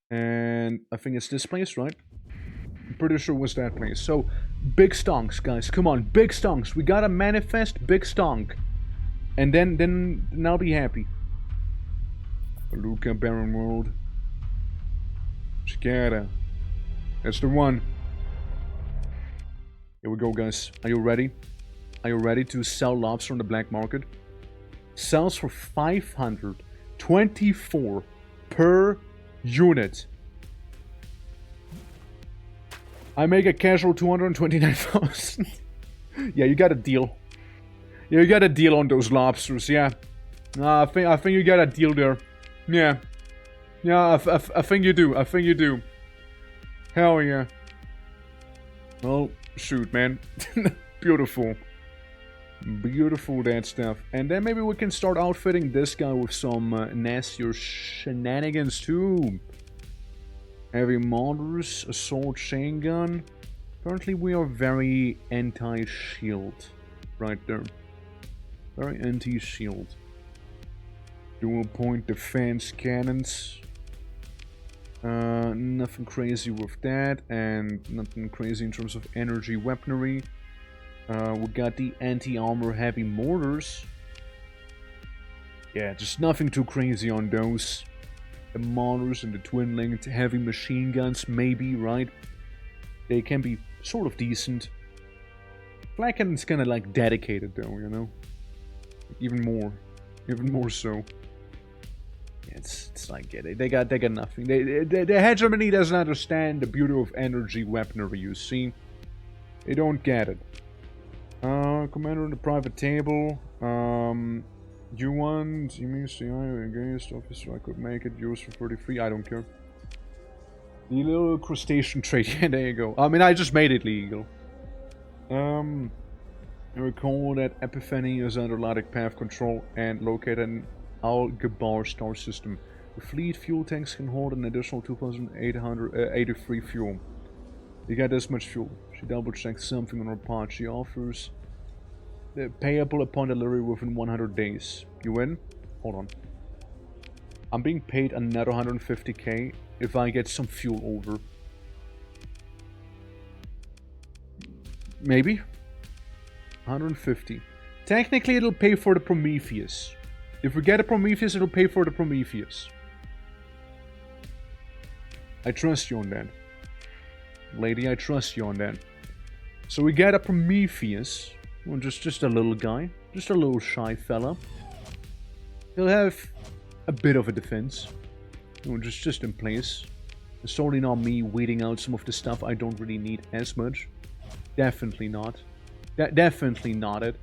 And I think it's this place, right? I'm pretty sure it was that place. So, big stonks, guys. Come on, big stonks. We gotta manifest big stonk. And then I'll be happy. Luca Barren World. Chiquera. That's the one. Here we go, guys. Are you ready? Are you ready to sell lobster on the black market? Sells for 524 per unit. I make a casual 229,000. Yeah, you got a deal. Yeah, you got a deal on those lobsters. Yeah, I think you got a deal there. Yeah, yeah, I think you do. I think you do. Hell yeah. Well, shoot, man. Beautiful. Beautiful, that stuff. And then maybe we can start outfitting this guy with some nastier shenanigans too. Heavy mortars, assault chain gun. Apparently we are very anti-shield. Right there. Very anti-shield. Dual point defense cannons. Nothing crazy with that. And nothing crazy in terms of energy weaponry. We got the anti-armor heavy mortars. Yeah, just nothing too crazy on those. The mortars and the twin-linked heavy machine guns, maybe, right? They can be sort of decent. Flak cannon's kinda like dedicated though, you know? Even more. Even more so. It's like they got nothing. The hegemony doesn't understand the beauty of energy weaponry. You see, they don't get it. Commander in the private table. You want CI against officer? I could make it yours for 33. I don't care. The little crustacean trade. Yeah, there you go. I mean, I just made it legal. I recall that Epiphany is under Latic path control and located in Al-Gabar star system. The fleet fuel tanks can hold an additional 2,883 fuel. You got this much fuel. She double checked something on her pod. She offers payable upon delivery within 100 days. You win? Hold on. I'm being paid another 150k if I get some fuel over. Maybe? 150. Technically, it'll pay for the Prometheus. If we get a Prometheus, it'll pay for the Prometheus. I trust you on that. Lady, I trust you on that. So we get a Prometheus. Well, just a little guy. Just a little shy fella. He'll have a bit of a defense. You know, just in place. It's totally not me weeding out some of the stuff I don't really need as much. Definitely not. Definitely not it.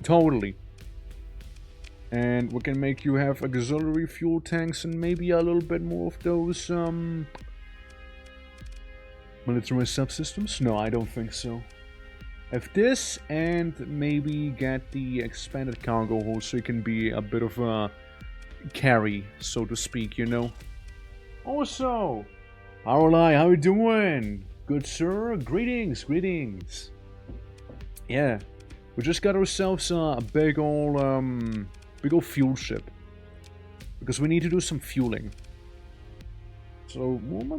Totally. And we can make you have auxiliary fuel tanks and maybe a little bit more of those, military subsystems? No, I don't think so. Have this and maybe get the expanded cargo hold so it can be a bit of a carry, so to speak, you know. Also, Arolai, how you doing? Good sir, greetings, greetings. Yeah, we just got ourselves a big old fuel ship. Because we need to do some fueling. So, well, we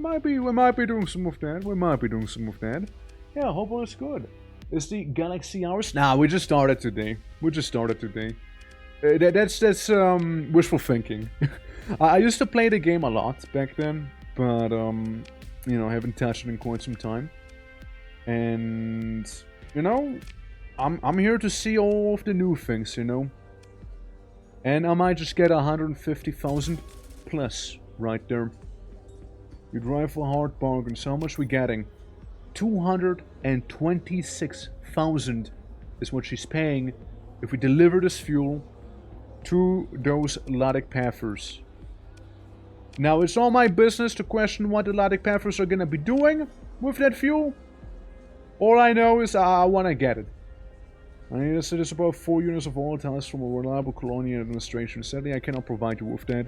might be doing some of that. Yeah, hopefully it's good. Is the Galaxy ours? Nah, we just started today. That's wishful thinking. I used to play the game a lot back then, but you know, I haven't touched it in quite some time. And you know, I'm here to see all of the new things, you know. And I might just get 150,000 plus right there. You drive for hard bargains. How much we getting? 226,000 is what she's paying if we deliver this fuel to those Latic Pathers. Now, it's all my business to question what the Latic Pathers are gonna be doing with that fuel. All I know is I wanna get it. I need to it's about 4 units of volatiles from a reliable colonial administration. Sadly, I cannot provide you with that.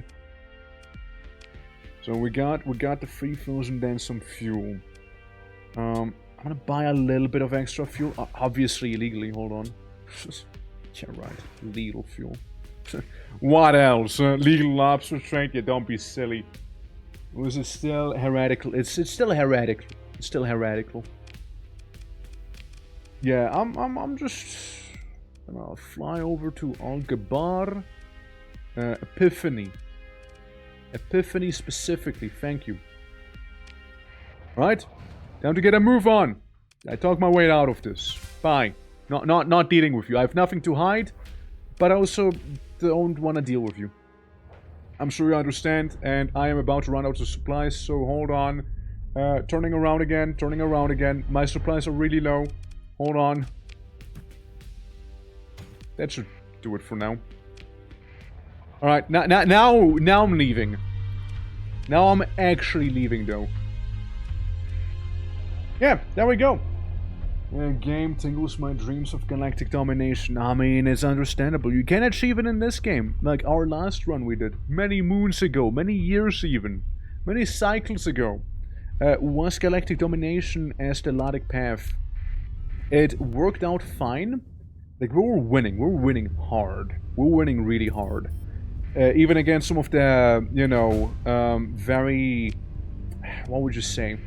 So we got the 3,000 and some fuel. I'm gonna buy a little bit of extra fuel. Obviously, illegally. Hold on. Yeah, right. Legal fuel. What else? Legal lobster trade? Yeah, don't be silly. Was it still heretical? It's still heretical. It's still heretical. Yeah, I'm just gonna fly over to Al-Gabar. Epiphany specifically. Thank you. Right. Time to get a move on. I talked my way out of this. Bye. Not dealing with you. I have nothing to hide, but I also don't want to deal with you. I'm sure you understand, and I am about to run out of supplies, so hold on. Turning around again. My supplies are really low. Hold on. That should do it for now. Alright, now I'm leaving. Now I'm actually leaving, though. Yeah, there we go. Game tingles my dreams of galactic domination. I mean, it's understandable. You can achieve it in this game. Like our last run we did. Many moons ago. Many years even. Many cycles ago. Was galactic domination as the Latic path. It worked out fine. Like, we were winning. We were winning hard. We were winning really hard. Even against some of the, you know, very... What would you say?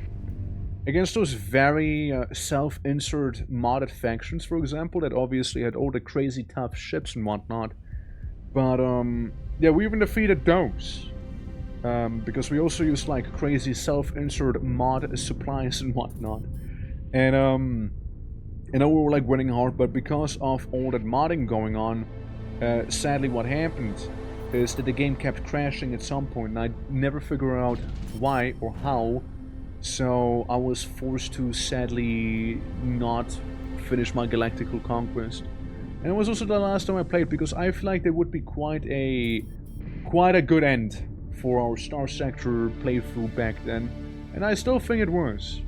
Against those very self-insert modded factions, for example, that obviously had all the crazy tough ships and whatnot. But, yeah, we even defeated those. Because we also used, like, crazy self-insert mod supplies and whatnot. And, you know, we were, like, winning hard, but because of all that modding going on, Sadly, what happened is that the game kept crashing at some point, and I never figured out why or how. So I was forced to sadly not finish my Galactical Conquest. And it was also the last time I played, because I feel like there would be quite a good end for our Star Sector playthrough back then. And I still think it was.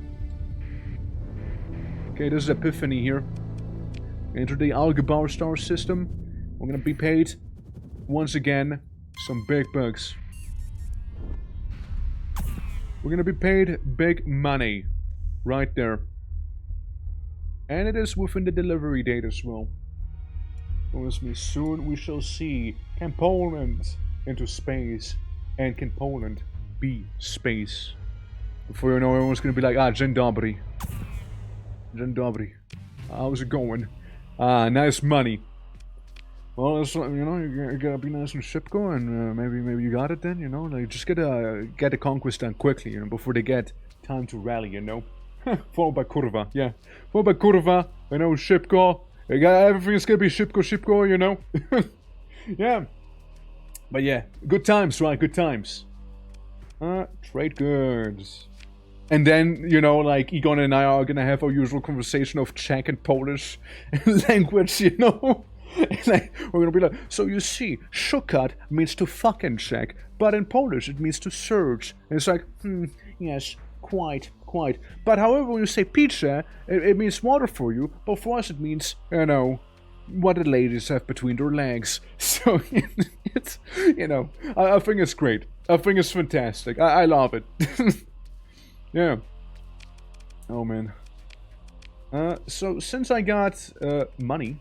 Okay, this is Epiphany here. Enter the Algebra star system. We're gonna be paid, once again, some big bucks. We're gonna be paid big money. Right there. And it is within the delivery date as well. Promise me, soon we shall see, can Poland into space? And can Poland be space? Before you know, everyone's gonna be like, Dzień dobry. Dzień dobry. How's it going? Nice money. Well, it's, you know, you gotta be nice and Shipko, and maybe you got it then, you know? Like, just get the conquest done quickly, you know, before they get time to rally, you know? Followed by Kurva, yeah. Followed by Kurva, you know, Shipko. Everything's gonna be Shipko, you know? Yeah. But yeah, good times, right? Good times. Trade goods. And then, you know, like, Egon and I are gonna have our usual conversation of Czech and Polish language, you know? Like, we're gonna be like, so you see, szukat means to fuck in Czech, but in Polish it means to search. And it's like, yes, quite. But however, when you say pizza, it means water for you, but for us it means, you know, what the ladies have between their legs. So, it's, you know, I think it's great. I think it's fantastic. I love it. Yeah. Oh, man. So, since I got, money,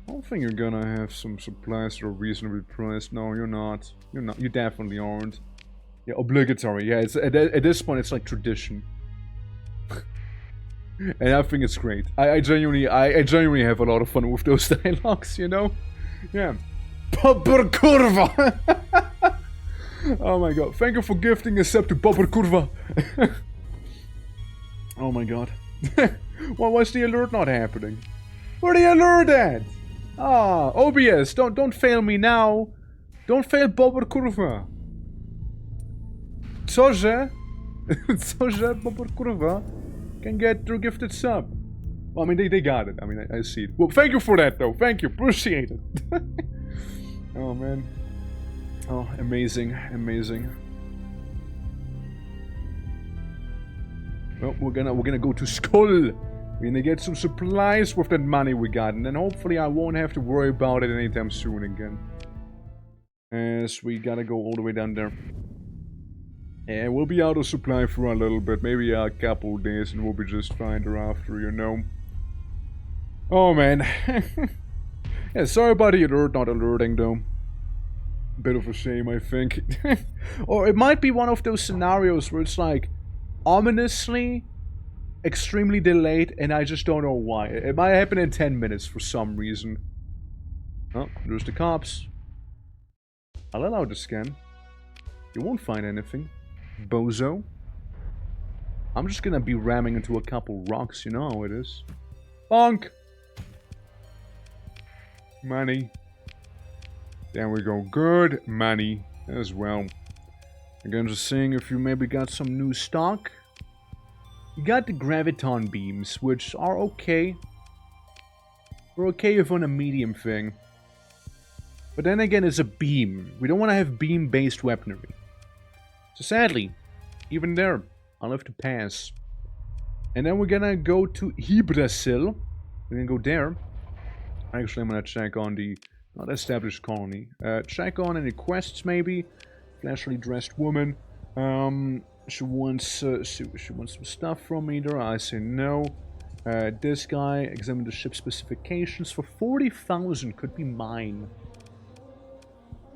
I don't think you're gonna have some supplies that are reasonably priced. No, you're not. You definitely aren't. Yeah, obligatory. Yeah, it's at this point, it's like tradition. And I think it's great. I genuinely have a lot of fun with those dialogues, you know? Yeah. Bobber Kurva! Oh my god. Thank you for gifting a sub to Bobber Kurva. Oh my god. Well, why's the alert not happening? Where the alert at? Ah, OBS, don't fail me now. Don't fail Bobber Kurva. Coże Bobber Kurva can get their gifted sub. Well, I mean, they got it. I mean, I see it. Well, thank you for that, though. Thank you. Appreciate it. Oh, man. Oh, amazing. Well, we're gonna go to Skull. We're gonna get some supplies with that money we got, and then hopefully I won't have to worry about it anytime soon again. As we gotta go all the way down there. And we'll be out of supply for a little bit, maybe a couple of days, and we'll be just fine thereafter, you know. Oh, man. Yeah, sorry about the alert not alerting, though. Bit of a shame, I think. Or it might be one of those scenarios where it's like, ominously, extremely delayed, and I just don't know why. It might happen in 10 minutes for some reason. Oh, there's the cops. I'll allow the scan. You won't find anything. Bozo. I'm just gonna be ramming into a couple rocks, you know how it is. Bonk! Money. There we go. Good money as well. Again, just seeing if you maybe got some new stock. You got the graviton beams, which are okay. We're okay if on a medium thing. But then again, it's a beam. We don't want to have beam-based weaponry. So sadly, even there, I'll have to pass. And then we're gonna go to Hybrasil. We're gonna go there. Actually, I'm gonna check on the not established colony. Check on any quests, maybe. Flashily dressed woman. She wants some stuff from me there. I say no. This guy, examine the ship specifications for 40,000 could be mine.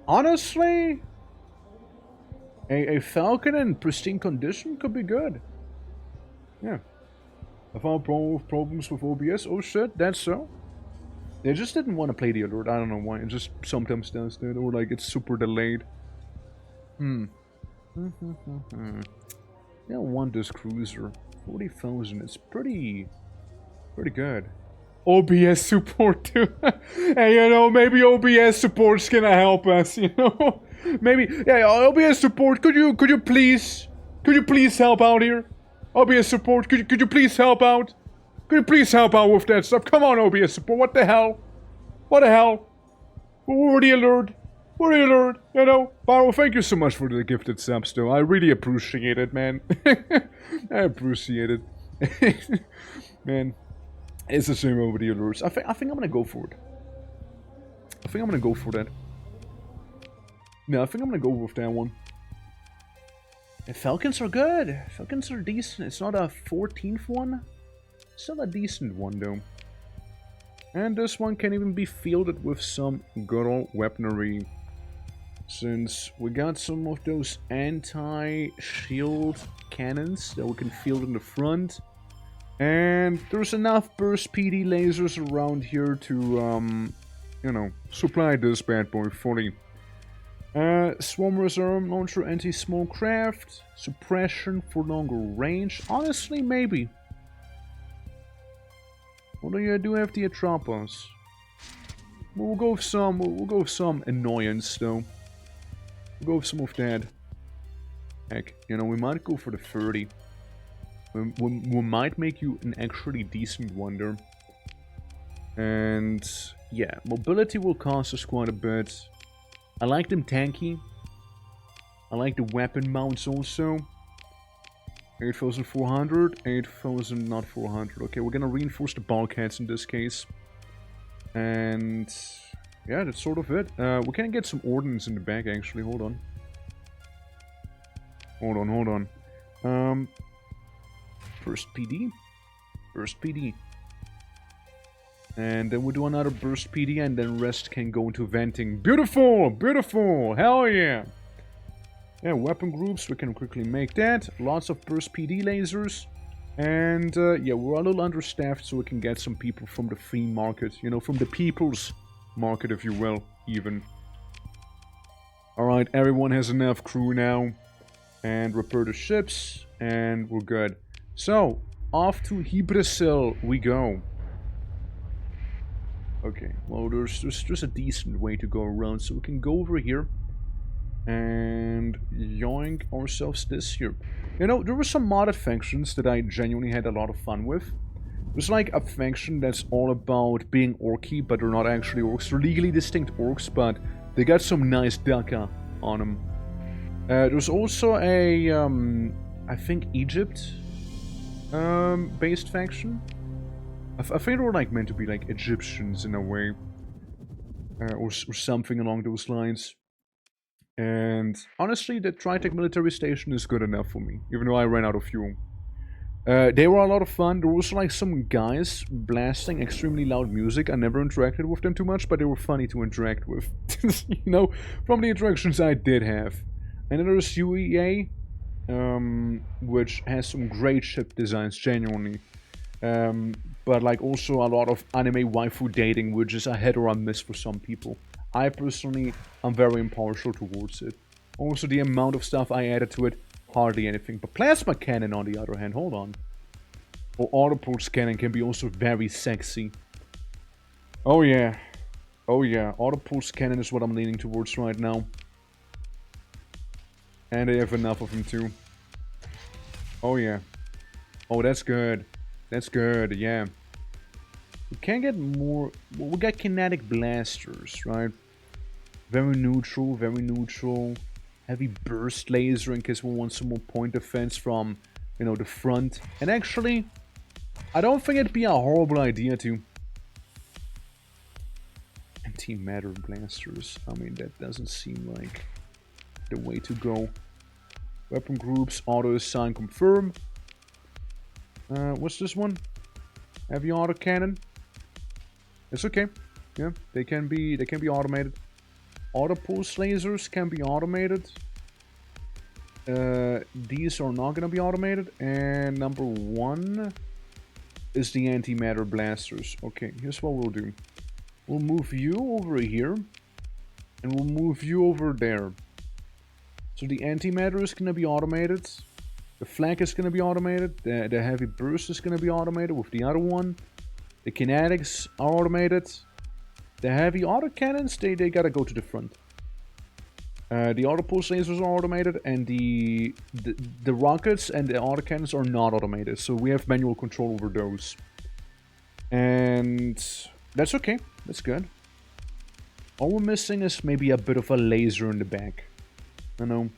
Honestly, a Falcon in pristine condition could be good. Yeah. I found problems with OBS. Oh shit, that's so. They just didn't want to play the alert. I don't know why. It just sometimes does that, or like it's super delayed. I don't want this cruiser. 40,000. It's pretty good. OBS support too. And you know, maybe OBS support's gonna help us, you know? Maybe, yeah, OBS support, could you please help out here? OBS support, could you please help out? Could you please help out with that stuff? Come on, OBS support, what the hell? What the hell? We're the alert. We're the alert, you know? Baro, thank you so much for the gifted subs, though. I really appreciate it, man. I appreciate it. Man, it's a shame over the alerts. I think I'm gonna go for it. I think I'm gonna go for that. No, I think I'm gonna go with that one. The Falcons are good. Falcons are decent. It's not a 14th one. It's still a decent one, though. And this one can even be fielded with some good old weaponry. Since we got some of those anti-shield cannons that we can field in the front. And there's enough burst PD lasers around here to, you know, supply this bad boy fully. Swarm reserve launcher, anti-small craft, suppression for longer range. Honestly, maybe. Although you do have the Atropos. We'll go with some annoyance though. We'll go with some of that. Heck, you know, we might go for the 30. We might make you an actually decent wonder. And yeah, mobility will cost us quite a bit. I like them tanky. I like the weapon mounts also. 8,400, 8,000, not 400. Okay, we're gonna reinforce the bulkheads in this case. And yeah, that's sort of it. We can get some ordnance in the back actually, hold on. Hold on. Burst PD. Burst PD. And then we'll do another burst PD and then rest can go into venting. Beautiful! Beautiful! Hell yeah! Yeah, weapon groups, we can quickly make that. Lots of burst PD lasers. And yeah, we're a little understaffed so we can get some people from the free market. You know, from the people's market, if you will, even. Alright, everyone has enough crew now. And repair the ships. And we're good. So, off to Hebrasil we go. Okay, well, there's just a decent way to go around, so we can go over here and yoink ourselves this here. You know, there were some modded factions that I genuinely had a lot of fun with. There's like a faction that's all about being orky, but they're not actually orcs. They're legally distinct orcs, but they got some nice Dhaka on them. There's also a, I think Egypt based faction. I think they were like meant to be like Egyptians in a way, or something along those lines. And honestly, the Tritech military station is good enough for me, even though I ran out of fuel. They were a lot of fun. There were also like some guys blasting extremely loud music. I never interacted with them too much, but they were funny to interact with. You know, from the interactions I did have. And then there's UEA, which has some great ship designs, genuinely. But like also a lot of anime waifu dating, which is a hit or a miss for some people. I personally am very impartial towards it. Also the amount of stuff I added to it, hardly anything. But plasma cannon on the other hand, hold on. Or autopulse cannon can be also very sexy. Oh yeah. Oh yeah, autopulse cannon is what I'm leaning towards right now. And they have enough of them too. Oh yeah. Oh, that's good. That's good, yeah. We can get more... Well, we got kinetic blasters, right? Very neutral, very neutral. Heavy burst laser in case we want some more point defense from, you know, the front. And actually, I don't think it'd be a horrible idea to... Antimatter blasters. I mean, that doesn't seem like the way to go. Weapon groups, auto assign, confirm. What's this one? Heavy autocannon. It's okay. Yeah, they can be automated. Auto pulse lasers can be automated. These are not gonna be automated. And number one is the antimatter blasters. Okay, here's what we'll do. We'll move you over here. And we'll move you over there. So the antimatter is gonna be automated. The flank is going to be automated. The heavy burst is going to be automated with the other one. The kinetics are automated. The heavy autocannons, they gotta go to the front. The auto pulse lasers are automated, and the rockets and the autocannons are not automated, so we have manual control over those. And that's okay, that's good. All we're missing is maybe a bit of a laser in the back. I know.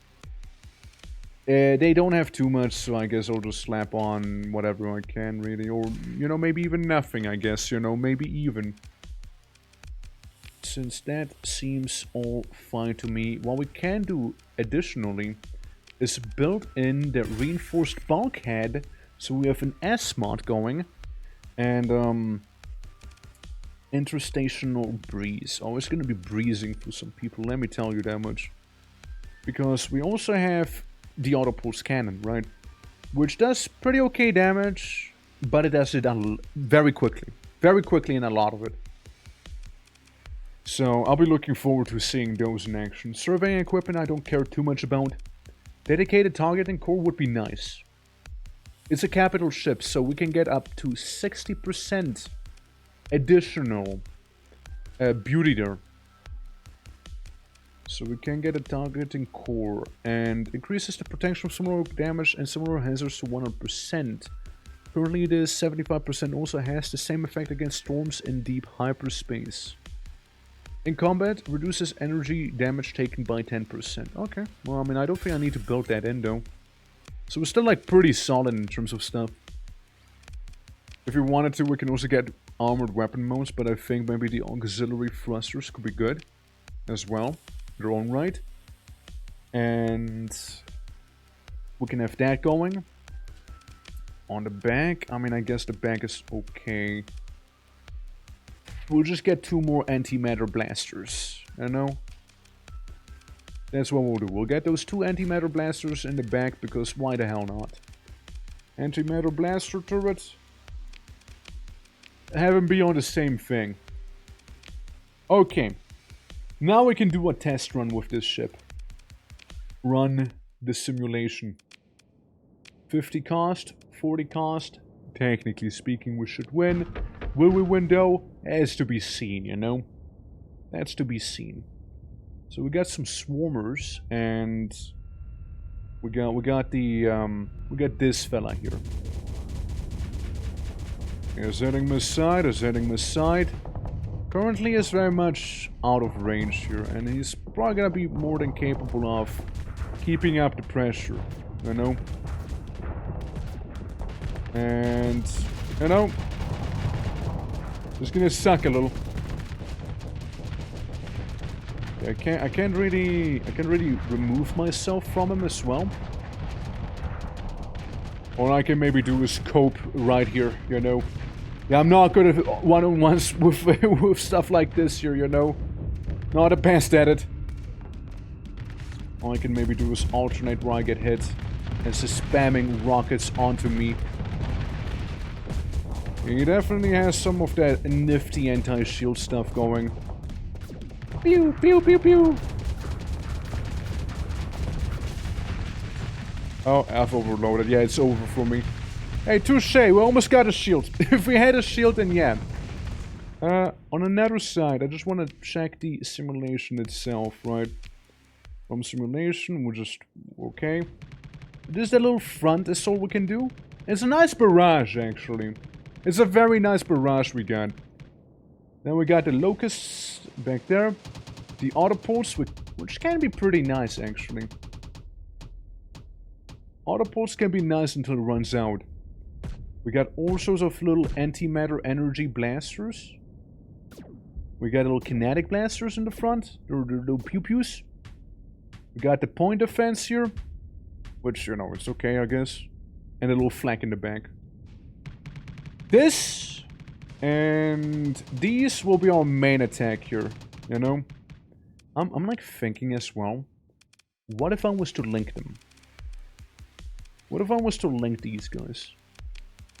They don't have too much, so I guess I'll just slap on whatever I can, really. Or, you know, maybe even nothing, I guess, you know, maybe even. Since that seems all fine to me, what we can do additionally is build in the reinforced bulkhead, so we have an S-mod going, and interstational breeze. Oh, it's gonna be breezing for some people, let me tell you that much. Because we also have the auto pulse cannon, right? Which does pretty okay damage, but it does it very quickly. Very quickly, and a lot of it. So, I'll be looking forward to seeing those in action. Surveying equipment I don't care too much about. Dedicated targeting core would be nice. It's a capital ship, so we can get up to 60% additional beauty there. So we can get a targeting core, and increases the protection from similar damage and similar hazards to 100%. Currently this 75% also has the same effect against storms in deep hyperspace. In combat, reduces energy damage taken by 10%. Okay, well, I mean, I don't think I need to build that in, though. So we're still, like, pretty solid in terms of stuff. If we wanted to, we can also get armored weapon mounts, but I think maybe the auxiliary thrusters could be good as well. Their own right. And we can have that going. On the back, I mean, I guess the back is okay. We'll just get 2 more antimatter blasters, you know? That's what we'll do. We'll get those 2 antimatter blasters in the back, because why the hell not? Antimatter blaster turrets. Have them be on the same thing. Okay. Now we can do a test run with this ship. Run the simulation. 50 cost, 40 cost. Technically speaking, we should win. Will we win though? Has to be seen, you know? That's to be seen. So we got some swarmers, and we got this fella here. He's heading this side, he's heading this side. Currently is very much out of range here, and he's probably gonna be more than capable of keeping up the pressure, you know? And, you know, it's gonna suck a little. I can't really remove myself from him as well. All I can maybe do is cope right here, you know. Yeah, I'm not good at one-on-ones with with stuff like this here, you know. Not the best at it. All I can maybe do is alternate where I get hit, and just spamming rockets onto me. He definitely has some of that nifty anti-shield stuff going. Pew, pew, pew, pew. Oh, I've overloaded. Yeah, it's over for me. Hey, touche, we almost got a shield. If we had a shield, then yeah. On another side, I just want to check the simulation itself, right? From simulation, we're just... okay. Just a little front is all we can do. It's a nice barrage, actually. It's a very nice barrage we got. Then we got the locusts back there. The autopulse, which can be pretty nice, actually. Autopulse can be nice until it runs out. We got all sorts of little antimatter energy blasters. We got little kinetic blasters in the front. They're little pew-pews. We got the point defense here. Which, you know, it's okay, I guess. And a little flak in the back. This and these will be our main attack here, you know? I'm like thinking as well, what if I was to link them? What if I was to link these guys?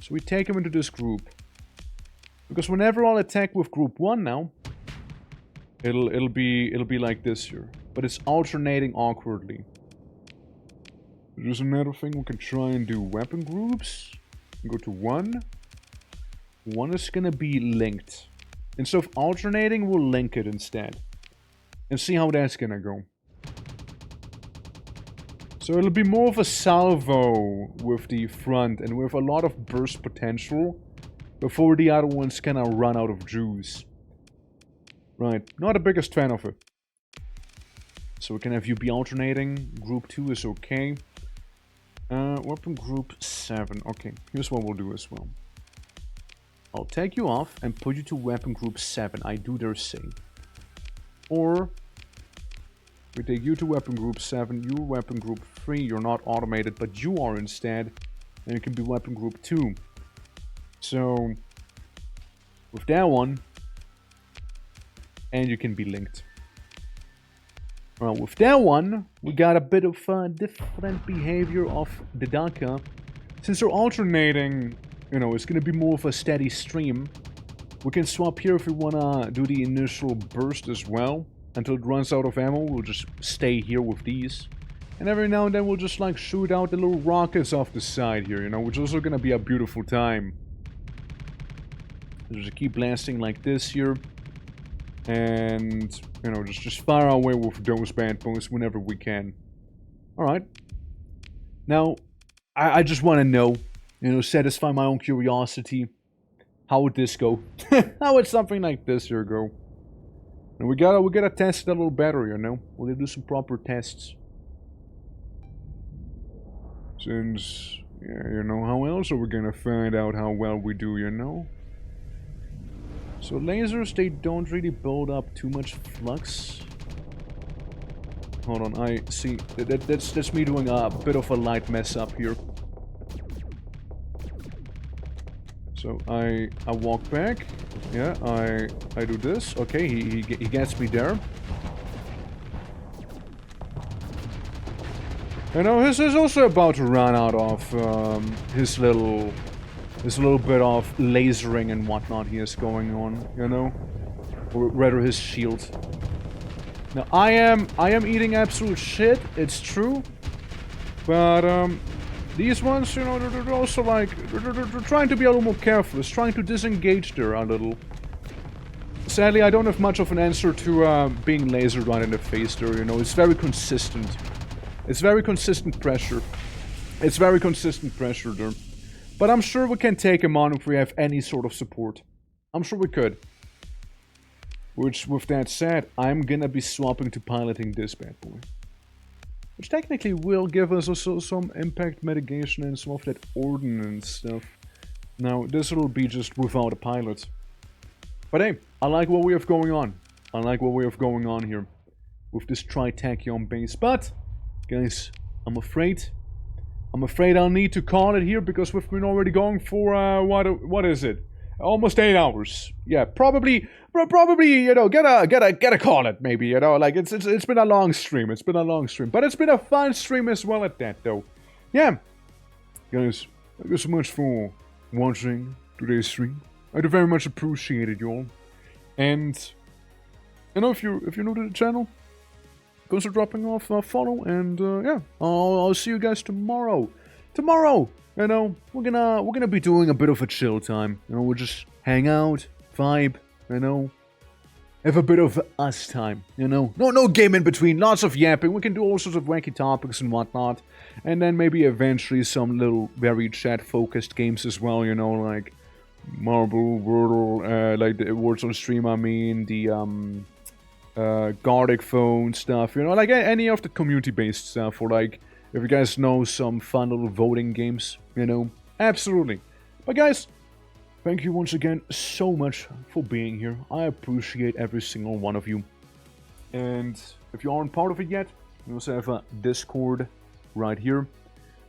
So we take them into this group. Because whenever I'll attack with group 1 now, it'll be like this here. But it's alternating awkwardly. There's another thing we can try and do. Weapon groups. Go to 1. one is gonna be linked. Instead of alternating, we'll link it instead. And see how that's gonna go. So it'll be more of a salvo with the front and with a lot of burst potential before the other ones kind of run out of juice. Right, not the biggest fan of it. So we can have you be alternating. Group 2 is okay. Weapon group 7. Okay, here's what we'll do as well. I'll take you off and put you to weapon group 7. I do dare say. Or we take you to weapon group 7, you weapon group 3, you're not automated, but you are instead, and you can be weapon group 2. So, with that one, and you can be linked. Well, with that one, we got a bit of different behavior of the Daka. Since they're alternating, you know, it's gonna be more of a steady stream. We can swap here if we wanna do the initial burst as well. Until it runs out of ammo, we'll just stay here with these. And every now and then we'll just like shoot out the little rockets off the side here, you know, which is also gonna be a beautiful time. Just keep blasting like this here. And, you know, just fire our way with those bad boys whenever we can. Alright. Now, I just want to know, you know, satisfy my own curiosity. How would this go? How would something like this here go? And we gotta test it a little better, you know. We're gonna do some proper tests. Since, yeah, you know, how else are we gonna find out how well we do, you know? So lasers, they don't really build up too much flux. Hold on, I see. That's me doing a bit of a light mess up here. So I walk back. Yeah, I do this. Okay, he gets me there. You know, his is also about to run out of his little bit of lasering and whatnot he has going on, you know? Or rather his shield. Now I am eating absolute shit, it's true. But these ones, you know, they're also like they're trying to be a little more careful. It's trying to disengage there a little. Sadly, I don't have much of an answer to being lasered right in the face there, you know. It's very consistent. It's very consistent pressure. It's very consistent pressure there. But I'm sure we can take him on if we have any sort of support. I'm sure we could. Which, with that said, I'm gonna be swapping to piloting this bad boy. Which technically will give us also some impact mitigation and some of that ordnance stuff. Now, this will be just without a pilot. But hey, I like what we have going on. I like what we have going on here. With this Tritachyon base. But, guys, I'm afraid I'll need to call it here because we've been already going for, what is it? Almost 8 hours. Yeah, probably, you know, gotta call it, maybe, you know, like, it's been a long stream, but it's been a fun stream as well at that, though. Yeah. Guys, thank you so much for watching today's stream. I do very much appreciate it, y'all. And, you know, if you're new to the channel, consider dropping off a follow, and yeah, I'll see you guys tomorrow. Tomorrow, you know, we're gonna be doing a bit of a chill time. You know, we'll just hang out, vibe, you know, have a bit of us time. You know, no game in between, lots of yapping. We can do all sorts of wacky topics and whatnot, and then maybe eventually some little very chat-focused games as well. You know, like Marble, Wordle, like the Words on Stream. I mean the Gardic phone stuff, you know, like any of the community-based stuff, or like, if you guys know some fun little voting games, you know, absolutely. But guys, thank you once again so much for being here. I appreciate every single one of you. And if you aren't part of it yet, we also have a Discord right here,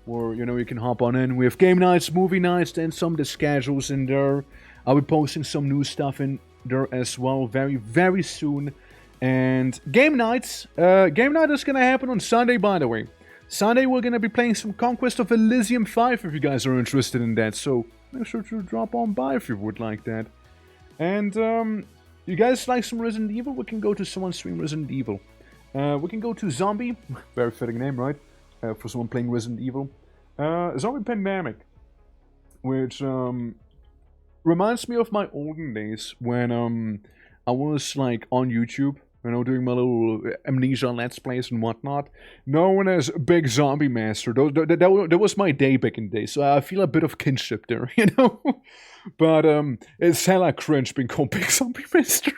where, you know, you can hop on in. We have game nights, movie nights, and some of the schedules in there. I'll be posting some new stuff in there as well very, very soon. And game night is gonna happen on Sunday, by the way. Sunday we're gonna be playing some Conquest of Elysium 5 if you guys are interested in that, so make sure to drop on by if you would like that. And you guys like some Resident Evil? We can go to someone's stream Resident Evil. We can go to Zombie, very fitting name, right? For someone playing Resident Evil. Zombie Pandemic, which reminds me of my olden days when I was like on YouTube, you know, doing my little Amnesia Let's Plays and whatnot, known as Big Zombie Master. That was my day back in the day, so I feel a bit of kinship there, you know? But it's hella cringe being called Big Zombie Master,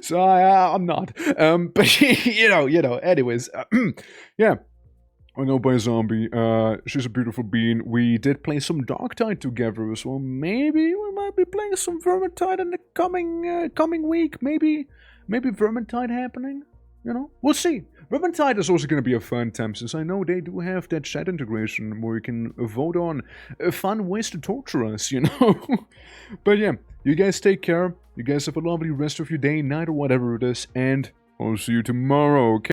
so I'm not. But you know. Anyways, yeah. I go by Zombie. She's a beautiful being. We did play some Darktide together, so maybe we might be playing some Vermintide in the coming week. Maybe Vermintide happening. You know, we'll see. Vermintide is also going to be a fun time, since I know they do have that chat integration where you can vote on fun ways to torture us, you know? But yeah, you guys take care. You guys have a lovely rest of your day, night, or whatever it is, and I'll see you tomorrow, okay?